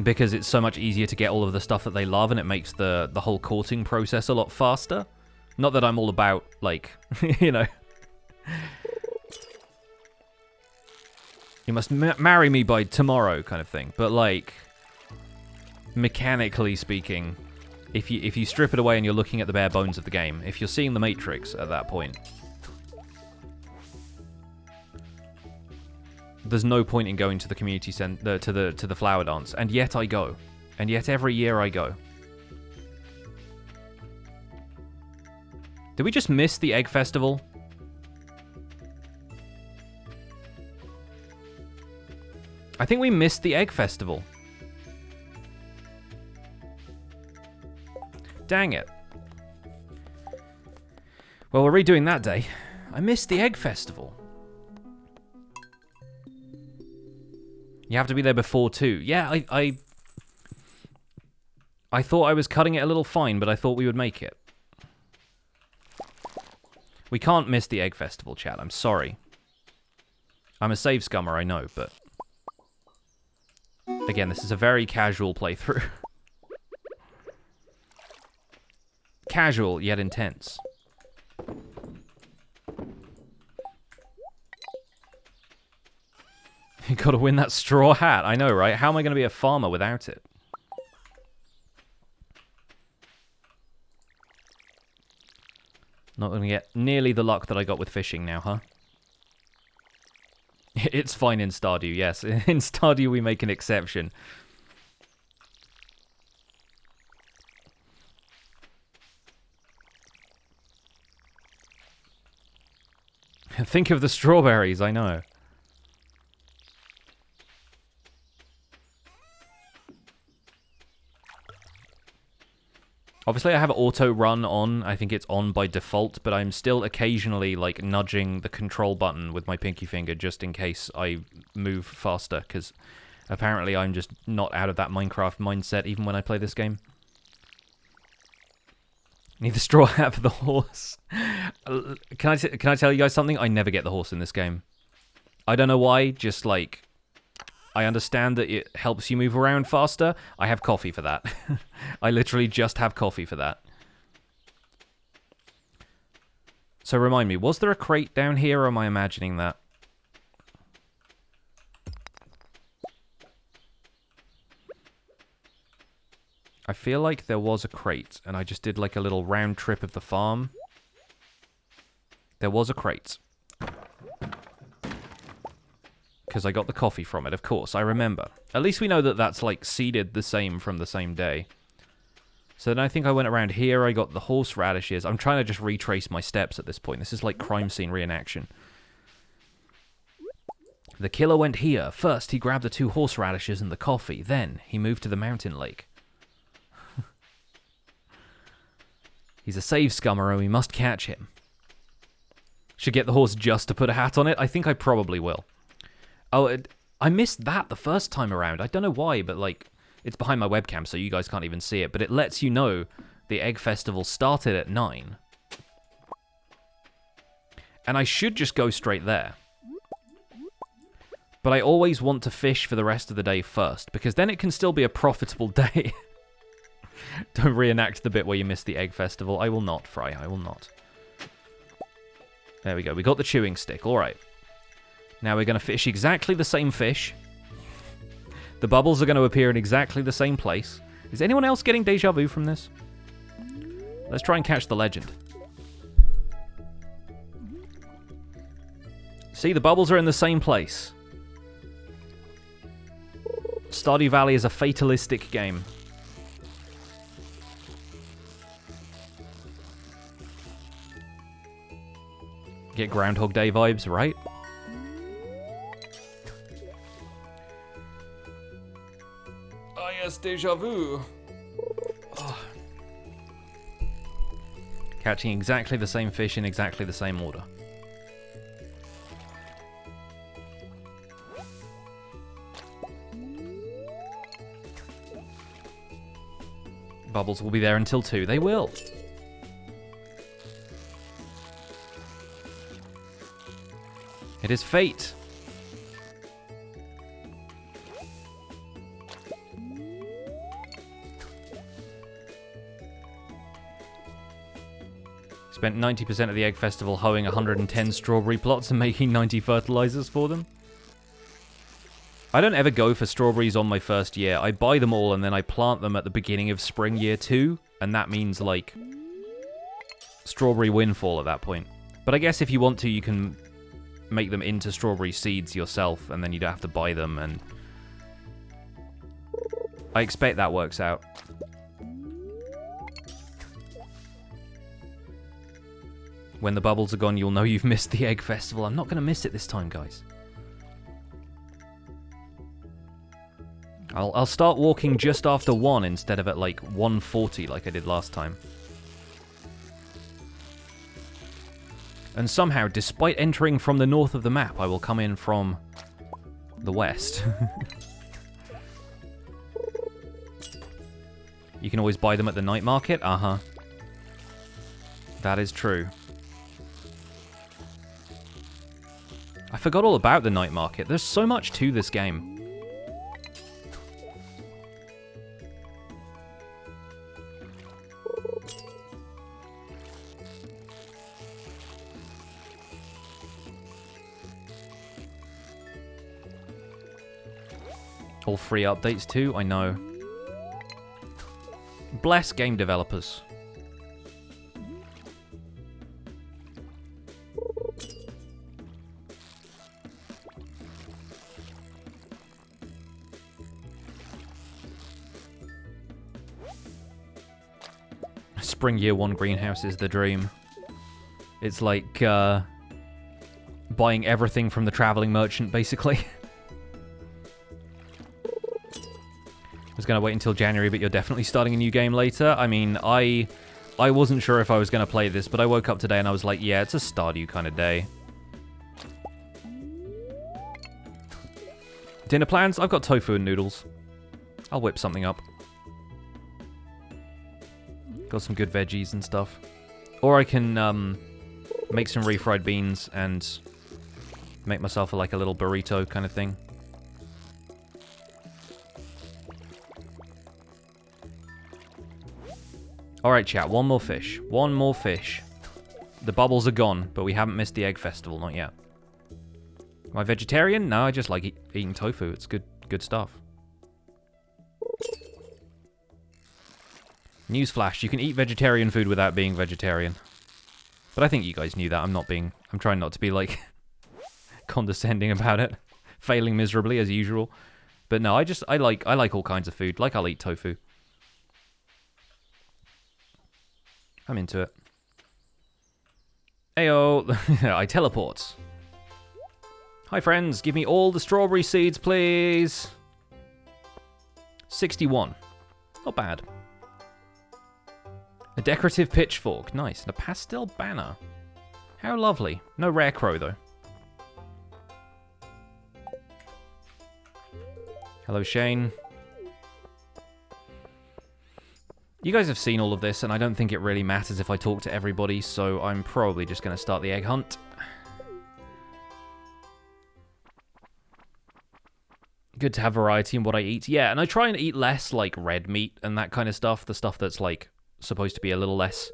Because it's so much easier to get all of the stuff that they love, and it makes the whole courting process a lot faster. Not that I'm all about, like, you know... You must marry me by tomorrow kind of thing. But, like, mechanically speaking... If you strip it away and you're looking at the bare bones of the game, if you're seeing the Matrix at that point, there's no point in going to the community center to the flower dance, and yet I go, and yet every year I go. Did we just miss the Egg Festival? I think we missed the Egg Festival. Dang it. Well, we're redoing that day. I missed the Egg Festival. You have to be there before 2. Yeah, I thought I was cutting it a little fine, but I thought we would make it. We can't miss the Egg Festival, chat. I'm sorry. I'm a save scummer, I know, but... Again, this is a very casual playthrough. Casual, yet intense. You gotta win that straw hat. I know, right? How am I gonna be a farmer without it? Not gonna get nearly the luck that I got with fishing now, huh? It's fine in Stardew, yes. In Stardew we make an exception. Think of the strawberries, I know. Obviously I have auto run on, I think it's on by default, but I'm still occasionally like nudging the control button with my pinky finger just in case I move faster, because apparently I'm just not out of that Minecraft mindset even when I play this game. Need the straw hat for the horse. Can I tell you guys something? I never get the horse in this game. I don't know why, just like... I understand that it helps you move around faster. I have coffee for that. I literally just have coffee for that. So remind me, was there a crate down here or am I imagining that? I feel like there was a crate, and I just did like a little round trip of the farm. There was a crate. Because I got the coffee from it, of course, I remember. At least we know that that's like seeded the same from the same day. So then I think I went around here, I got the horseradishes. I'm trying to just retrace my steps at this point. This is like crime scene reenaction. The killer went here. First, he grabbed the 2 horseradishes and the coffee. Then, he moved to the mountain lake. He's a save scummer and we must catch him. Should get the horse just to put a hat on it? I think I probably will. Oh, I missed that the first time around. I don't know why, but like, it's behind my webcam so you guys can't even see it. But it lets you know the Egg Festival started at 9. And I should just go straight there. But I always want to fish for the rest of the day first, because then it can still be a profitable day. Don't reenact the bit where you missed the egg festival. I will not, Fry. I will not. There we go. We got the chewing stick. All right. Now we're going to fish exactly the same fish. The bubbles are going to appear in exactly the same place. Is anyone else getting deja vu from this? Let's try and catch the legend. See, the bubbles are in the same place. Stardew Valley is a fatalistic game. Get Groundhog Day vibes, right? Oh yes, deja vu. Oh. Catching exactly the same fish in exactly the same order. Bubbles will be there until 2. They will. It is fate. Spent 90% of the egg festival hoeing 110 strawberry plots and making 90 fertilizers for them. I don't ever go for strawberries on my first year. I buy them all and then I plant them at the beginning of spring year 2, and that means, like, strawberry windfall at that point. But I guess if you want to, you can make them into strawberry seeds yourself, and then you don't have to buy them, and I expect that works out. When the bubbles are gone, you'll know you've missed the egg festival. I'm not going to miss it this time, guys. I'll start walking just after 1 instead of at like 1:40 like I did last time. And somehow, despite entering from the north of the map, I will come in from the west. You can always buy them at the night market? Uh-huh. That is true. I forgot all about the night market. There's so much to this game. All free updates too, I know. Bless game developers. Spring year 1 greenhouse is the dream. It's like buying everything from the traveling merchant, basically. I was going to wait until January, but you're definitely starting a new game later. I mean, I wasn't sure if I was going to play this, but I woke up today and I was like, yeah, it's a Stardew kind of day. Dinner plans? I've got tofu and noodles. I'll whip something up. Got some good veggies and stuff. Or I can make some refried beans and make myself like a little burrito kind of thing. Alright, chat, one more fish. One more fish. The bubbles are gone, but we haven't missed the egg festival, not yet. Am I vegetarian? No, I just like eating tofu. It's good stuff. Newsflash, you can eat vegetarian food without being vegetarian. But I think you guys knew that. I'm trying not to be, like, condescending about it. Failing miserably, as usual. But no, I like all kinds of food. Like, I'll eat tofu. I'm into it. Ayo, I teleport. Hi friends, give me all the strawberry seeds, please. 61. Not bad. A decorative pitchfork, nice. And a pastel banner. How lovely. No rare crow, though. Hello, Shane. You guys have seen all of this, and I don't think it really matters if I talk to everybody, so I'm probably just going to start the egg hunt. Good to have variety in what I eat. Yeah, and I try and eat less, like, red meat and that kind of stuff. The stuff that's, like, supposed to be a little less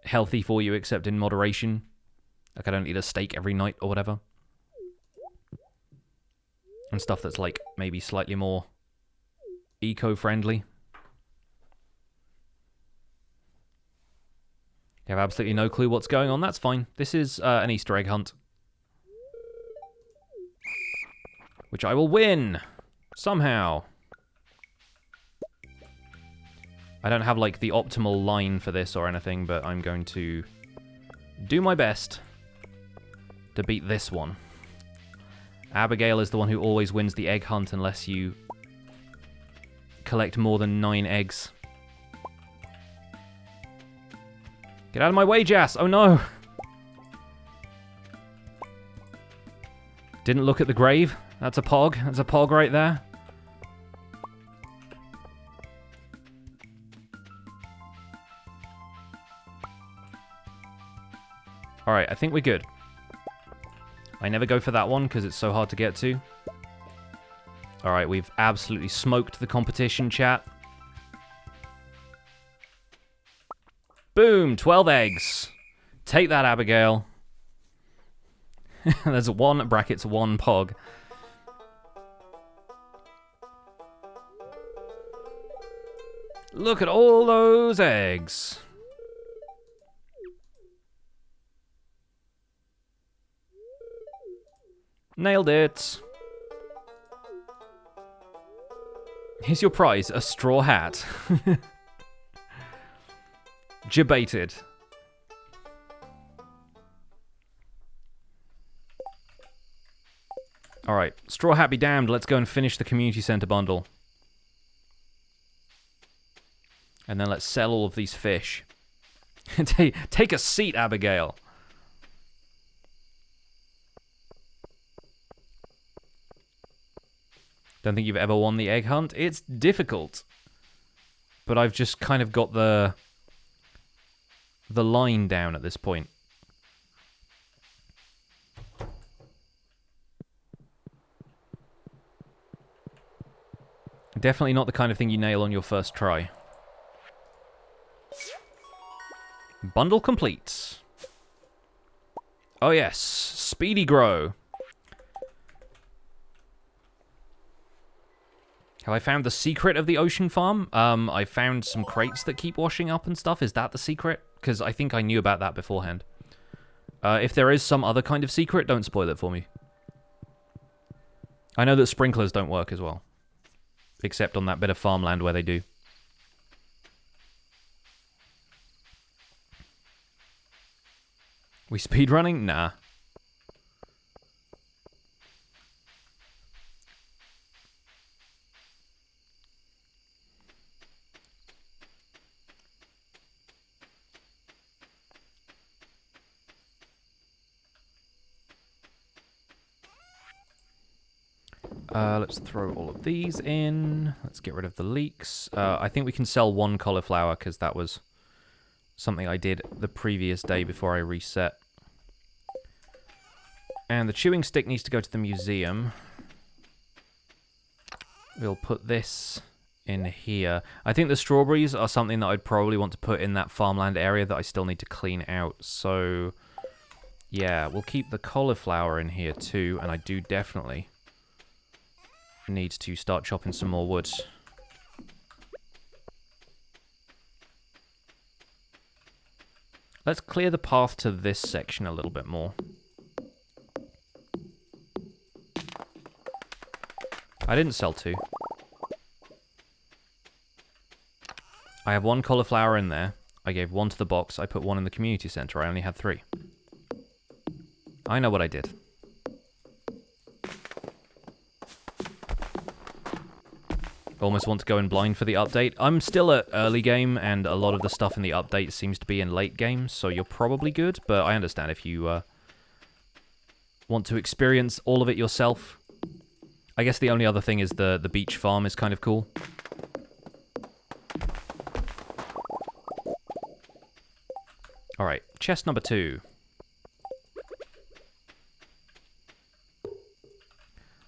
healthy for you, except in moderation. Like, I don't eat a steak every night or whatever. And stuff that's, like, maybe slightly more eco-friendly. You have absolutely no clue what's going on. That's fine. This is an Easter egg hunt. Which I will win! Somehow. I don't have, like, the optimal line for this or anything, but I'm going to do my best to beat this one. Abigail is the one who always wins the egg hunt unless you collect more than 9 eggs. Get out of my way, Jas! Oh no! Didn't look at the grave. That's a pog. That's a pog right there. Alright, I think we're good. I never go for that one because it's so hard to get to. Alright, we've absolutely smoked the competition, chat. Boom! 12 eggs. Take that, Abigail. There's 1 brackets 1 pog. Look at all those eggs. Nailed it. Here's your prize, a straw hat. Debated. Alright, straw hat be damned, let's go and finish the community center bundle. And then let's sell all of these fish. Take a seat, Abigail. Don't think you've ever won the egg hunt. It's difficult. But I've just kind of got the line down at this point. Definitely not the kind of thing you nail on your first try. Bundle complete. Oh yes, speedy grow. Have I found the secret of the ocean farm? I found some crates that keep washing up and stuff. Is that the secret? Because I think I knew about that beforehand. If there is some other kind of secret, don't spoil it for me. I know that sprinklers don't work as well. Except on that bit of farmland where they do. We speedrunning? Nah. Let's throw all of these in. Let's get rid of the leeks. I think we can sell 1 cauliflower because that was something I did the previous day before I reset. And the chewing stick needs to go to the museum. We'll put this in here. I think the strawberries are something that I'd probably want to put in that farmland area that I still need to clean out. So, yeah, we'll keep the cauliflower in here too. And I do definitely need to start chopping some more wood. Let's clear the path to this section a little bit more. I didn't sell 2. I have 1 cauliflower in there. I gave 1 to the box. I put 1 in the community center. I only had 3. I know what I did. Almost want to go in blind for the update. I'm still at early game, and a lot of the stuff in the update seems to be in late game, so you're probably good, but I understand if you want to experience all of it yourself. I guess the only other thing is the beach farm is kind of cool. Alright, chest number 2.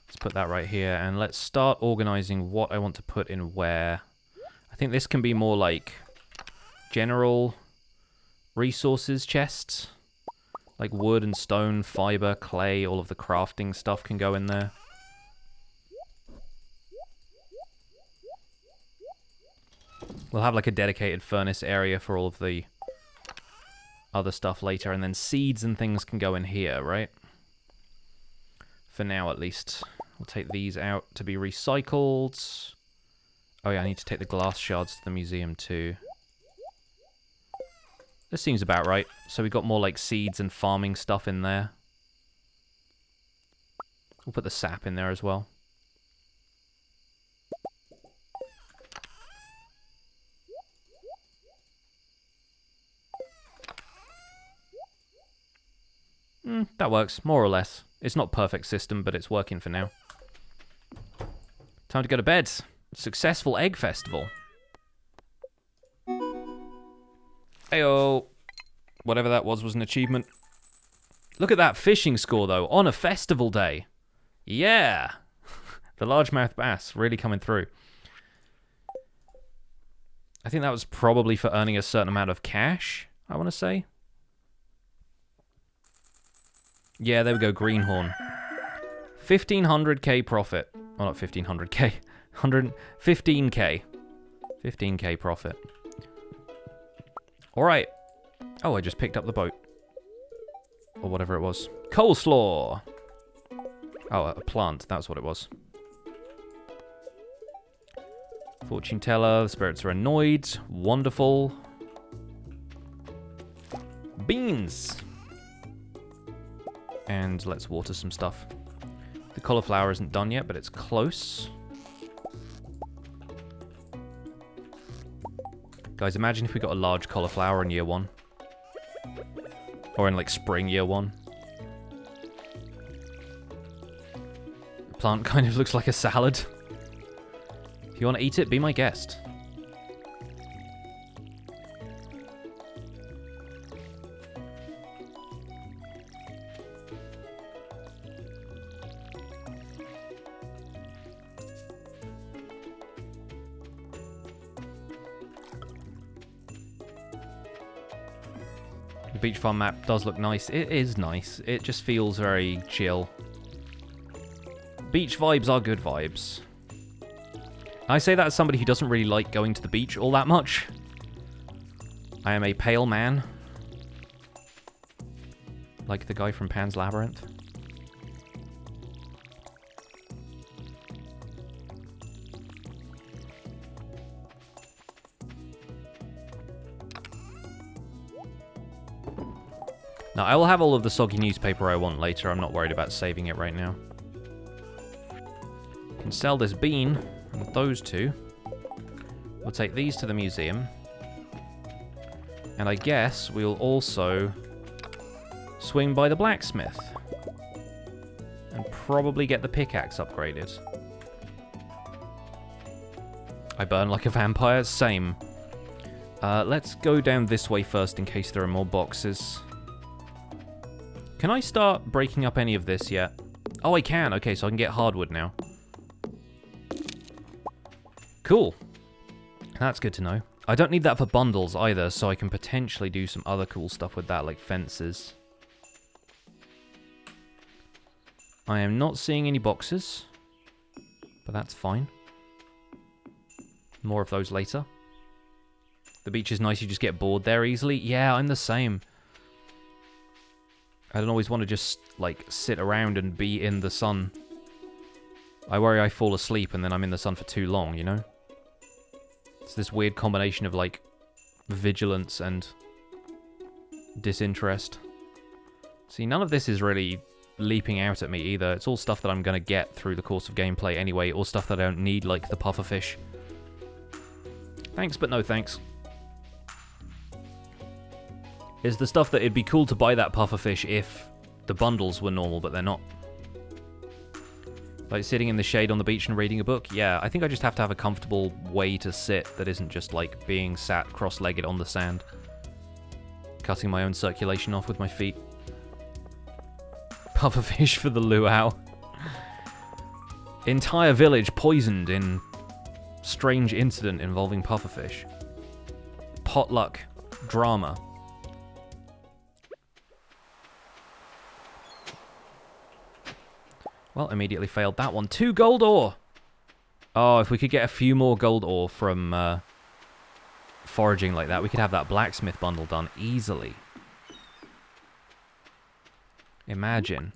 Let's put that right here, and let's start organizing what I want to put in where. I think this can be more like general resources chests. Like wood and stone, fiber, clay, all of the crafting stuff can go in there. We'll have like a dedicated furnace area for all of the other stuff later, and then seeds and things can go in here, right? For now, at least. We'll take these out to be recycled. Oh yeah, I need to take the glass shards to the museum too. This seems about right. So we've got more like seeds and farming stuff in there. We'll put the sap in there as well. That works, more or less. It's not perfect system, but it's working for now. Time to go to bed. Successful egg festival. Heyo. Whatever that was an achievement. Look at that fishing score, though, on a festival day. Yeah. The Largemouth Bass really coming through. I think that was probably for earning a certain amount of cash, I want to say. Yeah, there we go, greenhorn. 1,500k profit. Oh, not 1,500k. 15k. 15k profit. Alright. Oh, I just picked up the boat. Or whatever it was. Coleslaw! Oh, a plant. That's what it was. Fortune teller. The spirits are annoyed. Wonderful. Beans! And let's water some stuff. The cauliflower isn't done yet, but it's close. Guys, imagine if we got a large cauliflower in year 1. Or in, like, spring year 1. The plant kind of looks like a salad. If you want to eat it, be my guest. The beach farm map does look nice. It is nice. It just feels very chill. Beach vibes are good vibes. I say that as somebody who doesn't really like going to the beach all that much. I am a pale man. Like the guy from Pan's Labyrinth. Now, I will have all of the soggy newspaper I want later. I'm not worried about saving it right now. Can sell this bean and those two. We'll take these to the museum. And I guess we'll also swing by the blacksmith. And probably get the pickaxe upgraded. I burn like a vampire? Same. Let's go down this way first in case there are more boxes. Can I start breaking up any of this yet? Oh, I can. Okay, so I can get hardwood now. Cool. That's good to know. I don't need that for bundles either, so I can potentially do some other cool stuff with that, like fences. I am not seeing any boxes, but that's fine. More of those later. The beach is nice, you just get bored there easily. Yeah, I'm the same. I don't always want to just, like, sit around and be in the sun. I worry I fall asleep and then I'm in the sun for too long, you know? It's this weird combination of, like, vigilance and disinterest. See, none of this is really leaping out at me either. It's all stuff that I'm going to get through the course of gameplay anyway, or stuff that I don't need, like the pufferfish. Thanks, but no thanks. Is the stuff that it'd be cool to buy that pufferfish if the bundles were normal, but they're not. Like sitting in the shade on the beach and reading a book? Yeah, I think I just have to have a comfortable way to sit that isn't just like being sat cross-legged on the sand. Cutting my own circulation off with my feet. Pufferfish for the luau. Entire village poisoned in strange incident involving pufferfish. Potluck drama. Well, immediately failed that one. 2 gold ore! Oh, if we could get a few more gold ore from foraging like that, we could have that blacksmith bundle done easily. Imagine.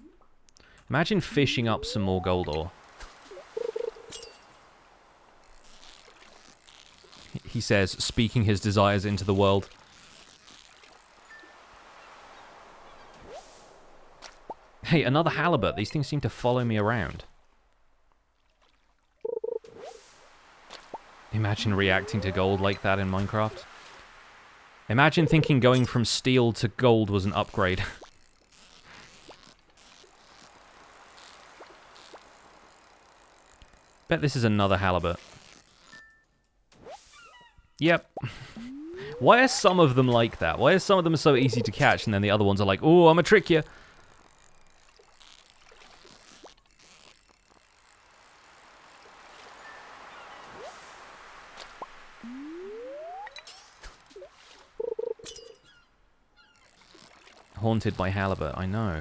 Imagine fishing up some more gold ore. He says, speaking his desires into the world. Hey, another halibut. These things seem to follow me around. Imagine reacting to gold like that in Minecraft. Imagine thinking going from steel to gold was an upgrade. Bet this is another halibut. Yep. Why are some of them like that? Why are some of them so easy to catch and then the other ones are like, oh, I'm gonna trick you? Haunted by halibut, I know.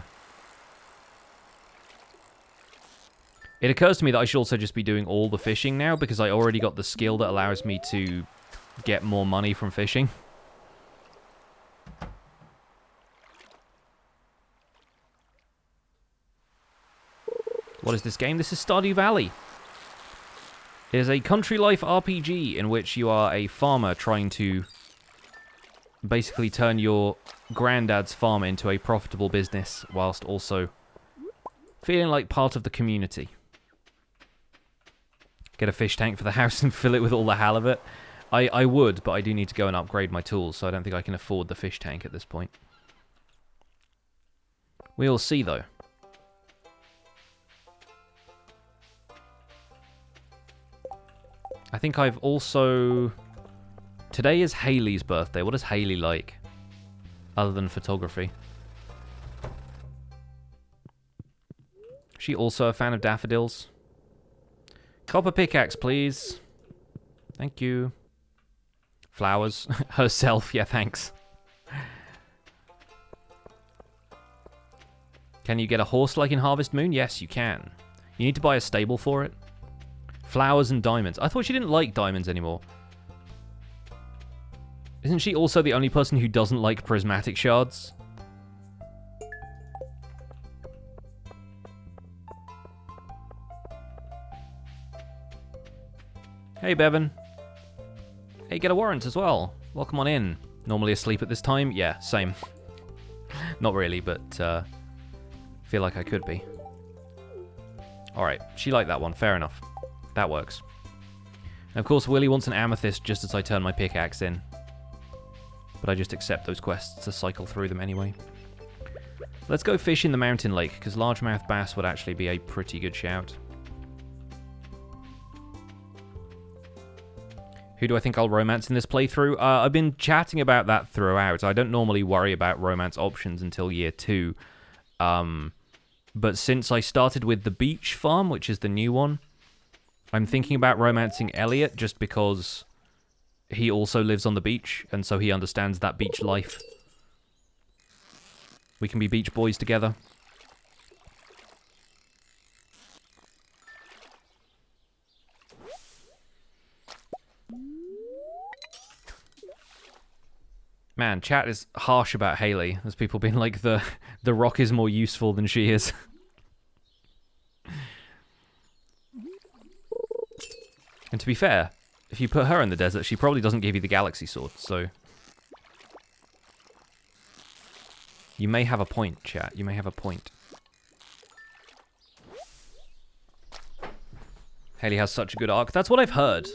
It occurs to me that I should also just be doing all the fishing now because I already got the skill that allows me to get more money from fishing. What is this game? This is Stardew Valley. It is a country life RPG in which you are a farmer trying to basically turn your granddad's farm into a profitable business whilst also feeling like part of the community. Get a fish tank for the house and fill it with all the halibut. I would, but I do need to go and upgrade my tools, so I don't think I can afford the fish tank at this point. We'll see, though. I think I've also... Today is Hayley's birthday. What does Hayley like? Other than photography. Is she also a fan of daffodils? Copper pickaxe, please. Thank you. Flowers. Herself, yeah, thanks. Can you get a horse like in Harvest Moon? Yes, you can. You need to buy a stable for it. Flowers and diamonds. I thought she didn't like diamonds anymore. Isn't she also the only person who doesn't like prismatic shards? Hey, Bevan. Hey, get a warrant as well. Welcome on in. Normally asleep at this time? Yeah, same. Not really, but feel like I could be. Alright, she liked that one. Fair enough. That works. And of course, Willy wants an amethyst just as I turn my pickaxe in. But I just accept those quests to cycle through them anyway. Let's go fish in the mountain lake, because largemouth bass would actually be a pretty good shout. Who do I think I'll romance in this playthrough? I've been chatting about that throughout. I don't normally worry about romance options until year 2. But since I started with the beach farm, which is the new one, I'm thinking about romancing Elliot just because he also lives on the beach, and so he understands that beach life. We can be beach boys together. Man, chat is harsh about Hayley. There's people being like, the rock is more useful than she is. And to be fair, if you put her in the desert, she probably doesn't give you the galaxy sword, so... You may have a point, chat. You may have a point. Hayley has such a good arc. That's what I've heard.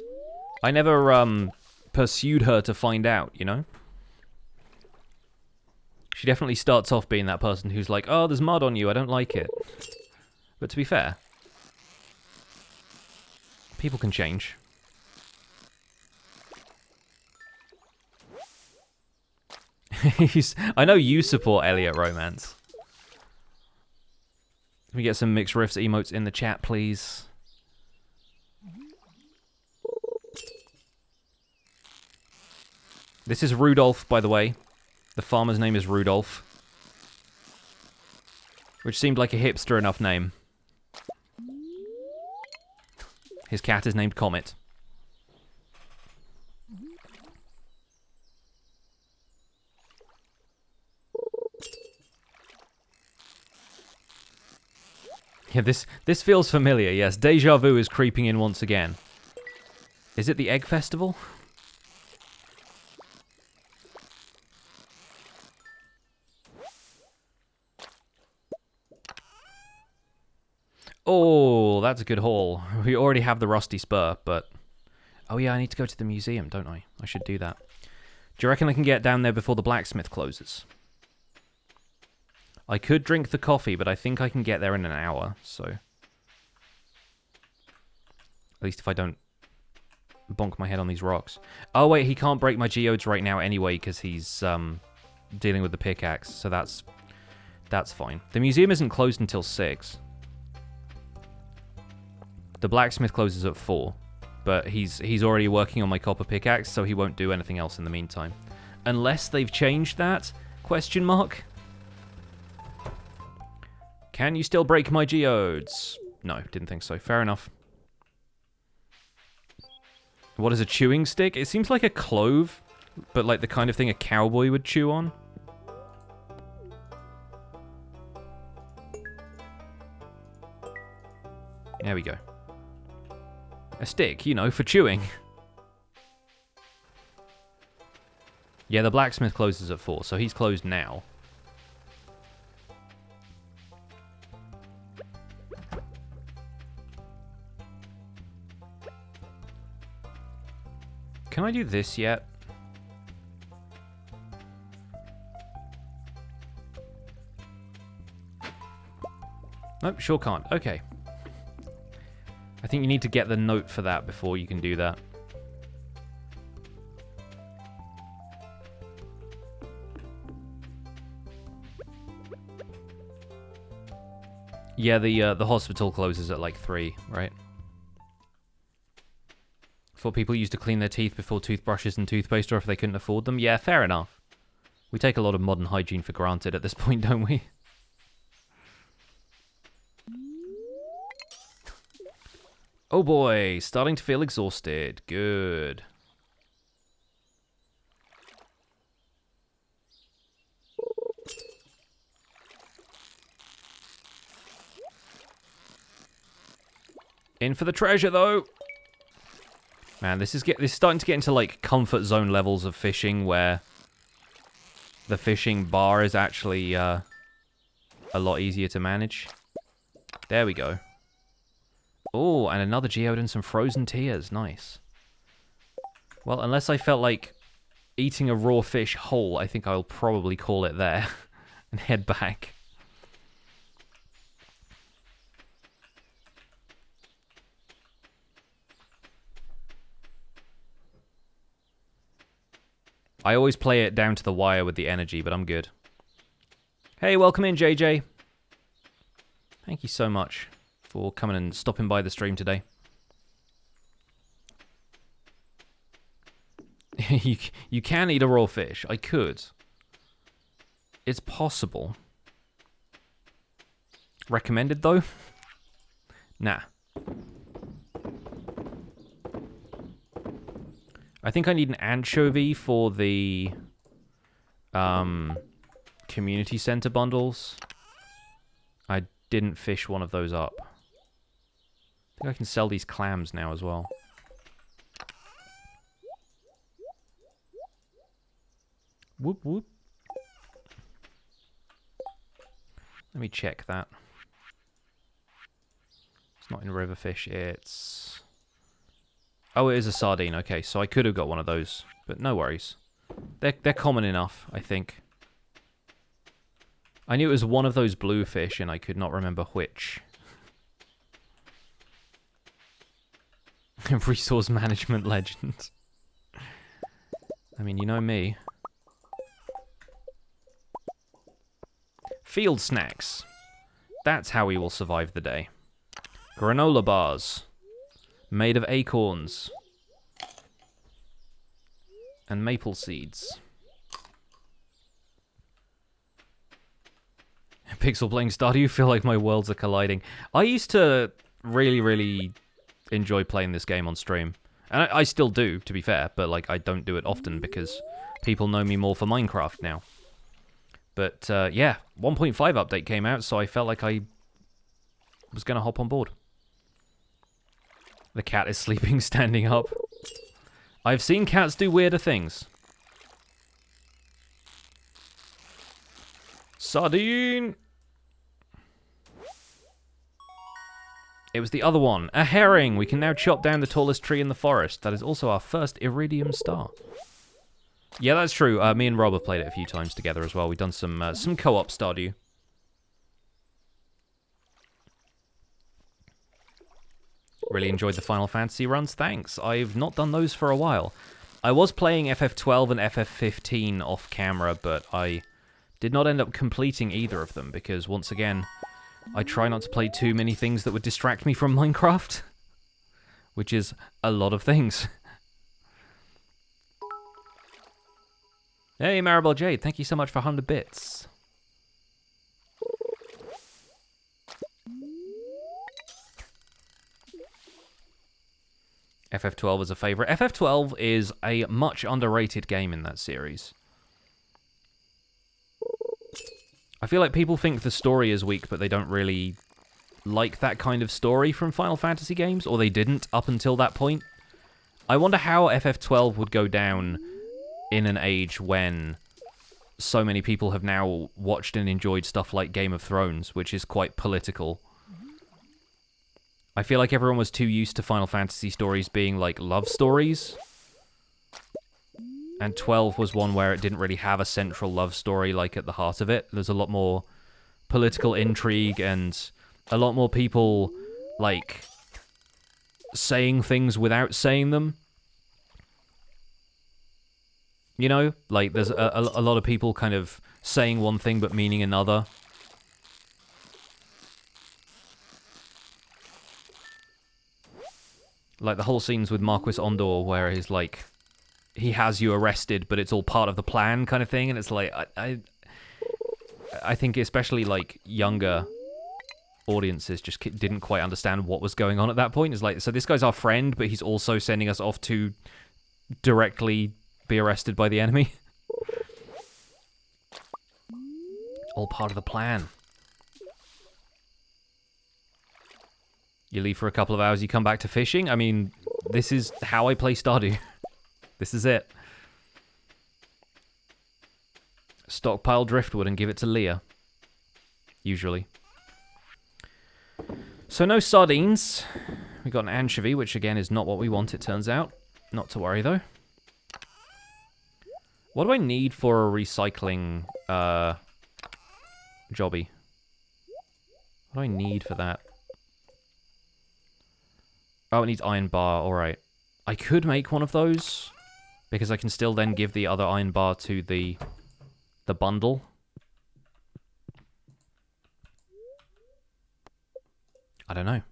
I never, pursued her to find out, you know? She definitely starts off being that person who's like, oh, there's mud on you, I don't like it. But to be fair, people can change. I know you support Elliot romance. Can we get some mixed riffs emotes in the chat, please? This is Rudolph, by the way. The farmer's name is Rudolph. Which seemed like a hipster enough name. His cat is named Comet. Yeah, this feels familiar, yes. Deja vu is creeping in once again. Is it the Egg Festival? Oh, that's a good haul. We already have the rusty spur, but... Oh yeah, I need to go to the museum, don't I? I should do that. Do you reckon I can get down there before the blacksmith closes? I could drink the coffee, but I think I can get there in an hour, so... At least if I don't bonk my head on these rocks. Oh wait, he can't break my geodes right now anyway, because he's dealing with the pickaxe, so that's fine. The museum isn't closed until 6. The blacksmith closes at 4, but he's already working on my copper pickaxe, so he won't do anything else in the meantime. Unless they've changed that? Question mark? Can you still break my geodes? No, didn't think so. Fair enough. What is a chewing stick? It seems like a clove, but like the kind of thing a cowboy would chew on. There we go. A stick, you know, for chewing. Yeah, the blacksmith closes at 4, so he's closed now. Can I do this yet? Nope, sure can't. Okay. I think you need to get the note for that before you can do that. Yeah, the hospital closes at like 3, right? For people used to clean their teeth before toothbrushes and toothpaste, or if they couldn't afford them. Yeah, fair enough. We take a lot of modern hygiene for granted at this point, don't we? Oh boy, starting to feel exhausted. Good. In for the treasure, though. Man, this is starting to get into like comfort zone levels of fishing, where the fishing bar is actually a lot easier to manage. There we go. Oh, and another geode and some frozen tears. Nice. Well, unless I felt like eating a raw fish whole, I think I'll probably call it there and head back. I always play it down to the wire with the energy, but I'm good. Hey, welcome in, JJ. Thank you so much for coming and stopping by the stream today. You can eat a raw fish. I could. It's possible. Recommended, though? Nah. I think I need an anchovy for the community center bundles. I didn't fish one of those up. I think I can sell these clams now as well. Whoop whoop. Let me check that. It's not in riverfish, it's... Oh, it is a sardine. Okay, so I could have got one of those, but no worries. They're common enough, I think. I knew it was one of those blue fish, and I could not remember which. Resource management legend. I mean, you know me. Field snacks. That's how we will survive the day. Granola bars. Made of acorns. And maple seeds. Pixel playing Stardew, feel like my worlds are colliding. I used to really, really enjoy playing this game on stream. And I still do, to be fair, but like I don't do it often because people know me more for Minecraft now. But yeah, 1.5 update came out, so I felt like I was going to hop on board. The cat is sleeping standing up. I've seen cats do weirder things. Sardine! It was the other one. A herring! We can now chop down the tallest tree in the forest. That is also our first iridium star. Yeah, that's true. Me and Rob have played it a few times together as well. We've done some co-op Stardew. Really enjoyed the Final Fantasy runs. Thanks. I've not done those for a while. I was playing FF12 and FF15 off camera, but I did not end up completing either of them because, once again, I try not to play too many things that would distract me from Minecraft, which is a lot of things. Hey, Maribel Jade, thank you so much for 100 bits. FF12 is a favourite. FF12 is a much underrated game in that series. I feel like people think the story is weak, but they don't really like that kind of story from Final Fantasy games, or they didn't up until that point. I wonder how FF12 would go down in an age when so many people have now watched and enjoyed stuff like Game of Thrones, which is quite political. I feel like everyone was too used to Final Fantasy stories being like love stories. And 12 was one where it didn't really have a central love story like at the heart of it. There's a lot more political intrigue and a lot more people like saying things without saying them. You know, like there's a lot of people kind of saying one thing but meaning another. Like the whole scenes with Marquis Ondor where he's like, he has you arrested, but it's all part of the plan kind of thing. And it's like, I think especially like younger audiences just didn't quite understand what was going on at that point. It's like, so this guy's our friend, but he's also sending us off to directly be arrested by the enemy. All part of the plan. You leave for a couple of hours, you come back to fishing. I mean, this is how I play Stardew. This is it. Stockpile driftwood and give it to Leah. Usually. So no sardines. We got an anchovy, which again is not what we want, it turns out. Not to worry, though. What do I need for a recycling jobby? What do I need for that? Oh, it needs iron bar. Alright. I could make one of those, because I can still then give the other iron bar to the bundle. I don't know.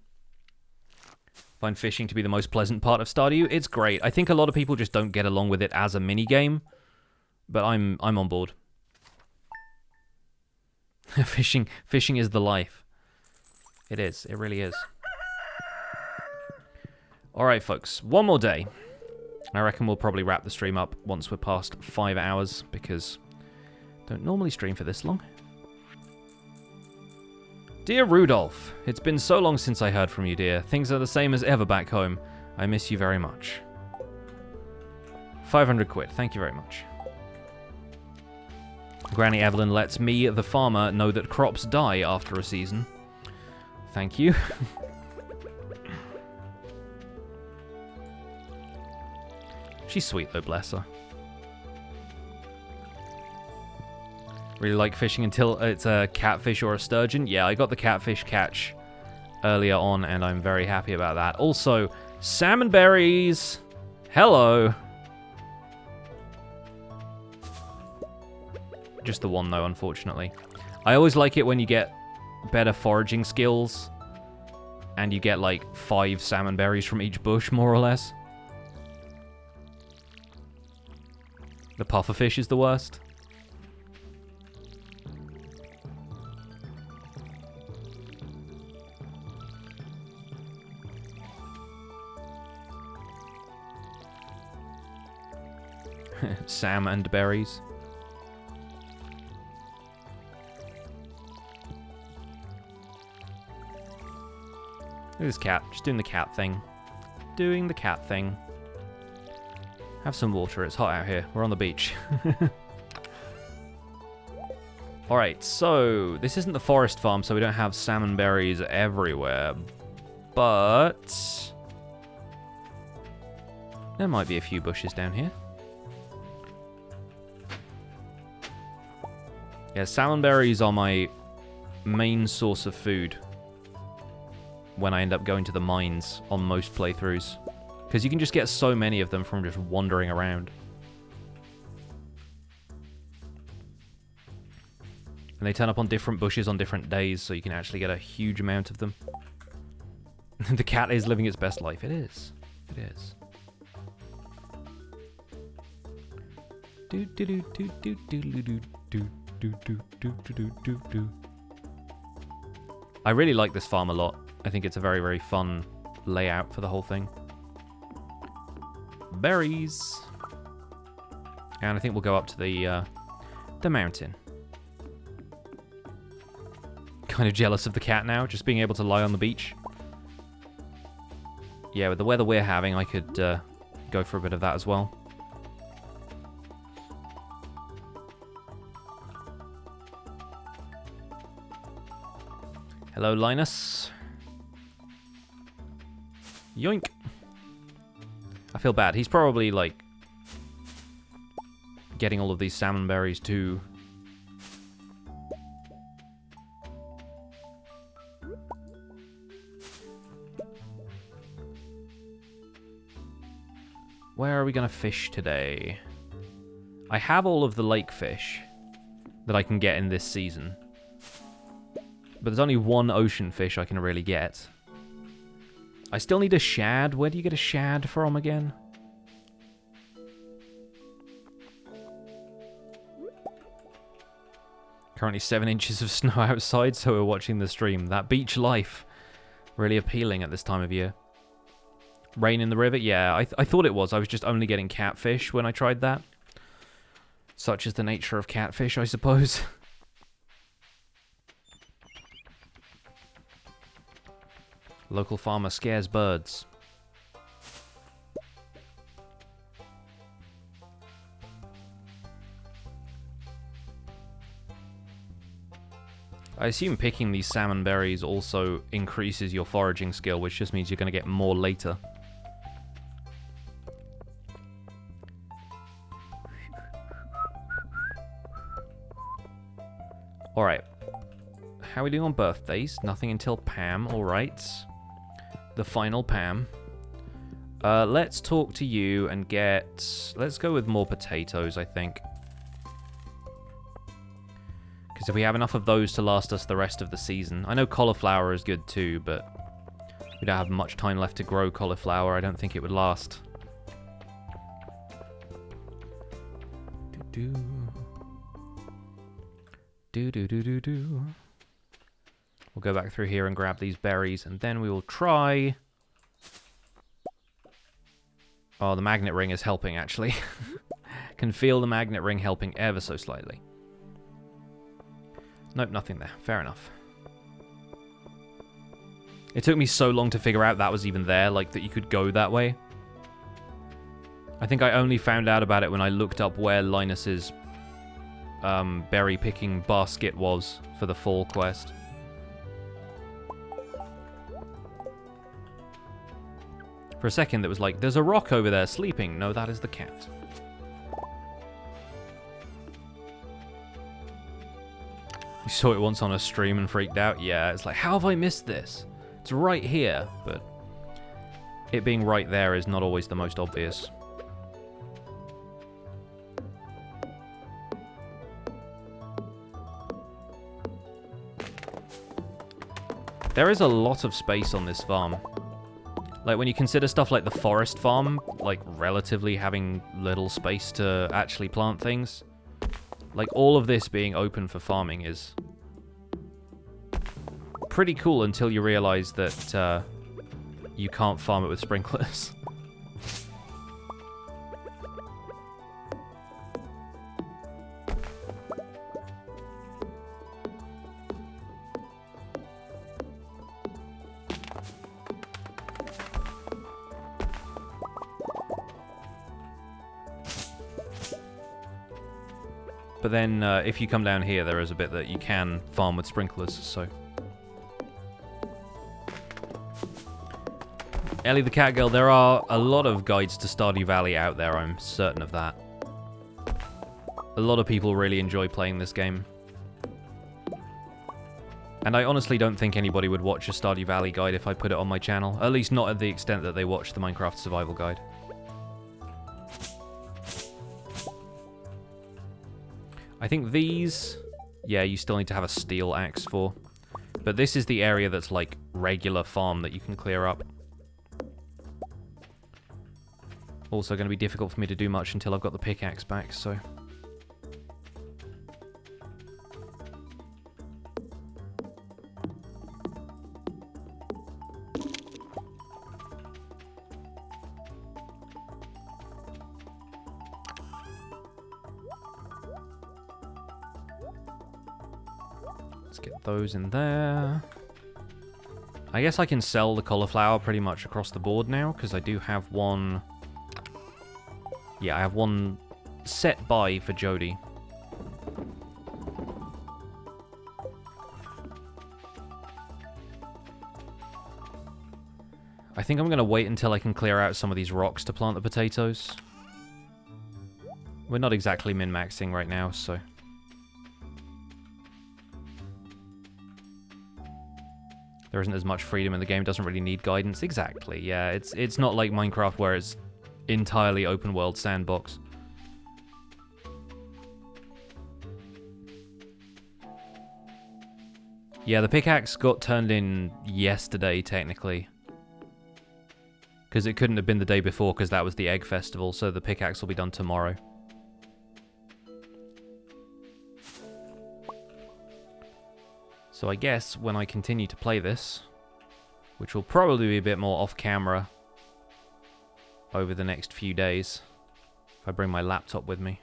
Find fishing to be the most pleasant part of Stardew. It's great. I think a lot of people just don't get along with it as a mini-game, but I'm on board. Fishing is the life. It is. It really is. Alright, folks. One more day. I reckon we'll probably wrap the stream up once we're past 5 hours, because I don't normally stream for this long. Dear Rudolph, it's been so long since I heard from you, dear. Things are the same as ever back home. I miss you very much. 500 quid. Thank you very much. Granny Evelyn lets me, the farmer, know that crops die after a season. Thank you. She's sweet though, bless her. Really like fishing until it's a catfish or a sturgeon. Yeah, I got the catfish catch earlier on, and I'm very happy about that. Also, salmon berries. Hello. Just the one though, unfortunately. I always like it when you get better foraging skills and you get like 5 salmon berries from each bush, more or less. The pufferfish is the worst. Sam and berries. Look at this cat, just doing the cat thing. Doing the cat thing. Have some water, it's hot out here. We're on the beach. Alright, so this isn't the forest farm, so we don't have salmon berries everywhere. But there might be a few bushes down here. Yeah, salmon berries are my main source of food when I end up going to the mines on most playthroughs. Because you can just get so many of them from just wandering around. And they turn up on different bushes on different days, so you can actually get a huge amount of them. The cat is living its best life. It is. It is. Do do do do do do do do do do do do do do. I really like this farm a lot. I think it's a very, very fun layout for the whole thing. Berries. And I think we'll go up to the mountain. Kind of jealous of the cat now, just being able to lie on the beach. Yeah, with the weather we're having, I could go for a bit of that as well. Hello, Linus. Yoink. I feel bad. He's probably, like, getting all of these salmon berries, too. Where are we going to fish today? I have all of the lake fish that I can get in this season. But there's only one ocean fish I can really get. I still need a shad. Where do you get a shad from again? Currently 7 inches of snow outside, so we're watching the stream. That beach life. Really appealing at this time of year. Rain in the river? Yeah, I thought it was. I was just only getting catfish when I tried that. Such is the nature of catfish, I suppose. Local farmer scares birds. I assume picking these salmon berries also increases your foraging skill, which just means you're going to get more later. Alright. How are we doing on birthdays? Nothing until Pam, alright. The final Pam. Let's talk to you and get... Let's go with more potatoes, I think. Because if we have enough of those to last us the rest of the season... I know cauliflower is good too, but we don't have much time left to grow cauliflower. I don't think it would last. Do-do. Do-do-do-do-do. We'll go back through here and grab these berries, and then we will try... Oh, the magnet ring is helping, actually. Can feel the magnet ring helping ever so slightly. Nope, nothing there. Fair enough. It took me so long to figure out that was even there, like, that you could go that way. I think I only found out about it when I looked up where Linus's berry picking basket was for the fall quest. For a second, it was like, there's a rock over there sleeping. No, that is the cat. You saw it once on a stream and freaked out? Yeah, it's like, how have I missed this? It's right here, but it being right there is not always the most obvious. There is a lot of space on this farm. Like, when you consider stuff like the forest farm, like, relatively having little space to actually plant things, like, all of this being open for farming is pretty cool until you realize that you can't farm it with sprinklers. But then, if you come down here, there is a bit that you can farm with sprinklers, so... Ellie the Cat Girl, there are a lot of guides to Stardew Valley out there, I'm certain of that. A lot of people really enjoy playing this game. And I honestly don't think anybody would watch a Stardew Valley guide if I put it on my channel. At least not at the extent that they watch the Minecraft Survival Guide. I think these, yeah, you still need to have a steel axe for. But this is the area that's like regular farm that you can clear up. Also going to be difficult for me to do much until I've got the pickaxe back, so... Let's get those in there. I guess I can sell the cauliflower pretty much across the board now, because I do have one... Yeah, I have one set buy for Jody. I think I'm going to wait until I can clear out some of these rocks to plant the potatoes. We're not exactly min-maxing right now, so... There isn't as much freedom in the game, doesn't really need guidance. Exactly, yeah, it's not like Minecraft where it's entirely open world sandbox. Yeah, the pickaxe got turned in yesterday, technically. Because it couldn't have been the day before, because that was the egg festival, so the pickaxe will be done tomorrow. So I guess when I continue to play this, which will probably be a bit more off-camera over the next few days, if I bring my laptop with me,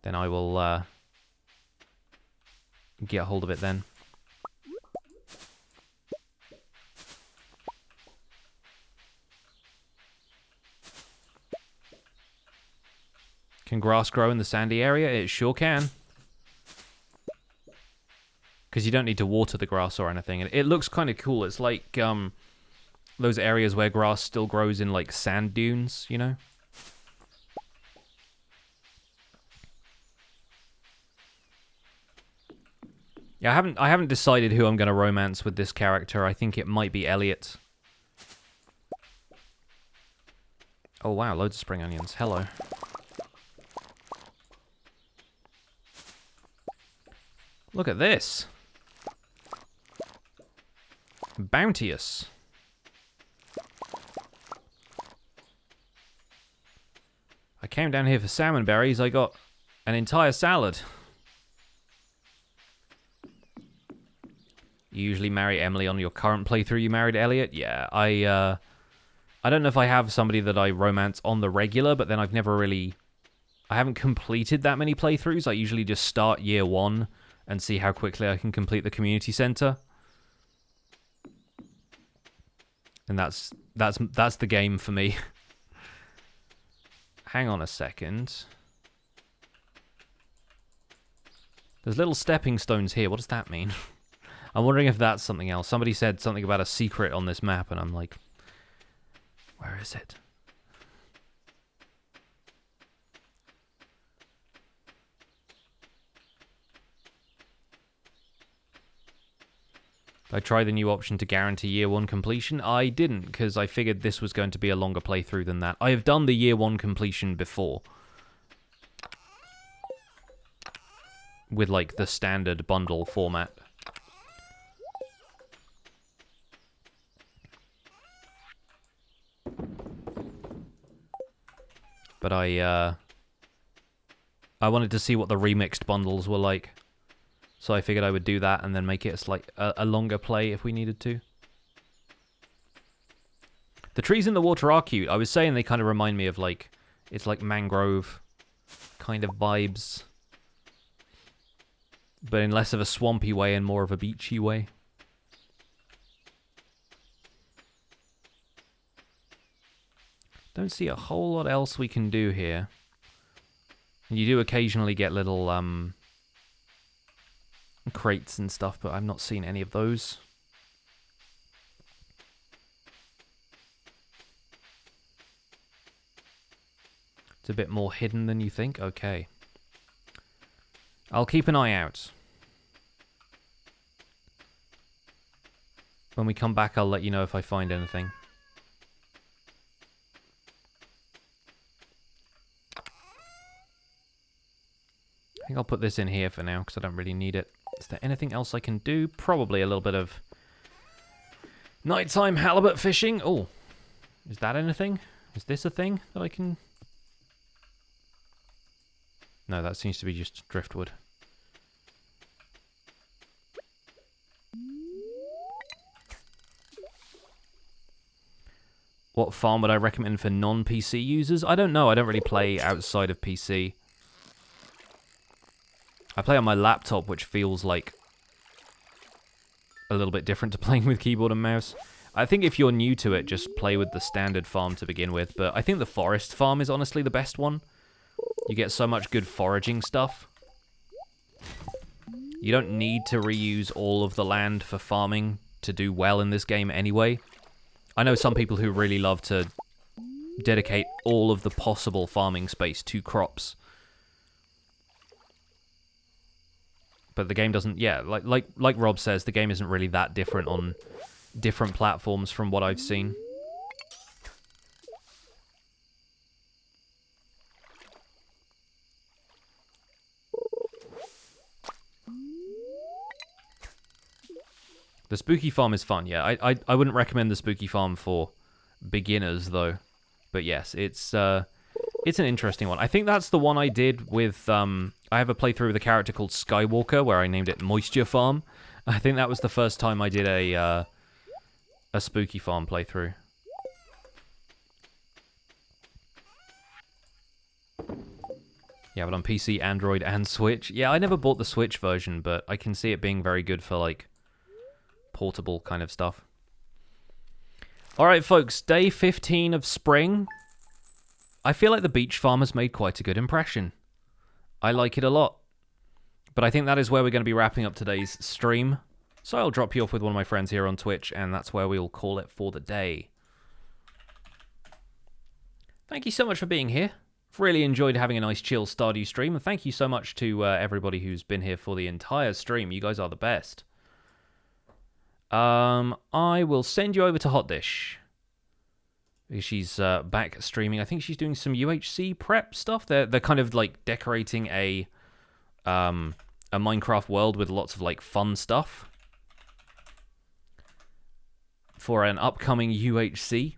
then I will get hold of it then. Can grass grow in the sandy area? It sure can. Because you don't need to water the grass or anything. And it looks kind of cool. It's like those areas where grass still grows in like sand dunes, you know? Yeah, I haven't decided who I'm going to romance with this character. I think it might be Elliot. Oh wow, loads of spring onions. Hello. Look at this. Bounteous. I came down here for salmon berries. I got an entire salad. You usually marry Emily on your current playthrough. You married Elliot? Yeah, I don't know if I have somebody that I romance on the regular, but then I've never really... I haven't completed that many playthroughs. I usually just start year one and see how quickly I can complete the community center. And that's the game for me. Hang on a second. There's little stepping stones here. What does that mean? I'm wondering if that's something else. Somebody said something about a secret on this map, and I'm like, where is it? I tried the new option to guarantee year one completion. I didn't, because I figured this was going to be a longer playthrough than that. I have done the year one completion before. With, like, the standard bundle format. But I wanted to see what the remixed bundles were like. So I figured I would do that and then make it a longer play if we needed to. The trees in the water are cute. I was saying they kind of remind me of like, it's like mangrove kind of vibes. But in less of a swampy way and more of a beachy way. Don't see a whole lot else we can do here. You do occasionally get little crates and stuff, but I've not seen any of those. It's a bit more hidden than you think. Okay. I'll keep an eye out. When we come back, I'll let you know if I find anything. I think I'll put this in here for now, because I don't really need it. Is there anything else I can do? Probably a little bit of nighttime halibut fishing. Oh, is that anything? Is this a thing that I can... No, that seems to be just driftwood. What farm would I recommend for non-PC users? I don't know. I don't really play outside of PC. I play on my laptop, which feels like a little bit different to playing with keyboard and mouse. I think if you're new to it, just play with the standard farm to begin with. But I think the forest farm is honestly the best one. You get so much good foraging stuff. You don't need to reuse all of the land for farming to do well in this game anyway. I know some people who really love to dedicate all of the possible farming space to crops. But the game doesn't, yeah, like Rob says, the game isn't really that different on different platforms from what I've seen. The spooky farm is fun, yeah. I wouldn't recommend the spooky farm for beginners, though. But yes, it's an interesting one. I think that's the one I did with... I have a playthrough with a character called Skywalker, where I named it Moisture Farm. I think that was the first time I did a spooky farm playthrough. Yeah, but on PC, Android, and Switch. Yeah, I never bought the Switch version, but I can see it being very good for, like, portable kind of stuff. Alright, folks, day 15 of spring. I feel like the beach farm has made quite a good impression. I like it a lot. But I think that is where we're going to be wrapping up today's stream. So I'll drop you off with one of my friends here on Twitch, and that's where we'll call it for the day. Thank you so much for being here. I've really enjoyed having a nice chill Stardew stream, and thank you so much to everybody who's been here for the entire stream. You guys are the best. I will send you over to Hot Dish. She's back streaming. I think she's doing some UHC prep stuff. They're kind of like decorating a Minecraft world with lots of like fun stuff for an upcoming UHC.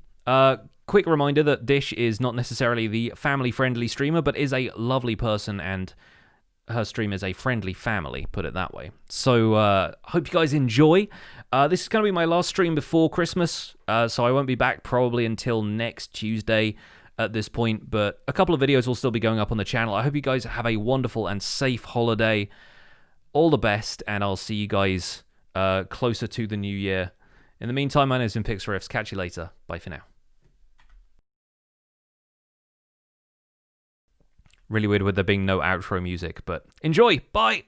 Quick reminder that Dish is not necessarily the family-friendly streamer, but is a lovely person, and her stream is a friendly family, put it that way. So, hope you guys enjoy. This is going to be my last stream before Christmas, so I won't be back probably until next Tuesday at this point, but a couple of videos will still be going up on the channel. I hope you guys have a wonderful and safe holiday. All the best, and I'll see you guys closer to the new year. In the meantime, my name's been Pixariffs. Catch you later. Bye for now. Really weird with there being no outro music, but enjoy. Bye.